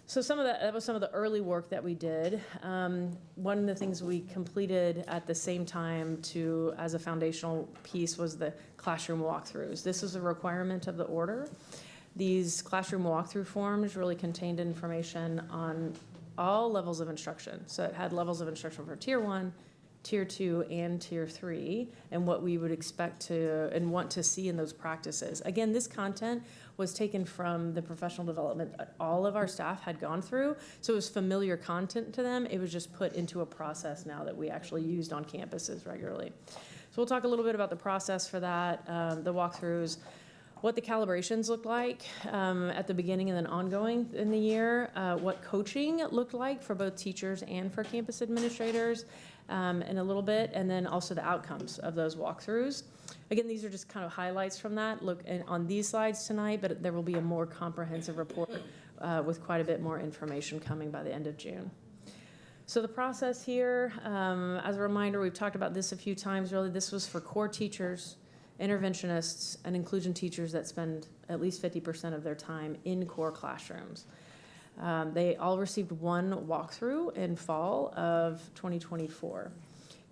So that was some of the early work that we did. One of the things we completed at the same time as a foundational piece was the classroom walkthroughs. This was a requirement of the order. These classroom walkthrough forms really contained information on all levels of instruction. So it had levels of instruction for tier 1, tier 2, and tier 3, and what we would expect to and want to see in those practices. Again, this content was taken from the professional development that all of our staff had gone through, so it was familiar content to them. It was just put into a process now that we actually used on campuses regularly. So we'll talk a little bit about the process for that, the walkthroughs, what the calibrations looked like at the beginning and then ongoing in the year, what coaching looked like for both teachers and for campus administrators, in a little bit, and then also the outcomes of those walkthroughs. Again, these are just kind of highlights from that. Look on these slides tonight, but there will be a more comprehensive report with quite a bit more information coming by the end of June. So the process here, as a reminder, we've talked about this a few times. Really, this was for core teachers, interventionists, and inclusion teachers that spend at least 50% of their time in core classrooms. They all received one walkthrough in fall of 2024.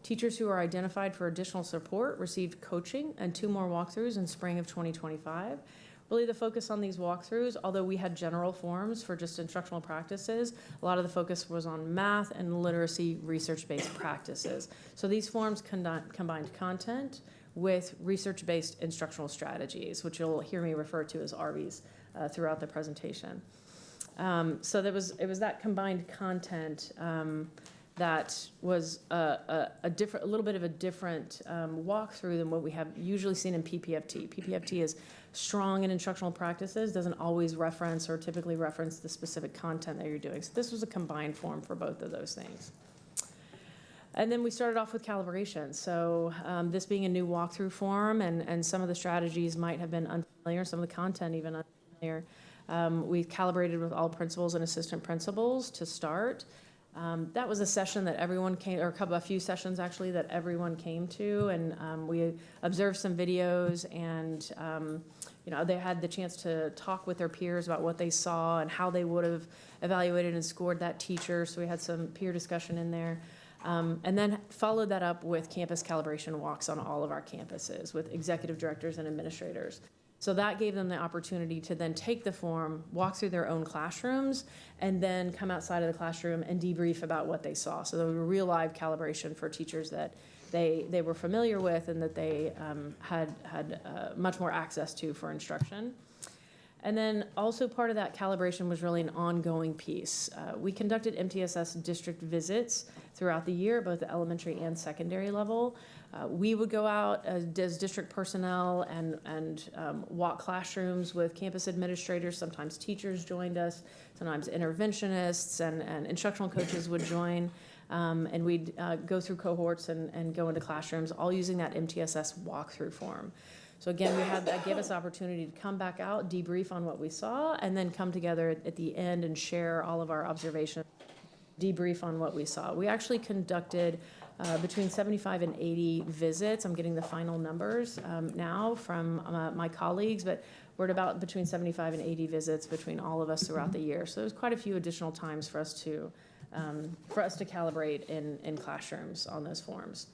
Teachers who are identified for additional support received coaching and 2 more walkthroughs in spring of 2025. Really the focus on these walkthroughs, although we had general forms for just instructional practices, a lot of the focus was on math and literacy research-based practices. So these forms combined content with research-based instructional strategies, which you'll hear me refer to as RVs throughout the presentation. So it was that combined content that was a little bit of a different walkthrough than what we have usually seen in PPFT. PPFT is strong in instructional practices, doesn't always reference or typically reference the specific content that you're doing. So this was a combined form for both of those things. And then we started off with calibration. So this being a new walkthrough form, and some of the strategies might have been unfamiliar, some of the content even unfamiliar. We've calibrated with all principals and assistant principals to start. That was a session that everyone came, or a few sessions actually that everyone came to, and we observed some videos, and they had the chance to talk with their peers about what they saw and how they would have evaluated and scored that teacher. So we had some peer discussion in there. And then followed that up with campus calibration walks on all of our campuses with executive directors and administrators. So that gave them the opportunity to then take the form, walk through their own classrooms, and then come outside of the classroom and debrief about what they saw. So there was a real live calibration for teachers that they were familiar with and that they had much more access to for instruction. And then also part of that calibration was really an ongoing piece. We conducted MTSS district visits throughout the year, both the elementary and secondary level. We would go out as district personnel and walk classrooms with campus administrators. Sometimes teachers joined us, sometimes interventionists and instructional coaches would join. And we'd go through cohorts and go into classrooms, all using that MTSS walkthrough form. So again, that gave us opportunity to come back out, debrief on what we saw, and then come together at the end and share all of our observations, debrief on what we saw. We actually conducted between 75 and 80 visits. I'm getting the final numbers now from my colleagues, but we're at about between 75 and 80 visits between all of us throughout the year. So there's quite a few additional times for us to calibrate in classrooms on those forms.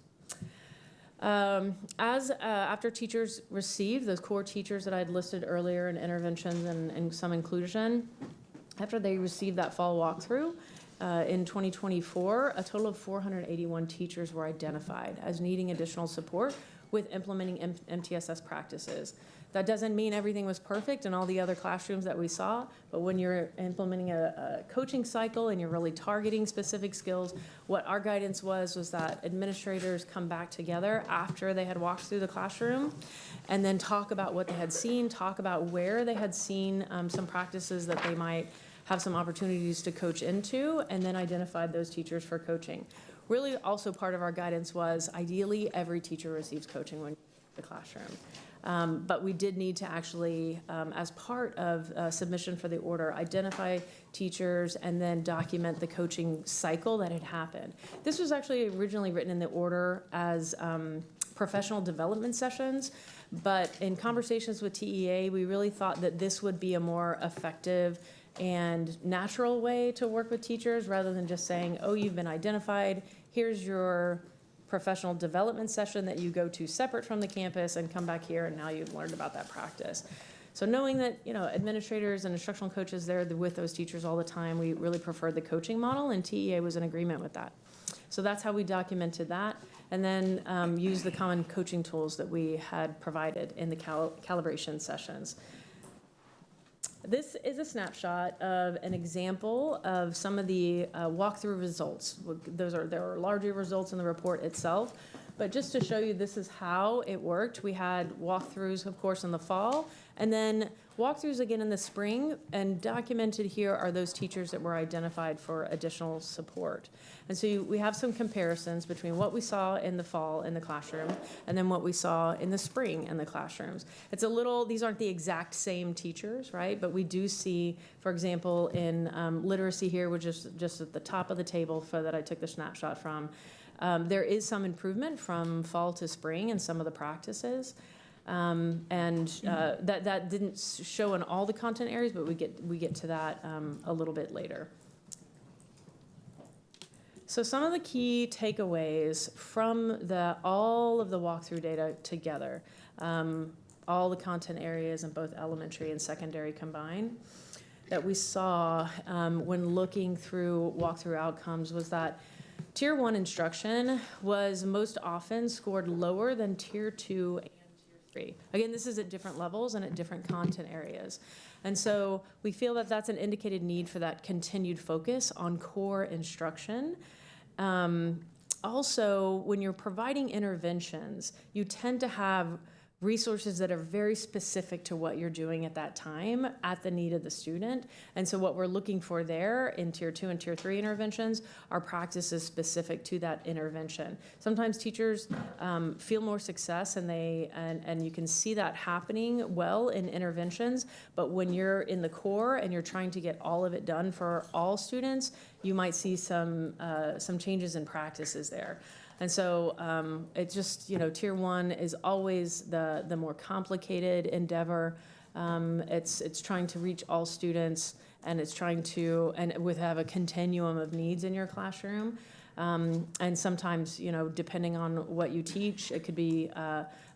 After teachers received those core teachers that I had listed earlier in interventions and some inclusion, after they received that fall walkthrough in 2024, a total of 481 teachers were identified as needing additional support with implementing MTSS practices. That doesn't mean everything was perfect in all the other classrooms that we saw, but when you're implementing a coaching cycle and you're really targeting specific skills, what our guidance was that administrators come back together after they had walked through the classroom and then talk about what they had seen, talk about where they had seen some practices that they might have some opportunities to coach into, and then identified those teachers for coaching. Really also part of our guidance was ideally every teacher receives coaching when in the classroom. But we did need to actually, as part of submission for the order, identify teachers and then document the coaching cycle that had happened. This was actually originally written in the order as professional development sessions, but in conversations with TEA, we really thought that this would be a more effective and natural way to work with teachers rather than just saying, oh, you've been identified, here's your professional development session that you go to separate from the campus and come back here and now you've learned about that practice. So knowing that, administrators and instructional coaches, they're with those teachers all the time, we really preferred the coaching model, and TEA was in agreement with that. So that's how we documented that, and then used the common coaching tools that we had provided in the calibration sessions. This is a snapshot of an example of some of the walkthrough results. There are larger results in the report itself, but just to show you this is how it worked. We had walkthroughs, of course, in the fall, and then walkthroughs again in the spring, and documented here are those teachers that were identified for additional support. And so we have some comparisons between what we saw in the fall in the classroom and then what we saw in the spring in the classrooms. These aren't the exact same teachers, right? But we do see, for example, in literacy here, which is just at the top of the table that I took the snapshot from, there is some improvement from fall to spring in some of the practices. That didn't show in all the content areas, but we get to that a little bit later. So some of the key takeaways from all of the walkthrough data together, all the content areas in both elementary and secondary combined, that we saw when looking through walkthrough outcomes was that Tier 1 instruction was most often scored lower than Tier 2 and Tier 3. Again, this is at different levels and at different content areas. And so we feel that that's an indicated need for that continued focus on core instruction. Also, when you're providing interventions, you tend to have resources that are very specific to what you're doing at that time, at the need of the student. And so what we're looking for there in Tier 2 and Tier 3 interventions are practices specific to that intervention. Sometimes teachers feel more success and you can see that happening well in interventions, but when you're in the core and you're trying to get all of it done for all students, you might see some changes in practices there. And so it's just, Tier 1 is always the more complicated endeavor. It's trying to reach all students, and it's trying to, have a continuum of needs in your classroom. And sometimes, depending on what you teach, it could be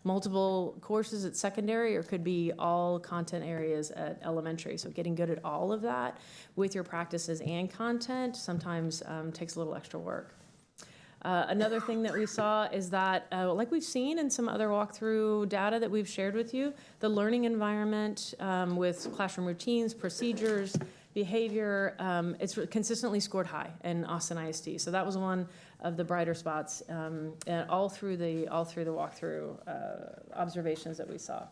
multiple courses at secondary, or it could be all content areas at elementary. So getting good at all of that with your practices and content sometimes takes a little extra work. Another thing that we saw is that, like we've seen in some other walkthrough data that we've shared with you, the learning environment with classroom routines, procedures, behavior, it's consistently scored high in Austin ISD. So that was one of the brighter spots and all through the walkthrough observations that we saw.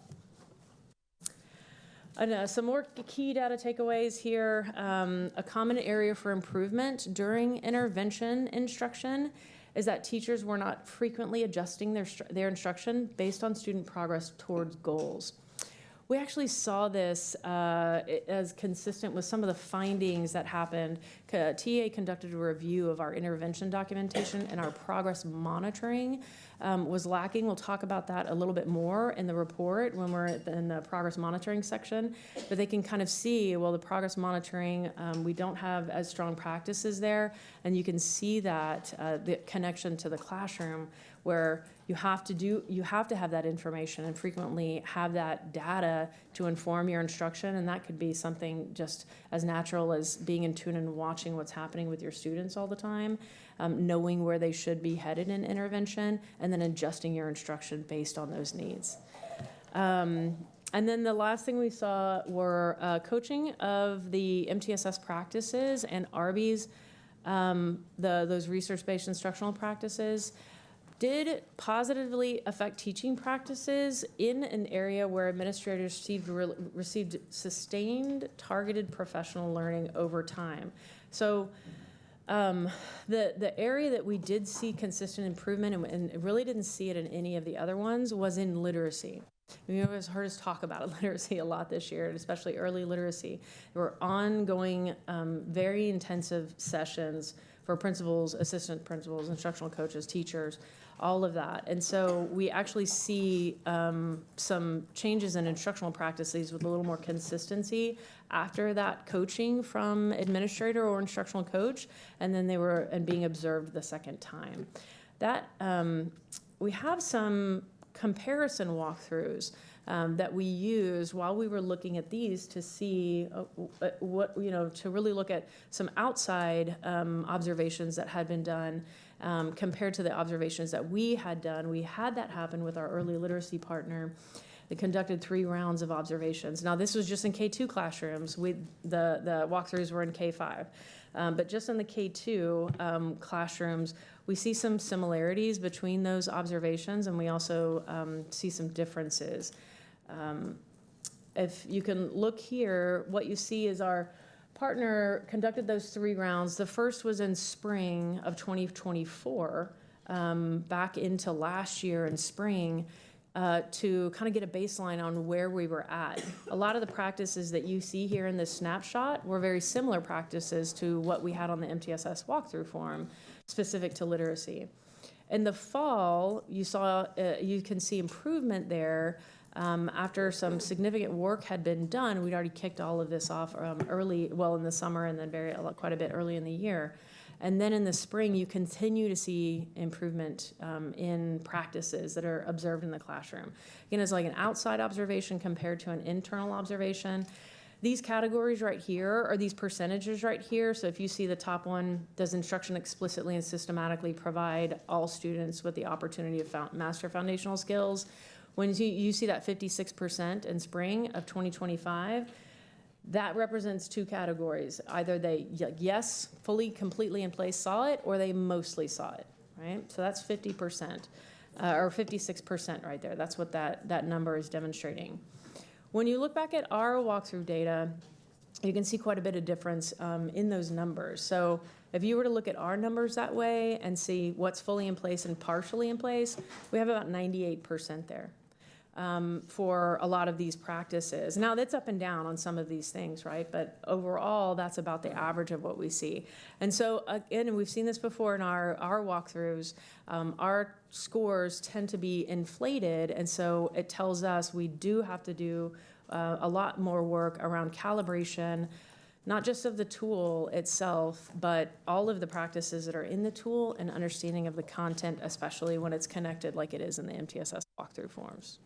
And some more key data takeaways here. A common area for improvement during intervention instruction is that teachers were not frequently adjusting their instruction based on student progress towards goals. We actually saw this as consistent with some of the findings that happened. TA conducted a review of our intervention documentation, and our progress monitoring was lacking. We'll talk about that a little bit more in the report when we're in the progress monitoring section. But they can kind of see, well, the progress monitoring, we don't have as strong practices there. And you can see that the connection to the classroom, where you have to have that information and frequently have that data to inform your instruction. And that could be something just as natural as being in tune and watching what's happening with your students all the time, knowing where they should be headed in intervention, and then adjusting your instruction based on those needs. And then the last thing we saw were coaching of the MTSS practices and ARBI's, those research-based instructional practices, did positively affect teaching practices in an area where administrators received sustained targeted professional learning over time. So the area that we did see consistent improvement and really didn't see it in any of the other ones was in literacy. You know, heard us talk about literacy a lot this year, and especially early literacy. There were ongoing, very intensive sessions for principals, assistant principals, instructional coaches, teachers, all of that. And so we actually see some changes in instructional practices with a little more consistency after that coaching from administrator or instructional coach, and then they were being observed the second time. That we have some comparison walkthroughs that we used while we were looking at these to see what, to really look at some outside observations that had been done compared to the observations that we had done. We had that happen with our early literacy partner. They conducted 3 rounds of observations. Now, this was just in K2 classrooms. The walkthroughs were in K5. But just in the K2 classrooms, we see some similarities between those observations, and we also see some differences. If you can look here, what you see is our partner conducted those 3 rounds. The first was in spring of 2024, back into last year in spring, to kind of get a baseline on where we were at. A lot of the practices that you see here in this snapshot were very similar practices to what we had on the MTSS walkthrough form, specific to literacy. In the fall, you can see improvement there. After some significant work had been done, we'd already kicked all of this off early, in the summer, and then quite a bit early in the year. And then in the spring, you continue to see improvement in practices that are observed in the classroom. Again, it's like an outside observation compared to an internal observation. These categories right here are these percentages right here. So if you see the top one, does instruction explicitly and systematically provide all students with the opportunity to master foundational skills? When you see that 56% in spring of 2025, that represents 2 categories. Either they, yes, fully, completely in place saw it, or they mostly saw it, right? So that's 50%, or 56% right there. That's what that number is demonstrating. When you look back at our walkthrough data, you can see quite a bit of difference in those numbers. So if you were to look at our numbers that way and see what's fully in place and partially in place, we have about 98% there. For a lot of these practices. Now, that's up and down on some of these things, right? But overall, that's about the average of what we see. And so, again, we've seen this before in our walkthroughs, our scores tend to be inflated, and so it tells us we do have to do a lot more work around calibration, not just of the tool itself, but all of the practices that are in the tool and understanding of the content, especially when it's connected like it is in the MTSS walkthrough forms.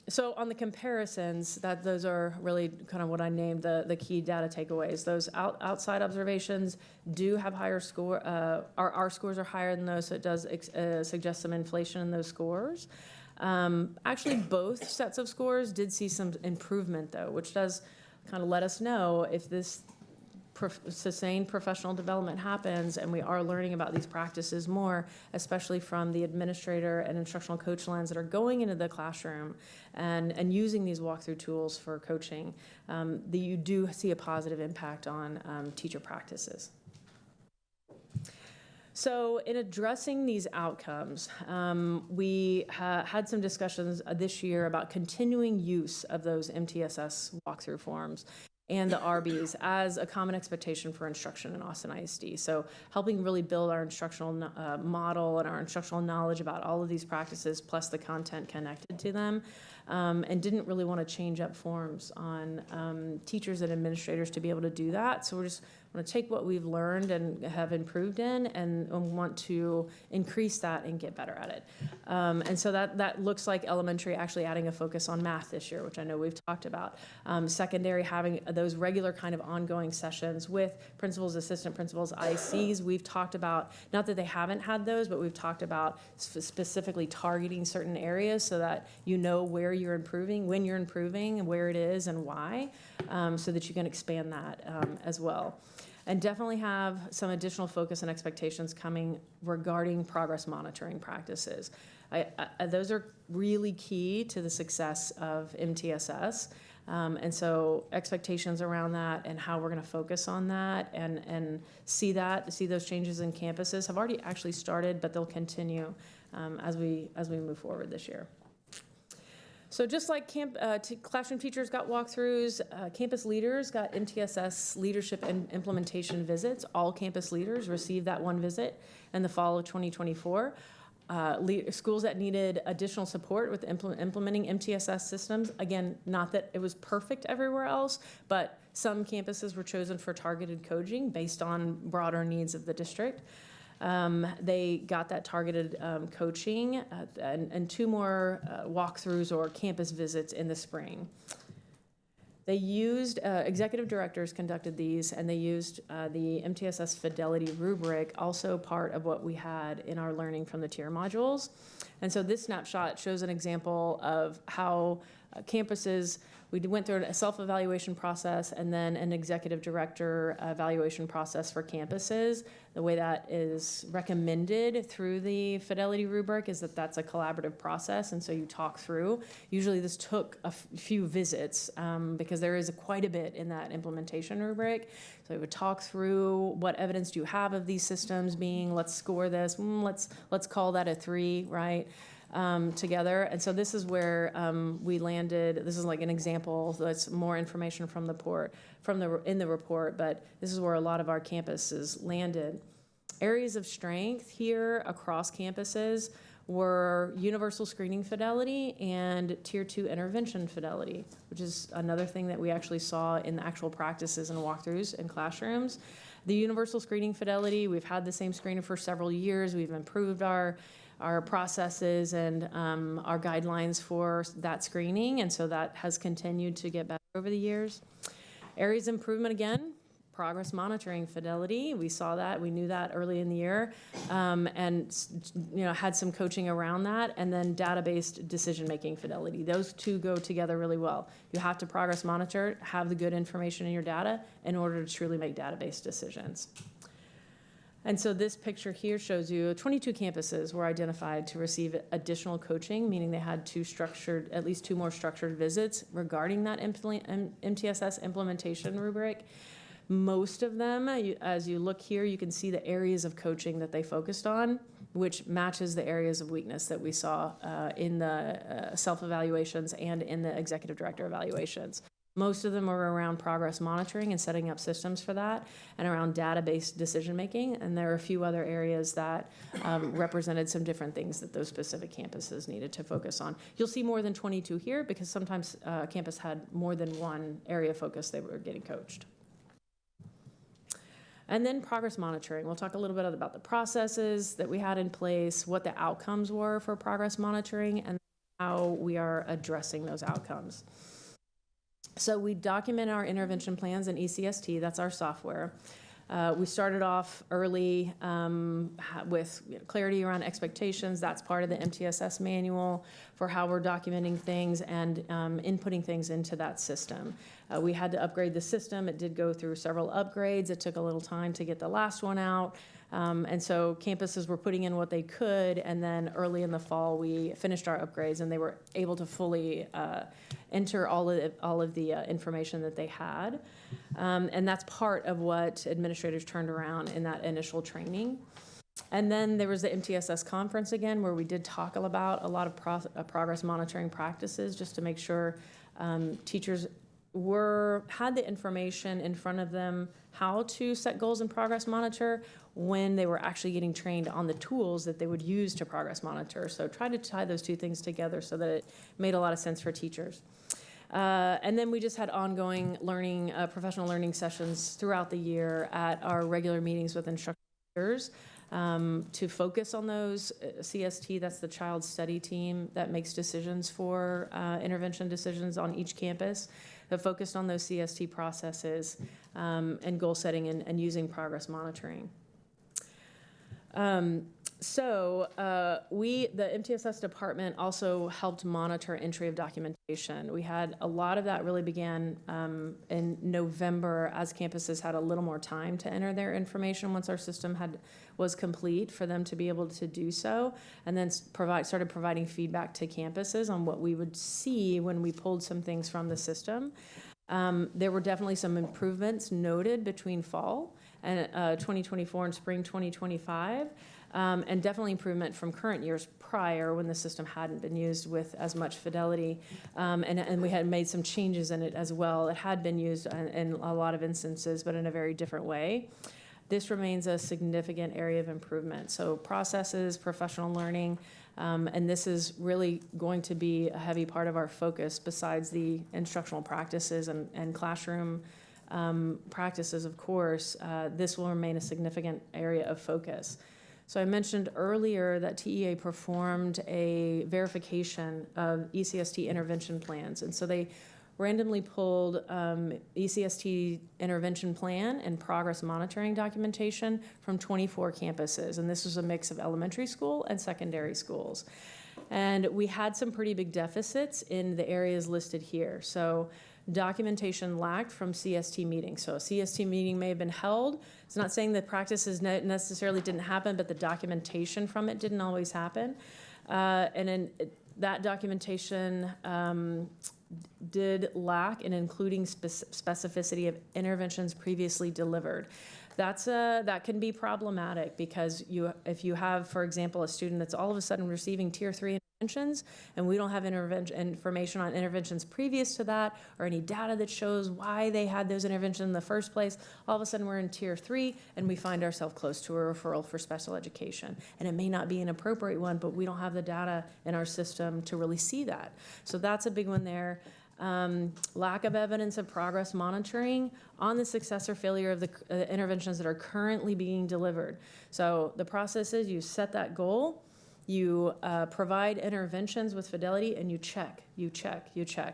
So on the comparisons, those are really kind of what I named the key data takeaways. Those outside observations do have higher score. Our scores are higher than those, so it does suggest some inflation in those scores. Actually, both sets of scores did see some improvement, though, which does kind of let us know if this sustained professional development happens and we are learning about these practices more, especially from the administrator and instructional coach lens that are going into the classroom and using these walkthrough tools for coaching, that you do see a positive impact on teacher practices. So in addressing these outcomes, we had some discussions this year about continuing use of those MTSS walkthrough forms and the RBs as a common expectation for instruction in Austin ISD. So helping really build our instructional model and our instructional knowledge about all of these practices plus the content connected to them, and didn't really want to change up forms on teachers and administrators to be able to do that. So we're just want to take what we've learned and have improved in and want to increase that and get better at it. And so that looks like elementary actually adding a focus on math this year, which I know we've talked about. Secondary having those regular kind of ongoing sessions with principals, assistant principals, ICs. We've talked about, not that they haven't had those, but we've talked about specifically targeting certain areas so that you know where you're improving, when you're improving, and where it is and why, so that you can expand that as well. And definitely have some additional focus and expectations coming regarding progress monitoring practices. Those are really key to the success of MTSS. And so expectations around that and how we're going to focus on that and see those changes in campuses have already actually started, but they'll continue as we move forward this year. So just like classroom teachers got walkthroughs, campus leaders got MTSS leadership and implementation visits. All campus leaders received that one visit in the fall of 2024. Schools that needed additional support with implementing MTSS systems, again, not that it was perfect everywhere else, but some campuses were chosen for targeted coaching based on broader needs of the district. They got that targeted coaching and 2 more walkthroughs or campus visits in the spring. They used, executive directors conducted these, and they used the MTSS Fidelity rubric, also part of what we had in our learning from the tier modules. And so this snapshot shows an example of how campuses, we went through a self-evaluation process and then an executive director evaluation process for campuses. The way that is recommended through the Fidelity rubric is that that's a collaborative process, and so you talk through. Usually this took a few visits because there is quite a bit in that implementation rubric. So we would talk through what evidence do you have of these systems being, let's score this, let's call that a 3, right? Together. And so this is where we landed. This is like an example. That's more information from in the report, but this is where a lot of our campuses landed. Areas of strength here across campuses were universal screening fidelity and tier 2 intervention fidelity, which is another thing that we actually saw in the actual practices and walkthroughs in classrooms. The universal screening fidelity, we've had the same screener for several years. We've improved our processes and our guidelines for that screening, and so that has continued to get better over the years. Areas of improvement, again, progress monitoring fidelity. We saw that, we knew that early in the year, and had some coaching around that, and then data-based decision-making fidelity. Those two go together really well. You have to progress monitor, have the good information in your data in order to truly make data-based decisions. And so this picture here shows you 22 campuses were identified to receive additional coaching, meaning they had at least 2 more structured visits regarding that MTSS implementation rubric. Most of them, as you look here, you can see the areas of coaching that they focused on, which matches the areas of weakness that we saw in the self-evaluations and in the executive director evaluations. Most of them are around progress monitoring and setting up systems for that, and around data-based decision-making. And there are a few other areas that represented some different things that those specific campuses needed to focus on. You'll see more than 22 here because sometimes campus had more than one area of focus they were getting coached. And then progress monitoring. We'll talk a little bit about the processes that we had in place, what the outcomes were for progress monitoring, and how we are addressing those outcomes. So we document our intervention plans in ECST, that's our software. We started off early with clarity around expectations. That's part of the MTSS manual for how we're documenting things and inputting things into that system. We had to upgrade the system. It did go through several upgrades. It took a little time to get the last one out. And so campuses were putting in what they could, and then early in the fall, we finished our upgrades, and they were able to fully enter all of the information that they had. And that's part of what administrators turned around in that initial training. And then there was the MTSS conference again, where we did talk about a lot of progress monitoring practices, just to make sure teachers had the information in front of them how to set goals and progress monitor when they were actually getting trained on the tools that they would use to progress monitor. So try to tie those two things together so that it made a lot of sense for teachers. And then we just had ongoing learning, professional learning sessions throughout the year at our regular meetings with instructors to focus on those. CST, that's the child study team that makes decisions for intervention decisions on each campus, that focused on those CST processes and goal setting and using progress monitoring. The MTSS department also helped monitor entry of documentation. We had a lot of that really began in November as campuses had a little more time to enter their information once our system was complete for them to be able to do so, and then started providing feedback to campuses on what we would see when we pulled some things from the system. There were definitely some improvements noted between fall and 2024 and spring 2025. And definitely improvement from current years prior when the system hadn't been used with as much fidelity. And we had made some changes in it as well. It had been used in a lot of instances, but in a very different way. This remains a significant area of improvement. So processes, professional learning, and this is really going to be a heavy part of our focus besides the instructional practices and classroom practices, of course. This will remain a significant area of focus. So I mentioned earlier that TEA performed a verification of ECST intervention plans. And so they randomly pulled ECST intervention plan and progress monitoring documentation from 24 campuses. And this was a mix of elementary school and secondary schools. And we had some pretty big deficits in the areas listed here. So documentation lacked from CST meetings. So a CST meeting may have been held. It's not saying that practices necessarily didn't happen, but the documentation from it didn't always happen. And then that documentation did lack in including specificity of interventions previously delivered. That can be problematic because if you have, for example, a student that's all of a sudden receiving Tier 3 interventions and we don't have information on interventions previous to that or any data that shows why they had those interventions in the first place, all of a sudden we're in Tier 3 and we find ourselves close to a referral for special education. And it may not be an appropriate one, but we don't have the data in our system to really see that. So that's a big one there. Lack of evidence of progress monitoring on the success or failure of the interventions that are currently being delivered. So the process is you set that goal, you provide interventions with fidelity, and you check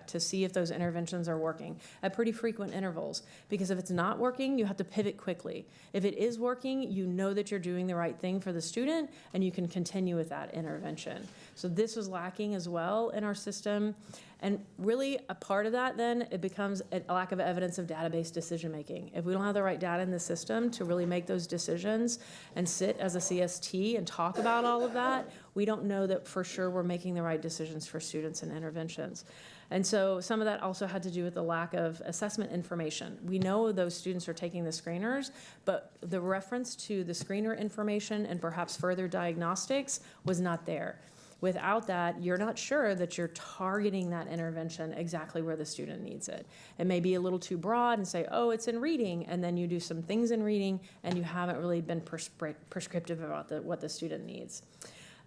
to see if those interventions are working at pretty frequent intervals. Because if it's not working, you have to pivot quickly. If it is working, you know that you're doing the right thing for the student, and you can continue with that intervention. So this was lacking as well in our system. And really, a part of that, then, it becomes a lack of evidence of database decision-making. If we don't have the right data in the system to really make those decisions and sit as a CST and talk about all of that, we don't know that for sure we're making the right decisions for students and interventions. And so some of that also had to do with the lack of assessment information. We know those students are taking the screeners, but the reference to the screener information and perhaps further diagnostics was not there. Without that, you're not sure that you're targeting that intervention exactly where the student needs it. It may be a little too broad and say, oh, it's in reading, and then you do some things in reading and you haven't really been prescriptive about what the student needs.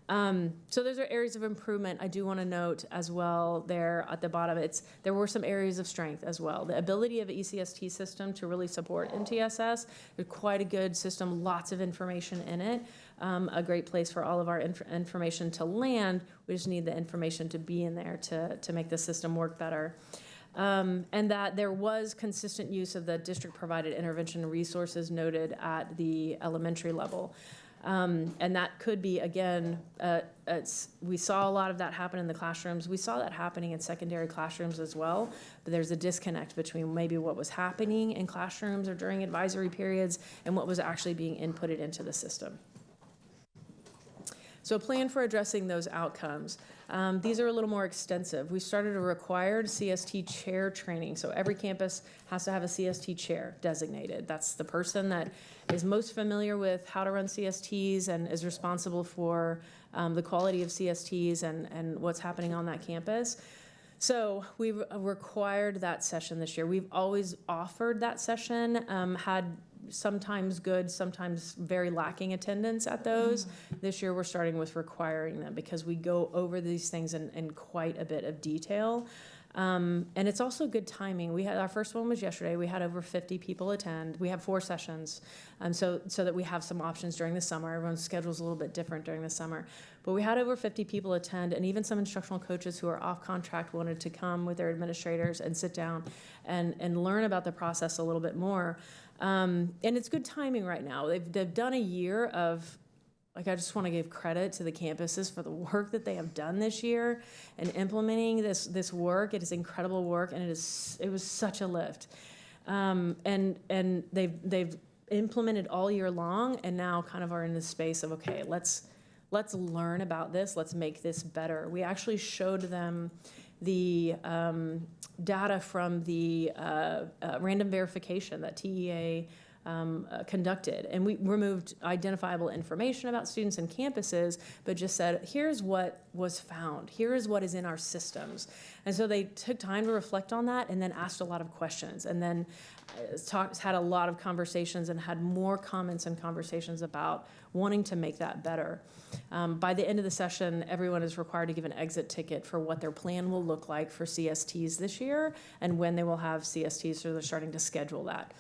So those are areas of improvement. I do want to note as well there at the bottom, there were some areas of strength as well. The ability of the ECST system to really support MTSS, they're quite a good system, lots of information in it, a great place for all of our information to land. We just need the information to be in there to make the system work better. And that there was consistent use of the district-provided intervention resources noted at the elementary level. And that could be, again, we saw a lot of that happen in the classrooms. We saw that happening in secondary classrooms as well, but there's a disconnect between maybe what was happening in classrooms or during advisory periods and what was actually being inputted into the system. So a plan for addressing those outcomes. These are a little more extensive. We started a required CST chair training. So every campus has to have a CST chair designated. That's the person that is most familiar with how to run CSTs and is responsible for the quality of CSTs and what's happening on that campus. So we've required that session this year. We've always offered that session, had sometimes good, sometimes very lacking attendance at those. This year we're starting with requiring them because we go over these things in quite a bit of detail. And it's also good timing. We had our first one was yesterday. We had over 50 people attend. We have 4 sessions, so that we have some options during the summer. Everyone's schedule's a little bit different during the summer. But we had over 50 people attend, and even some instructional coaches who are off contract wanted to come with their administrators and sit down and learn about the process a little bit more. And it's good timing right now. They've done a year of, I just want to give credit to the campuses for the work that they have done this year and implementing this work. It is incredible work, and it was such a lift. And they've implemented all year long, and now kind of are in the space of, okay, let's learn about this. Let's make this better. We actually showed them the data from the random verification that TEA conducted. And we removed identifiable information about students and campuses, but just said, here's what was found. Here is what is in our systems. And so they took time to reflect on that and then asked a lot of questions. And then had a lot of conversations and had more comments and conversations about wanting to make that better. By the end of the session, everyone is required to give an exit ticket for what their plan will look like for CSTs this year and when they will have CSTs, so they're starting to schedule that.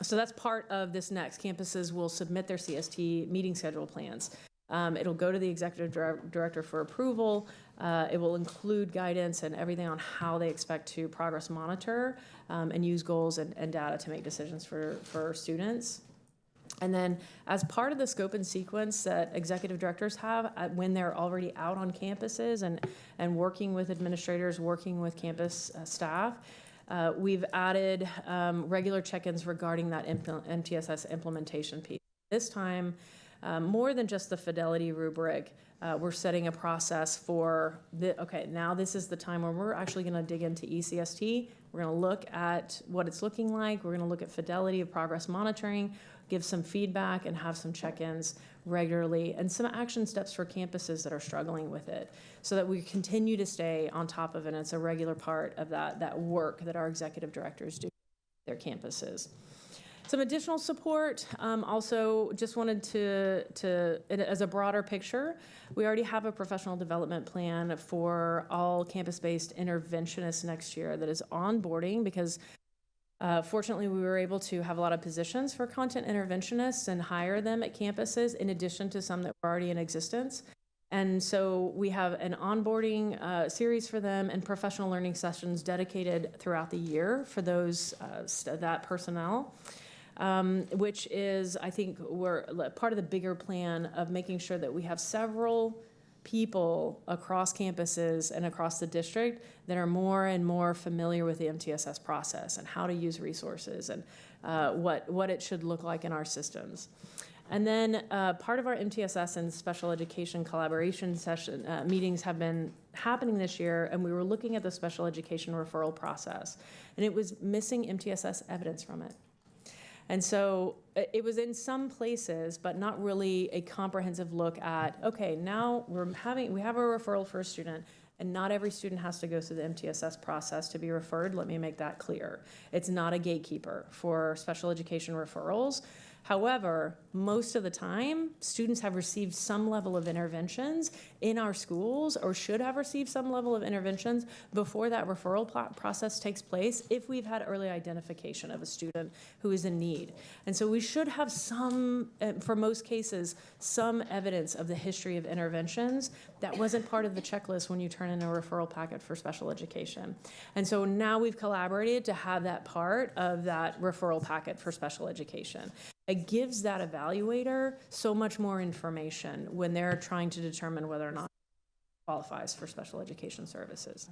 So that's part of this next. Campuses will submit their CST meeting schedule plans. It'll go to the executive director for approval. It will include guidance and everything on how they expect to progress monitor and use goals and data to make decisions for students. And then as part of the scope and sequence that executive directors have when they're already out on campuses and working with administrators, working with campus staff, we've added regular check-ins regarding that MTSS implementation piece. This time, more than just the fidelity rubric, we're setting a process for, now this is the time where we're actually going to dig into ECST. We're going to look at what it's looking like. We're going to look at fidelity of progress monitoring, give some feedback, and have some check-ins regularly, and some action steps for campuses that are struggling with it, so that we continue to stay on top of it. And it's a regular part of that work that our executive directors do at their campuses. Some additional support, also just wanted to, as a broader picture, we already have a professional development plan for all campus-based interventionists next year that is onboarding because fortunately, we were able to have a lot of positions for content interventionists and hire them at campuses in addition to some that were already in existence. And so we have an onboarding series for them and professional learning sessions dedicated throughout the year for those that personnel. Which is, I think, we're part of the bigger plan of making sure that we have several people across campuses and across the district that are more and more familiar with the MTSS process and how to use resources and what it should look like in our systems. And then part of our MTSS and special education collaboration session meetings have been happening this year, and we were looking at the special education referral process, and it was missing MTSS evidence from it. And so it was in some places, but not really a comprehensive look at, okay, now we have a referral for a student, and not every student has to go through the MTSS process to be referred. Let me make that clear. It's not a gatekeeper for special education referrals. However, most of the time, students have received some level of interventions in our schools, or should have received some level of interventions before that referral process takes place, if we've had early identification of a student who is in need. And so we should have some, for most cases, some evidence of the history of interventions that wasn't part of the checklist when you turn in a referral packet for special education. And so now we've collaborated to have that part of that referral packet for special education. It gives that evaluator so much more information when they're trying to determine whether or not it qualifies for special education services.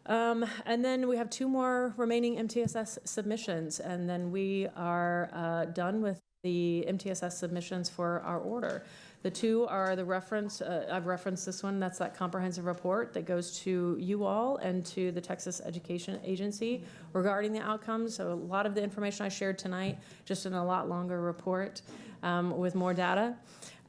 And then we have 2 more remaining MTSS submissions, and then we are done with the MTSS submissions for our order. The 2 are the reference, I've referenced this one, that's that comprehensive report that goes to you all and to the Texas Education Agency regarding the outcomes. So a lot of the information I shared tonight, just in a lot longer report with more data.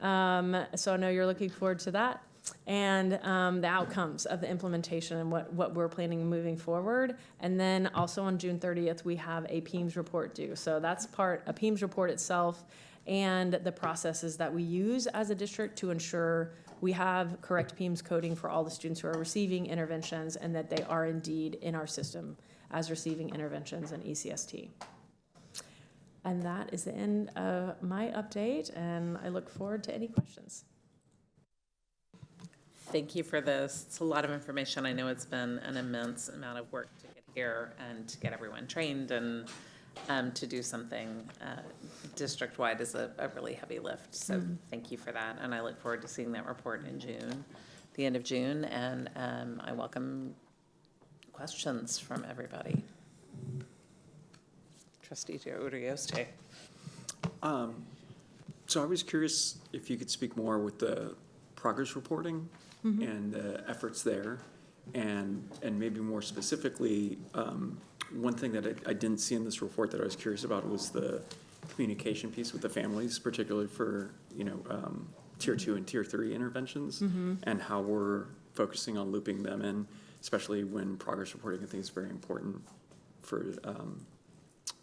So I know you're looking forward to that. And the outcomes of the implementation and what we're planning moving forward. And then also on June 30th, we have a PEAMS report due. So that's a PEAMS report itself and the processes that we use as a district to ensure we have correct PEAMS coding for all the students who are receiving interventions and that they are indeed in our system as receiving interventions in ECST. And that is the end of my update, and I look forward to any questions. Thank you for this. It's a lot of information. I know it's been an immense amount of work to get here and to get everyone trained, and to do something district-wide is a really heavy lift. So thank you for that. And I look forward to seeing that report in June, the end of June. And I welcome questions from everybody. Trustee Urioste. So I was curious if you could speak more with the progress reporting and the efforts there, and maybe more specifically, one thing that I didn't see in this report that I was curious about was the communication piece with the families, particularly for, tier 2 and tier 3 interventions, and how we're focusing on looping them in, especially when progress reporting, I think, is very important for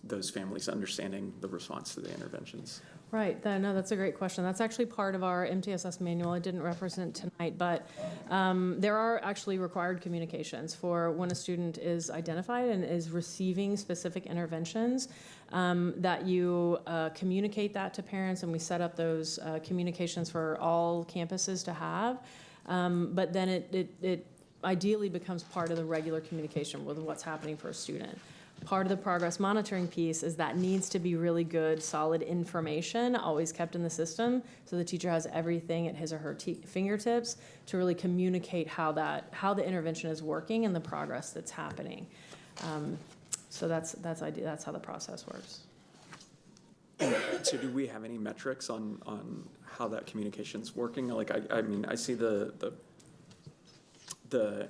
those families understanding the response to the interventions. Right, no, that's a great question. That's actually part of our MTSS manual. I didn't reference it tonight, but there are actually required communications for when a student is identified and is receiving specific interventions, that you communicate that to parents, and we set up those communications for all campuses to have. But then it ideally becomes part of the regular communication with what's happening for a student. Part of the progress monitoring piece is that needs to be really good, solid information, always kept in the system, so the teacher has everything at his or her fingertips to really communicate how the intervention is working and the progress that's happening. So that's how the process works. So do we have any metrics on how that communication's working? Like, I mean, I see the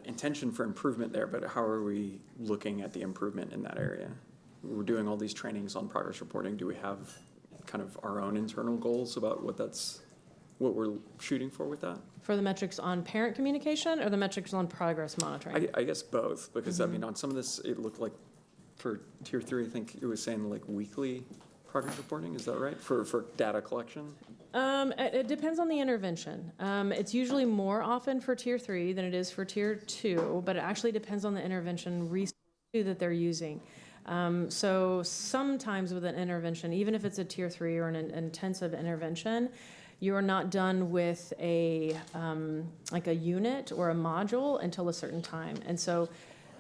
intention for improvement there, but how are we looking at the improvement in that area? We're doing all these trainings on progress reporting. Do we have kind of our own internal goals about what we're shooting for with that? For the metrics on parent communication or the metrics on progress monitoring? I guess both, because I mean, on some of this, it looked like for tier 3, I think it was saying like weekly progress reporting. Is that right? For data collection? It depends on the intervention. It's usually more often for tier 3 than it is for tier 2, but it actually depends on the intervention resource that they're using. So sometimes with an intervention, even if it's a tier 3 or an intensive intervention, you're not done with like a unit or a module until a certain time. And so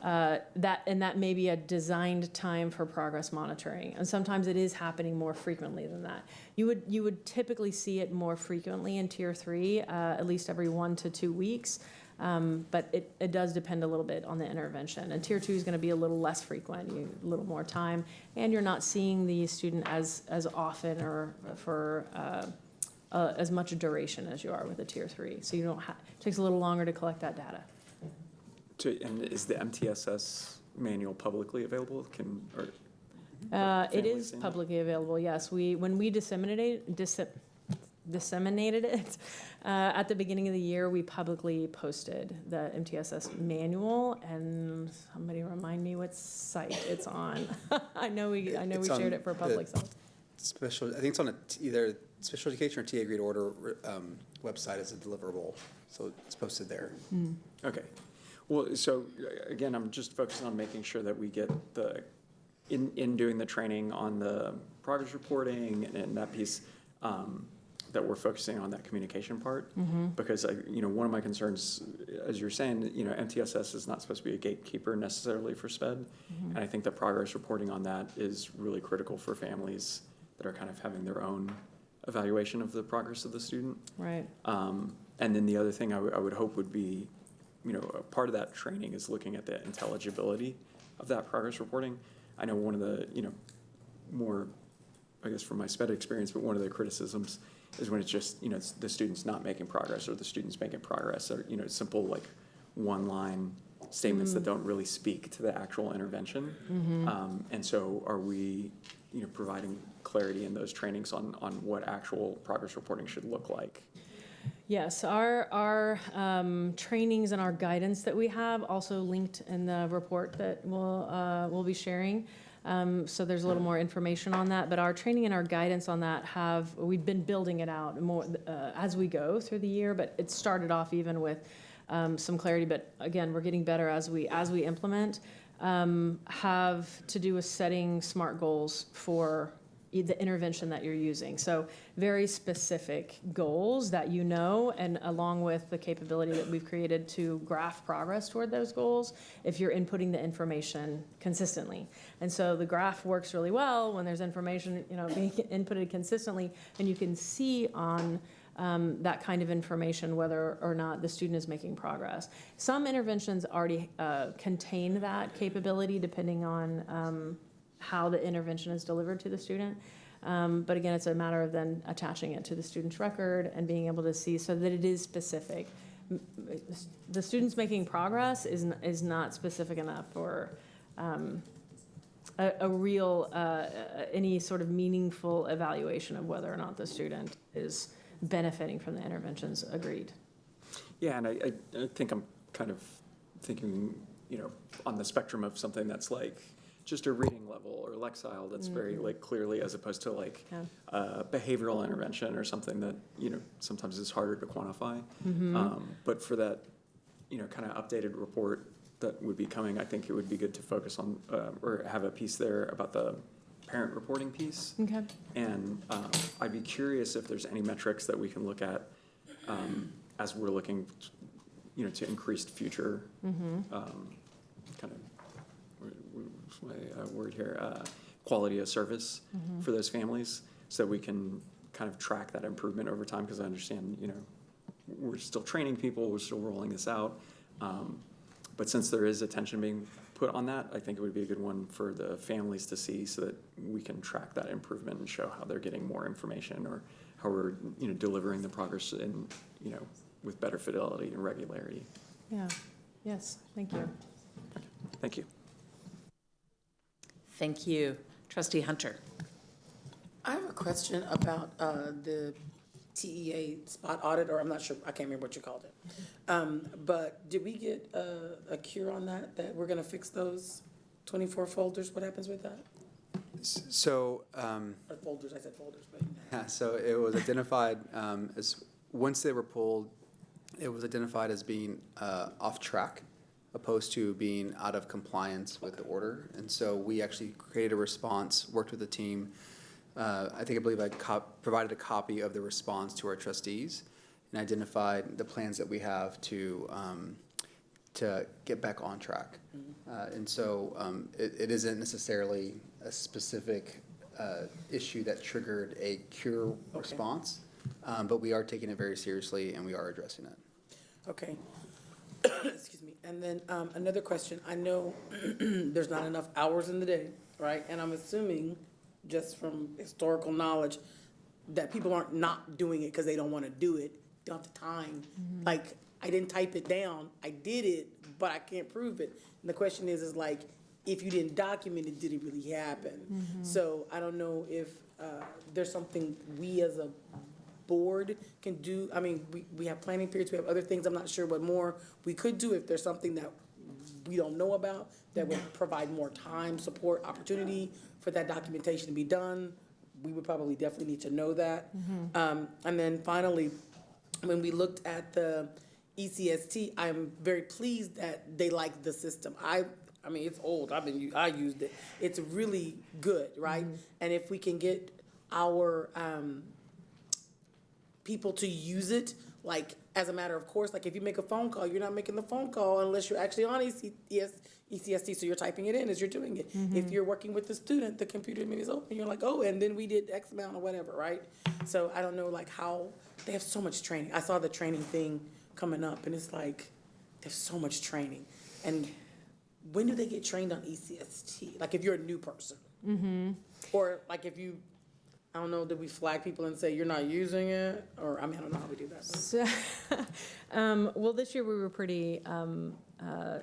that may be a designed time for progress monitoring, and sometimes it is happening more frequently than that. You would typically see it more frequently in tier 3, at least every 1 to 2 weeks, but it does depend a little bit on the intervention. And tier 2 is going to be a little less frequent, a little more time, and you're not seeing the student as often or for as much duration as you are with a tier 3. So it takes a little longer to collect that data. And is the MTSS manual publicly available? It is publicly available, yes. When we disseminated it at the beginning of the year, we publicly posted the MTSS manual, and somebody remind me what site it's on. I know we shared it for public site. special, I think it's on either special education or TA grade order website as a deliverable, so it's posted there. Okay. Well, so again, I'm just focusing on making sure that we get in doing the training on the progress reporting and that piece, that we're focusing on that communication part. Because one of my concerns, as you're saying, MTSS is not supposed to be a gatekeeper necessarily for SPED. And I think that progress reporting on that is really critical for families that are kind of having their own evaluation of the progress of the student. Right. And then the other thing I would hope would be, a part of that training is looking at the intelligibility of that progress reporting. I know one of the, more, I guess from my SPED experience, but one of the criticisms is when it's just, it's the student's not making progress or the student's making progress, or, simple like one-line statements that don't really speak to the actual intervention. And so are we, providing clarity in those trainings on what actual progress reporting should look like? Yes, our trainings and our guidance that we have also linked in the report that we'll be sharing. So there's a little more information on that, but our training and our guidance on that we've been building it out more as we go through the year, but it started off even with some clarity, but again, we're getting better as we implement, have to do with setting SMART goals for the intervention that you're using. So very specific goals that and along with the capability that we've created to graph progress toward those goals if you're inputting the information consistently. And so the graph works really well when there's information, being inputted consistently, and you can see on that kind of information whether or not the student is making progress. Some interventions already contain that capability depending on how the intervention is delivered to the student. But again, it's a matter of then attaching it to the student's record and being able to see so that it is specific. The student's making progress is not specific enough for a real, any sort of meaningful evaluation of whether or not the student is benefiting from the interventions agreed. Yeah, and I think I'm kind of thinking, on the spectrum of something that's like just a reading level or Lexile that's very like clearly, as opposed to like behavioral intervention or something that, sometimes is harder to quantify. But for that, kind of updated report that would be coming, I think it would be good to focus on or have a piece there about the parent reporting piece. Okay. And I'd be curious if there's any metrics that we can look at as we're looking, to increased future kind of, what's my word here, quality of service for those families, so we can kind of track that improvement over time, because I understand, we're still training people, we're still rolling this out. But since there is attention being put on that, I think it would be a good one for the families to see, so that we can track that improvement and show how they're getting more information, or how we're, delivering the progress in, with better fidelity and regularity. Yeah. Yes. Thank you. Thank you. Thank you. Trustee Hunter. I have a question about the TEA spot audit, or I'm not sure, I can't remember what you called it. But did we get a cure on that we're gonna fix those 24 folders? What happens with that? So, Or folders, I said folders, but. yeah, so it was identified as, once they were pulled, it was identified as being off track, opposed to being out of compliance with the order. And so we actually created a response, worked with the team. I believe I provided a copy of the response to our trustees and identified the plans that we have to get back on track. And so it isn't necessarily a specific issue that triggered a cure response, but we are taking it very seriously and we are addressing it. Okay. Excuse me. And then another question. I know there's not enough hours in the day, right? And I'm assuming, just from historical knowledge, that people aren't not doing it because they don't want to do it. They don't have the time. Like, I didn't type it down. I did it, but I can't prove it. And the question is like, if you didn't document it, did it really happen? So I don't know if there's something we as a board can do. I mean, we have planning periods, we have other things. I'm not sure what more we could do if there's something that we don't know about that would provide more time, support, opportunity for that documentation to be done we would probably definitely need to know that. And then finally, when we looked at the ECST, I'm very pleased that they like the system. I mean, it's old. I used it. It's really good, right? And if we can get our people to use it, like as a matter of course, like if you make a phone call, you're not making the phone call unless you're actually on ECST, so you're typing it in as you're doing it. If you're working with the student, the computer maybe is open, you're like, oh, and then we did X amount or whatever, right? So I don't know like how, they have so much training. I saw the training thing coming up and it's like, there's so much training. And when do they get trained on ECST? Like if you're a new person? Or like if you, I don't know, did we flag people and say you're not using it? Or, I mean, I don't know how we do that. So, well, this year we were pretty,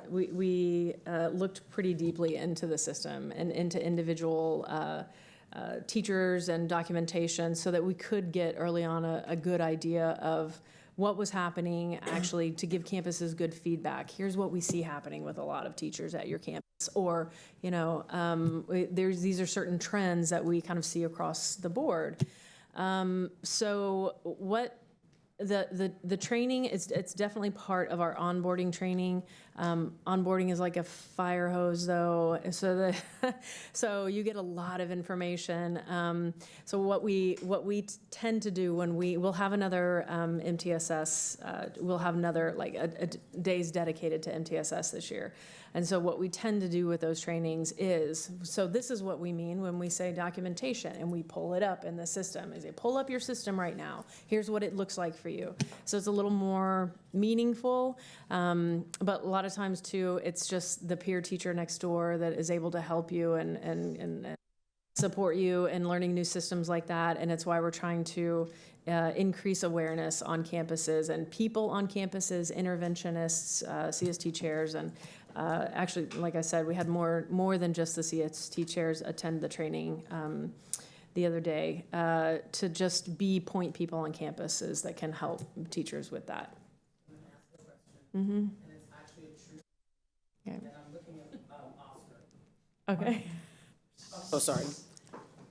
we looked pretty deeply into the system and into individual teachers and documentation so that we could get early on a good idea of what was happening, actually to give campuses good feedback. Here's what we see happening with a lot of teachers at your campus. Or, you know, these are certain trends that we kind of see across the board. So what the training is, it's definitely part of our onboarding training. Onboarding is like a fire hose though, so you get a lot of information. So what we tend to do when we'll have another MTSS, we'll have another like a days dedicated to MTSS this year. And so what we tend to do with those trainings is, so this is what we mean when we say documentation and we pull it up in the system, is they pull up your system right now. Here's what it looks like for you. So it's a little more meaningful, but a lot of times too, it's just the peer teacher next door that is able to help you and support you in learning new systems like that. And it's why we're trying to increase awareness on campuses and people on campuses, interventionists, CST chairs, and actually, like I said, we had more than just the CST chairs attend the training the other day to just be point people on campuses that can help teachers with that. Mm-hmm. Okay. Okay. Oh, sorry.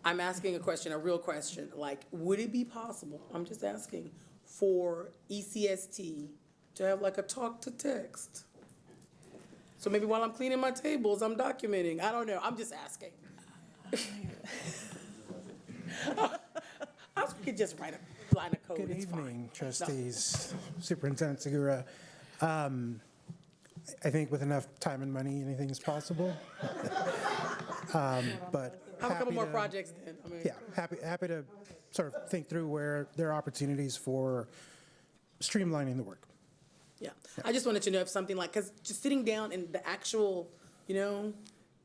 I'm asking a question, a real question. Like, would it be possible, I'm just asking, for ECST to have like a talk to text? So maybe while I'm cleaning my tables, I'm documenting. I don't know. I'm just asking. I could just write a line of code. Good It's evening, fine. trustees, Superintendent Segura. I think with enough time and money, anything's possible. But I have a couple more projects then. I mean, yeah, happy to sort of think through where there are opportunities for streamlining the work. Yeah. I just wanted to know if something like, because just sitting down and the actual, you know,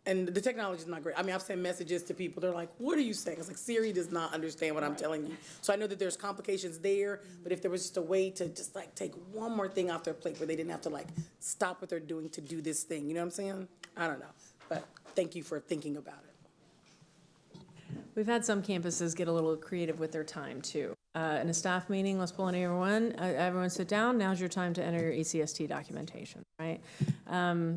and the technology is not great. I mean, I've sent messages to people. They're like, what are you saying? It's like, Siri does not understand what I'm telling you. So I know that there's complications there, but if there was just a way to just like take one more thing off their plate where they didn't have to like stop what they're doing to do this thing, you know what I'm saying? I don't know. But thank you for thinking about it. We've had some campuses get a little creative with their time too. In a staff meeting, let's pull in everyone sit down, now's your time to enter your ECST documentation, right?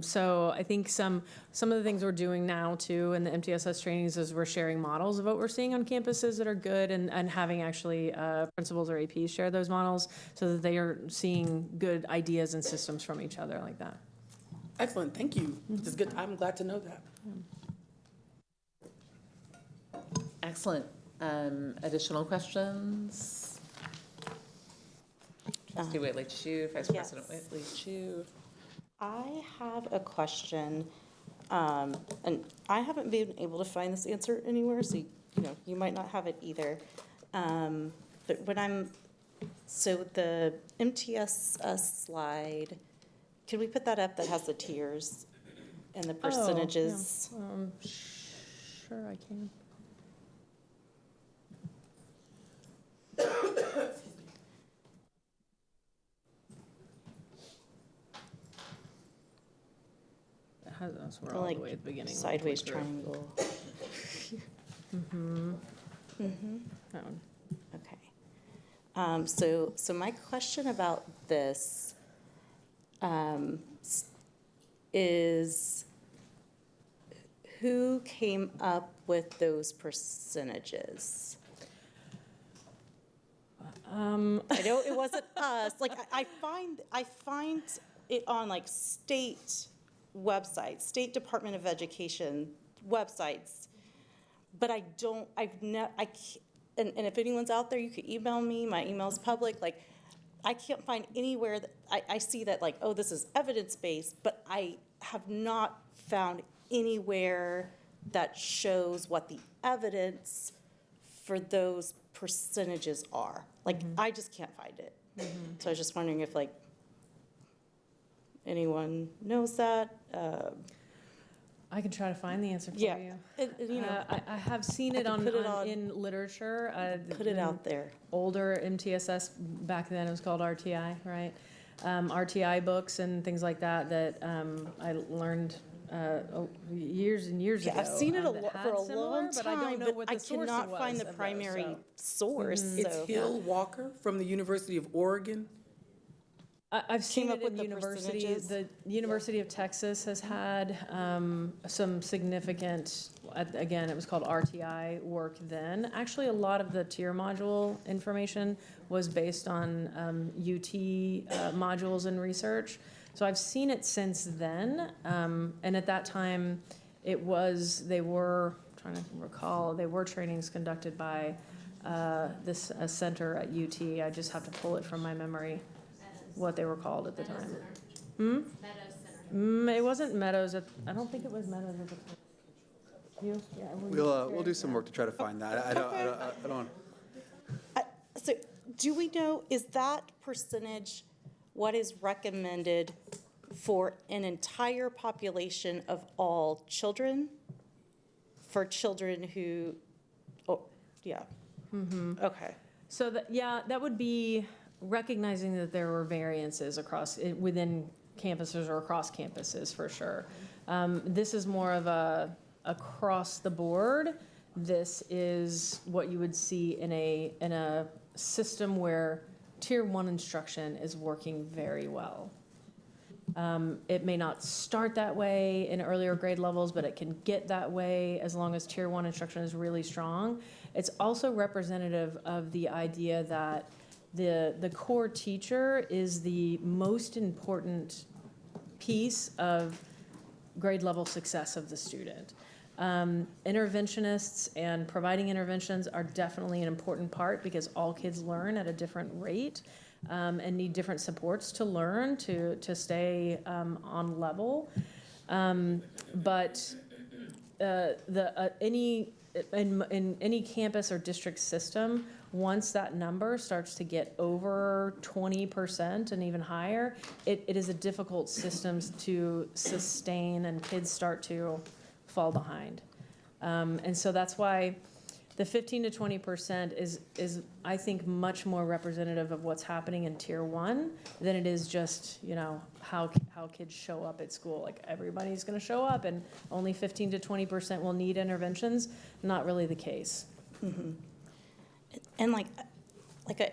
So I think some of the things we're doing now too in the MTSS trainings is we're sharing models of what we're seeing on campuses that are good and having actually principals or APs share those models so that they are seeing good ideas and systems from each other like that. Excellent, thank you. It's good. I'm glad to know that. Excellent. Additional questions? Trustee Whitley-Chu, Vice President Whitley-Chu. I have a question, and I haven't been able to find this answer anywhere, so you might not have it either. But so the MTSS slide, can we put that up that has the tiers and the percentages? Oh, yeah. Sure, I can. We're all like the way at the beginning. sideways triangle. Mm-hmm. Mm-hmm. That one. Okay. So my question about this is, who came up with those percentages? I know it wasn't us. Like, I find it on like state websites, State Department of Education websites, but I can't, and if anyone's out there, you could email me. My email's public. Like, I can't find anywhere that I see that like, oh, this is evidence-based, but I have not found anywhere that shows what the evidence for those percentages are. Like, I just can't find it. So I was just wondering if like anyone knows that. I can try to find the answer for Yeah, you. you know, I have seen I it could put it on- in literature. Put it out there. Older MTSS, back then it was called RTI, right? RTI books and things like that I learned years and years ago. I've seen it that for a had similar, long but I don't time, know but what I the source cannot was find the of those, primary so. source. It's So Hill Walker from the University of Oregon. I've seen Came it up with in the university. percentages. The University of Texas has had some significant, again, it was called RTI work then. Actually, a lot of the tier module information was based on UT modules and research. So I've seen it since then. And at that time, they were trainings conducted by this center at UT. I just have to pull it from my memory, what they were called at the time. It wasn't Meadows. I don't think it was Meadows at the time. You? Yeah. We'll do some work to try to find that. I don't. So do we know, is that percentage what is recommended for an entire population of all children? For children who, okay. So that would be recognizing that there were variances within campuses or across campuses for sure. This is more of a across the board. This is what you would see in a system where Tier 1 instruction is working very well. It may not start that way in earlier grade levels, but it can get that way as long as Tier 1 instruction is really strong. It's also representative of the idea that the core teacher is the most important piece of grade level success of the student. Interventionists and providing interventions are definitely an important part because all kids learn at a different rate and need different supports to learn to stay on level. But in any campus or district system, once that number starts to get over 20% and even higher, it is a difficult system to sustain, and kids start to fall behind. And so that's why the 15 to 20% is I think much more representative of what's happening in Tier 1 than it is just, how kids show up at school. Like, everybody's going to show up and only 15 to 20% will need interventions. Not really the case. Mm-hmm. And like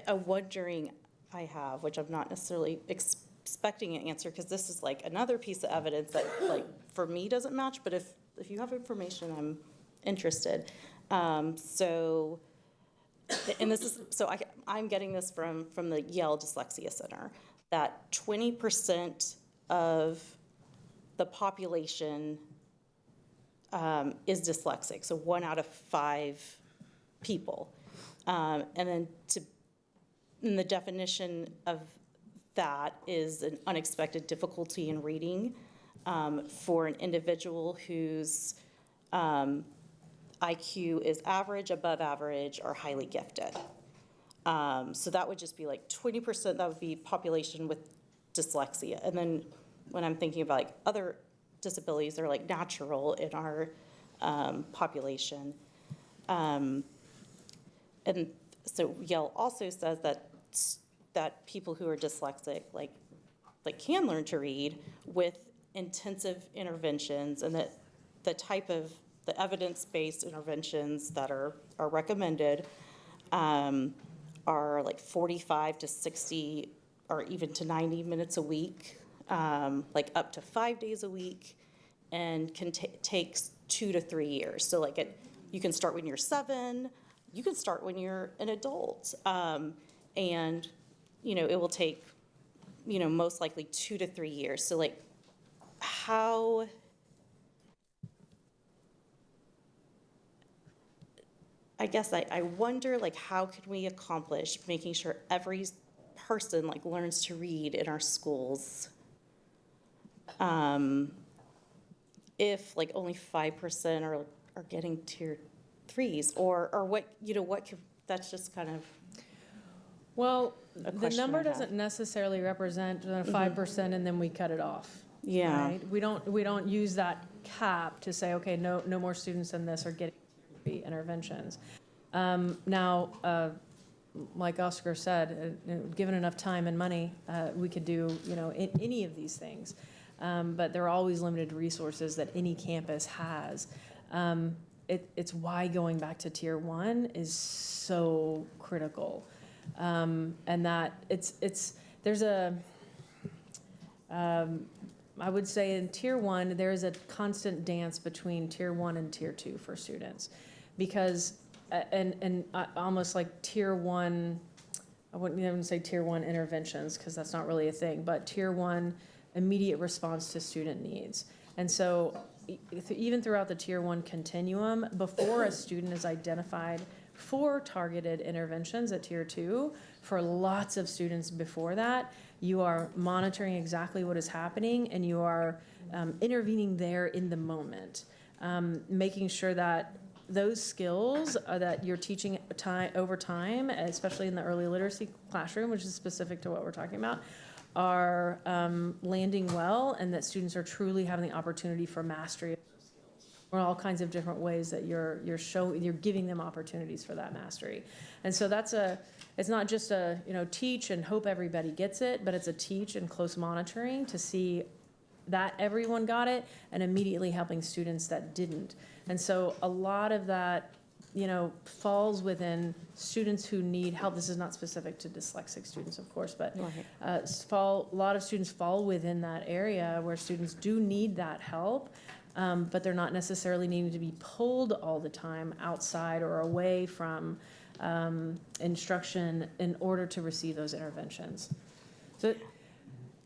a wondering I have, which I'm not necessarily expecting an answer, because this is like another piece of evidence that like for me doesn't match, but if you have information, I'm interested. I'm getting this from the Yale Dyslexia Center, that 20% of the population is dyslexic, so 1 out of 5 people. And then the definition of that is an unexpected difficulty in reading for an individual whose IQ is average, above average, or highly gifted. So that would just be like 20%, that would be population with dyslexia. And then when I'm thinking about like other disabilities, they're like natural in our population. And so Yale also says that people who are dyslexic like can learn to read with intensive interventions, and that the type of the evidence-based interventions that are recommended are like 45 to 60 or even to 90 minutes a week, like up to 5 days a week, and can take 2 to 3 years. So like you can start when you're 7, you can start when you're an adult. And, it will take, most likely 2 to 3 years. So like how, I guess I wonder like how can we accomplish making sure every person like learns to read in our schools? If like only 5% are getting tier 3s or what, what could, that's just kind of. Well, a the question number I have. doesn't necessarily represent 5% and then we cut it off. Yeah. Right? We don't use that cap to say, okay, no more students than this are getting interventions. Now, like Oscar said, given enough time and money, we could do, any of these things. But there are always limited resources that any campus has. It's why going back to tier 1 is so critical. And that there's I would say in tier 1, there is a constant dance between tier 1 and tier 2 for students. Because, and almost like tier 1, I wouldn't even say tier 1 interventions, because that's not really a thing, but tier 1 immediate response to student needs. And so even throughout the tier 1 continuum, before a student is identified for targeted interventions at tier 2, for lots of students before that, you are monitoring exactly what is happening and you are intervening there in the moment, making sure that those skills that you're teaching over time, especially in the early literacy classroom, which is specific to what we're talking about, are landing well, and that students are truly having the opportunity for mastery of those skills, or all kinds of different ways that you're giving them opportunities for that mastery. And so it's not just a teach and hope everybody gets it, but it's a teach and close monitoring to see that everyone got it and immediately helping students that didn't. And so a lot of that falls within students who need help. This is not specific to dyslexic students, of course, but a lot of students fall within that area where students do need that help, but they're not necessarily needing to be pulled all the time outside or away from instruction in order to receive those interventions. So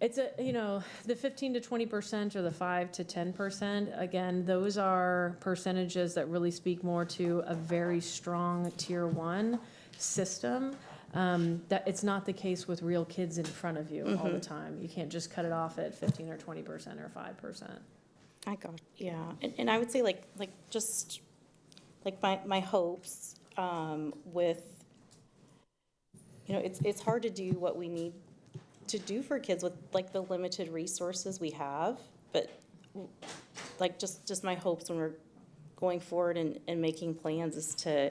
it's the 15 to 20% or the 5 to 10%, again, those are percentages that really speak more to a very strong tier 1 system. That it's not the case with real kids in front of you all the time. You can't just cut it off at 15 or 20% or 5%. I got, yeah. And I would say just my hopes with, it's hard to do what we need to do for kids with the limited resources we have, but just my hopes when we're going forward and making plans is to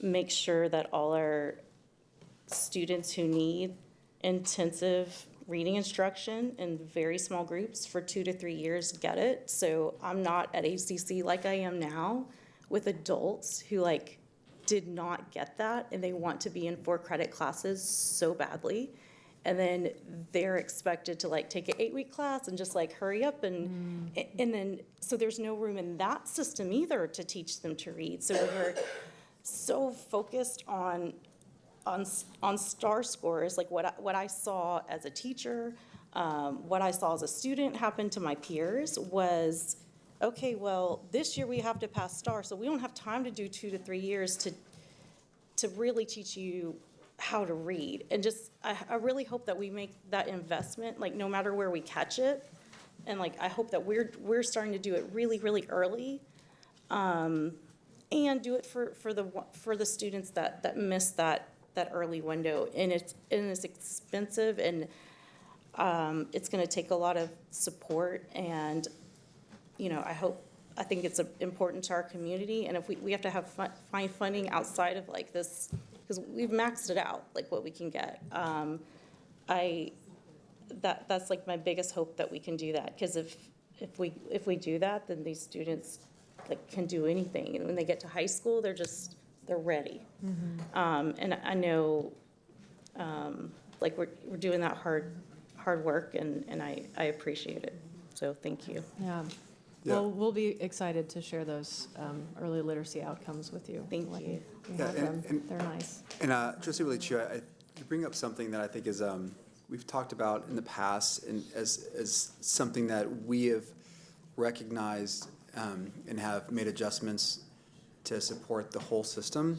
make sure that all our students who need intensive reading instruction in very small groups for 2 to 3 years get it. So I'm not at ACC like I am now with adults who did not get that and they want to be in 4 credit classes so badly. And then they're expected to take an 8-week class and just hurry up and then, so there's no room in that system either to teach them to read. So we're so focused on STAR scores, what I saw as a teacher, what I saw as a student happen to my peers was, okay, well, this year we have to pass STAR, so we don't have time to do 2 to 3 years to really teach you how to read. And just, I really hope that we make that investment, no matter where we catch it. And I hope that we're starting to do it really, really early. And do it for the students that miss that early window. And it's expensive and it's gonna take a lot of support. And, I think it's important to our community. And if we have to find funding outside of this, because we've maxed it out, what we can get. That's my biggest hope that we can do that. Because if we do that, then these students can do anything. And when they get to high school, they're ready. And I know, we're doing that hard work, and I appreciate it. So thank you. Yeah. Well, we'll be excited to share those early literacy outcomes with you. Thank when you. We Yeah, have them. They're nice. And Trustee Willie Chu, you bring up something that I think is we've talked about in the past, and as something that we have recognized and have made adjustments to support the whole system.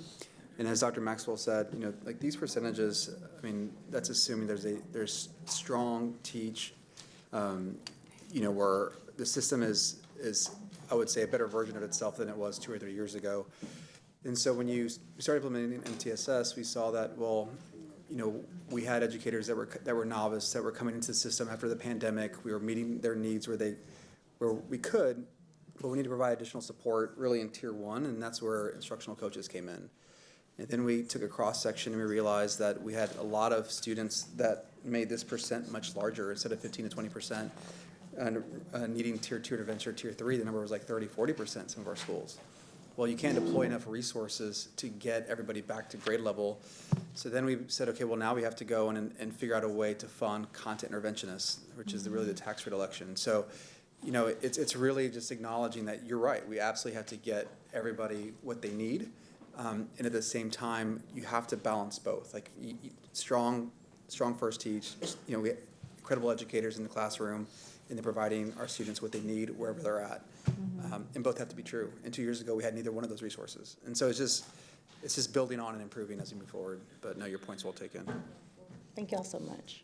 And as Dr. Maxwell said, like these percentages, I mean, that's assuming there's strong teach, where the system is I would say a better version of itself than it was 2 or 3 years ago. And so when we started implementing MTSS, we saw that, well, we had educators that were novice, that were coming into the system after the pandemic. We were meeting their needs where we could, but we need to provide additional support really in Tier 1, and that's where instructional coaches came in. And then we took a cross-section and we realized that we had a lot of students that made this percent much larger. Instead of 15 to 20%, needing Tier 2 intervention or Tier 3, the number was like 30, 40% in some of our schools. Well, you can't deploy enough resources to get everybody back to grade level. So then we said, okay, well, now we have to go and figure out a way to fund content interventionists, which is really the tax rate election. So, it's really just acknowledging that you're right. We absolutely have to get everybody what they need. And at the same time, you have to balance both. Like strong first teach, we have incredible educators in the classroom, and they're providing our students what they need wherever they're at. And both have to be true. And 2 years ago, we had neither one of those resources. And so it's just building on and improving as we move forward. But no, your point's well taken. Thank you all so much.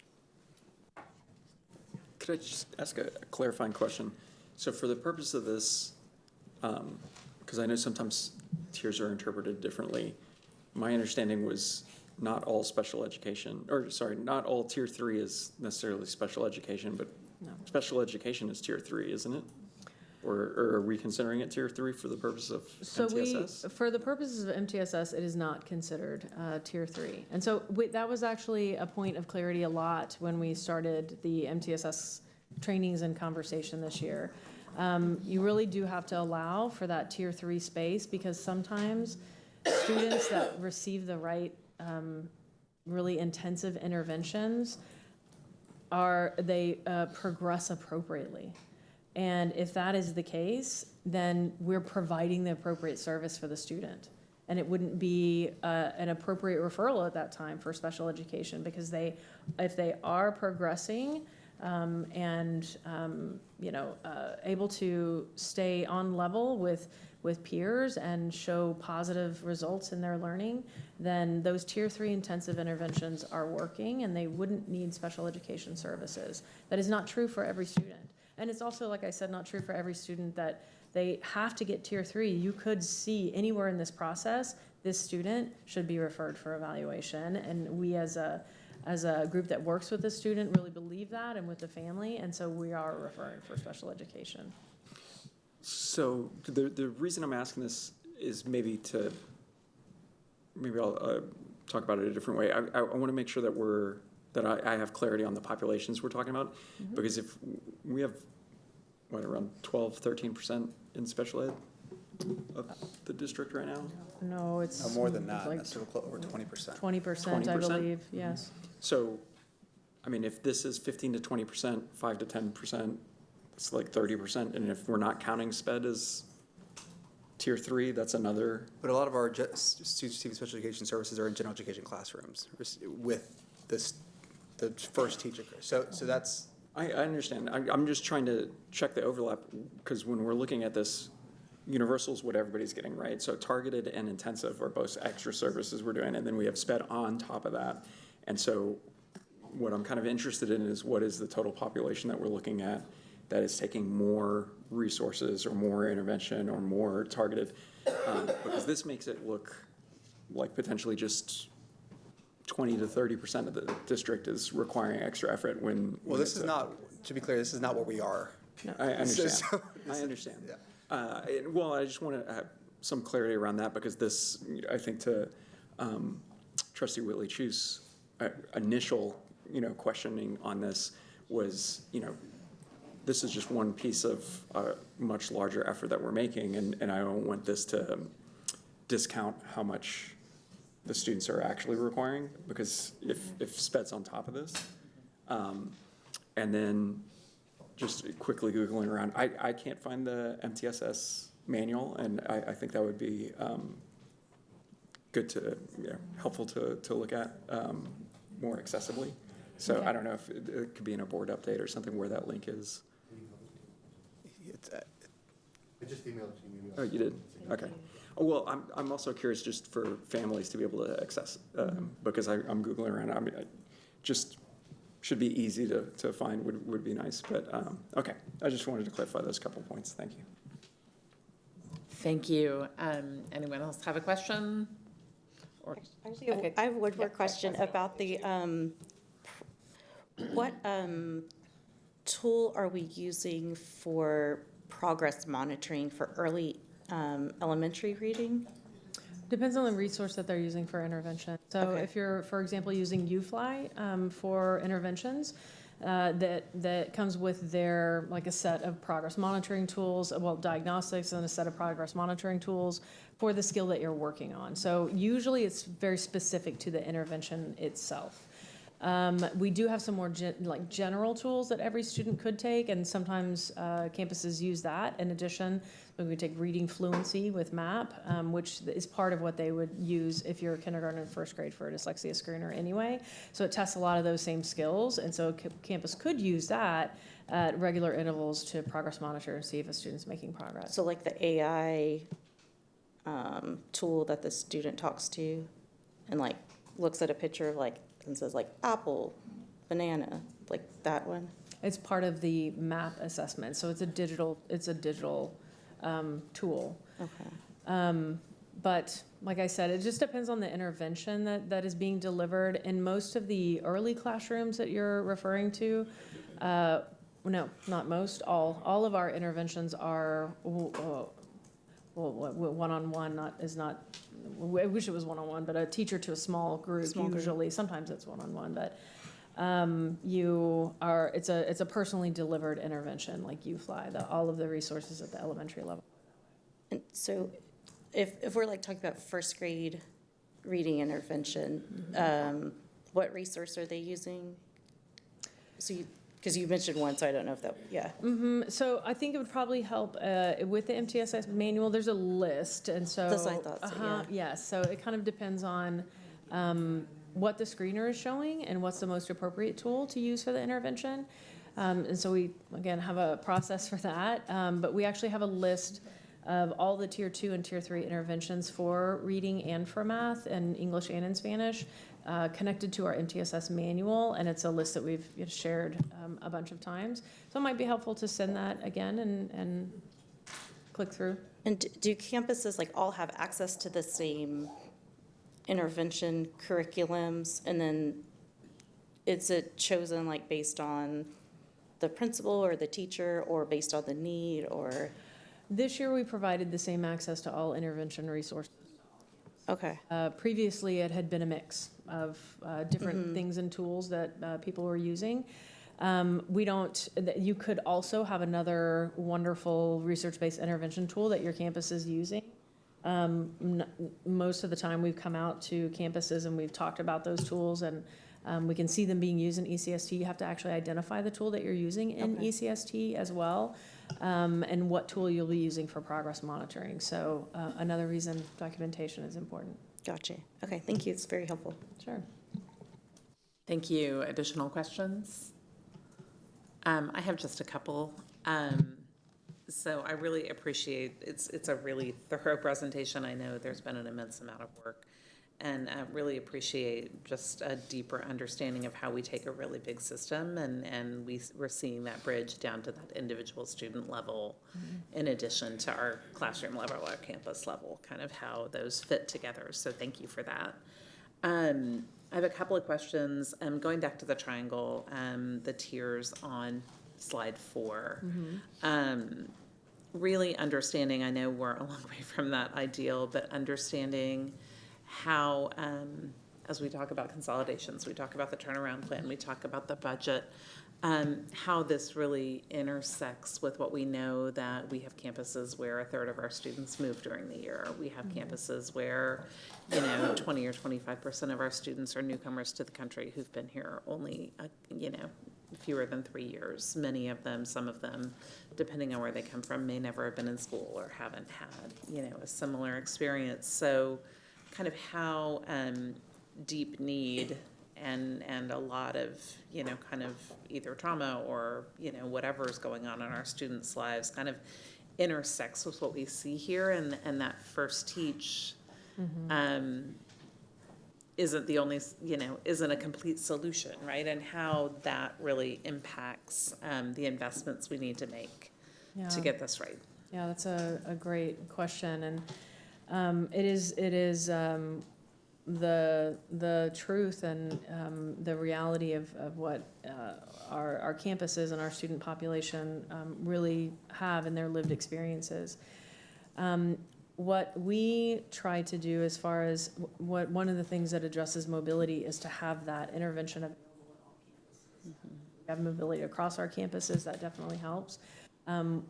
Could I just ask a clarifying question? So for the purpose of this, because I know sometimes tiers are interpreted differently, my understanding was not all special education, not all Tier 3 is necessarily special education, but special education is Tier 3, isn't it? Or are we considering it Tier 3 for the purpose of MTSS? For the purposes of MTSS, it is not considered Tier 3. And so that was actually a point of clarity a lot when we started the MTSS trainings and conversation this year. You really do have to allow for that Tier 3 space, because sometimes students that receive the right really intensive interventions progress appropriately. And if that is the case, then we're providing the appropriate service for the student. And it wouldn't be an appropriate referral at that time for special education, because if they are progressing and able to stay on level with peers and show positive results in their learning, then those Tier 3 intensive interventions are working and they wouldn't need special education services. That is not true for every student. And it's also, like I said, not true for every student that they have to get Tier 3. You could see anywhere in this process, this student should be referred for evaluation. And we as a group that works with the student really believe that, and with the family, and so we are referring for special education. So the reason I'm asking this is maybe I'll talk about it a different way. I want to make sure that I have clarity on the populations we're talking about, because if we have, around 12, 13% in special ed of the district right now? No, it's more than that. like That's over 20%. 20%, I believe, yes. So, I mean, if this is 15 to 20%, 5 to 10%, it's like 30%. And if we're not counting SPED as Tier 3, that's another. But a lot of our students receiving special education services are in general education classrooms with the first teacher. So that's. I understand. I'm just trying to check the overlap, because when we're looking at this, universal is what everybody's getting, right? So targeted and intensive are both extra services we're doing, and then we have SPED on top of that. And so what I'm kind of interested in is, what is the total population that we're looking at that is taking more resources or more intervention or more targeted? Because this makes it look like potentially just 20 to 30% of the district is requiring extra effort when. Well, this is not, to be clear, this is not what we are. No. I understand. I understand. Yeah. Well, I just want to have some clarity around that, because this, I think, to Trustee Whitley Chu's initial, questioning on this was, this is just one piece of a much larger effort that we're making, and I don't want this to discount how much the students are actually requiring, because if SPED's on top of this, and then just quickly Googling around, I can't find the MTSS manual, and I think that would be good to, helpful to look at more accessibly. So Okay. I don't know if it could be in a board update or something where that link is. I just emailed it to you. Oh, you did? Okay. Oh, well, I'm also curious just for families to be able to access, because I'm Googling around. I mean, just should be easy to find would be nice, but, okay. I just wanted to clarify those couple points. Thank you. Thank you. Anyone else have a question? Or, I have one more question about the, what tool are we using for progress monitoring for early elementary reading? Depends on the resource that they're using for intervention. So Okay. if you're, for example, using UFly for interventions, that comes with their, like a set of progress monitoring tools, well, diagnostics and a set of progress monitoring tools for the skill that you're working on. So usually it's very specific to the intervention itself. We do have some more general tools that every student could take, and sometimes campuses use that. In addition, we take reading fluency with MAP, which is part of what they would use if you're kindergarten and first grade for a dyslexia screener anyway. So it tests a lot of those same skills, and so campus could use that at regular intervals to progress monitor and see if a student's making progress. So like the AI tool that the student talks to and like looks at a picture of like, and says like apple, banana, like that one? It's part of the MAP assessment, so it's a digital tool. Okay. But like I said, it just depends on the intervention that is being delivered. In most of the early classrooms that you're referring to, no, not most, all of our interventions are, one-on-one, I wish it was one-on-one, but a teacher to a small group usually. Sometimes it's one-on-one, but it's a personally delivered intervention like UFly, all of the resources at the elementary level. And so if we're like talking about first grade reading intervention, what resource are they using? So because you mentioned one, so I don't know if that, yeah. So I think it would probably help with the MTSS manual. There's a list, and so That's what I thought, so, yeah. Yes. So it kind of depends on what the screener is showing and what's the most appropriate tool to use for the intervention. And so we again have a process for that, but we actually have a list of all the tier 2 and tier 3 interventions for reading and for math and English and in Spanish, connected to our MTSS manual, and it's a list that we've shared a bunch of times. So it might be helpful to send that again and click through. And do campuses like all have access to the same intervention curriculums, and then is it chosen like based on the principal or the teacher or based on the need, or? This year we provided the same access to all intervention resources. Okay. Previously it had been a mix of different things and tools that people were using. You could also have another wonderful research-based intervention tool that your campus is using. Most of the time we've come out to campuses and we've talked about those tools, and we can see them being used in ECST. You have to actually identify the tool that you're using in ECST as well, and what tool you'll be using for progress monitoring. So another reason documentation is important. Gotcha. Okay, thank you. It's very helpful. Sure. Thank you. Additional questions? I have just a couple. So I really appreciate, it's a really thorough presentation. I know there's been an immense amount of work, and I really appreciate just a deeper understanding of how we take a really big system and we're seeing that bridge down to that individual student level, in addition to our classroom level, our campus level, kind of how those fit together. So thank you for that. I have a couple of questions. Going back to the triangle, the tiers on slide 4. Really understanding, I know we're a long way from that ideal, but understanding how, as we talk about consolidations, we talk about the turnaround plan, we talk about the budget, how this really intersects with what we know that we have campuses where a third of our students move during the year. We have campuses where, 20 or 25% of our students are newcomers to the country who've been here only, fewer than 3 years. Many of them, some of them, depending on where they come from, may never have been in school or haven't had, a similar experience. So kind of how deep need and a lot of, kind of either trauma or, whatever is going on in our students' lives kind of intersects with what we see here, and that first teach isn't the only, isn't a complete solution, right? And how that really impacts the investments we need to make to get this right. Yeah, that's a great question, and it is the truth and the reality of what our campuses and our student population really have in their lived experiences. What we try to do as far as one of the things that addresses mobility is to have that intervention available at all campuses. We have mobility across our campuses, that definitely helps.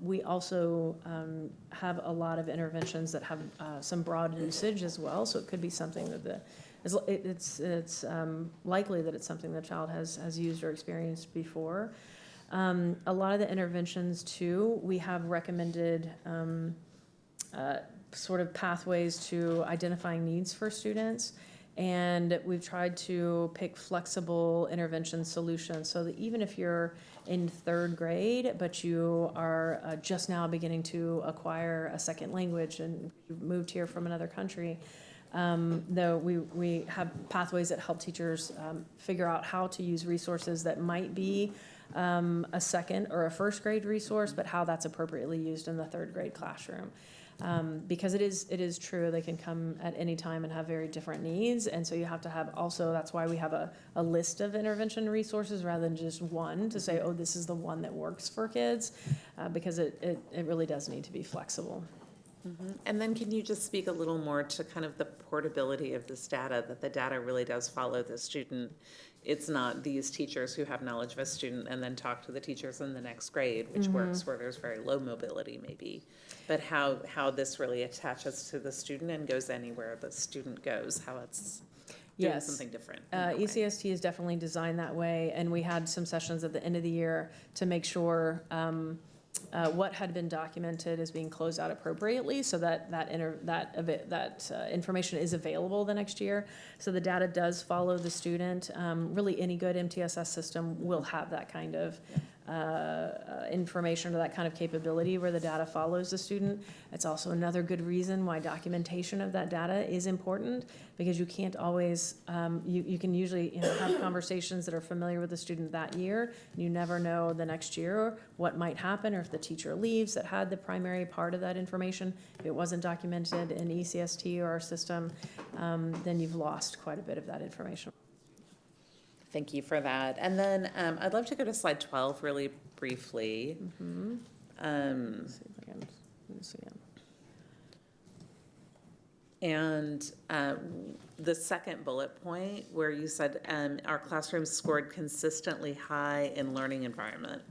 We also have a lot of interventions that have some broad usage as well, so it could be something that it's likely that it's something the child has used or experienced before. A lot of the interventions too, we have recommended sort of pathways to identifying needs for students. And we've tried to pick flexible intervention solutions so that even if you're in 3rd grade, but you are just now beginning to acquire a second language and you've moved here from another country, though we have pathways that help teachers figure out how to use resources that might be a second or a 1st grade resource, but how that's appropriately used in the 3rd grade classroom. Because it is true, they can come at any time and have very different needs, and so you have to have also, that's why we have a list of intervention resources rather than just one to say, oh, this is the one that works for kids, because it really does need to be flexible. And then can you just speak a little more to kind of the portability of this data, that the data really does follow the student? It's not these teachers who have knowledge of a student and then talk to the teachers in the next grade, which works where there's very low mobility maybe, but how this really attaches to the student and goes anywhere the student goes, how it's doing something different. ECST is definitely designed that way, and we had some sessions at the end of the year to make sure what had been documented is being closed out appropriately, so that information is available the next year. So the data does follow the student. Really, any good MTSS system will have that kind of information or that kind of capability where the data follows the student. It's also another good reason why documentation of that data is important, because you can't always, you can usually have conversations that are familiar with the student that year. You never know the next year what might happen, or if the teacher leaves that had the primary part of that information, if it wasn't documented in ECST or our system, then you've lost quite a bit of that information. Thank you for that. And then I'd love to go to slide 12 really briefly. Let's see if I can see it. And the second bullet point where you said our classrooms scored consistently high in learning environment,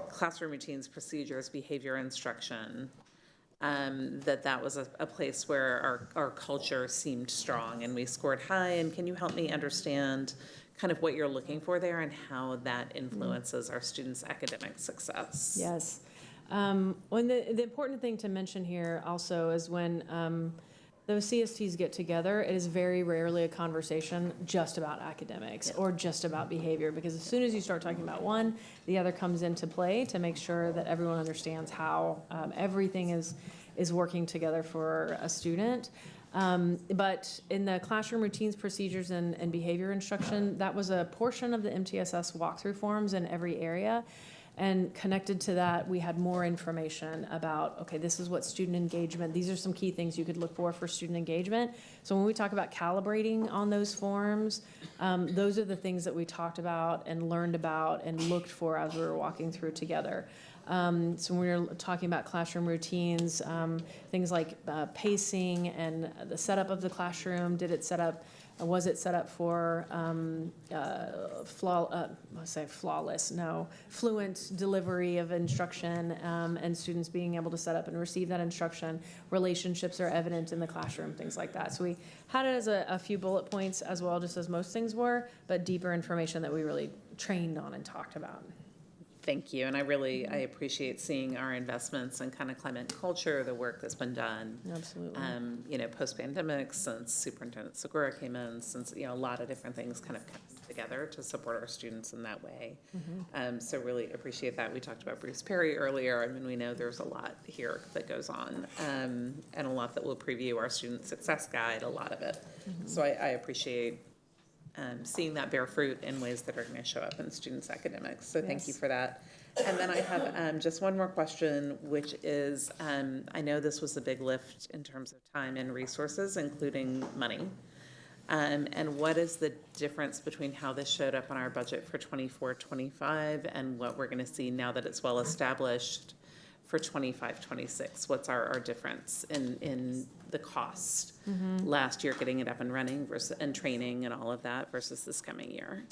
classroom routines, procedures, behavior, instruction, that was a place where our culture seemed strong and we scored high. And can you help me understand kind of what you're looking for there and how that influences our students' academic success? Yes. The important thing to mention here also is when those CSTs get together, it is very rarely a conversation just about academics or just about behavior, because as soon as you start talking about one, the other comes into play to make sure that everyone understands how everything is working together for a student. But in the classroom routines, procedures, and behavior instruction, that was a portion of the MTSS walkthrough forms in every area. And connected to that, we had more information about, okay, this is what student engagement, these are some key things you could look for student engagement. So when we talk about calibrating on those forms, those are the things that we talked about and learned about and looked for as we were walking through together. So when we were talking about classroom routines, things like pacing and the setup of the classroom, was it set up for fluent delivery of instruction, and students being able to set up and receive that instruction, relationships are evident in the classroom, things like that. So we had it as a few bullet points as well, just as most things were, but deeper information that we really trained on and talked about. Thank you, and I appreciate seeing our investments in kind of climate and culture, the work that's been done. Absolutely. Post-pandemic, since Superintendent Segura came in, since, a lot of different things kind of come together to support our students in that way. So really appreciate that. We talked about Bruce Perry earlier. I mean, we know there's a lot here that goes on, and a lot that will preview our student success guide, a lot of it. So I appreciate seeing that bear fruit in ways that are going to show up in students' academics. So thank you for that. And then I have just one more question, which is, I know this was a big lift in terms of time and resources, including money. And what is the difference between how this showed up on our budget for 24-25 and what we're going to see now that it's well established for 25-26? What's our difference in the cost last year getting it up and running versus and training and all of that versus this coming year?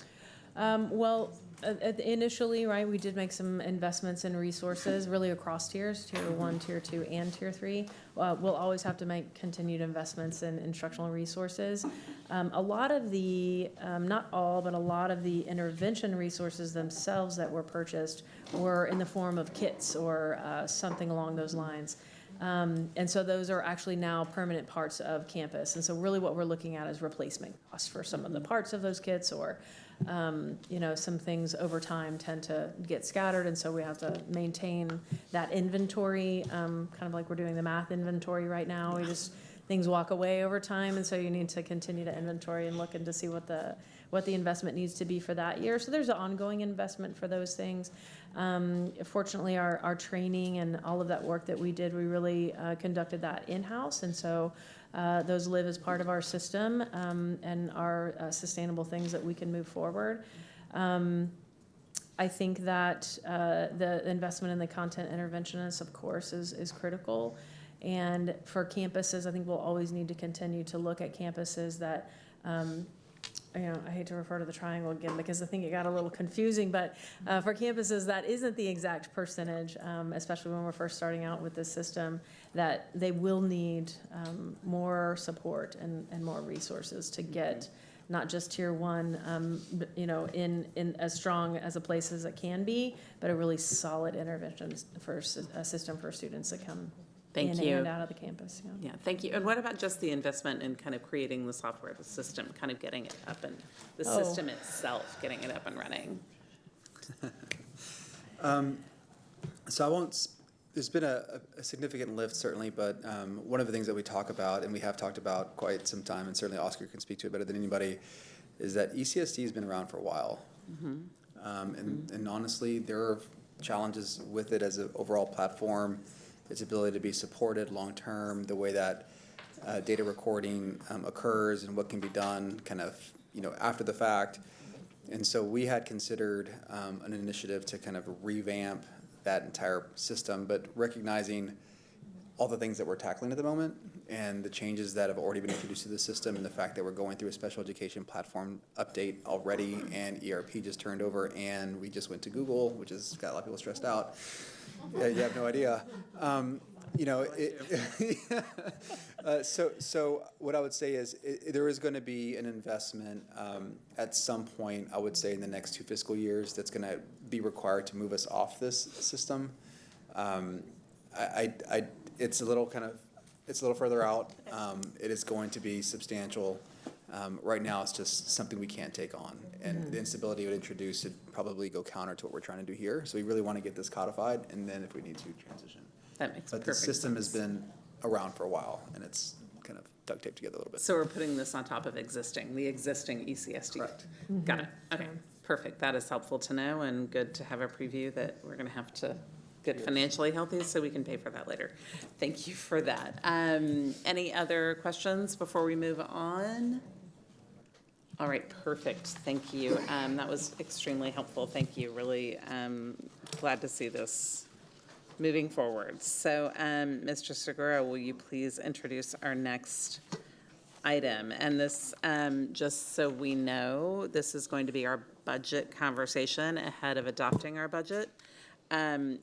Initially, right, we did make some investments in resources really across tiers, tier 1, tier 2, and tier 3. We'll always have to make continued investments in instructional resources. A lot of the, not all, but a lot of the intervention resources themselves that were purchased were in the form of kits or something along those lines. And so those are actually now permanent parts of campus. And so really what we're looking at is replacement costs for some of the parts of those kits, or some things over time tend to get scattered, and so we have to maintain that inventory, kind of like we're doing the math inventory right now. Things walk away over time, and so you need to continue to inventory and look and to see what the investment needs to be for that year. So there's an ongoing investment for those things. Fortunately, our training and all of that work that we did, we really conducted that in-house, and so those live as part of our system and are sustainable things that we can move forward. I think that the investment in the content interventionists, of course, is critical. And for campuses, I think we'll always need to continue to look at campuses that, I hate to refer to the triangle again because I think it got a little confusing, but for campuses that isn't the exact percentage, especially when we're first starting out with this system, that they will need more support and more resources to get not just tier 1, in as strong as a place as it can be, but a really solid intervention for a system for students that come Thank in you. and out of the campus. Yeah, thank you. And what about just the investment in kind of creating the software, the system, kind of getting it up and the system itself, getting it up and running? So I won't, there's been a significant lift certainly, but one of the things that we talk about, and we have talked about quite some time, and certainly Oscar can speak to it better than anybody, is that ECSD has been around for a while. And honestly, there are challenges with it as an overall platform, its ability to be supported long-term, the way that data recording occurs and what can be done kind of, after the fact. And so we had considered an initiative to kind of revamp that entire system, but recognizing all the things that we're tackling at the moment and the changes that have already been introduced to the system and the fact that we're going through a special education platform update already, and ERP just turned over, and we just went to Google, which has got a lot of people stressed out. Yeah, you have no idea. So what I would say is there is going to be an investment at some point, I would say in the next 2 fiscal years, that's going to be required to move us off this system. It's a little further out. It is going to be substantial. Right now, it's just something we can't take on. And the instability it would introduce would probably go counter to what we're trying to do here. So we really want to get this codified, and then if we need to, transition. That makes But the system has been around for a while, and it's kind of duct taped together a little bit. So we're putting this on top of the existing ECSD. Correct. Got it. Okay, perfect. That is helpful to know and good to have a preview that we're going to have to get financially healthy so we can pay for that later. Thank you for that. Any other questions before we move on? All right, perfect. Thank you. That was extremely helpful. Thank you. Really glad to see this moving forward. So, Mr. Segura, will you please introduce our next item? And this, just so we know, this is going to be our budget conversation ahead of adopting our budget.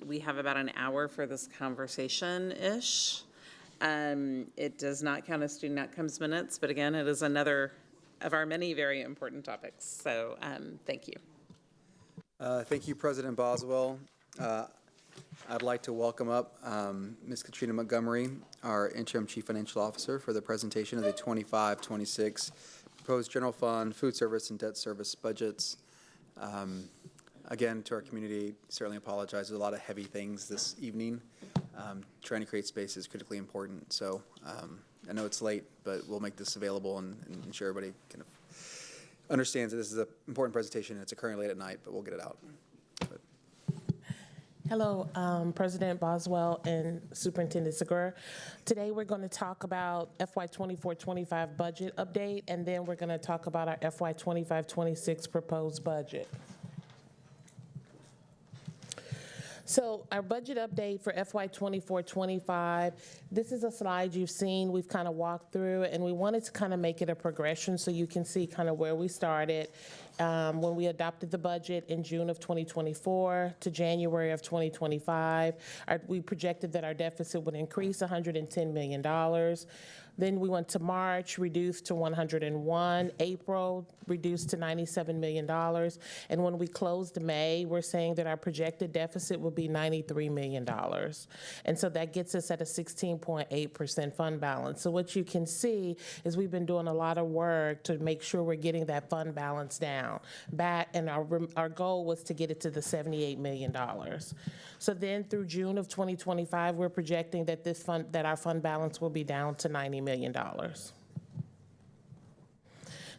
We have about an hour for this conversation-ish. It does not count as student outcomes minutes, but again, it is another of our many very important topics. So thank you. Thank you, President Boswell. I'd like to welcome up Ms. Katrina Montgomery, our interim chief financial officer, for the presentation of the 25-26 proposed general fund, food service, and debt service budgets. Again, to our community, certainly apologize. There's a lot of heavy things this evening. Trying to create space is critically important. So I know it's late, but we'll make this available and ensure everybody kind of understands that this is an important presentation. It's occurring late at night, but we'll get it out. Hello, President Boswell and Superintendent Segura. Today we're going to talk about FY 24-25 budget update, and then we're going to talk about our FY 25-26 proposed budget. So our budget update for FY 24-25, this is a slide you've seen, we've kind of walked through, and we wanted to kind of make it a progression so you can see kind of where we started when we adopted the budget in June of 2024 to January of 2025. We projected that our deficit would increase $110 million. Then we went to March, reduced to 101, April, reduced to $97 million. And when we closed May, we're saying that our projected deficit will be $93 million. And so that gets us at a 16.8% fund balance. So what you can see is we've been doing a lot of work to make sure we're getting that fund balance down back, and our goal was to get it to the $78 million. So then through June of 2025, we're projecting that our fund balance will be down to $90 million.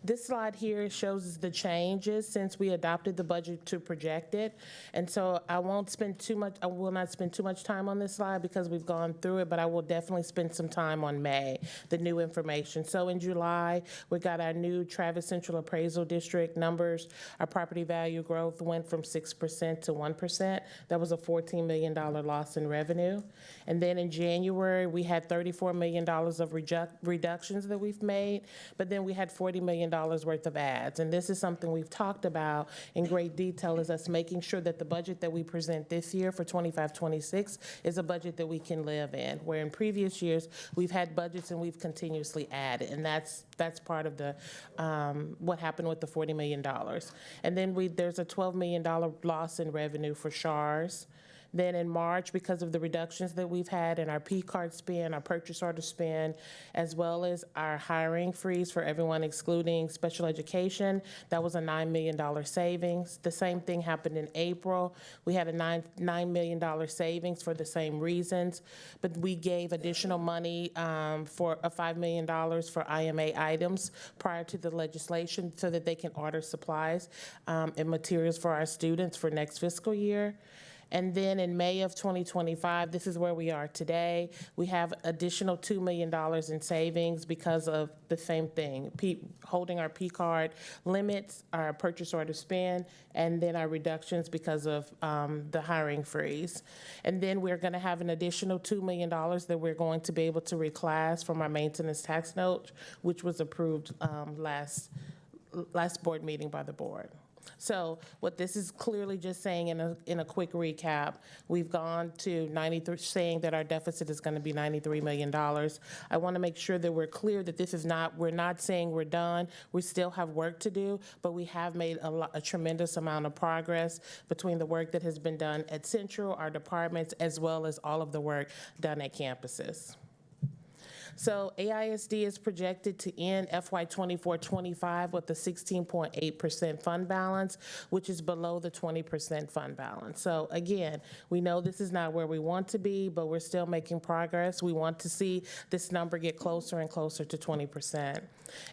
This slide here shows the changes since we adopted the budget to project it. And so I will not spend too much time on this slide because we've gone through it, but I will definitely spend some time on May, the new information. So in July, we got our new Travis Central Appraisal District numbers. Our property value growth went from 6% to 1%. That was a $14 million loss in revenue. And then in January, we had $34 million of reductions that we've made, but then we had $40 million worth of ads. And this is something we've talked about in great detail, is us making sure that the budget that we present this year for 25-26 is a budget that we can live in, where in previous years we've had budgets and we've continuously added. And that's part of the what happened with the $40 million. And then there's a $12 million loss in revenue for SHARs. Then in March, because of the reductions that we've had in our P-card spend, our purchase order spend, as well as our hiring freeze for everyone excluding special education, that was a $9 million savings. The same thing happened in April. We had a $9 million savings for the same reasons, but we gave additional money for $5 million for IMA items prior to the legislation so that they can order supplies and materials for our students for next fiscal year. And then in May of 2025, this is where we are today. We have additional $2 million in savings because of the same thing, holding our P-card limits, our purchase order spend, and then our reductions because of the hiring freeze. And then we're going to have an additional $2 million that we're going to be able to reclass from our maintenance tax note, which was approved last board meeting by the board. So what this is clearly just saying in a quick recap, we've gone to 93, saying that our deficit is going to be $93 million. I want to make sure that we're clear that this is not, we're not saying we're done. We still have work to do, but we have made a tremendous amount of progress between the work that has been done at Central, our departments, as well as all of the work done at campuses. So AISD is projected to end FY 24-25 with a 16.8% fund balance, which is below the 20% fund balance. So again, we know this is not where we want to be, but we're still making progress. We want to see this number get closer and closer to 20%.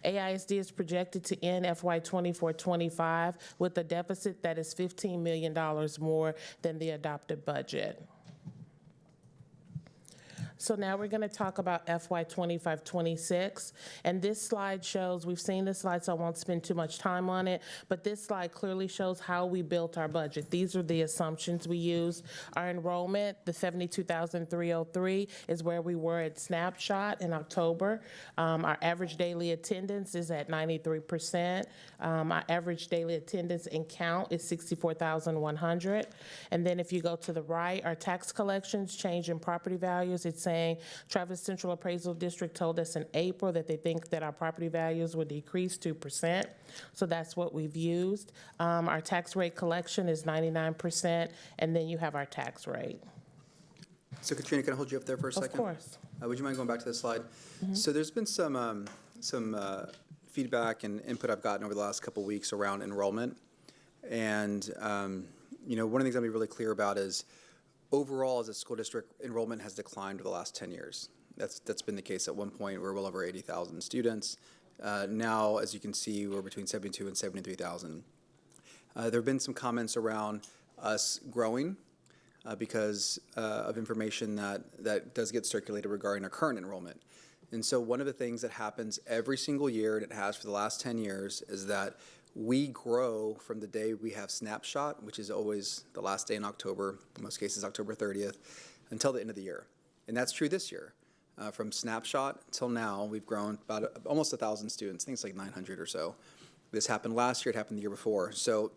AISD is projected to end FY 24-25 with a deficit that is $15 million more than the adopted budget. So now we're going to talk about FY 25-26, and this slide shows, we've seen this slide, so I won't spend too much time on it, but this slide clearly shows how we built our budget. These are the assumptions we used. Our enrollment, the 72,303, is where we were at snapshot in October. Our average daily attendance is at 93%. Our average daily attendance in count is 64,100. And then if you go to the right, our tax collections change in property values, it's saying saying Travis Central Appraisal District told us in April that they think that our property values will decrease 2%. So that's what we've used. Our tax rate collection is 99%, and then you have our tax rate. So Katrina, can I hold you up there for a second? Of course. Would you mind going back to the slide? So there's been some feedback and input I've gotten over the last couple weeks around enrollment. And, you know, one of the things I'll be really clear about is overall as a school district, enrollment has declined over the last 10 years. That's been the case. At one point, we were well over 80,000 students. Now, as you can see, we're between 72 and 73,000. There have been some comments around us growing because of information that does get circulated regarding our current enrollment. And so one of the things that happens every single year, and it has for the last 10 years, is that we grow from the day we have snapshot, which is always the last day in October, in most cases October 30th, until the end of the year. And that's true this year. From snapshot till now, we've grown about almost 1,000 students. I think it's like 900 or so. This happened last year, it happened the year before. So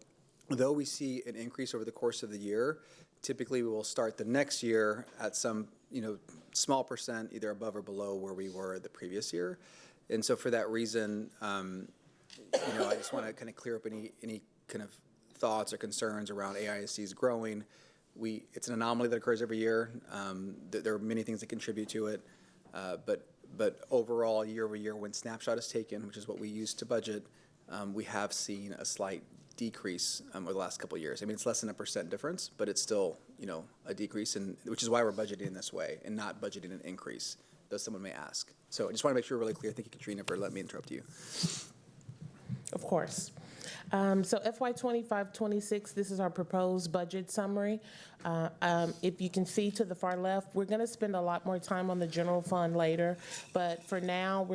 though we see an increase over the course of the year, typically we will start the next year at some, you know, small percent, either above or below where we were the previous year. And so for that reason, you know, I just want to kind of clear up any kind of thoughts or concerns around AISD's growing. It's an anomaly that occurs every year. There are many things that contribute to it, but overall, year over year, when snapshot is taken, which is what we use to budget, we have seen a slight decrease over the last couple of years. I mean, it's less than 1% difference, but it's still, you know, a decrease, and which is why we're budgeting this way and not budgeting an increase, though someone may ask. So I just want to make sure we're really clear. Thank you, Katrina, for letting me interrupt you. Of course. So FY25-26, this is our proposed budget summary. If you can see to the far left, we're going to spend a lot more time on the general fund later, but for now,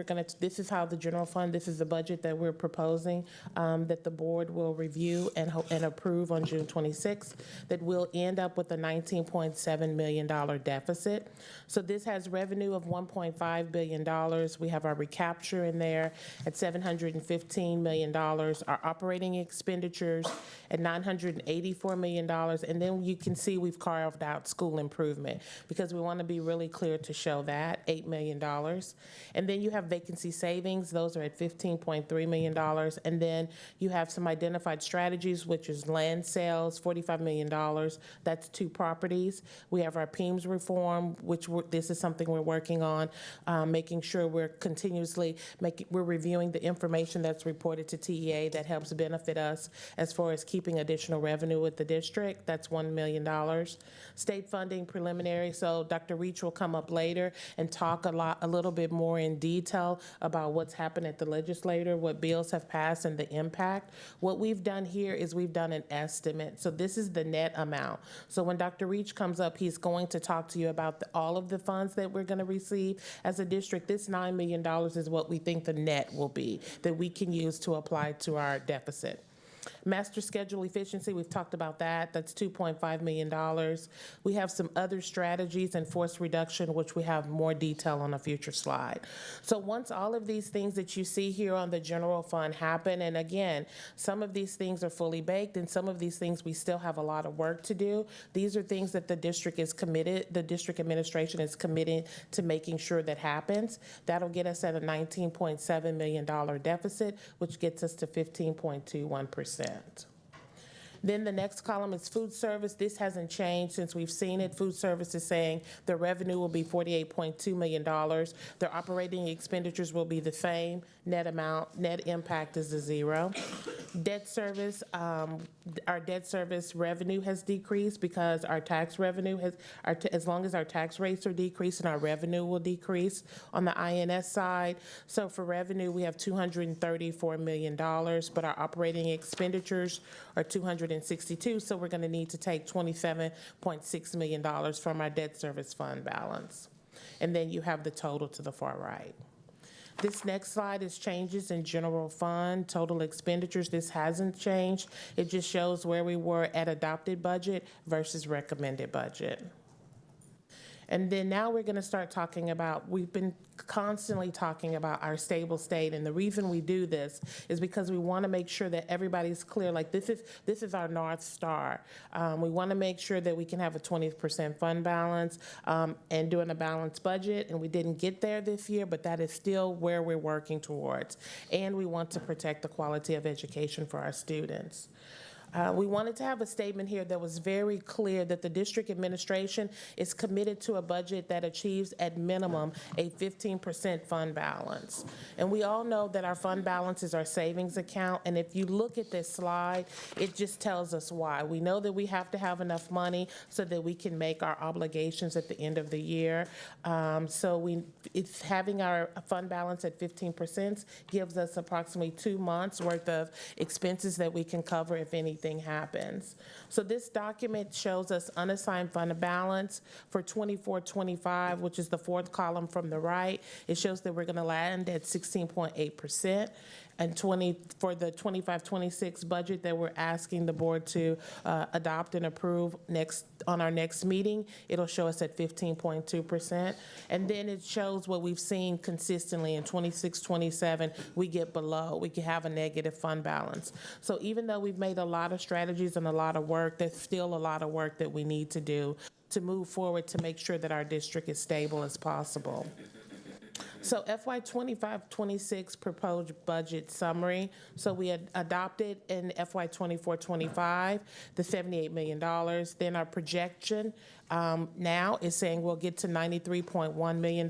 this is how the general fund, this is the budget that we're proposing that the board will review and approve on June 26th, that will end up with a $19.7 million deficit. So this has revenue of $1.5 billion. We have our recapture in there at $715 million, our operating expenditures at $984 million, and then you can see we've carved out school improvement because we want to be really clear to show that, $8 million. And then you have vacancy savings, those are at $15.3 million, and then you have some identified strategies, which is land sales, $45 million, that's 2 properties. We have our PEMS reform, which this is something we're working on, making sure we're continuously we're reviewing the information that's reported to TEA that helps benefit us as far as keeping additional revenue with the district. That's $1 million. State funding preliminary. So Dr. Reach will come up later and talk a little bit more in detail about what's happened at the legislature, what bills have passed, and the impact. What we've done here is we've done an estimate. So this is the net amount. So when Dr. Reach comes up, he's going to talk to you about all of the funds that we're going to receive as a district. This $9 million is what we think the net will be that we can use to apply to our deficit. Master schedule efficiency, we've talked about that. That's $2.5 million. We have some other strategies and force reduction, which we have more detail on a future slide. So once all of these things that you see here on the general fund happen, and again, some of these things are fully baked, and some of these things we still have a lot of work to do. These are things that the district is committed, the district administration is committed to making sure that happens. That'll get us at a $19.7 million deficit, which gets us to 15.21%. Then the next column is food service. This hasn't changed since we've seen it. Food service is saying their revenue will be $48.2 million. Their operating expenditures will be the same. Net impact is a 0. Debt service, our debt service revenue has decreased because our tax revenue has, as long as our tax rates are decreasing, our revenue will decrease on the INS side. So for revenue, we have $234 million, but our operating expenditures are $262, so we're going to need to take $27.6 million from our debt service fund balance. And then you have the total to the far right. This next slide is changes in general fund, total expenditures. This hasn't changed. It just shows where we were at adopted budget versus recommended budget. And then now we're going to start talking about, we've been constantly talking about our stable state. And the reason we do this is because we want to make sure that everybody's clear, like this is our North Star. We want to make sure that we can have a 20% fund balance and doing a balanced budget. And we didn't get there this year, but that is still where we're working towards. And we want to protect the quality of education for our students. We wanted to have a statement here that was very clear that the district administration is committed to a budget that achieves at minimum a 15% fund balance. And we all know that our fund balance is our savings account, and if you look at this slide, it just tells us why. We know that we have to have enough money so that we can make our obligations at the end of the year. It's having our fund balance at 15% gives us approximately 2 months worth of expenses that we can cover if anything happens. So this document shows us unassigned fund balance for 24-25, which is the fourth column from the right. It shows that we're going to land at 16.8%. And for the 25-26 budget that we're asking the board to adopt and approve on our next meeting, it'll show us at 15.2%. And then it shows what we've seen consistently in 26-27, we get below, we can have a negative fund balance. So even though we've made a lot of strategies and a lot of work, there's still a lot of work that we need to do to move forward to make sure that our district is stable as possible. So FY 25-26 proposed budget summary. So we had adopted in FY 24-25 the $78 million. Then our projection now is saying we'll get to $93.1 million,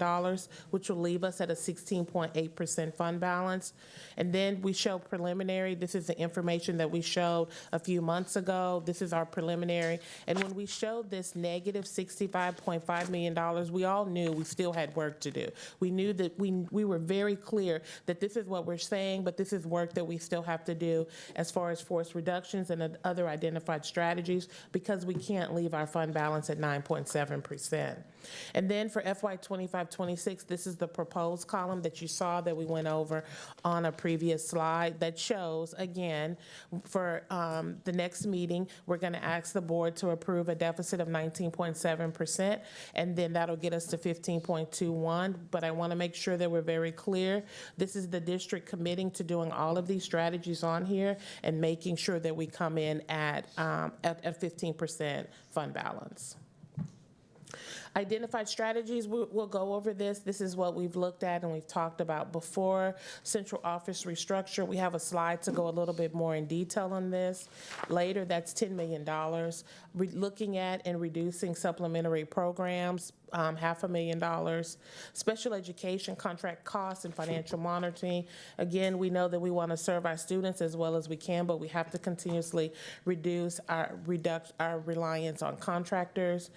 which will leave us at a 16.8% fund balance. And then we show preliminary. This is the information that we showed a few months ago. This is our preliminary. And when we showed this negative $65.5 million, we all knew we still had work to do. We knew that we were very clear that this is what we're saying, but this is work that we still have to do as far as force reductions and other identified strategies, because we can't leave our fund balance at 9.7%. And then for FY 25-26, this is the proposed column that you saw that we went over on a previous slide that shows, again, for the next meeting, we're going to ask the board to approve a deficit of 19.7%, and then that'll get us to 15.21. But I want to make sure that we're very clear. This is the district committing to doing all of these strategies on here and making sure that we come in at 15% fund balance. Identified strategies, we'll go over this. This is what we've looked at and we've talked about before. Central office restructure, we have a slide to go a little bit more in detail on this. Later, that's $10 million. Looking at and reducing supplementary programs, $500,000. Special education contract costs and financial monitoring. Again, we know that we want to serve our students as well as we can, but we have to continuously reduce our reliance on contractors.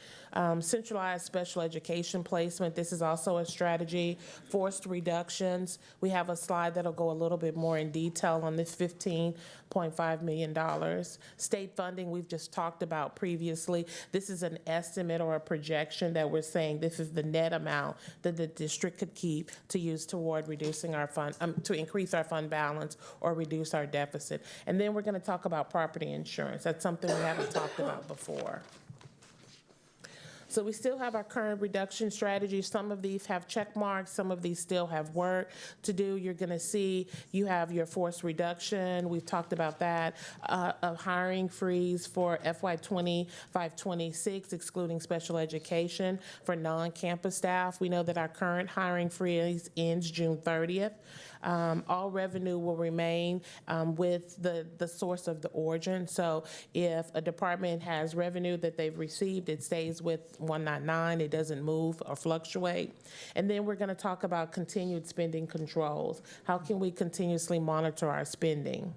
Centralized special education placement. This is also a strategy. Forced reductions. We have a slide that'll go a little bit more in detail on this $15.5 million. State funding, we've just talked about previously. This is an estimate or a projection that we're saying this is the net amount that the district could keep to use toward reducing our fund, to increase our fund balance or reduce our deficit. And then we're going to talk about property insurance. That's something we haven't talked about before. So we still have our current reduction strategies. Some of these have check marks. Some of these still have work to do. You're going to see you have your force reduction. We've talked about that. A hiring freeze for FY 25-26, excluding special education for non-campus staff. We know that our current hiring freeze ends June 30th. All revenue will remain with the source of the origin. So if a department has revenue that they've received, it stays with 199. It doesn't move or fluctuate. And then we're going to talk about continued spending controls. How can we continuously monitor our spending?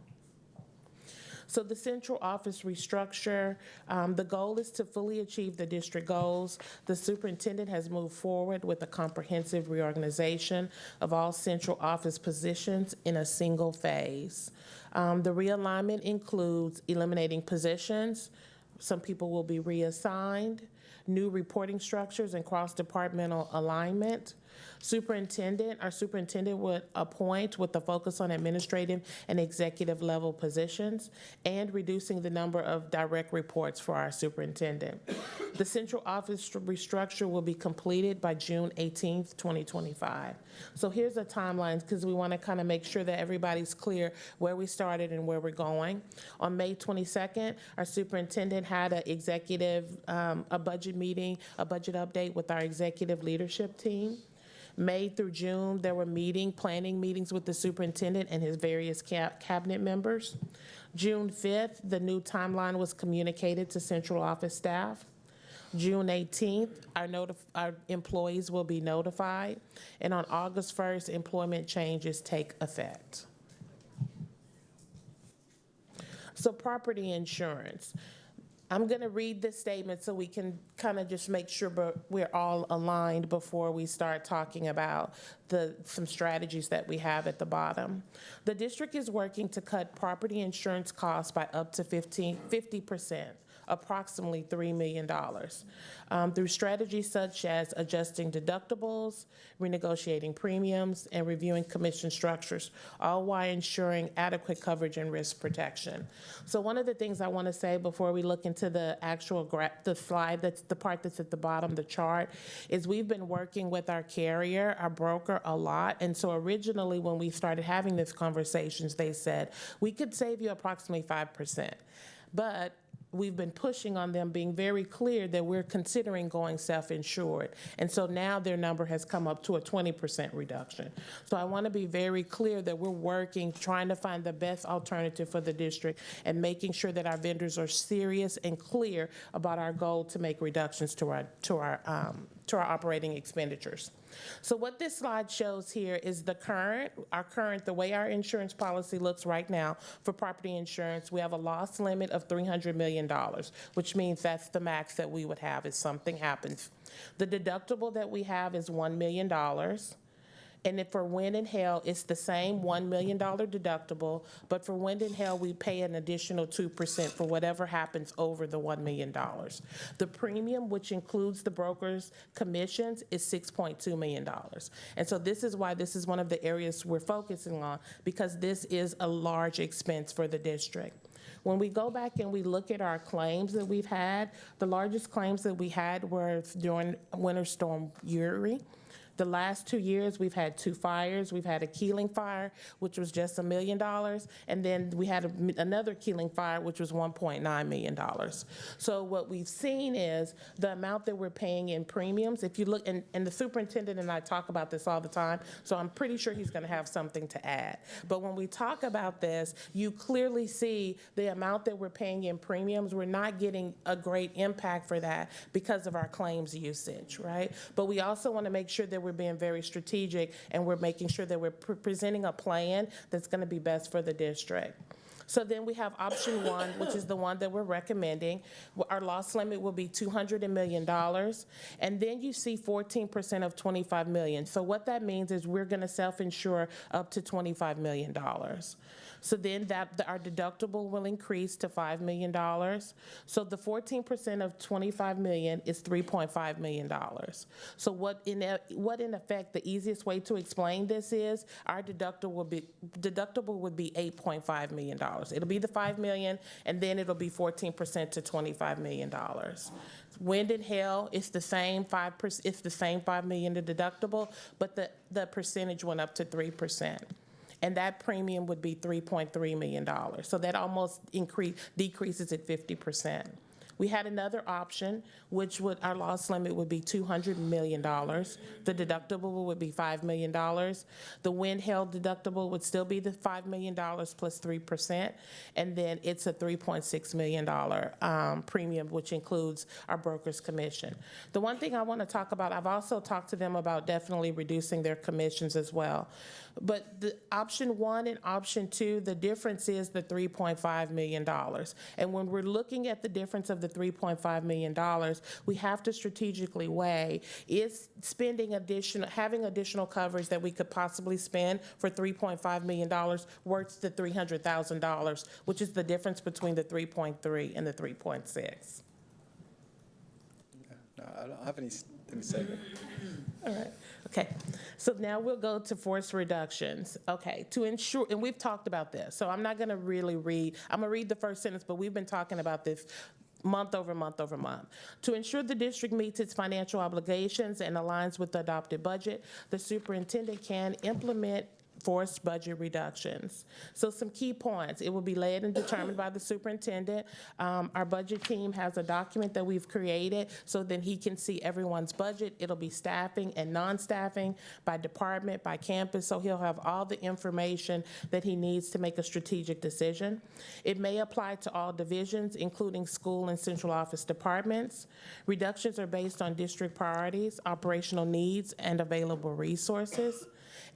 So the central office restructure, the goal is to fully achieve the district goals. The superintendent has moved forward with a comprehensive reorganization of all central office positions in a single phase. The realignment includes eliminating positions. Some people will be reassigned, new reporting structures and cross-departmental alignment, Our superintendent would appoint with the focus on administrative and executive level positions and reducing the number of direct reports for our superintendent. The central office restructure will be completed by June 18th, 2025. So here's a timeline because we want to kind of make sure that everybody's clear where we started and where we're going. On May 22nd, our superintendent had a budget meeting, a budget update with our executive leadership team. May through June, there were planning meetings with the superintendent and his various cabinet members. June 5th, the new timeline was communicated to central office staff. June 18th, our employees will be notified. And on August 1st, employment changes take effect. So property insurance. I'm going to read this statement so we can kind of just make sure we're all aligned before we start talking about some strategies that we have at the bottom. The district is working to cut property insurance costs by up to 50%. Approximately $3 million through strategies such as adjusting deductibles, renegotiating premiums, and reviewing commission structures, all while ensuring adequate coverage and risk protection. So one of the things I want to say before we look into the actual the slide, that's the part that's at the bottom, the chart, is we've been working with our carrier, our broker, a lot. And so originally when we started having these conversations, they said, we could save you approximately 5%. But we've been pushing on them, being very clear that we're considering going self-insured. And so now their number has come up to a 20% reduction. So I want to be very clear that we're working, trying to find the best alternative for the district and making sure that our vendors are serious and clear about our goal to make reductions to our operating expenditures. So what this slide shows here is the way our insurance policy looks right now for property insurance. We have a loss limit of $300 million, which means that's the max that we would have if something happens. The deductible that we have is $1 million. And if for wind and hail, it's the same $1 million deductible, but for wind and hail, we pay an additional 2% for whatever happens over the $1 million. The premium, which includes the broker's commissions, is $6.2 million. And so this is why this is one of the areas we're focusing on, because this is a large expense for the district. When we go back and we look at our claims that we've had, the largest claims that we had were during Winter Storm Uri. The last 2 years, we've had 2 fires. We've had a Keeling fire, which was just $1 million, and then we had another Keeling fire, which was $1.9 million. So what we've seen is the amount that we're paying in premiums. If you look, and the superintendent and I talk about this all the time, so I'm pretty sure he's going to have something to add. But when we talk about this, you clearly see the amount that we're paying in premiums. We're not getting a great impact for that because of our claims usage, right? But we also want to make sure that we're being very strategic and we're making sure that we're presenting a plan that's going to be best for the district. So then we have option 1, which is the one that we're recommending. Our loss limit will be $200 million. And then you see 14% of $25 million. So what that means is we're going to self-insure up to $25 million. So then our deductible will increase to $5 million. So the 14% of $25 million is $3.5 million. So what in effect, the easiest way to explain this is our deductible would be $8.5 million. It'll be the $5 million, and then it'll be 14% to $25 million. Wind and hail, it's the same 5%. It's the same $5 million to deductible, but the percentage went up to 3%. And that premium would be $3.3 million. So that almost decreases at 50%. We had another option, which our loss limit would be $200 million. The deductible would be $5 million. The wind hail deductible would still be the $5 million plus 3%. And then it's a $3.6 million premium, which includes our broker's commission. The one thing I want to talk about, I've also talked to them about definitely reducing their commissions as well. But the option 1 and option 2, the difference is the $3.5 million. And when we're looking at the difference of the $3.5 million, we have to strategically weigh, is having additional coverage that we could possibly spend for $3.5 million worth the $300,000, which is the difference between the 3.3 and the 3.6. No, I don't have anything to say. All right. Okay, so now we'll go to forced reductions. Okay, to ensure, and we've talked about this, so I'm not gonna really read, I'm gonna read the first sentence, but we've been talking about this month over month over month. To ensure the district meets its financial obligations and aligns with the adopted budget, the superintendent can implement forced budget reductions. So some key points. It will be led and determined by the superintendent. Our budget team has a document that we've created so that he can see everyone's budget. It'll be staffing and non-staffing by department, by campus, so he'll have all the information that he needs to make a strategic decision. It may apply to all divisions, including school and central office departments. Reductions are based on district priorities, operational needs, and available resources,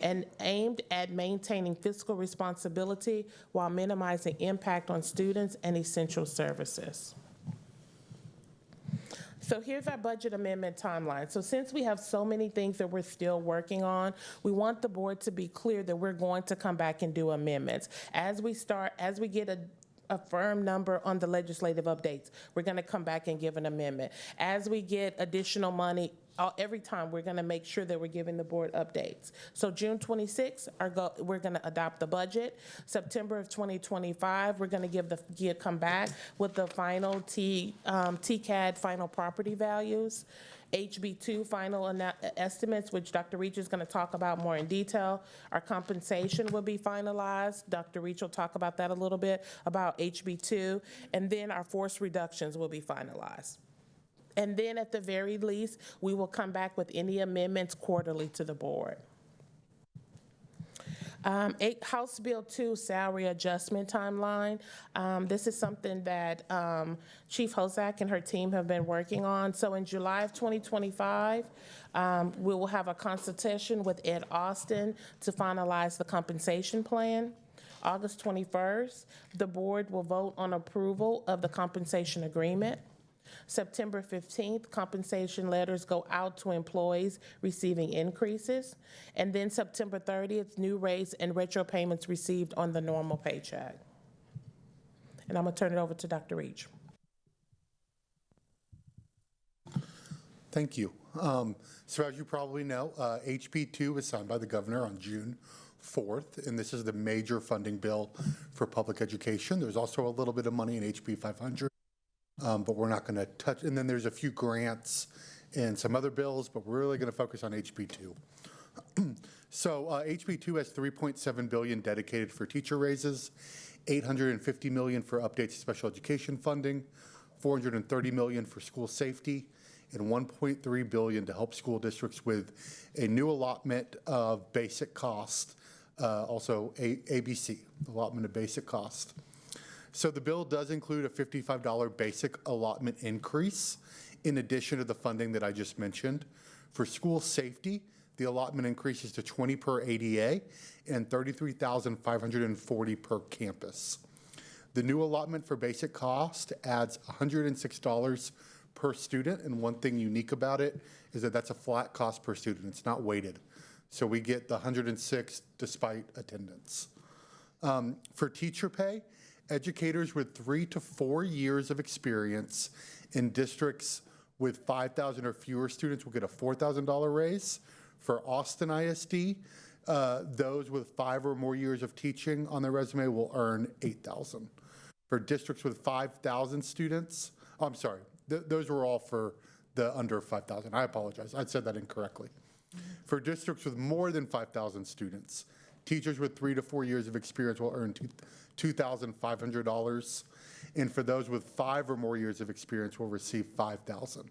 and aimed at maintaining fiscal responsibility while minimizing impact on students and essential services. So here's our budget amendment timeline. So since we have so many things that we're still working on, we want the board to be clear that we're going to come back and do amendments. As we get a firm number on the legislative updates, we're gonna come back and give an amendment. As we get additional money, every time we're gonna make sure that we're giving the board updates. So June 26th, we're gonna adopt the budget. September of 2025, we're gonna come back with the final TCAD final property values. HB2 final estimates, which Dr. Reach is going to talk about more in detail. Our compensation will be finalized. Dr. Reach will talk about that a little bit, about HB2. And then our force reductions will be finalized. And then at the very least, we will come back with any amendments quarterly to the board. House Bill 2 salary adjustment timeline. This is something that Chief Hozak and her team have been working on. So in July of 2025, we will have a consultation with Ed Austin to finalize the compensation plan. August 21st, the board will vote on approval of the compensation agreement. September 15th, compensation letters go out to employees receiving increases. And then September 30th, new rates and retro payments received on the normal paycheck. And I'm gonna turn it over to Dr. Reach. Thank you. So as you probably know, HB2 was signed by the governor on June 4th, and this is the major funding bill for public education. There's also a little bit of money in HB 500. But we're not going to touch, and then there's a few grants and some other bills, but we're really going to focus on HB2. So HB2 has $3.7 billion dedicated for teacher raises, $850 million for updates to special education funding, $430 million for school safety, and $1.3 billion to help school districts with a new allotment of basic cost, also ABC, allotment of basic cost. So the bill does include a $55 basic allotment increase in addition to the funding that I just mentioned. For school safety, the allotment increases to $20 per ADA and $33,540 per campus. The new allotment for basic cost adds $106 per student, and one thing unique about it is that that's a flat cost per student. It's not weighted. So we get the $106 despite attendance. For teacher pay, educators with 3 to 4 years of experience in districts with 5,000 or fewer students will get a $4,000 raise. For Austin ISD, those with 5 or more years of teaching on their resume will earn $8,000. For districts with 5,000 students, I'm sorry, those were all for the under 5,000. I apologize, I said that incorrectly. For districts with more than 5,000 students, teachers with 3 to 4 years of experience will earn $2,500, and for those with 5 or more years of experience will receive $5,000.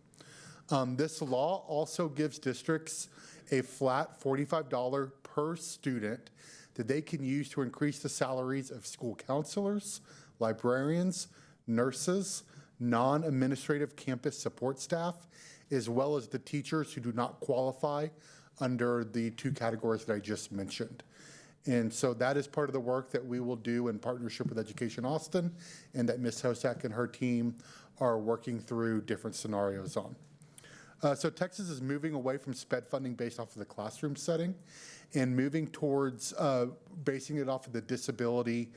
This law also gives districts a flat $45 per student that they can use to increase the salaries of school counselors, librarians, nurses, non-administrative campus support staff, as well as the teachers who do not qualify under the 2 categories that I just mentioned. And so that is part of the work that we will do in partnership with Education Austin, and that Ms. Hosak and her team are working through different scenarios on. So Texas is moving away from SPED funding based off of the classroom setting and moving towards basing it off of the disability,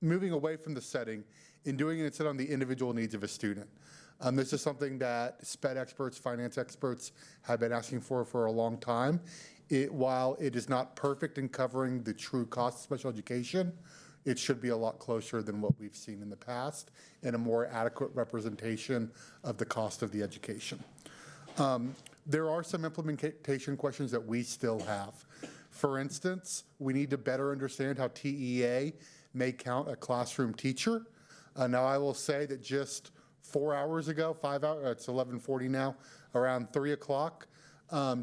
moving away from the setting and doing it instead on the individual needs of a student. This is something that SPED experts, finance experts have been asking for a long time. While it is not perfect in covering the true cost of special education, it should be a lot closer than what we've seen in the past and a more adequate representation of the cost of the education. There are some implementation questions that we still have. For instance, we need to better understand how TEA may count a classroom teacher. Now, I will say that just 4 hours ago, 5 hours, it's 11:40 now, around 3 o'clock,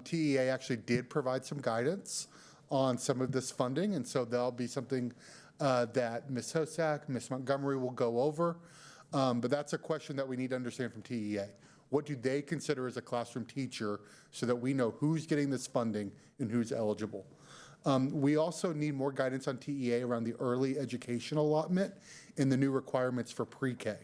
TEA actually did provide some guidance on some of this funding, and so there'll be something that Ms. Hosak, Ms. Montgomery will go over, but that's a question that we need to understand from TEA. What do they consider as a classroom teacher so that we know who's getting this funding and who's eligible? We also need more guidance on TEA around the early education allotment and the new requirements for pre-K,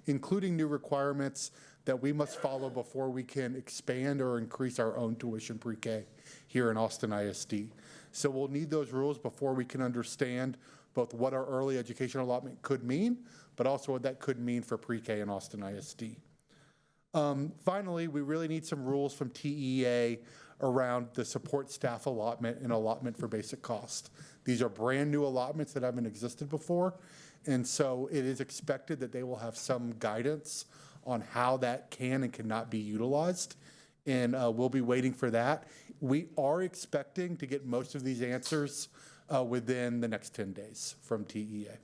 including new requirements that we must follow before we can expand or increase our own tuition pre-K here in Austin ISD. So we'll need those rules before we can understand both what our early education allotment could mean, but also what that could mean for pre-K in Austin ISD. Finally, we really need some rules from TEA around the support staff allotment and allotment for basic cost. These are brand new allotments that haven't existed before, and so it is expected that they will have some guidance on how that can and cannot be utilized, and we'll be waiting for that. We are expecting to get most of these answers within the next 10 days from TEA.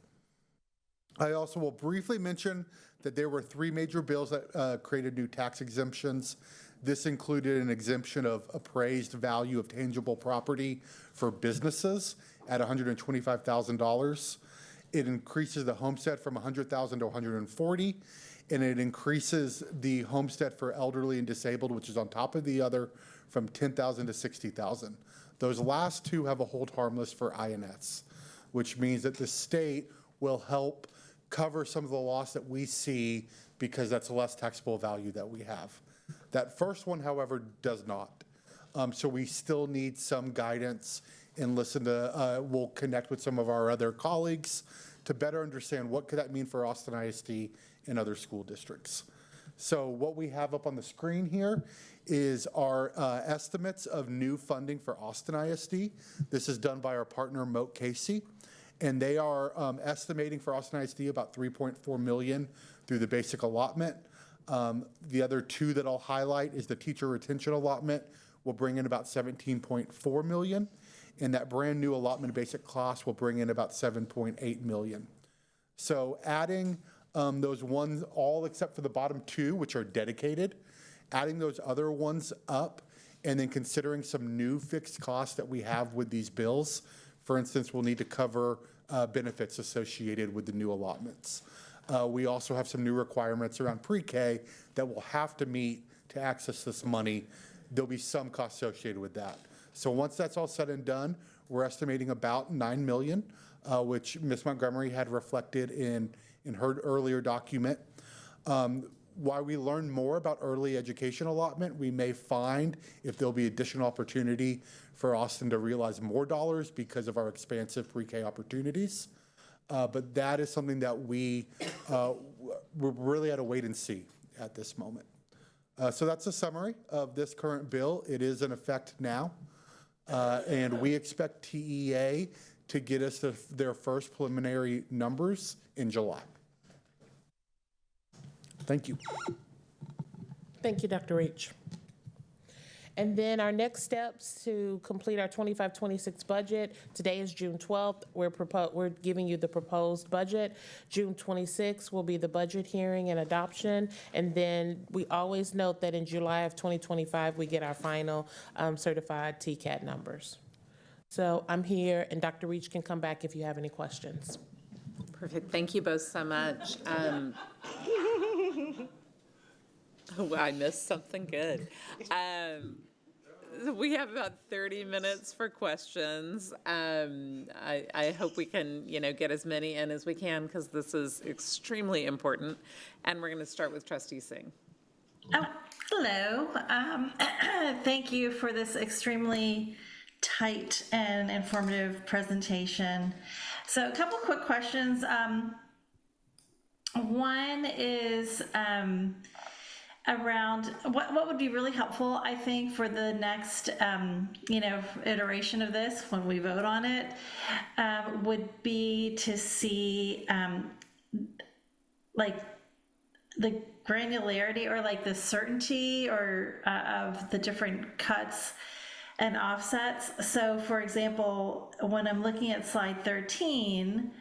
I also will briefly mention that there were 3 major bills that created new tax exemptions. This included an exemption of appraised value of tangible property for businesses at $125,000. It increases the homestead from $100,000 to $140,000, and it increases the homestead for elderly and disabled, which is on top of the other, from $10,000 to $60,000. Those last 2 have a hold harmless for INS, which means that the state will help cover some of the loss that we see because that's less taxable value that we have. That first one, however, does not. So we still need some guidance and we'll connect with some of our other colleagues to better understand what could that mean for Austin ISD and other school districts. So what we have up on the screen here is our estimates of new funding for Austin ISD. This is done by our partner, Moat Casey. And they are estimating for Austin ISD about $3.4 million through the basic allotment. The other 2 that I'll highlight is the teacher retention allotment will bring in about $17.4 million, and that brand new allotment basic class will bring in about $7.8 million. So adding those ones, all except for the bottom 2, which are dedicated, adding those other ones up, and then considering some new fixed costs that we have with these bills. For instance, we'll need to cover benefits associated with the new allotments. We also have some new requirements around pre-K that we'll have to meet to access this money. There'll be some costs associated with that. So once that's all said and done, we're estimating about $9 million, which Ms. Montgomery had reflected in her earlier document. While we learn more about early education allotment, we may find if there'll be additional opportunity for Austin to realize more dollars because of our expansive pre-K opportunities. But that is something that we're really at a wait and see at this moment. So that's a summary of this current bill. It is in effect now. And we expect TEA to get us their first preliminary numbers in July. Thank you. Thank you, Dr. Reach. And then our next steps to complete our 25-26 budget. Today is June 12th. We're giving you the proposed budget. June 26th will be the budget hearing and adoption. And then we always note that in July of 2025, we get our final certified TCAT numbers. So I'm here, and Dr. Reach can come back if you have any questions. Perfect. Thank you both so much. Oh, I missed something good. We have about 30 minutes for questions. I hope we can, get as many in as we can because this is extremely important. And we're going to start with Trustee Singh. Oh, hello. Thank you for this extremely tight and informative presentation. So a couple quick questions. One is, around what would be really helpful, I think, for the next, iteration of this, when we vote on it, would be to see, like, the granularity or like the certainty or of the different cuts and offsets. So for example, when I'm looking at slide 13,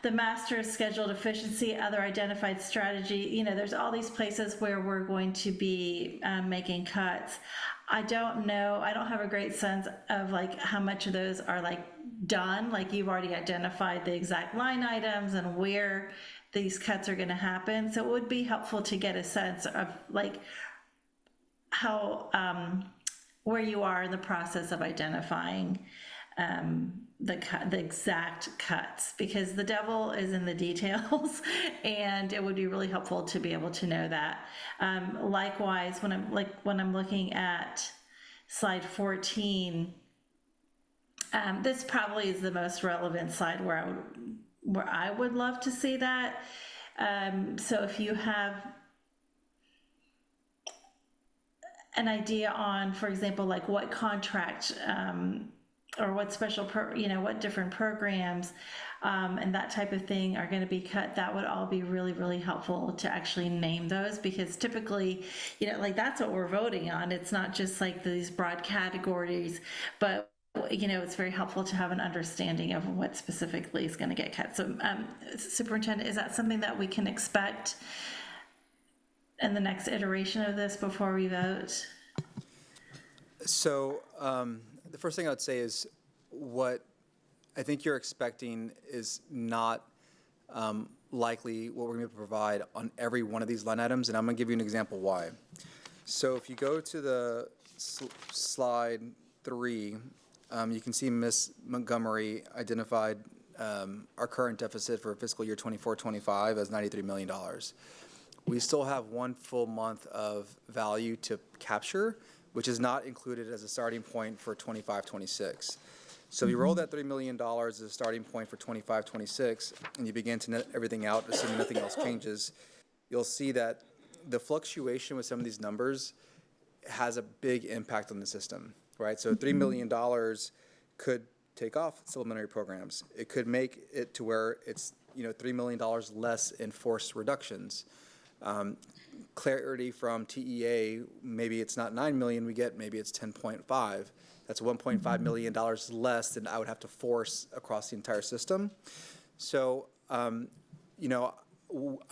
the master's scheduled efficiency, other identified strategy, there's all these places where we're going to be making cuts. I don't know, I don't have a great sense of like how much of those are like done, like you've already identified the exact line items and where these cuts are going to happen. So it would be helpful to get a sense of like how, where you are in the process of identifying the exact cuts, because the devil is in the details and it would be really helpful to be able to know that. Likewise, when I'm looking at slide 14, this probably is the most relevant slide where I would love to see that. So if you have an idea on, for example, like what contract or what special, what different programs and that type of thing are going to be cut, that would all be really, really helpful to actually name those, because typically, like that's what we're voting on. It's not just like these broad categories, but it's very helpful to have an understanding of what specifically is going to get cut. So, Superintendent, is that something that we can expect in the next iteration of this before we vote? So the first thing I would say is what I think you're expecting is not likely what we're going to provide on every one of these line items, and I'm going to give you an example why. So if you go to the slide 3, you can see Ms. Montgomery identified our current deficit for fiscal year 24-25 as $93 million. We still have one full month of value to capture, which is not included as a starting point for 25-26. So if you roll that $3 million as a starting point for 25-26, and you begin to net everything out, assuming nothing else changes, you'll see that the fluctuation with some of these numbers has a big impact on the system, right? So $3 million could take off supplementary programs. It could make it to where it's $3 million less in forced reductions. Clarity from TEA, maybe it's not 9 million we get, maybe it's 10.5. That's $1.5 million less than I would have to force across the entire system. So, I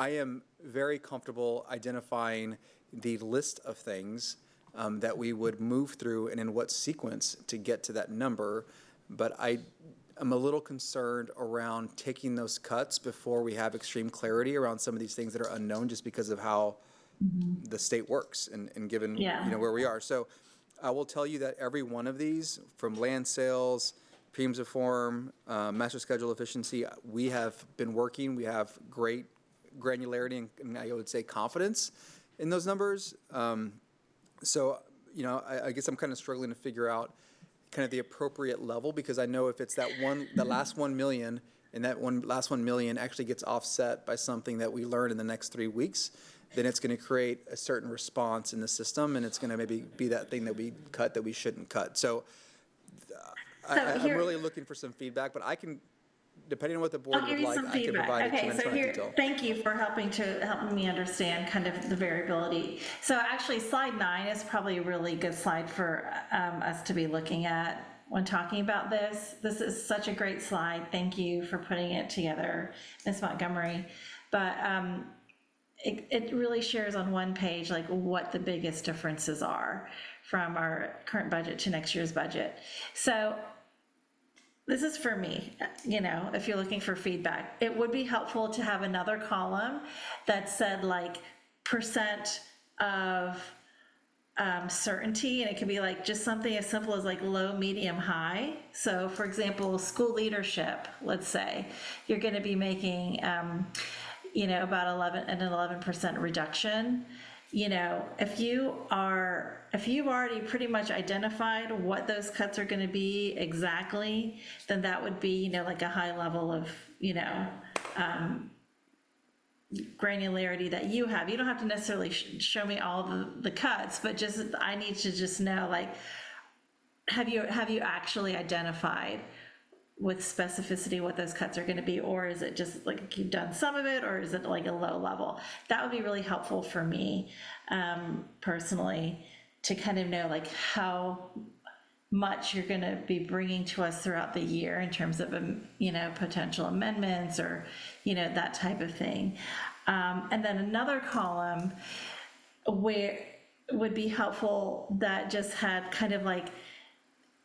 am very comfortable identifying the list of things that we would move through and in what sequence to get to that number. But I'm a little concerned around taking those cuts before we have extreme clarity around some of these things that are unknown, just because of how the state works and given where we are. So I will tell you that every one of these, from land sales, premiums reform, master schedule efficiency, we have been working. We have great granularity and I would say confidence in those numbers. So I guess I'm kind of struggling to figure out kind of the appropriate level, because I know if it's that last 1 million, and that last 1 million actually gets offset by something that we learn in the next 3 weeks, then it's going to create a certain response in the system, and it's going to maybe be that thing that we cut that we shouldn't cut. So I'm really looking for some feedback, but I can, depending on what the board would like, I can provide a tremendous amount of detail. Thank you for helping me understand kind of the variability. So actually, slide 9 is probably a really good slide for us to be looking at when talking about this. This is such a great slide. Thank you for putting it together, Ms. Montgomery. But it really shares on one page like what the biggest differences are from our current budget to next year's budget. So this is for me, if you're looking for feedback, it would be helpful to have another column that said like percent of certainty, and it could be like just something as simple as like low, medium, high. So for example, school leadership, let's say you're going to be making about 11% reduction. If you've already pretty much identified what those cuts are going to be exactly, then that would be, like a high level of, granularity that you have. You don't have to necessarily show me all the cuts, but just, I need to just know, like, have you actually identified with specificity what those cuts are going to be, or is it just like you've done some of it, or is it like a low level? That would be really helpful for me personally, to kind of know like how much you're going to be bringing to us throughout the year in terms of, potential amendments or, that type of thing. And then another column where would be helpful that just had kind of like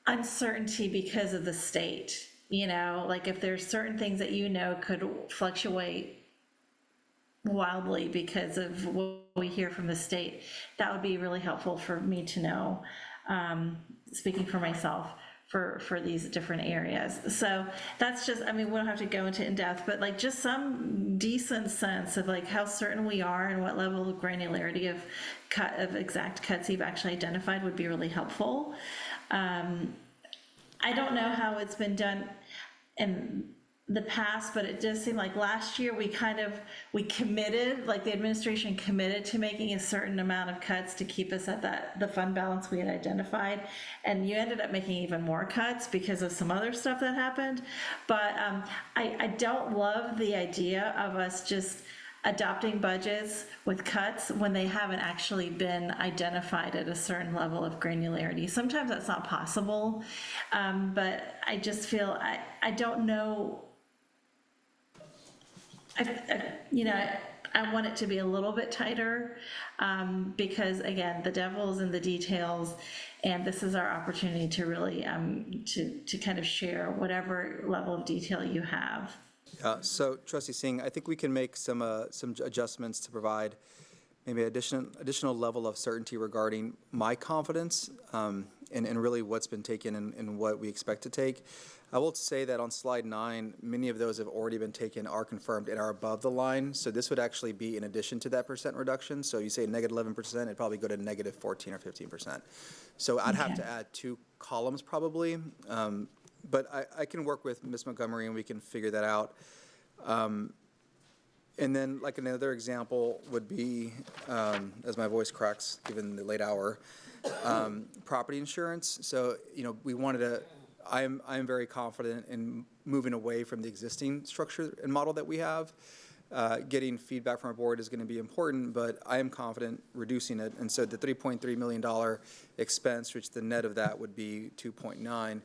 uncertainty because of the state, like if there's certain things that could fluctuate wildly because of what we hear from the state, that would be really helpful for me to know, speaking for myself, for these different areas. So that's just, we don't have to go into in depth, but like just some decent sense of like how certain we are and what level of granularity of exact cuts you've actually identified would be really helpful. I don't know how it's been done in the past, but it does seem like last year we committed, like the administration committed to making a certain amount of cuts to keep us at the fund balance we had identified. And you ended up making even more cuts because of some other stuff that happened. But I don't love the idea of us just adopting budgets with cuts when they haven't actually been identified at a certain level of granularity. Sometimes that's not possible, but I just feel, I don't know, I want it to be a little bit tighter, because again, the devil's in the details, and this is our opportunity to really, to kind of share whatever level of detail you have. So Trustee Singh, I think we can make some adjustments to provide maybe additional level of certainty regarding my confidence and really what's been taken and what we expect to take. I will say that on slide 9, many of those have already been taken, are confirmed, and are above the line. So this would actually be in addition to that percent reduction. So you say negative 11%, it'd probably go to negative 14 or 15%. So I'd have to add 2 columns probably. But I can work with Ms. Montgomery and we can figure that out. And then like another example would be, as my voice cracks given the late hour, property insurance. So, we wanted to, I am very confident in moving away from the existing structure and model that we have. Getting feedback from our board is going to be important, but I am confident reducing it. And so the $3.3 million expense, which the net of that would be 2.9,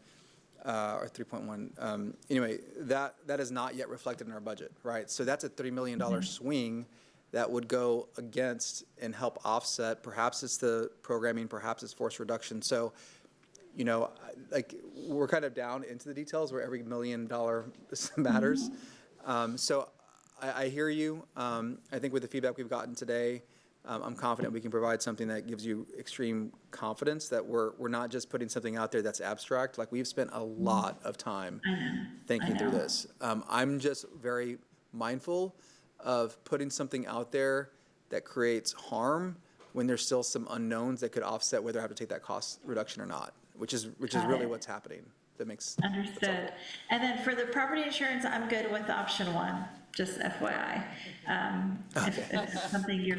or 3.1. Anyway, that is not yet reflected in our budget, right? So that's a $3 million swing that would go against and help offset. Perhaps it's the programming, perhaps it's force reduction. So, like we're kind of down into the details where every $1 million matters. So I hear you. I think with the feedback we've gotten today, I'm confident we can provide something that gives you extreme confidence that we're not just putting something out there that's abstract. Like we've spent a lot of time thinking through this. I'm just very mindful of putting something out there that creates harm when there's still some unknowns that could offset whether I have to take that cost reduction or not, which is really what's happening. That makes understood. And then for the property insurance, I'm good with option 1. Just FYI, if it's something you're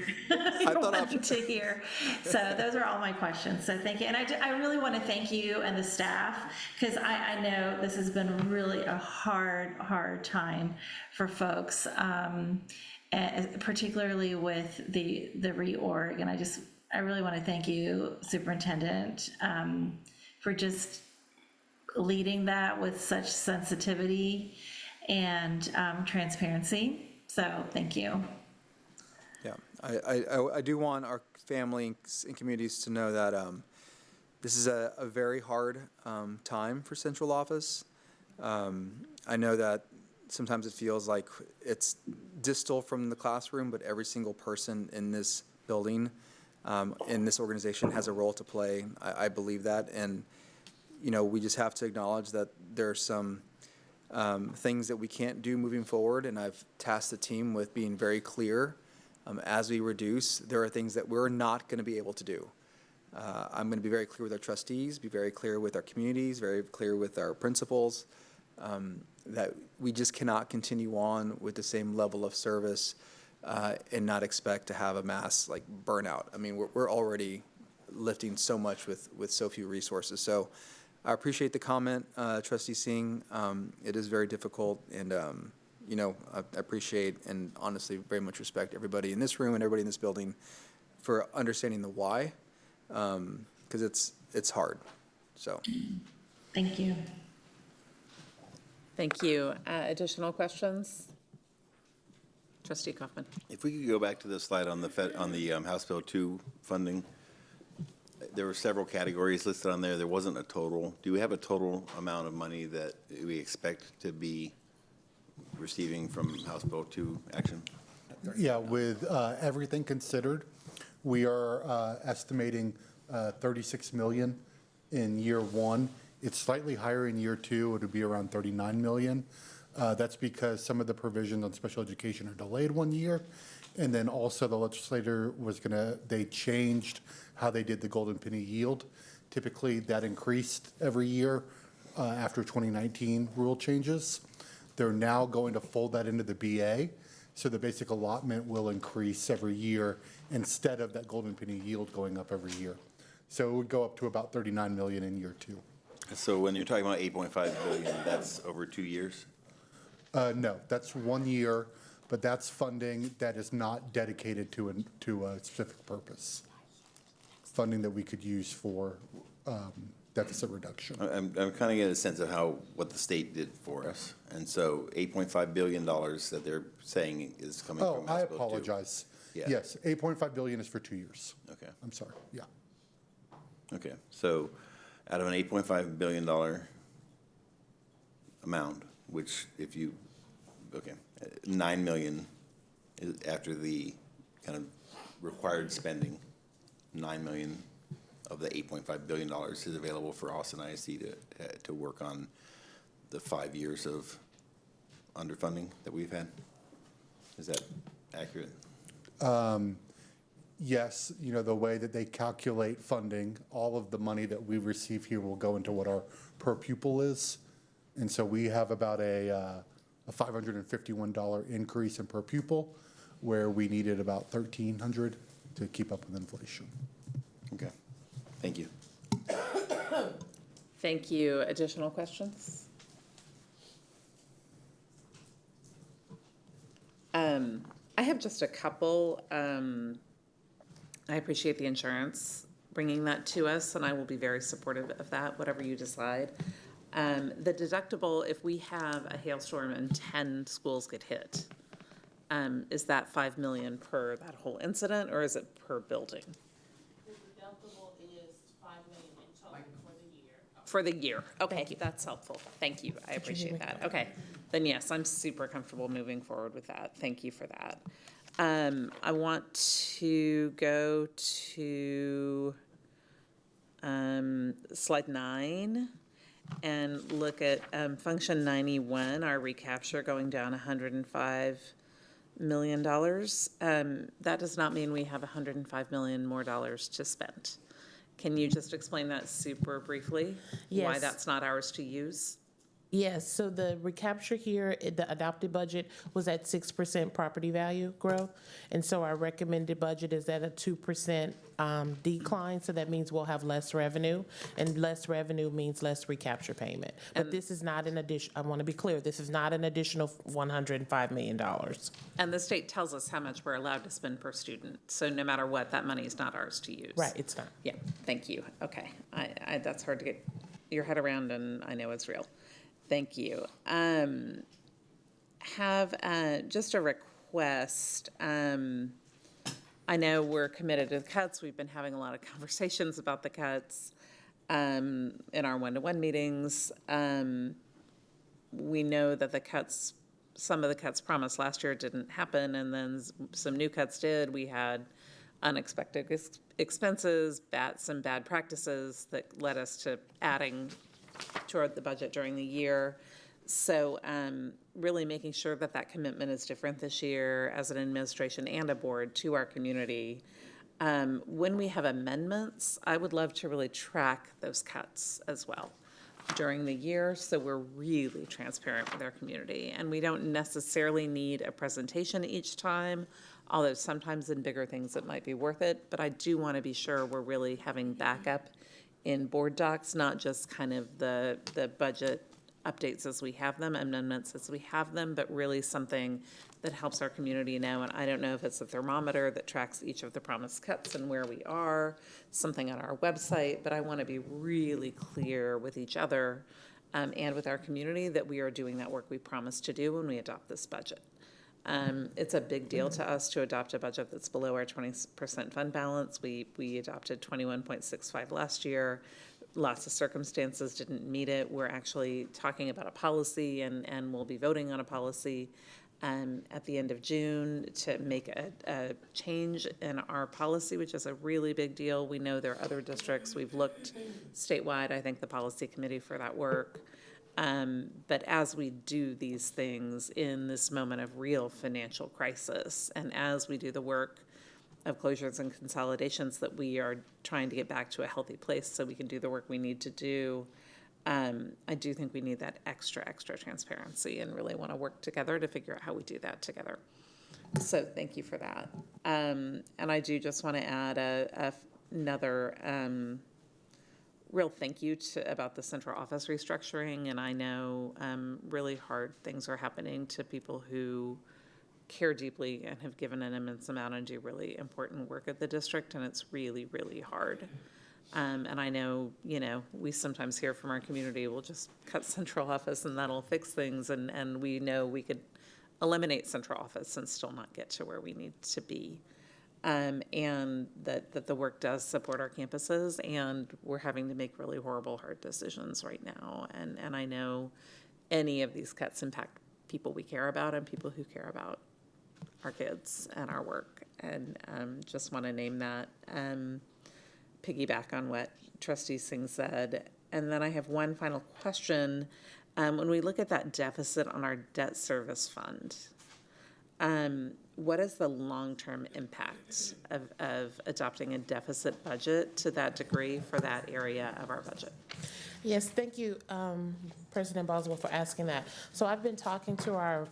wanting to hear. So those are all my questions. So thank you. And I really want to thank you and the staff, because I know this has been really a hard time for folks, and particularly with the reorg. And I really want to thank you, Superintendent, for just leading that with such sensitivity and transparency. So thank you. Yeah, I do want our family and communities to know that this is a very hard time for central office. I know that sometimes it feels like it's distal from the classroom, but every single person in this building, in this organization has a role to play. I believe that. And, we just have to acknowledge that there are some things that we can't do moving forward, and I've tasked the team with being very clear. As we reduce, there are things that we're not going to be able to do. I'm going to be very clear with our trustees, be very clear with our communities, very clear with our principals, that we just cannot continue on with the same level of service and not expect to have a mass like burnout. I mean, we're already lifting so much with so few resources. So I appreciate the comment, Trustee Singh. It is very difficult, and you know, I appreciate and honestly very much respect everybody in this room and everybody in this building for understanding the why, because it's hard. So Thank you. Thank you. Additional questions? Trustee Kaufman. If we could go back to the slide on the House Bill 2 funding, there were several categories listed on there. There wasn't a total. Do we have a total amount of money that we expect to be receiving from House Bill 2 action? Yeah, with everything considered, we are estimating 36 million in year one. It's slightly higher in year two. It would be around 39 million. That's because some of the provisions on special education are delayed 1 year. And then also the legislator they changed how they did the golden penny yield. Typically that increased every year after 2019 rule changes. They're now going to fold that into the BA. So the basic allotment will increase every year instead of that golden penny yield going up every year. So it would go up to about 39 million in year two. So when you're talking about 8.5 billion, that's over 2 years? No, that's 1 year, but that's funding that is not dedicated to a specific purpose. Funding that we could use for deficit reduction. I'm kind of getting a sense of what the state did for us. And so $8.5 billion that they're saying is coming from House I Bill 2. apologize. Yeah. Yes, 8.5 billion is for 2 years. Okay. I'm sorry, yeah. Okay, so out of an $8.5 billion amount, which if you, 9 million is after the kind of required spending, 9 million of the $8.5 billion is available for Austin ISD to work on the 5 years of underfunding that we've had. Is that accurate? Yes, you know, the way that they calculate funding, all of the money that we receive here will go into what our per pupil is. And so we have about a $551 increase in per pupil, where we needed about $1,300 to keep up with inflation. Okay, thank you. Thank you. Additional questions? I have just a couple. I appreciate the insurance bringing that to us, and I will be very supportive of that, whatever you decide. The deductible, if we have a hailstorm and 10 schools get hit, is that 5 million per that whole incident, or is it per building? The deductible is 5 million in total for the year. For the year. Okay, that's helpful. Thank you. I appreciate that. Okay, then yes, I'm super comfortable moving forward with that. Thank you for that. I want to go to slide 9 and look at function 91, our recapture going down $105 million. That does not mean we have $105 million more dollars to spend. Can you just explain that super briefly? Yes. Why that's not ours to use? Yes, so the recapture here, the adopted budget was at 6% property value growth. And so our recommended budget is at a 2% decline. So that means we'll have less revenue, and less revenue means less recapture payment. But this is not an addition, I want to be clear, this is not an additional $105 million. And the state tells us how much we're allowed to spend per student. So no matter what, that money is not ours to use. Right, it's not. Yeah, thank you. Okay, that's hard to get your head around, and I know it's real. Thank you. Have just a request. I know we're committed to the cuts. We've been having a lot of conversations about the cuts in our one-to-one meetings. We know that some of the cuts promised last year didn't happen, and then some new cuts did. We had unexpected expenses, some bad practices that led us to adding toward the budget during the year. So really making sure that commitment is different this year as an administration and a board to our community. When we have amendments, I would love to really track those cuts as well. during the year, so we're really transparent with our community. And we don't necessarily need a presentation each time, although sometimes in bigger things it might be worth it. But I do want to be sure we're really having backup in board docs, not just kind of the budget updates as we have them, amendments as we have them, but really something that helps our community know. And I don't know if it's a thermometer that tracks each of the promised cuts and where we are, something on our website, but I want to be really clear with each other and with our community that we are doing that work we promised to do when we adopt this budget. It's a big deal to us to adopt a budget that's below our 20% fund balance. We adopted 21.65 last year. Lots of circumstances didn't meet it. We're actually talking about a policy and we'll be voting on a policy at the end of June to make a change in our policy, which is a really big deal. We know there are other districts. We've looked statewide. I thank the policy committee for that work. But as we do these things in this moment of real financial crisis, and as we do the work of closures and consolidations that we are trying to get back to a healthy place so we can do the work we need to do, I do think we need that extra transparency and really want to work together to figure out how we do that together. So thank you for that. And I do just want to add another real thank you about the central office restructuring. And I know really hard things are happening to people who care deeply and have given an immense amount and do really important work at the district, and it's really, really hard. And I know, we sometimes hear from our community, we'll just cut central office and that'll fix things, and we know we could eliminate central office and still not get to where we need to be. And that the work does support our campuses, and we're having to make really horrible, hard decisions right now. And I know any of these cuts impact people we care about and people who care about our kids and our work. And just want to name that, piggyback on what Trustee Singh said. And then I have one final question. When we look at that deficit on our debt service fund, what is the long-term impact of adopting a deficit budget to that degree for that area of our budget? Yes, thank you, President Boswell, for asking that. So I've been talking to our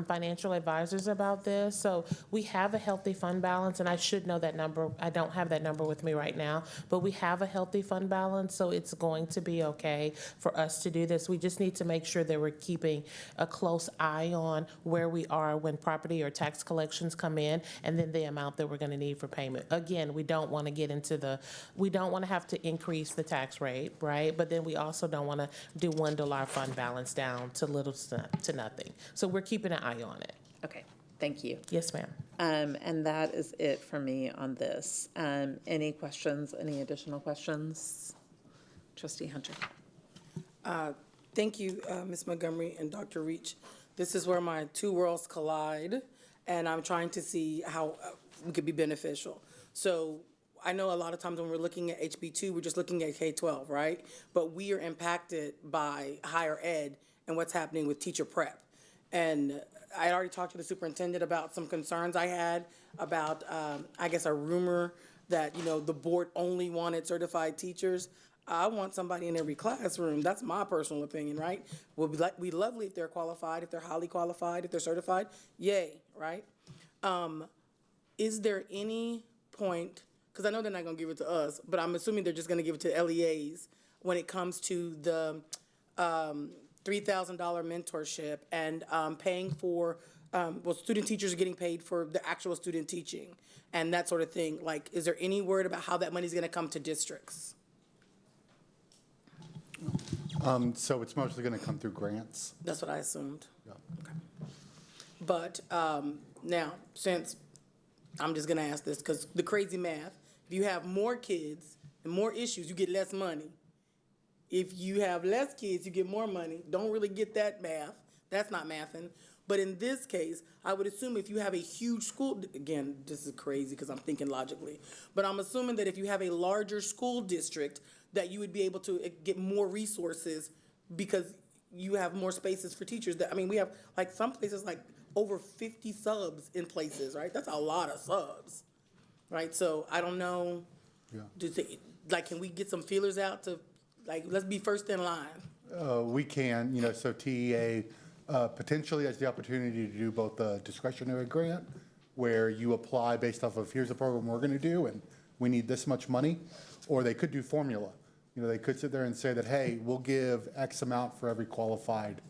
financial advisors about this. So we have a healthy fund balance, and I should know that number. I don't have that number with me right now, but we have a healthy fund balance, so it's going to be okay for us to do this. We just need to make sure that we're keeping a close eye on where we are when property or tax collections come in, and then the amount that we're going to need for payment. Again, we don't want to get into we don't want to have to increase the tax rate, right? But then we also don't want to dwindle our fund balance down to little to nothing. So we're keeping an eye on it. Okay, thank you. Yes, ma'am. And that is it for me on this. Any questions, any additional questions? Trustee Hunter. Thank you, Ms. Montgomery and Dr. Reach. This is where my two worlds collide, and I'm trying to see how we could be beneficial. So I know a lot of times when we're looking at HB2, we're just looking at K-12, right? But we are impacted by higher ed and what's happening with teacher prep. And I had already talked to the superintendent about some concerns I had about, I guess, a rumor that, the board only wanted certified teachers. I want somebody in every classroom. That's my personal opinion, right? We'll be lovely if they're qualified, if they're highly qualified, if they're certified. Yay, right? Is there any point, because I know they're not going to give it to us, but I'm assuming they're just going to give it to LEAs when it comes to the $3,000 mentorship and paying for, student teachers are getting paid for the actual student teaching and that sort of thing. Like, is there any word about how that money is going to come to districts? So it's mostly going to come through grants. That's what I assumed. Yeah. Okay. But now, since I'm just going to ask this, because the crazy math, if you have more kids and more issues, you get less money. If you have less kids, you get more money. Don't really get that math. That's not mathing. But in this case, I would assume if you have a huge school, again, this is crazy because I'm thinking logically, but I'm assuming that if you have a larger school district, that you would be able to get more resources because you have more spaces for teachers. We have like some places like over 50 subs in places, right? That's a lot of subs, right? So I don't know, can we get some feelers out to, let's be first in line, We can, so TEA potentially has the opportunity to do both the discretionary grant, where you apply based off of, here's the program we're going to do, and we need this much money, or they could do formula. They could sit there and say that, hey, we'll give X amount for every qualified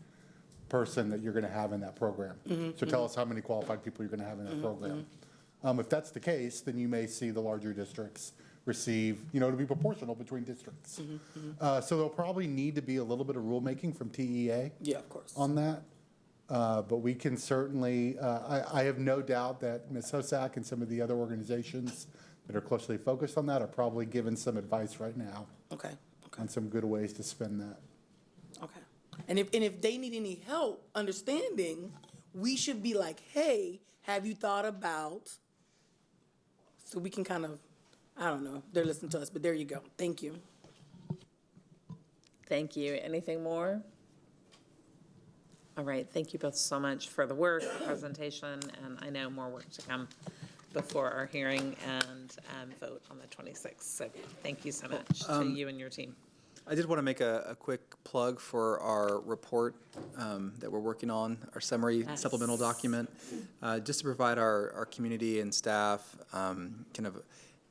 person that you're going to have in that program. So tell us how many qualified people you're going to have in that program. If that's the case, then you may see the larger districts receive, to be proportional between districts. So there'll probably need to be a little bit of rulemaking from TEA. Yeah, of course. On that. But we can certainly, I have no doubt that Ms. Hosak and some of the other organizations that are closely focused on that are probably giving some advice right now. Okay. On some good ways to spend that. Okay. And if they need any help understanding, we should be like, hey, have you thought about, so we can kind of, I don't know, they're listening to us, but there you go. Thank you. Thank you. Anything more? All right, thank you both so much for the work, the presentation, and I know more work to come before our hearing and vote on the 26th. So thank you so much to you and your team. I did want to make a quick plug for our report that we're working on, our summary supplemental document, just to provide our community and staff kind of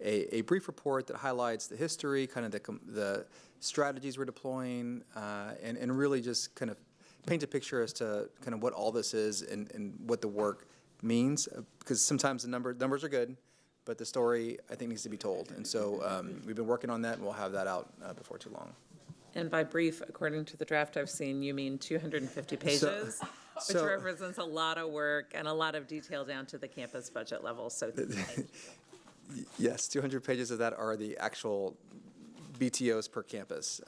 a brief report that highlights the history, kind of the strategies we're deploying, and really just kind of paint a picture as to kind of what all this is and what the work means, because sometimes the numbers are good, but the story, I think, needs to be told. And so we've been working on that, and we'll have that out before too long. And by brief, according to the draft I've seen, you mean 250 pages, which represents a lot of work and a lot of detail down to the campus budget level. So yes, 200 pages of that are the actual BTOs per campus.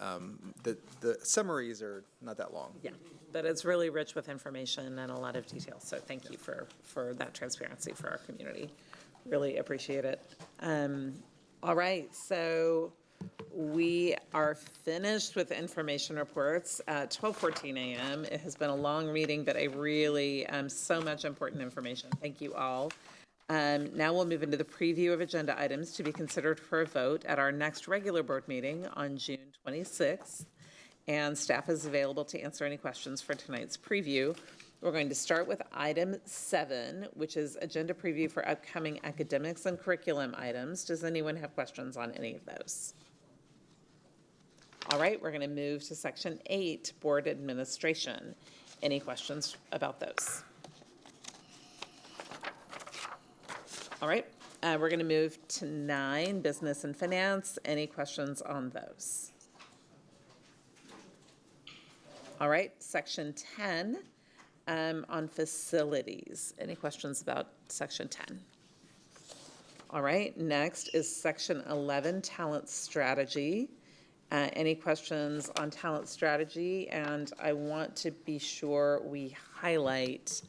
The summaries are not that long. Yeah, but it's really rich with information and a lot of detail. So thank you for that transparency for our community. Really appreciate it. All right, so we are finished with information reports at 12:14 a.m. It has been a long meeting, but really so much important information. Thank you all. Now we'll move into the preview of agenda items to be considered for a vote at our next regular board meeting on June 26th. And staff is available to answer any questions for tonight's preview. We're going to start with item 7, which is agenda preview for upcoming academics and curriculum items. Does anyone have questions on any of those? All right, we're going to move to section 8, board administration. Any questions about those? All right, we're going to move to 9, business and finance. Any questions on those? All right, section 10, on facilities. Any questions about section 10? All right, next is section 11, talent strategy. Any questions on talent strategy? And I want to be sure we highlight,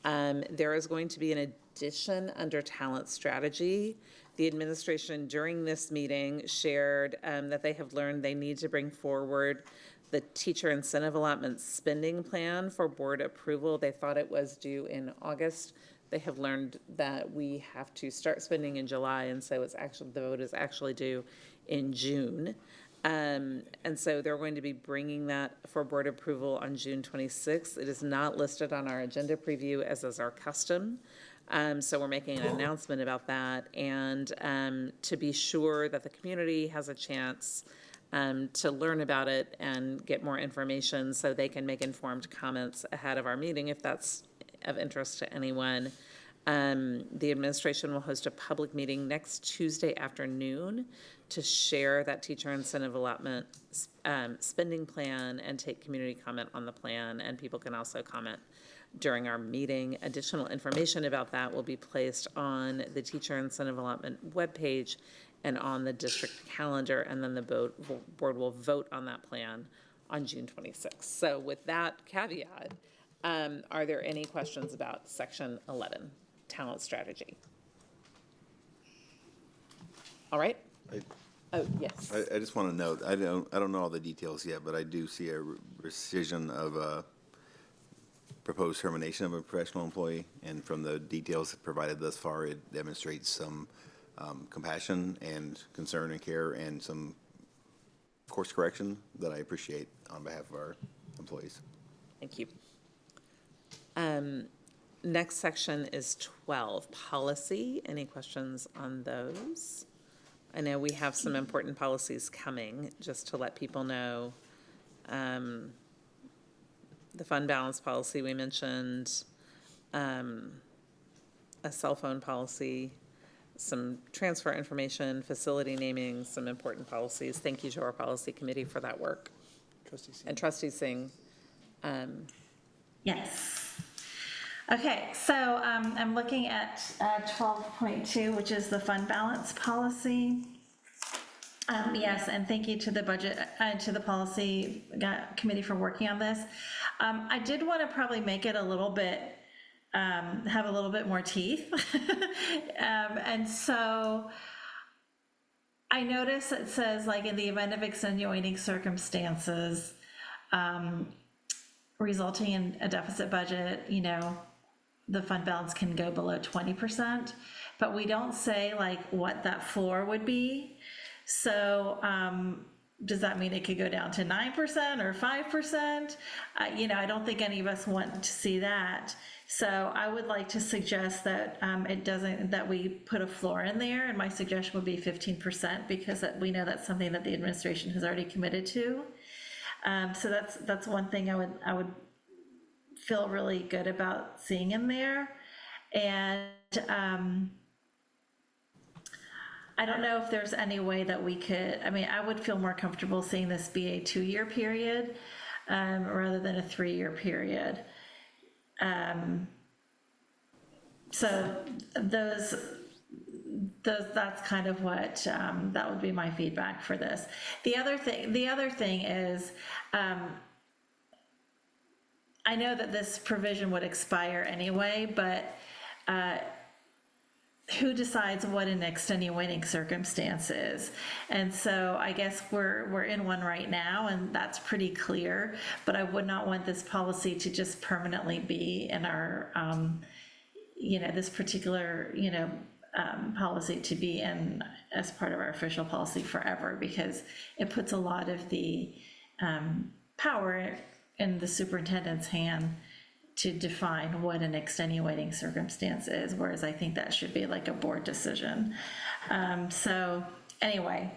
there is going to be an addition under talent strategy. The administration during this meeting shared that they have learned they need to bring forward the teacher incentive allotment spending plan for board approval. They thought it was due in August. They have learned that we have to start spending in July, and so it's actually, the vote is actually due in June. And so they're going to be bringing that for board approval on June 26th. It is not listed on our agenda preview, as is our custom. So we're making an announcement about that, and to be sure that the community has a chance to learn about it and get more information so they can make informed comments ahead of our meeting if that's of interest to anyone. The administration will host a public meeting next Tuesday afternoon to share that teacher incentive allotment spending plan and take community comment on the plan, and people can also comment during our meeting. Additional information about that will be placed on the teacher incentive allotment webpage and on the district calendar, and then the board will vote on that plan on June 26th. So with that caveat, are there any questions about section 11, talent strategy? All right. Oh, yes. I just want to note, I don't know all the details yet, but I do see a rescission of a proposed termination of a professional employee, and from the details provided thus far, it demonstrates some compassion and concern and care and some course correction that I appreciate on behalf of our employees. Thank you. Next section is 12, policy. Any questions on those? I know we have some important policies coming, just to let people know. The fund balance policy we mentioned, a cell phone policy, some transfer information, facility naming, some important policies. Thank you to our policy committee for that work. Trustee Singh. And Trustee Singh. Yes. Okay, so I'm looking at 12.2, which is the fund balance policy. Yes, and thank you to the budget, to the policy committee for working on this. I did want to probably make it a little bit, have a little bit more teeth. And so I notice it says, like, in the event of extenuating circumstances resulting in a deficit budget, you know, the fund balance can go below 20%, but we don't say like what that floor would be. So does that mean it could go down to 9% or 5%? You know, I don't think any of us want to see that. So I would like to suggest that that we put a floor in there, and my suggestion would be 15%, because we know that's something that the administration has already committed to. So that's one thing I would feel really good about seeing in there. And I don't know if there's any way that we could, I mean, I would feel more comfortable seeing this be a 2-year period rather than a 3-year period. So that's kind of what, that would be my feedback for this. The other thing is, I know that this provision would expire anyway, but who decides what an extenuating circumstance is? And so I guess we're in one right now, and that's pretty clear, but I would not want this policy to just permanently be in our, you know, this particular, you know, policy to be in as part of our official policy forever, because it puts a lot of the power in the superintendent's hand to define what an extenuating circumstance is, whereas I think that should be like a board decision. So anyway,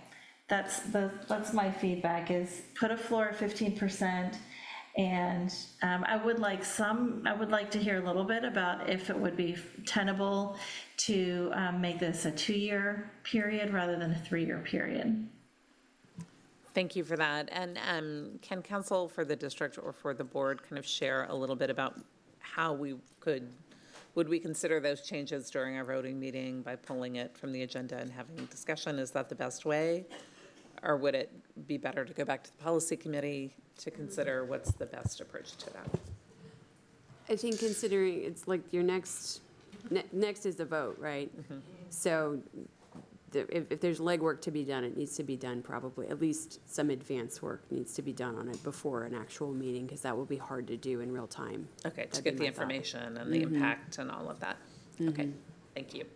that's my feedback, is put a floor of 15%. And I would like to hear a little bit about if it would be tenable to make this a 2-year period rather than a 3-year period. Thank you for that. And can council for the district or for the board kind of share a little bit about how would we consider those changes during our voting meeting by pulling it from the agenda and having a discussion? Is that the best way? Or would it be better to go back to the policy committee to consider what's the best approach to that? I think considering it's like your next is the vote, right? Mm-hmm. So if there's legwork to be done, it needs to be done probably, at least some advance work needs to be done on it before an actual meeting, because that will be hard to do in real time. Okay, to get the information and the impact and all of that. Mm-hmm. Okay, thank you.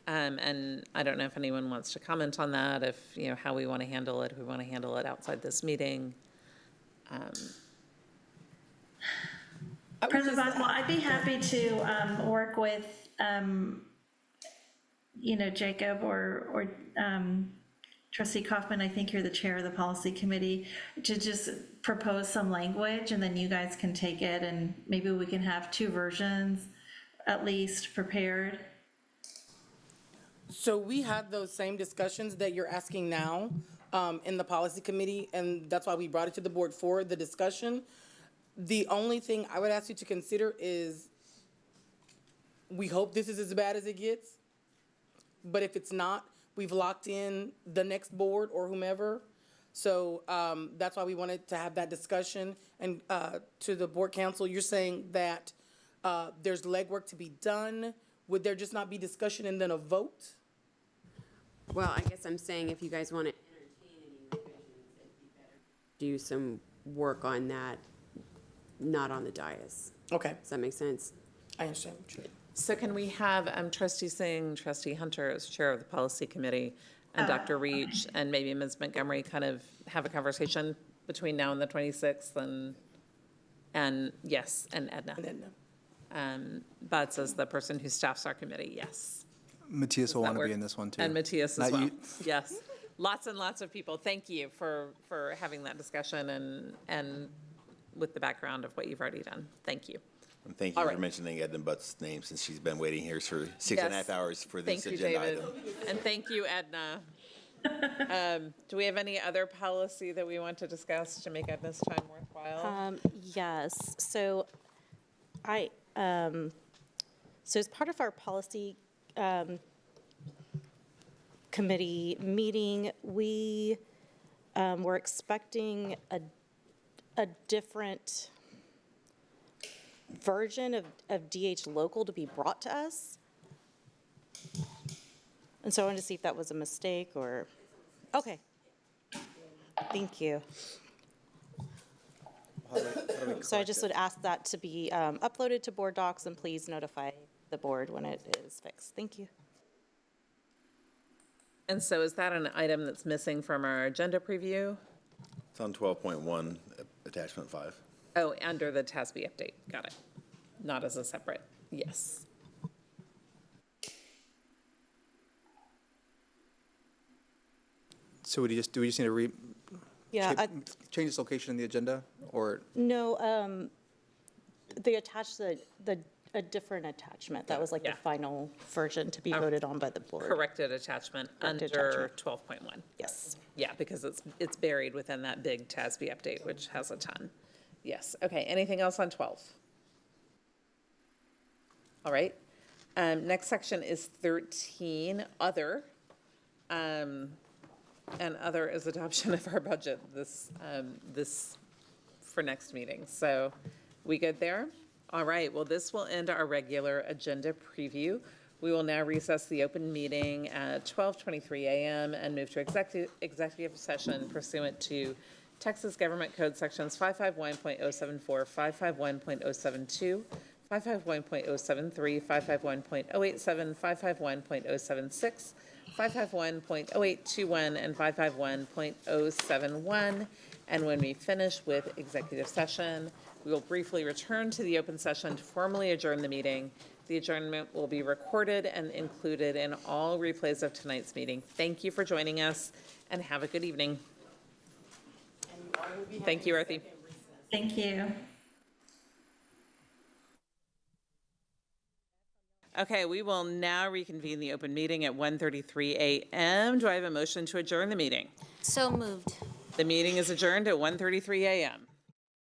And I don't know if anyone wants to comment on that, if, you know, how we want to handle it, if we want to handle it outside this meeting. President Boswell, I'd be happy to work with, you know, Jacob or Trustee Kaufman. I think you're the chair of the policy committee, to just propose some language, and then you guys can take it, and maybe we can have 2 versions at least prepared. So we had those same discussions that you're asking now in the policy committee, and that's why we brought it to the board for the discussion. The only thing I would ask you to consider is, we hope this is as bad as it gets, but if it's not, we've locked in the next board or whomever. So that's why we wanted to have that discussion. And to the board council, you're saying that there's legwork to be done. Would there just not be discussion and then a vote? Well, I guess I'm saying if you guys want to entertain any revisions, it'd be better to do some work on that, not on the dais. Okay. Does that make sense? I understand. So can we have Trustee Singh, Trustee Hunter as chair of the policy committee, and Dr. Reach and maybe Ms. Montgomery kind of have a conversation between now and the 26th, and yes, and Edna. Butts as the person who staffs our committee, yes. Matthias will want to be in this one too. And Matthias as Not well, you. yes. Lots and lots of people. Thank you for having that discussion and with the background of what you've already done. Thank you. And thank you All for right. mentioning Edna Butt's name, since she's been waiting here for 6.5 hours for this Thank you, agenda David. item. And thank you, Edna. Do we have any other policy that we want to discuss to make Edna's time worthwhile? Yes, so so as part of our policy committee meeting, we were expecting a different version of DH Local to be brought to us. And so I wanted to see if that was a mistake or, okay. Thank you. So I just would ask that to be uploaded to board docs, and please notify the board when it is fixed. Thank you. And so is that an item that's missing from our agenda preview? It's on 12.1, attachment 5. Oh, under the TASB update. Got it. Not as a separate, yes. So do we just need to Yeah, change this location in the agenda, or? no, they attached a different attachment. That was like the final version to be voted on by the board. Corrected attachment Corrected under attachment. 12.1. Yes. Yeah, because it's buried within that big TASB update, which has a ton. Yes, okay, anything else on 12? All right, next section is 13, other. And other is adoption of our budget this for next meeting. So we good there? All right, well, this will end our regular agenda preview. We will now recess the open meeting at 12:23 a.m. and move to executive session pursuant to Texas Government Code Sections 551.074, 551.072, 551.073, 551.087, 551.076, 551.0821, and 551.071. And when we finish with executive session, we will briefly return to the open session to formally adjourn the meeting. The adjournment will be recorded and included in all replays of tonight's meeting. Thank you for joining us, and have a good evening. Thank you, Arthi. Thank you. Okay, we will now reconvene the open meeting at 1:33 a.m. Do I have a motion to adjourn the meeting? So moved. The meeting is adjourned at 1:33 a.m.